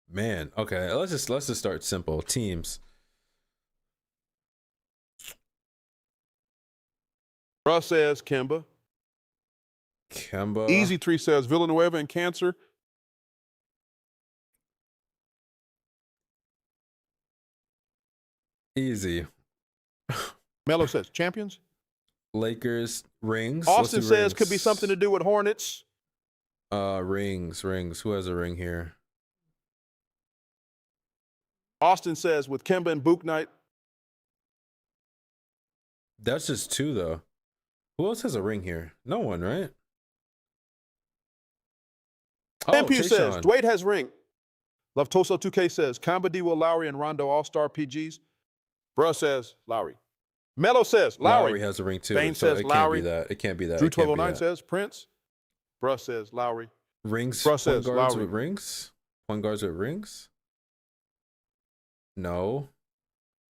Man. Okay. Let's just start simple. Teams. Russ says Kemba. Easy 3 says Villanueva and Cancer. Easy. Melo says champions. Lakers, rings. Austin says could be something to do with Hornets. Rings. Who has a ring here? Austin says with Kemba and Book Night. That's just 2 though. Who else has a ring here? No one, right? MPU says Dwayne has ring. Love Toso 2K says Kamba D. Will Lowry and Rondo All-Star PGs. Bruh says Lowry. Melo says Lowry. has a ring too. Bain So says it Lowry. Can't be that. Drew1209 says Prince. Bruh says Lowry. Rings. Bruh says Point guards Lowry. with rings. Point guards with rings. No.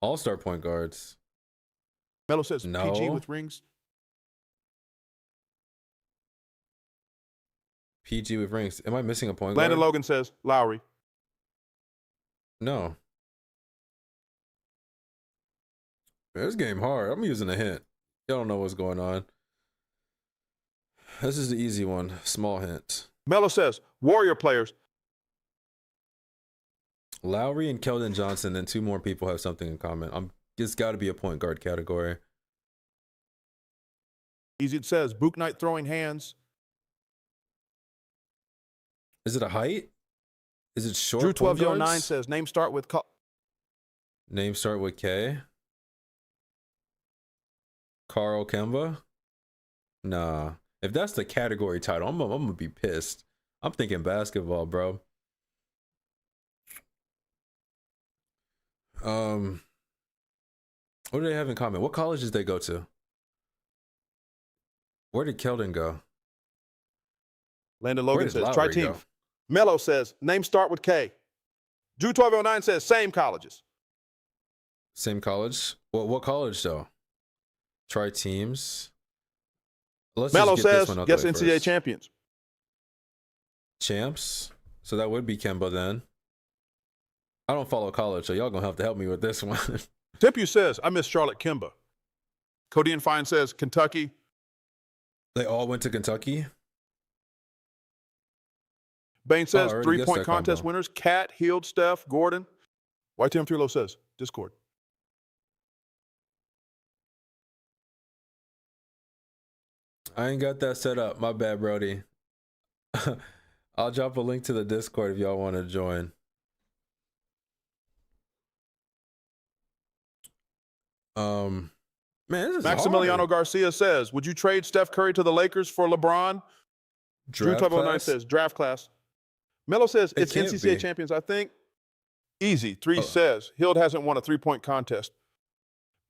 All-star point guards. Melo says No. PG with rings. PG with rings. Am I missing a point guard? Landon Logan says Lowry. No. Man, this game hard. I'm using a hint. Y'all don't know what's going on. This is the easy one. Small hint. Melo says Warrior players. Lowry and Keldon Johnson, and 2 more people have something in common. It's got to be a point guard category. Easy it says, Book Knight throwing hands. Is it a height? Is it short? Drew point 1209 guards? says, name start with Name start with K. Carl Kemba? Nah. If that's the category title, I'm gonna be pissed. I'm thinking basketball, bro. What do they have in common? What colleges they go to? Where did Keldon go? Landon Logan Where did says, Lowry try team. go? Mello says, name start with K. Drew 1209 says, same colleges. Same college? What college though? Try teams. Let's Mello just get this says, one out guess the way NCAA first. champions. Champs. So that would be Kemba then. I don't follow college, so y'all gonna have to help me with this one. Tempu says, I miss Charlotte Kemba. Cody and Fine says, Kentucky. They all went to Kentucky. Bain says, I already guessed 3-point that contest combo. winners, Cat, Heald, Steph, Gordon. YTM3Lo says, Discord. I ain't got that set up. My bad, Brody. I'll drop a link to the Discord if y'all want to join. Man, this is Maximiliano hard. Garcia says, would you trade Steph Curry to the Lakers for LeBron? Drew Draft 1209 class? says, draft class. Mello says, It it's can't NCAA be. champions, I think. Easy. 3 Oh. says, Hield hasn't won a 3-point contest.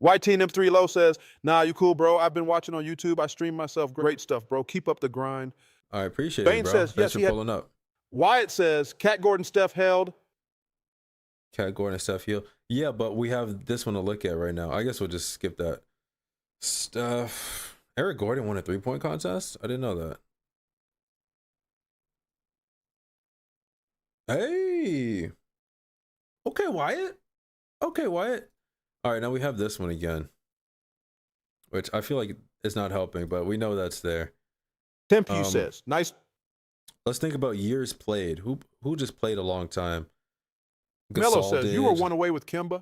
YTM3Lo says, nah, you cool, bro. I've been watching on YouTube. I stream myself. Great stuff, bro. Keep up the grind. I appreciate Bain it, bro. says, Thanks yes, for he had- pulling up. Wyatt says, Cat Gordon, Steph held. Cat Gordon and Steph Hill. Yeah, but we have this one to look at right now. I guess we'll just skip that. Steph. Eric Gordon won a 3-point contest? I didn't know that. Hey. Okay, Wyatt. Okay, Wyatt. All right, now we have this one again, which I feel like it's not helping, but we know that's there. Tempu says, nice. Let's think about years played. Who just played a long time? Mello Gasol says, you were did. one away with Kemba.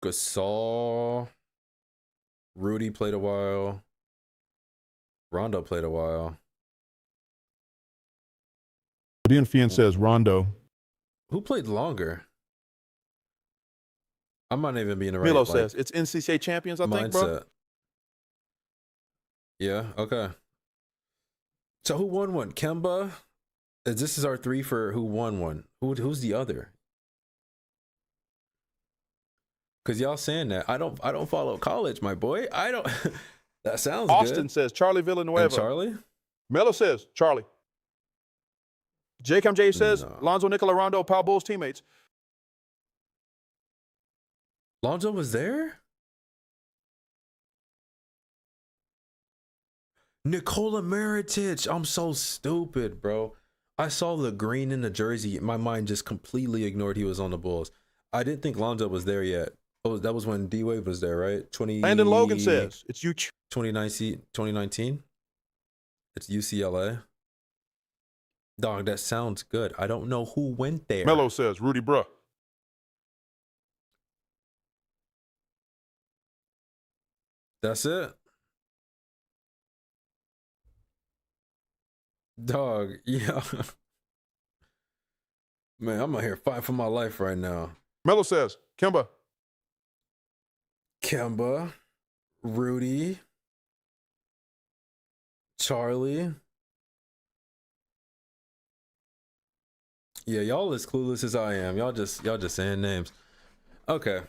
Gasol. Rudy played a while. Rondo played a while. Fian says, Rondo. Who played longer? I might not even be in the right Milo like, says, it's NCAA champions, I think, bro. mindset. Yeah, okay. So who won one? Kemba? This is our 3 for who won one. Who's the other? Because y'all saying that. I don't follow college, my boy. I don't. That sounds Austin good. says, Charlie Villanueva. And Charlie? Melo says, Charlie. J. says, No. Lonzo, Nicola, Rondo, Pau Bulls teammates. Lonzo was there? Nikola Mirotic. I'm so stupid, bro. I saw the green in the jersey. My mind just completely ignored he was on the Bulls. I didn't think Lonzo was there yet. Oh, that was when D-Wade was there, right? Landon Logan says, it's you. 2019? It's UCLA. Dog, that sounds good. I don't know who went there. Melo says, Rudy Bruh. That's it. Dog, yeah. Man, I'm out here fighting for my life right now. Melo says, Kemba. Kemba, Rudy, Charlie. Yeah, y'all as clueless as I am. Y'all just saying names. Okay.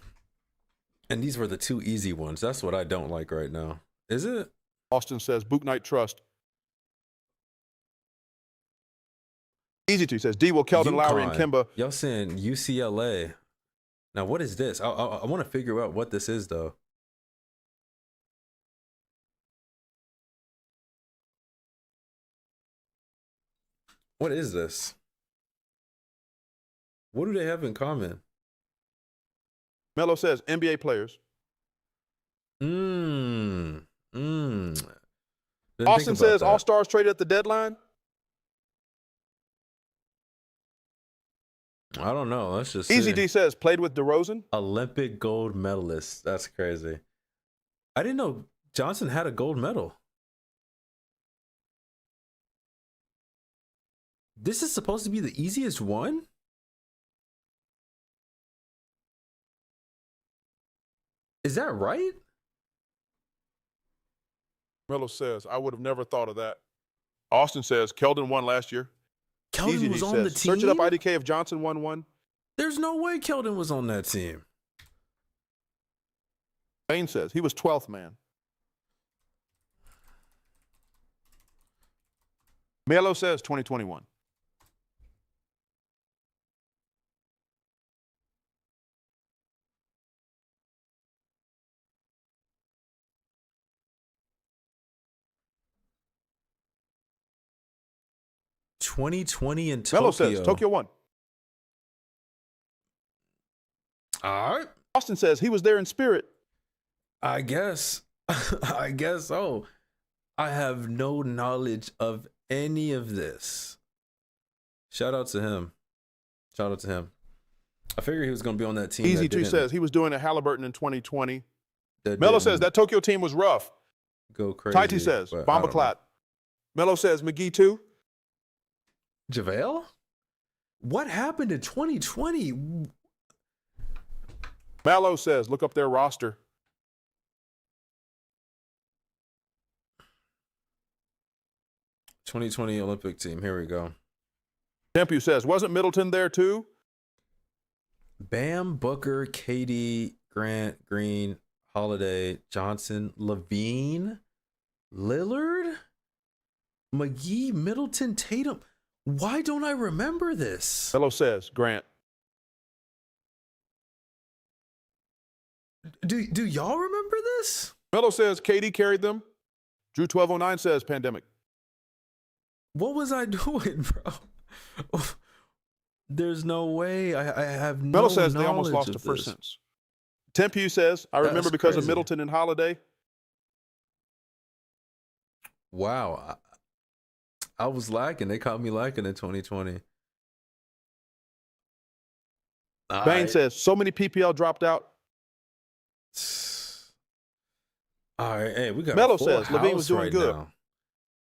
And these were the 2 easy ones. That's what I don't like right now. Is it? Austin says, Book Knight Trust. Easy to says, D. Will Keldon, Lowry, and UConn. Kemba. Y'all saying UCLA. Now, what is this? I want to figure out what this is, though. What is this? What do they have in common? Melo says, NBA players. Didn't think Austin about says, that. All-Stars traded at the deadline. I don't know. Let's just Easy see. D says, played with DeRozan. Olympic gold medalist. That's crazy. I didn't know Johnson had a gold medal. This is supposed to be the easiest one? Is that right? Melo says, I would have never thought of that. Austin says, Keldon won last year. Keldon Easy was D on says, the team? search it up, IDK, if Johnson won one. There's no way Keldon was on that team. Bain says, he was 12th man. Melo says, 2021. $2020 in Tokyo. Melo says, Tokyo won. All right. Austin says, he was there in spirit. I guess. I guess so. I have no knowledge of any of this. Shout out to him. Shout out to him. I figured he was going to be on that team. Easy Tree says, he was doing a Halliburton in 2020. That Melo didn't says, that Tokyo team was rough. go crazy. Tighty says, but I Bomba don't know. Clat. Melo says, McGee too. JaVale? What happened in 2020? Mallow says, look up their roster. '2020 Olympic team. Here we go. Tempu says, wasn't Middleton there too? Bam, Booker, KD, Grant, Green, Holiday, Johnson, Levine, Lillard, McGee, Middleton, Tatum. Why don't I remember this? Mello says, Grant. Do y'all remember this? Mello says, KD carried them. Drew 1209 says, pandemic. What was I doing, bro? There's no way. I have no Mello says they almost knowledge lost of to first this. sense. Tempu says, I remember That's because of crazy. Middleton and Holiday. Wow. I was lacking. They caught me lacking in 2020. Bain says, so many PPL dropped out. All right, hey, we got Mello a full says, Levine was house doing right good. now.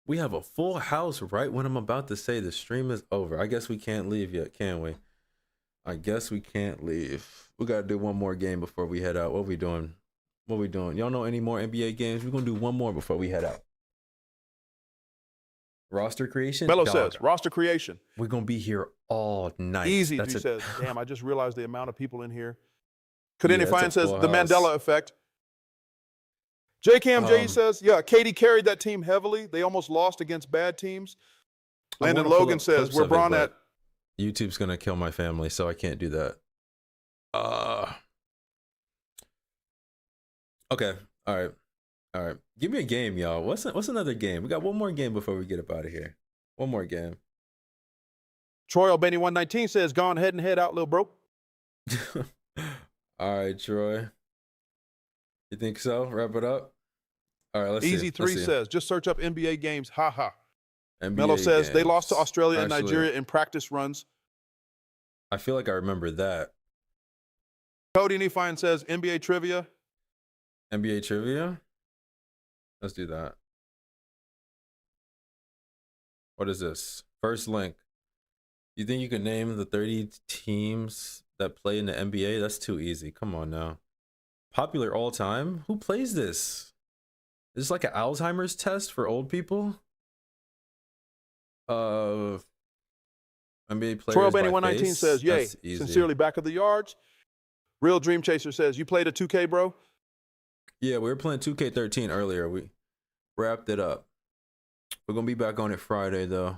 We have a full house right when I'm about to say the stream is over. I guess we can't leave yet, can we? I guess we can't leave. We got to do one more game before we head out. What we doing? What we doing? Y'all know any more NBA games? We're going to do one more before we head out. Roster creation? Mello Dog, says, roster creation. we're going to be here all night. Easy, That's he it. says. Damn, I just realized the amount of people in here. Kadeni Yeah, Fine it's a says, full the house. Mandela effect. J-Cam J Um, says, yeah, Katie carried that team heavily. They almost lost against bad teams. I Landon wanna pull Logan up says, clips we're of it, Braun but at. YouTube's going to kill my family, so I can't do that. Okay. All right. All right. Give me a game, y'all. What's another game? We got one more game before we get up out of here. One more game. Troy Albany 119 says, gone head and head out, little bro. All right, Troy. You think so? Wrap it up. All right, let's see. Easy 3 says, just search up NBA games. Ha ha. NBA Mello says, they lost to games. Australia and Actually, Nigeria in practice runs. I feel like I remember that. Cody Nefine says, NBA trivia. NBA trivia? Let's do that. What is this? First link. You think you can name the 30 teams that play in the NBA? That's too easy. Come on now. Popular all time? Who plays this? Is this like an Alzheimer's test for old people? NBA players Troy Albany by 119 face? says, yay. That's easy. Sincerely, back of the yards. Real Dream Chaser says, you played a 2K, bro? Yeah, we were playing 2K13 earlier. We wrapped it up. We're going to be back on it Friday, though.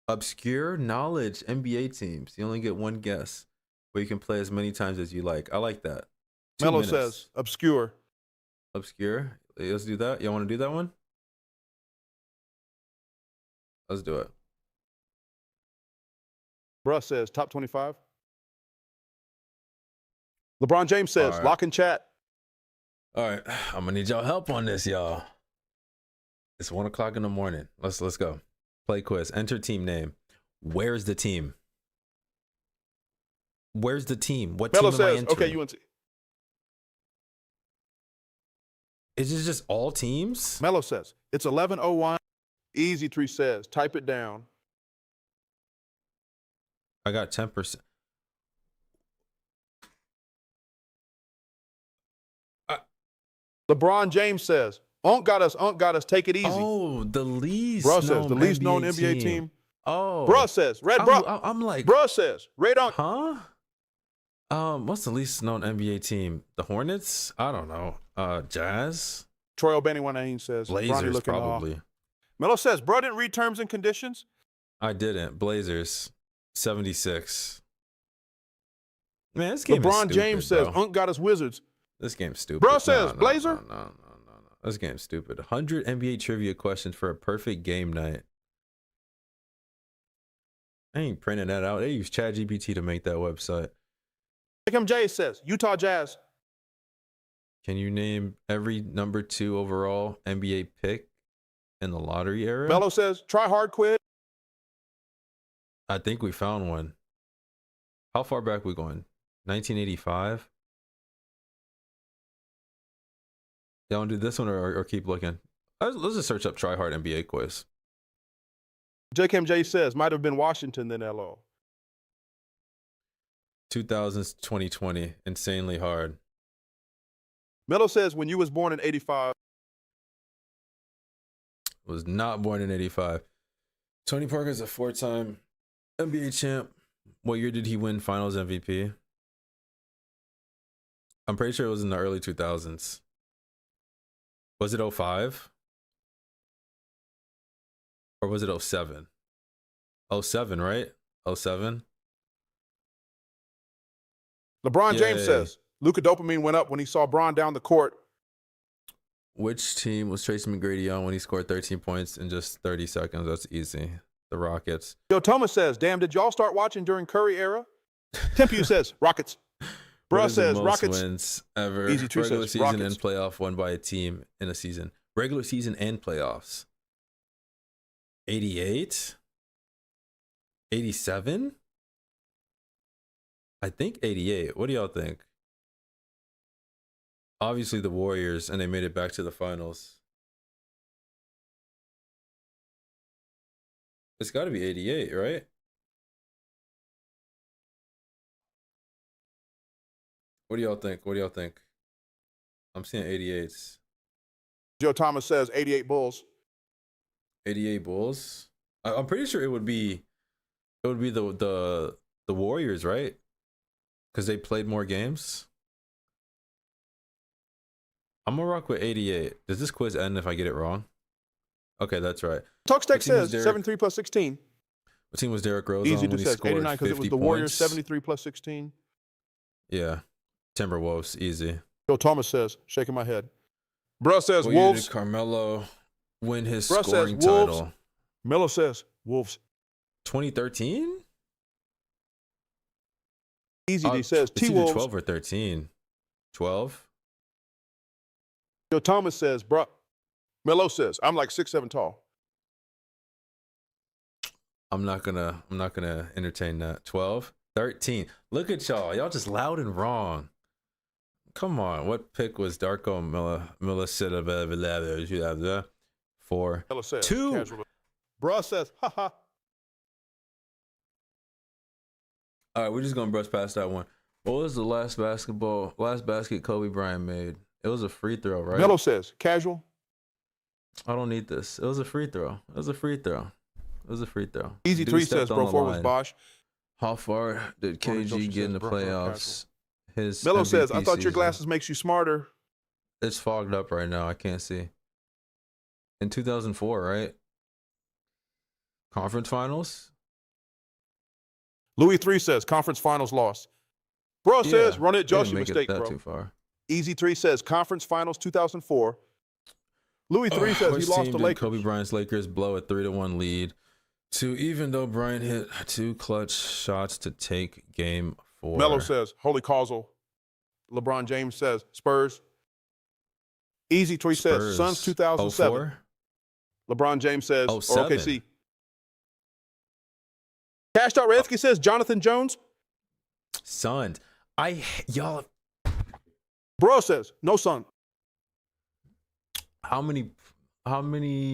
Obscure knowledge NBA teams. You only get one guess, but you can play as many times as you like. I like that. 2 Mello minutes. says, obscure. Obscure. Let's do that. Y'all want to do that one? Let's do it. Bruh says, top 25. LeBron James says, All right. lock in chat. All right. I'm going to need y'all help on this, y'all. It's 1 o'clock in the morning. Let's go. Play quiz. Enter team name. Where's the team? Where's the team? What Melo team am I says, entering? okay, UNC. Is it just all teams? Melo says, it's 11:01. Easy Tree says, type it down. I got 10%. LeBron James says, Unk got us, take it easy. Oh, the least Bruh says, the least known NBA team. Oh. Bruh says, I'm like, Bruh says, Red Unk. huh? What's the least known NBA team? The Hornets? I don't know. Jazz? Troy O'Baniwan says, Blazers, probably. Melo says, bro didn't read terms and conditions. I didn't. Blazers, 76. Man, this game LeBron is stupid, James says, bro. Unk got us Wizards. This game's stupid. Bro says, Blazer? No. This game's stupid. 100 NBA trivia questions for a perfect game night. I ain't printing that out. They use ChatGPT to make that website. MJ says, Utah Jazz. Can you name every number 2 overall NBA pick in the lottery era? Melo says, try hard quiz. I think we found one. How far back we going? 1985? Y'all want to do this one or keep looking? Let's just search up try hard NBA quiz. JKMJ says, might have been Washington then LO. 2000s, 2020, insanely hard. Melo says, when you was born in 85. Was not born in 85. Tony Parker's a 4-time NBA champ. What year did he win Finals MVP? I'm pretty sure it was in the early 2000s. Was it 05? Or was it 07? 07, right? 07? LeBron James says, Luka dopamine went up when he saw Bron down the court. Which team was Tracy McGrady on when he scored 13 points in just 30 seconds? That's easy. The Rockets. Joe Thomas says, damn, did y'all start watching during Curry era? Tempew says, Rockets. Bruh says, most Rockets. Wins ever. Easy Tree Regular says, season Rockets. and playoff won by a team in a season. Regular season and playoffs. 88? 87? I think 88. What do y'all think? Obviously the Warriors, and they made it back to the finals. It's got to be 88, right? What do y'all think? What do y'all think? I'm seeing 88s. Joe Thomas says 88 Bulls. 88 Bulls. I'm pretty sure it would be the Warriors, right? Because they played more games. I'm gonna rock with 88. Does this quiz end if I get it wrong? Okay, that's right. Talkstack says 73 plus 16. What team was Derrick Rose Easy on to when he say scored 89 because it was the 50 Warriors points? 73 plus 16. Yeah, Timberwolves, easy. Joe Thomas says, shaking my head. Bruh says What year Wolves. did Carmelo win his Bruh scoring says Wolves. title? Melo says Wolves. 2013? Easy D says It's either T-Wolves. 12 or 13. 12? Joe Thomas says, bruh. Melo says, I'm like 6'7" tall. I'm not gonna entertain that. 12? 13. Look at y'all. Y'all just loud and wrong. Come on. What pick was Darko Milicic? 4. Melo says, 2. casual. Bruh says, haha. All right, we're just gonna brush past that one. What was the last basket Kobe Bryant made? It was a free throw, right? Melo says, casual. I don't need this. It was a free throw. Easy Dude 3 stepped says, on bro, the 4 was line. Bosch. How far did KG get in the playoffs? His Melo MVP says, I thought your season. glasses makes you smarter. It's fogged up right now. I can't see. In 2004, right? Conference finals? Louis 3 says, conference finals loss. Bro says, run it, Joshi Didn't make mistake, it that bro. too far. Easy 3 says, conference finals 2004. Louis 3 says Which he lost team to did Lakers. Kobe Bryant's Lakers blow a 3-1 lead to, even though Bryant hit 2 clutch shots to take game 4. Melo says, holy causal. LeBron James says, Spurs. Easy 3 says, Suns 2007. 04? LeBron James says, or 07. OKC. Cashed Out Redsky says, Jonathan Jones. Suns. Y'all. Bro says, no son. How many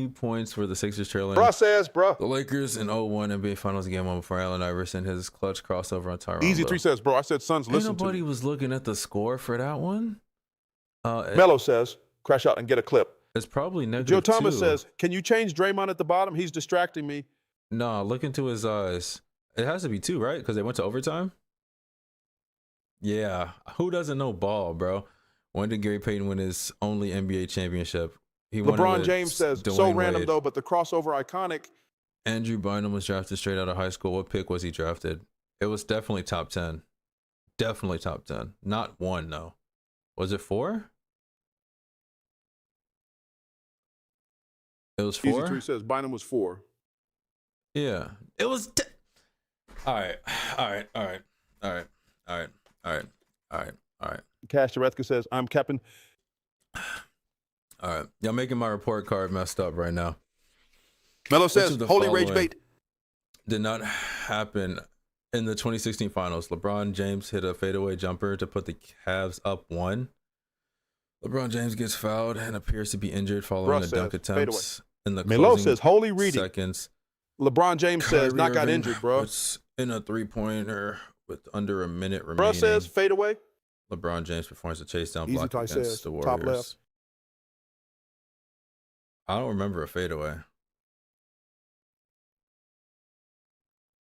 points were the Sixers trailing? Bro says, bro. The Lakers in 0-1 NBA Finals game one before Allen Iverson his clutch crossover on Tyronn. Easy 3 says, bro. I said Suns, listen to me. Nobody was looking at the score for that one. Melo says, crash out and get a clip. It's probably negative Joe Thomas 2. says, can you change Draymond at the bottom? He's distracting me. No, look into his eyes. It has to be 2, right? Because they went to overtime? Yeah. Who doesn't know ball, bro? When did Gary Payton win his only NBA championship? He won it LeBron with James says, so Dwayne random Wade. though, but the crossover iconic. Andrew Bynum was drafted straight out of high school. What pick was he drafted? It was definitely top 10. Definitely top 10. Not 1, though. Was it 4? It was 4? Easy 3 says, Bynum was 4. Yeah. It was... All right. Cash Terethka says, I'm capping. All right. Y'all making my report card messed up right now. Melo Which says, of the holy rage following bait. did not happen in the 2016 finals? LeBron James hit a fadeaway jumper to put the Cavs up 1. LeBron James gets fouled and appears to be injured following the dunk attempts in the Melo closing says, holy reading. seconds. LeBron James says, Kyrie not got Irving injured, bro. puts in a 3-pointer with under a minute remaining. Bro says, fade away. LeBron James performs a chase down Easy block Ty against says, the top Warriors. left. I don't remember a fadeaway.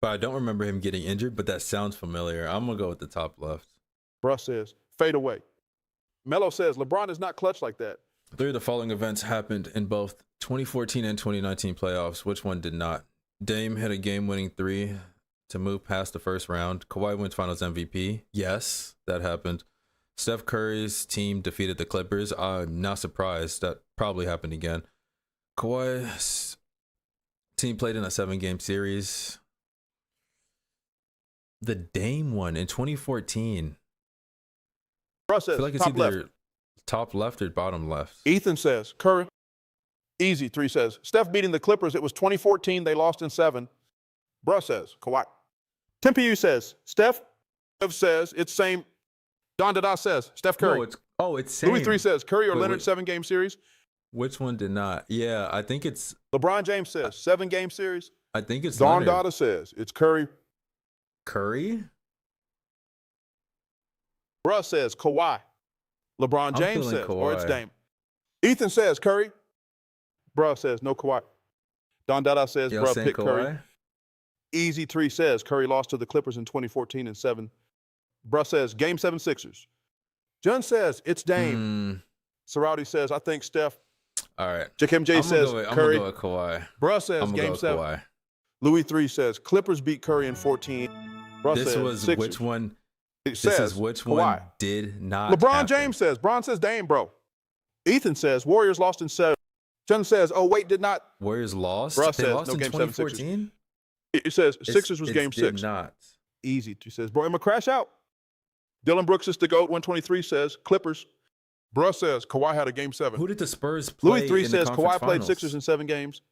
But I don't remember him getting injured, but that sounds familiar. I'm going to go with the top left. Bro says, fade away. Melo says, LeBron is not clutch like that. 3 of the following events happened in both 2014 and 2019 playoffs. Which one did not? Dame hit a game-winning 3 to move past the first round. Kawhi wins Finals MVP. Yes, that happened. Steph Curry's team defeated the Clippers. I'm not surprised. That probably happened again. Kawhi's team played in a 7-game series. The Dame one in 2014. Bro says, I feel like it's top either left. top left or bottom left. Ethan says, Curry. Easy 3 says, Steph beating the Clippers. It was 2014. They lost in 7. Bro says, Kawhi. Tempe says, Steph says, it's same. Don Dada says, Steph Curry. No, it's same. Louis 3 says, Curry or Wait, Leonard 7-game series. Which one did not? Yeah, I think it's LeBron James says, 7-game series. I think it's Don Leonard. Dada says, it's Curry. Curry? Bruh says, Kawhi. LeBron James feeling says, or it's Kawhi. Dame. Ethan says, Curry. Bruh says, no Kawhi. Don Dada says, Y'all bruh, saying pick Curry. Kawhi? Easy 3 says, Curry lost to the Clippers in 2014 and 7. Bruh says, Game 7 Sixers. John says, it's Dame. Sarauti says, I think Steph. All right. Jakim J says, I'm Curry. gonna go with Kawhi. Bruh says, I'm gonna Game go with 7. Kawhi. Louis 3 says, Clippers beat Curry in 14. Bruh This says, was Sixers. which one? It This says, is which Kawhi. one did not LeBron happen. James says, Bron says, Dame, bro. Ethan says, Warriors lost in 7. John says, oh, wait, did not. Warriors lost? Bruh They says, lost no, in Game 7 2014? It says, Sixers was Game 6. Did not. Easy. He says, bro, I'm going to crash out. Dylan Brooks is the GOAT. 123 says, Clippers. Bruh says, Kawhi had a Game 7. Who did the Spurs play Louis 3 in the says, conference Kawhi played finals? Sixers in 7 games.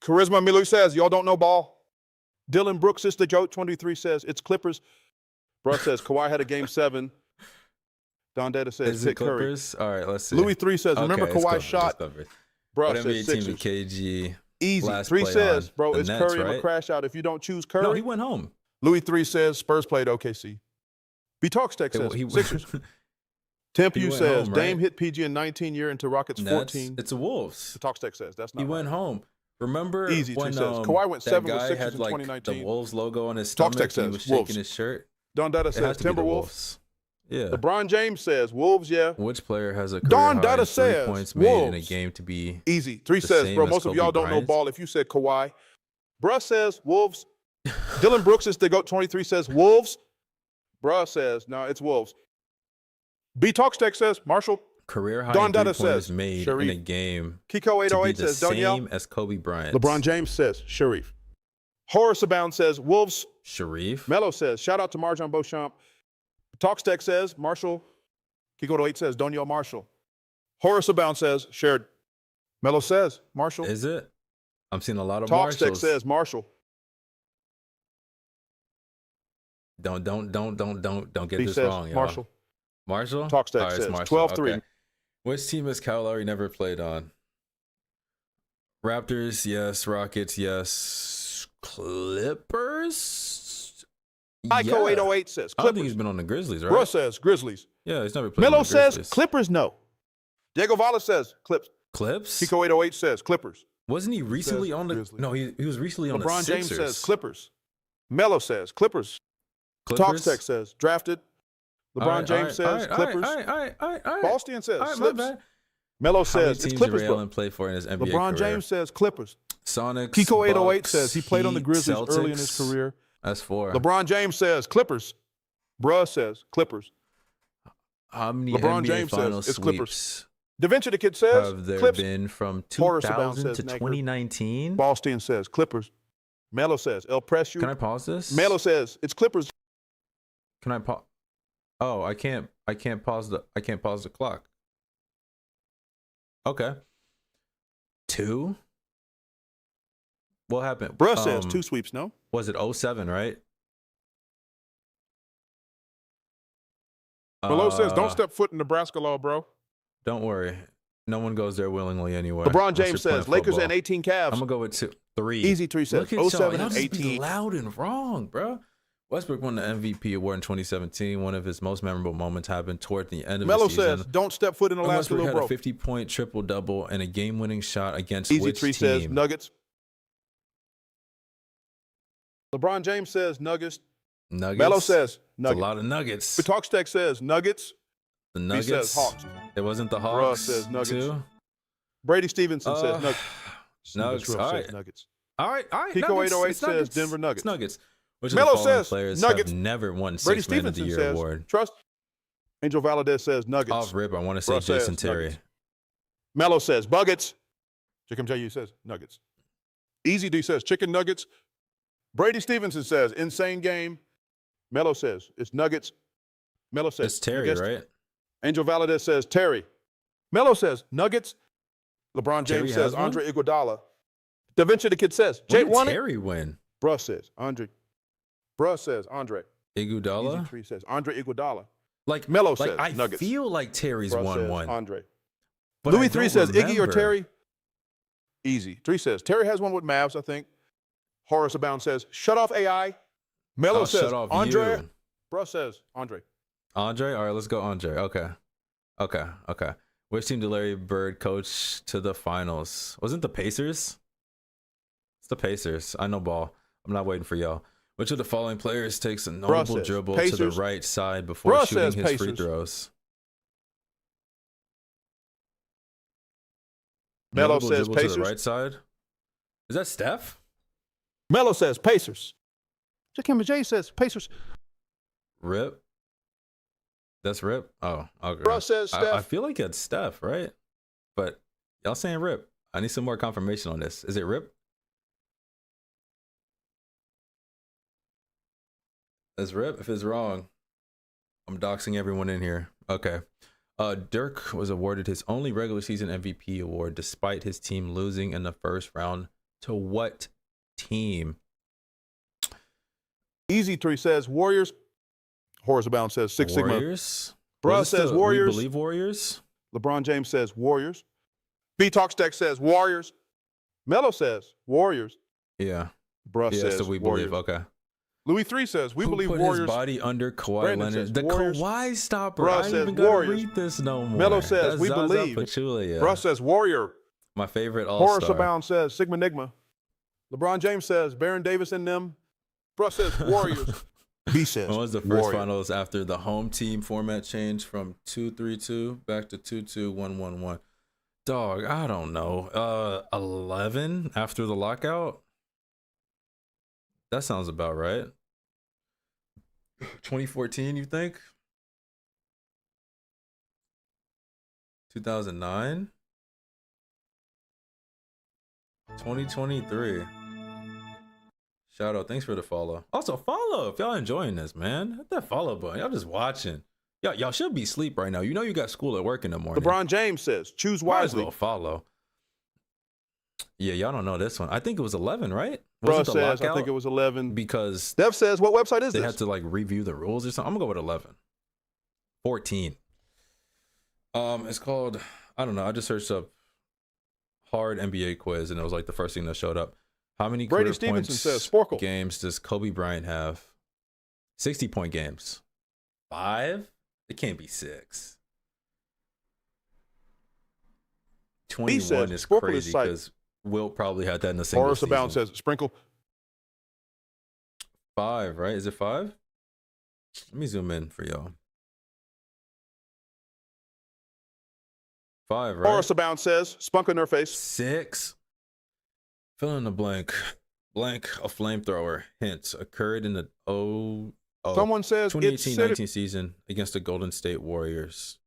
Charisma Milu says, y'all don't know ball. Dylan Brooks is the GOAT. 23 says, it's Clippers. Bruh says, Kawhi had a Game 7. Don Data says, Is it pick Curry. Clippers? All right, let's see. Louis 3 says, remember Okay, it's Kawhi Clippers, shot. it's Clippers. Bruh What says NBA team Sixers. did KG Easy. last 3 play says, on? bro, The it's Nets, Curry. I'm going right? to crash out. If you don't choose Curry. No, he went home. Louis 3 says, Spurs played OKC. B Talks Tech says, Sixers. Temp He U went says, home, Dame right? hit PG in 19 year into Rockets Nets, 14. it's a Wolves. The Talks Tech says, that's not He right. went home. Remember Easy, when says. Kawhi went that 7 with guy Sixers had in like 2019. the Wolves logo on his Talks stomach Tech and he says, was shaking Wolves. his shirt? Don Dada It says, has to be the Timberwolves. Wolves. Yeah. LeBron James says, Wolves, yeah. Which player has a Don career high Dada in 3 says, points made in a Wolves. game to be Easy. 3 the says, same bro, as most of Kobe y'all don't know Bryant? ball if you said Kawhi. Bruh says, Wolves. Dylan Brooks is the GOAT. 23 says, Wolves. Bruh says, no, it's Wolves. B Talks Tech says, Marshall. career high Don in Dada 3-pointers says, made in Sharif. a game Kiko to be 808 the says, Danielle. same as Kobe Bryant. LeBron James says, Sharif. Horace Abound says, Wolves. Sharif. Mello says, shout out to Marjon Beauchamp. Talks Tech says, Marshall. Kiko 8 says, Danielle Marshall. Horace Abound says, shared. Mello says, Marshall. Is it? I'm seeing a lot of Talks Tech Marshalls. says, Marshall. Don't get B this says wrong, y'all. Marshall. Marshall? Talkstack All right, it's says Marshall. 12-3. Okay. Which team has Kyle Lowry never played on? Raptors, yes. Rockets, yes. Clippers? Ico 808 says I don't think Clippers. he's been on the Grizzlies, right? Bro says Grizzlies. Yeah, he's never played on Melo the says Grizzlies. Clippers, no. Diego Vala says Clips. Clips? Pico 808 says Clippers. Wasn't he recently says on the... Grizzlies. No, he was recently on the LeBron Sixers. James says Clippers. Melo says Clippers. Clippers? Talkstack says drafted. LeBron James says Clippers. All right. Boston says All right, my Slips. bad. Melo How many says teams it's Clippers, did Ray bro. Allen play for in his NBA LeBron career? James says Clippers. Sonics, Kiko 808 Bucks, says he played on the Heat, Grizzlies Celtics. early in his career. That's 4. LeBron James says Clippers. Bruh says Clippers. How many LeBron NBA James says Finals it's Clippers. sweeps Da Vinci the Kid says have there Clips. been from Horace 2000 Abound to says Naker. 2019? Boston says Clippers. Melo says El Precio. Can I pause this? Melo says it's Clippers. Can I pause? Oh, I can't pause the clock. Okay. 2? What happened? Bruh says 2 sweeps, no? Was it 07, right? Melo says don't step foot in Nebraska law, bro. Don't worry. No one goes there willingly anyway. LeBron unless James you're playing says Lakers football. and 18 Cavs. I'm going to go with 3. Easy 3 says Look at 07 y'all and just be 18. loud and wrong, bro. Westbrook won the MVP award in 2017. One of his most memorable moments happened toward the end of Melo the season. says don't step foot in And Alaska, Westbrook little had bro. a 50-point triple-double and a game-winning shot against Easy which 3 team? says Nuggets. LeBron James says Nuggets. Nuggets. Melo says It's Nuggets. a lot of Nuggets. The Talkstack says Nuggets. The He Nuggets. says Hawks. It wasn't the Bruh Hawks. says Nuggets. Too? Brady Stevenson says Nuggets. Nuggets. Ruff all says right. Nuggets. All right. Pico Nuggets. 808 It's says Nuggets. Denver Nuggets. It's Nuggets. Which Melo of the following says players Nuggets. have never won Brady Sixth Man of the Stevenson Year says award? trust. Angel Valadez says Nuggets. Off rip, I want to say Bruh says Jason Terry. Nuggets. Melo says Buggets. Chicken J.U. says Nuggets. Easy D says Chicken Nuggets. Brady Stevenson says Insane Game. Melo says it's Nuggets. Melo says It's Terry, Nuggets. right? Angel Valadez says Terry. Melo says Nuggets. LeBron Terry James has says one? Andre Iguodala. Da Vinci the Kid says When Jay did won it. Terry win? Bruh says Andre. Bruh says Andre. Easy Iguodala? Tree says Andre Iguodala. Like Melo like, says I Nuggets. feel like Terry's Bruh won says one. Andre. But I Louis 3 don't says Iggy or remember. Terry. Easy. 3 says Terry has one with Mavs, I think. Horace Abound says shut off AI. Melo Oh, says shut off Andre. you. Bruh says Andre. Andre? All right, let's go Andre. Okay. Which team did Larry Bird coach to the finals? Wasn't the Pacers? It's the Pacers. I know ball. I'm not waiting for y'all. Which of the following players takes a notable says dribble to Pacers. the right side before Bruh shooting says his free Pacers. throws? Melo Notable says dribble to Pacers. the right side? Is that Steph? Melo says Pacers. Jakim J says Pacers. Rip? That's Rip? Oh, okay. Bruh says Steph. I feel like it's Steph, right? But y'all saying Rip. I need some more confirmation on this. Is it Rip? It's Rip. If it's wrong, I'm doxing everyone in here. Okay. Dirk was awarded his only regular season MVP award despite his team losing in the first round to what team? Easy 3 says Warriors. Horace Abound says Six Sigma. Warriors? Bruh Was it says still Warriors. We Believe Warriors? LeBron James says Warriors. B Talkstack says Warriors. Melo says Warriors. Yeah. Bruh Yeah, says so we Warriors. believe. Okay. Louis 3 says we Who believe put Warriors. his body under Kawhi Brandon Leonard? says The Warriors. Kawhi stopper. Bruh I ain't says even gotta Warriors. read this no more. Melo says That's we Zaza believe. Pachulia. Bruh says Warrior. My favorite Horace all-star. Abound says Sigma Nigma. LeBron James says Baron Davis and them. Bruh says Warriors. B says When was the first Warriors. finals after the home team format changed from 2-3-2 back to 2-2-1-1-1? Dog, I don't know. 11 after the lockout? That sounds about right. 2014, you think? 2009? 2023. Shout out. Thanks for the follow. Also, follow if y'all enjoying this, man. Hit that follow button. Y'all just watching. Y'all should be asleep right now. You know you got school at work in the morning. LeBron James says choose Might as wisely. well follow. Yeah, y'all don't know this one. I think it was 11, right? Bro Was it the says, I lockout? think it was 11. Because Dev says, what website is they this? had to like review the rules or something. I'm gonna go with 11. 14. It's called, I don't know. I just searched up hard NBA quiz, and it was like the first thing that showed up. How many Brady career Stevenson points says, Sporkle. games does Kobe Bryant have? 60-point games. 5? It can't be 6. 21 says, is Sporkle crazy is psyched. because Wilt probably had that in the single Horace season. Abound says, Sprinkle. 5, right? Is it 5? Let me zoom in for y'all. 5, right? Horace Abound says, Spunk in her face. 6. Fill in the blank. Blank, a flamethrower. Hint, occurred in the Someone says, 2018-19 season against the Golden State Warriors.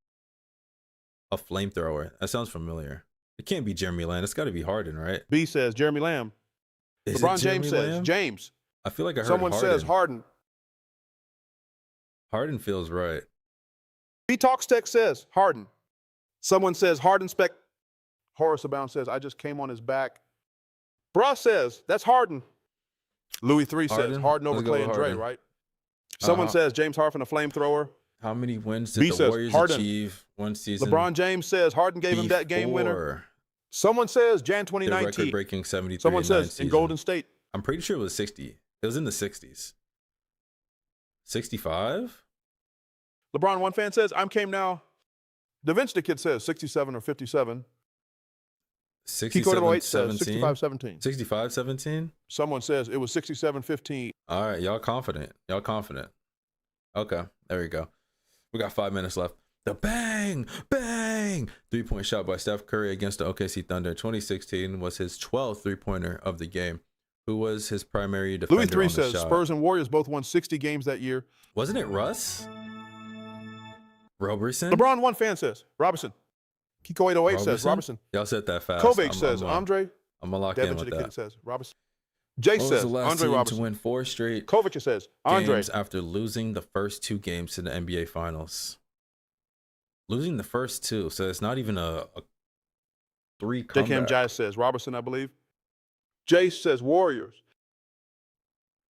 A flamethrower. That sounds familiar. It can't be Jeremy Lamb. It's got to be Harden, right? B says, Jeremy Lamb. Is LeBron it Jeremy James says, Lamb? James. I feel like I heard Someone Harden. says, Harden. Harden feels right. B Talks Tech says, Harden. Someone says, Harden spec. Horace Abound says, I just came on his back. Bruh says, that's Harden. Louis 3 says, Harden? Harden over Let's go Clay with and Dre, Harden. right? Someone says, James Harden a flamethrower. How many wins did B the says, Warriors Harden. achieve one season? LeBron James says, Harden gave him that game winner. before Someone says, Jan their 2019. record-breaking 73 Someone and 9 says, season. in Golden State. I'm pretty sure it was 60. It was in the 60s. 65? LeBron, one fan says, I'm came now. Da Vinci the Kid says, 67 or 57. Kiko 08 says, 67-17? 65-17. 65-17? Someone says, it was 67-15. All right, y'all confident. Y'all confident. Okay, there we go. We got 5 minutes left. The bang, bang, 3-point shot by Steph Curry against the OKC Thunder. 2016 was his 12th three-pointer of the game. Who was his primary defender Louis 3 on the says, shot? Spurs and Warriors both won 60 games that year. Wasn't it Russ? Roberson? LeBron, one fan says, Robinson. Kiko 808 says, Robertson. Y'all said that fast. Kovac says, Andre. I'm going to lock Devin in with to the that. Kid says, Robinson. Jay What was says, the last Andre team Robertson. to win 4 straight Kovac says, Andre. games after losing the first 2 games in the NBA Finals? Losing the first 2, so it's not even a 3 comeback. JKM Jai says, Robertson, I believe. Jay says, Warriors.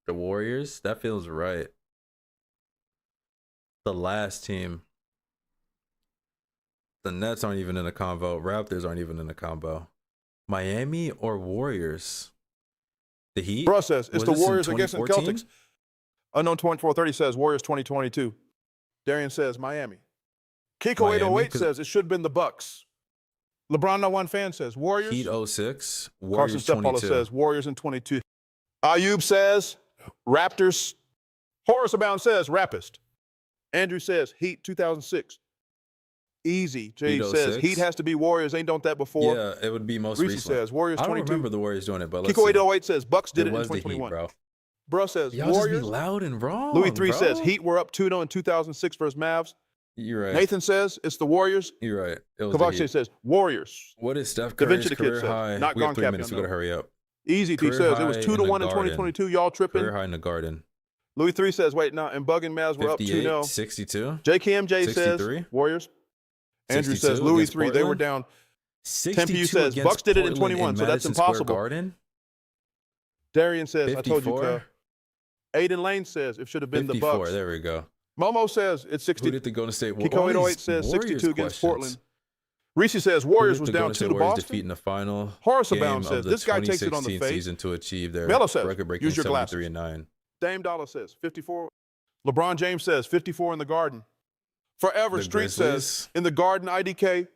The Warriors? That feels right. The last team. The Nets aren't even in a combo. Raptors aren't even in a combo. Miami or Warriors? The Heat? Bro says, it's Was the this in Warriors against the 2014? Celtics. Unknown 2430 says, Warriors 2022. Darian says, Miami. Kiko Miami, 808 'cause- says, it should have been the Bucks. LeBron, no one fan says, Warriors. Heat 06. Carson Warriors Steppaula 22. says, Warriors in 22. Ayub says, Raptors. Horace Abound says, Rapist. Andrew says, Heat 2006. Easy. Jay Heat says, 06? Heat has to be Warriors. Ain't done that before. Yeah, it would be most Reese recent. says, Warriors I don't 22. remember the Warriors doing it, but let's Kiko see. 808 says, Bucks did it in was the Heat, 2021. bro. Bro says, Y'all just Warriors. be loud and wrong. Louis 3 bro. says, Heat were up 2-0 in 2006 versus Mavs. You're right. Nathan says, it's the Warriors. You're right. It was the Kavakshe Heat. says, Warriors. What is Steph Da Curry's Vinci the Kid career says, high? not We have gone 3 cap, minutes. We y'all gotta know. hurry up. Easy T Career says, it was high 2-1 in in the Garden. 2022. Y'all tripping. Career high in the Garden. Louis 3 says, wait, no, and Bug and Mavs were up 58, 2-0. 62. JKMJ says, 63? Warriors. Andrew 62 says, Louis against 3, they were Portland? down. 62 Tempe says, against Bucks did it in Portland 21, so that's Madison Square impossible. Garden? Darian says, I told you, 54? Aiden Lane says, it should have been 54. the Bucks. There we go. Momo says, it's Who 60. did the Golden State Warriors? Kiko 808 says, 62 against Portland. Reese says, Warriors was down 2 to Boston. Defeat in the final Horace game Abound of says, the this guy takes it on the 2016 face. season to achieve their Melo says, record-breaking use your 73 and 9. Dame Dollar says, 54. LeBron James says, 54 in the Garden. Forever The Street Grizzlies? says, in the Garden IDK.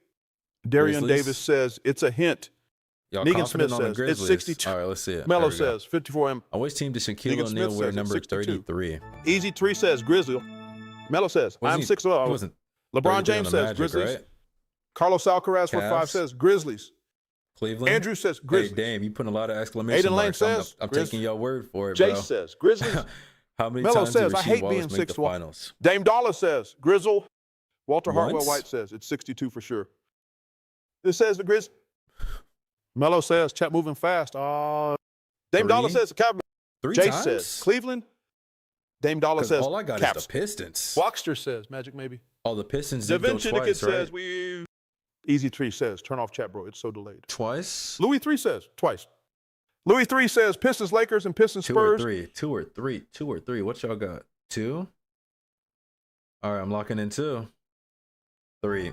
Darian Grizzlies? Davis says, it's a hint. Y'all Negan confident Smith on the says, Grizzlies? it's 62. All right, let's see it. Mello There we go. says, 54M. On which team did Shaquille Negan Smith O'Neal wear says number 62. 33? Easy 3 says, Grizzly. Mello says, I'm 6 He 0. wasn't LeBron 33 James on the says, Magic, Grizzlies. right? Carlos Alcaraz for 5 Cavs? says, Grizzlies. Cleveland? Andrew says, Hey, Grizzlies. damn, you putting a lot of exclamation Aiden Lane marks. says, I'm Grizzlies. taking your word for it, Jace bro. says, Grizzlies. How many Melo times did says, I Rasheed hate Wallace being make the 6-1. finals? Dame Dollar says, Grizzle. Walter Hartwell Once? White says, it's 62 for sure. It says the Grizz. Mello says, chat moving fast. Dame Dollar Three? says, the Cavs. 3 Jace times? says, Cleveland. Dame Dollar 'Cause says, all I got Caps. is the Pistons. Walkster says, Magic maybe. Oh, the Pistons Da did go Vinci the Kid twice, right? says, we. Easy 3 says, turn off chat, bro. It's so delayed. Twice? Louis 3 says, twice. Louis 3 says, Pistons, Lakers, and Pistons, Spurs. 2 or 3. What y'all got? 2? All right, I'm locking in 2. 3.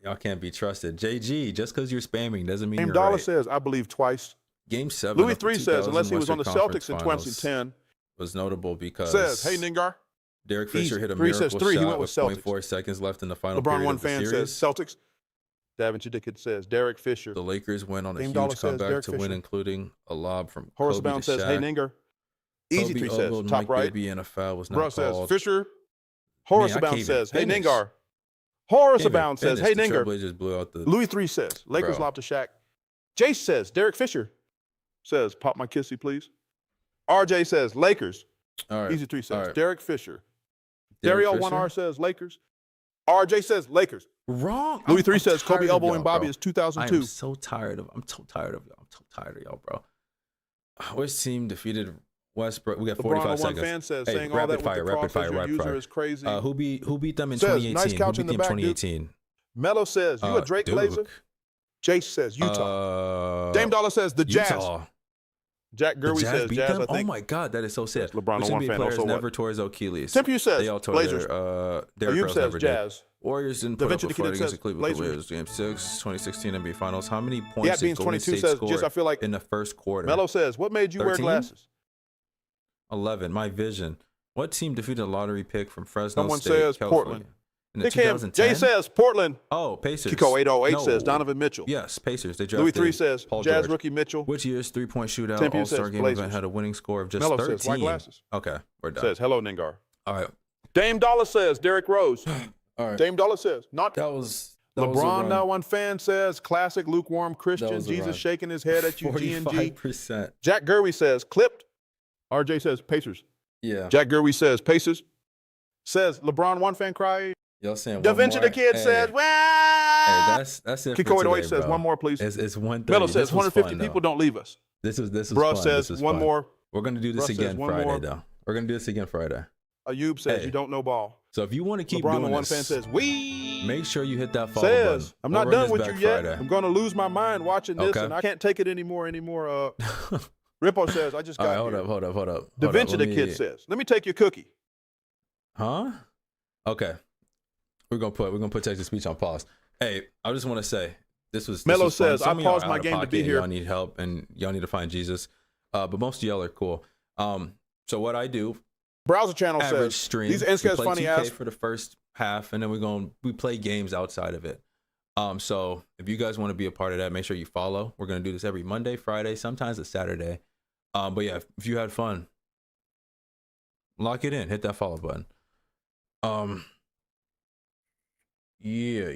Y'all can't be trusted. JG, just because you're spamming doesn't mean Game you're Dollar right. says, I believe twice. Game 7. Louis 3 says, unless he was on the Celtics in 2010. Was notable because Says, hey, Ningar. Derek Fisher Easy. hit a 3 miracle says 3. shot He went with with Celtics. 0.4 seconds left in the final LeBron period One of the fan series. says Celtics. Da Vinci Dickett says Derek Fisher. The Lakers went on a Game huge Dollar says comeback Derek to Fisher. win, including a lob from Horace Kobe Bound to says, Shaq. hey, Ninger. Easy 3 says, ogled top Mike right. Bibby and a foul was not Bro says called. Fisher. Horace Man, I Bound can't says, hey, even finish. Ningar. Horace Can't even Abound says, finish. hey, The Ninger. Trailblazers blew out the... Louis 3 says, Lakers Bro. lob to Shaq. Jace says, Derek Fisher says, pop my kissy, please. RJ says, Lakers. All right. Easy 3 says, All right. Derek Fisher. Derek Dario 1R says, Lakers. RJ says, Lakers. Wrong. Louis I'm 3 says, tired Kobe of elbowing y'all, Bobby bro. is I 2002. am so tired of... I'm so tired of y'all. I'm so tired of y'all, bro. Which team defeated Westbrook? We got 45 LeBron One seconds. fan says, Hey, saying all that with the cross as your user is crazy. Who beat them in Says, 2018? nice couch Who in beat the them in back, 2018? Mello says, you a Drake Duke. Blazer? Jace says, Utah. Dame Dollar says, the Jazz. Utah. Jack The Gerwey Jazz says, beat Jazz, them? I think. Oh my God, that is so sad. LeBron Which One NBA fan, players also never what? tore his Achilles? Tempew says, They all tore Blazers. Derrick Ayub Rose says, never did. Jazz. Warriors didn't Da put up Vinci a the fight Kid against says, the Cleveland Blazers. Cavaliers. Game 6, 2016 NBA Finals. How many Yeah, points Beans did Golden 22 State says, score just I feel like in the first quarter? Mello says, what made you wear 13? glasses? 11. My vision. What team defeated a lottery pick from Fresno Someone State, says California? Portland. In the Nick Ham, 2010? Jay says Portland. Oh, Pacers. Kiko 808 No. says Donovan Mitchell. Yes, Pacers. They drafted Louis 3 says Paul Jazz George. rookie Mitchell. Which year's three-point shootout Tempew All-Star says game Blazers. event had a winning score of just Mello 13? says white glasses. Okay, we're done. Says hello Ningar. All right. Dame Dollar says Derrick Rose. All right. Dame Dollar says not. That was a LeBron run. Now One fan says classic lukewarm Christian. was a run. Jesus shaking his head at you. G&G. 45%. Jack Gerwey says clipped. RJ says Pacers. Yeah. Jack Gerwey says Pacers. Says LeBron One fan cry. Y'all saying Da one Vinci more? the Kid Hey, says, Hey, well. that's it Kiko for 808 today, says bro. one more, please. It's 1:30. Mello says This was 150 fun, people though. don't leave us. This was Bruh fun. says This was one fun. more. We're gonna do this Bruh says again one Friday, more. though. We're gonna do this again Friday. Ayub says Hey. you don't know ball. So if you want to keep LeBron doing One this, fan says we. make sure you hit that follow Says button. I'm We'll not run done this with back you yet. Friday. I'm gonna lose my mind watching this, Okay. and I can't take it anymore. Rippo says I just All got right, here. hold up. Da Hold Vinci up. the Kid says, let me take your cookie. Huh? Okay. We're gonna put text to speech on pause. Hey, I just want to say this Mello was fun. says, Some I of y'all paused are my out of game to pocket be and here. Y'all need help and y'all need to find Jesus. But most of y'all are cool. So what I do, Browser channel average says stream. these we NSCA's play funny 2K ass. for the first half, and then we play games outside of it. So if you guys want to be a part of that, make sure you follow. We're gonna do this every Monday, Friday, sometimes a Saturday. But yeah, if you had fun, lock it in. Hit that follow button. Yeah.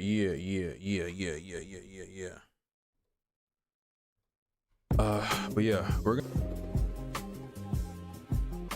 But yeah, we're gonna.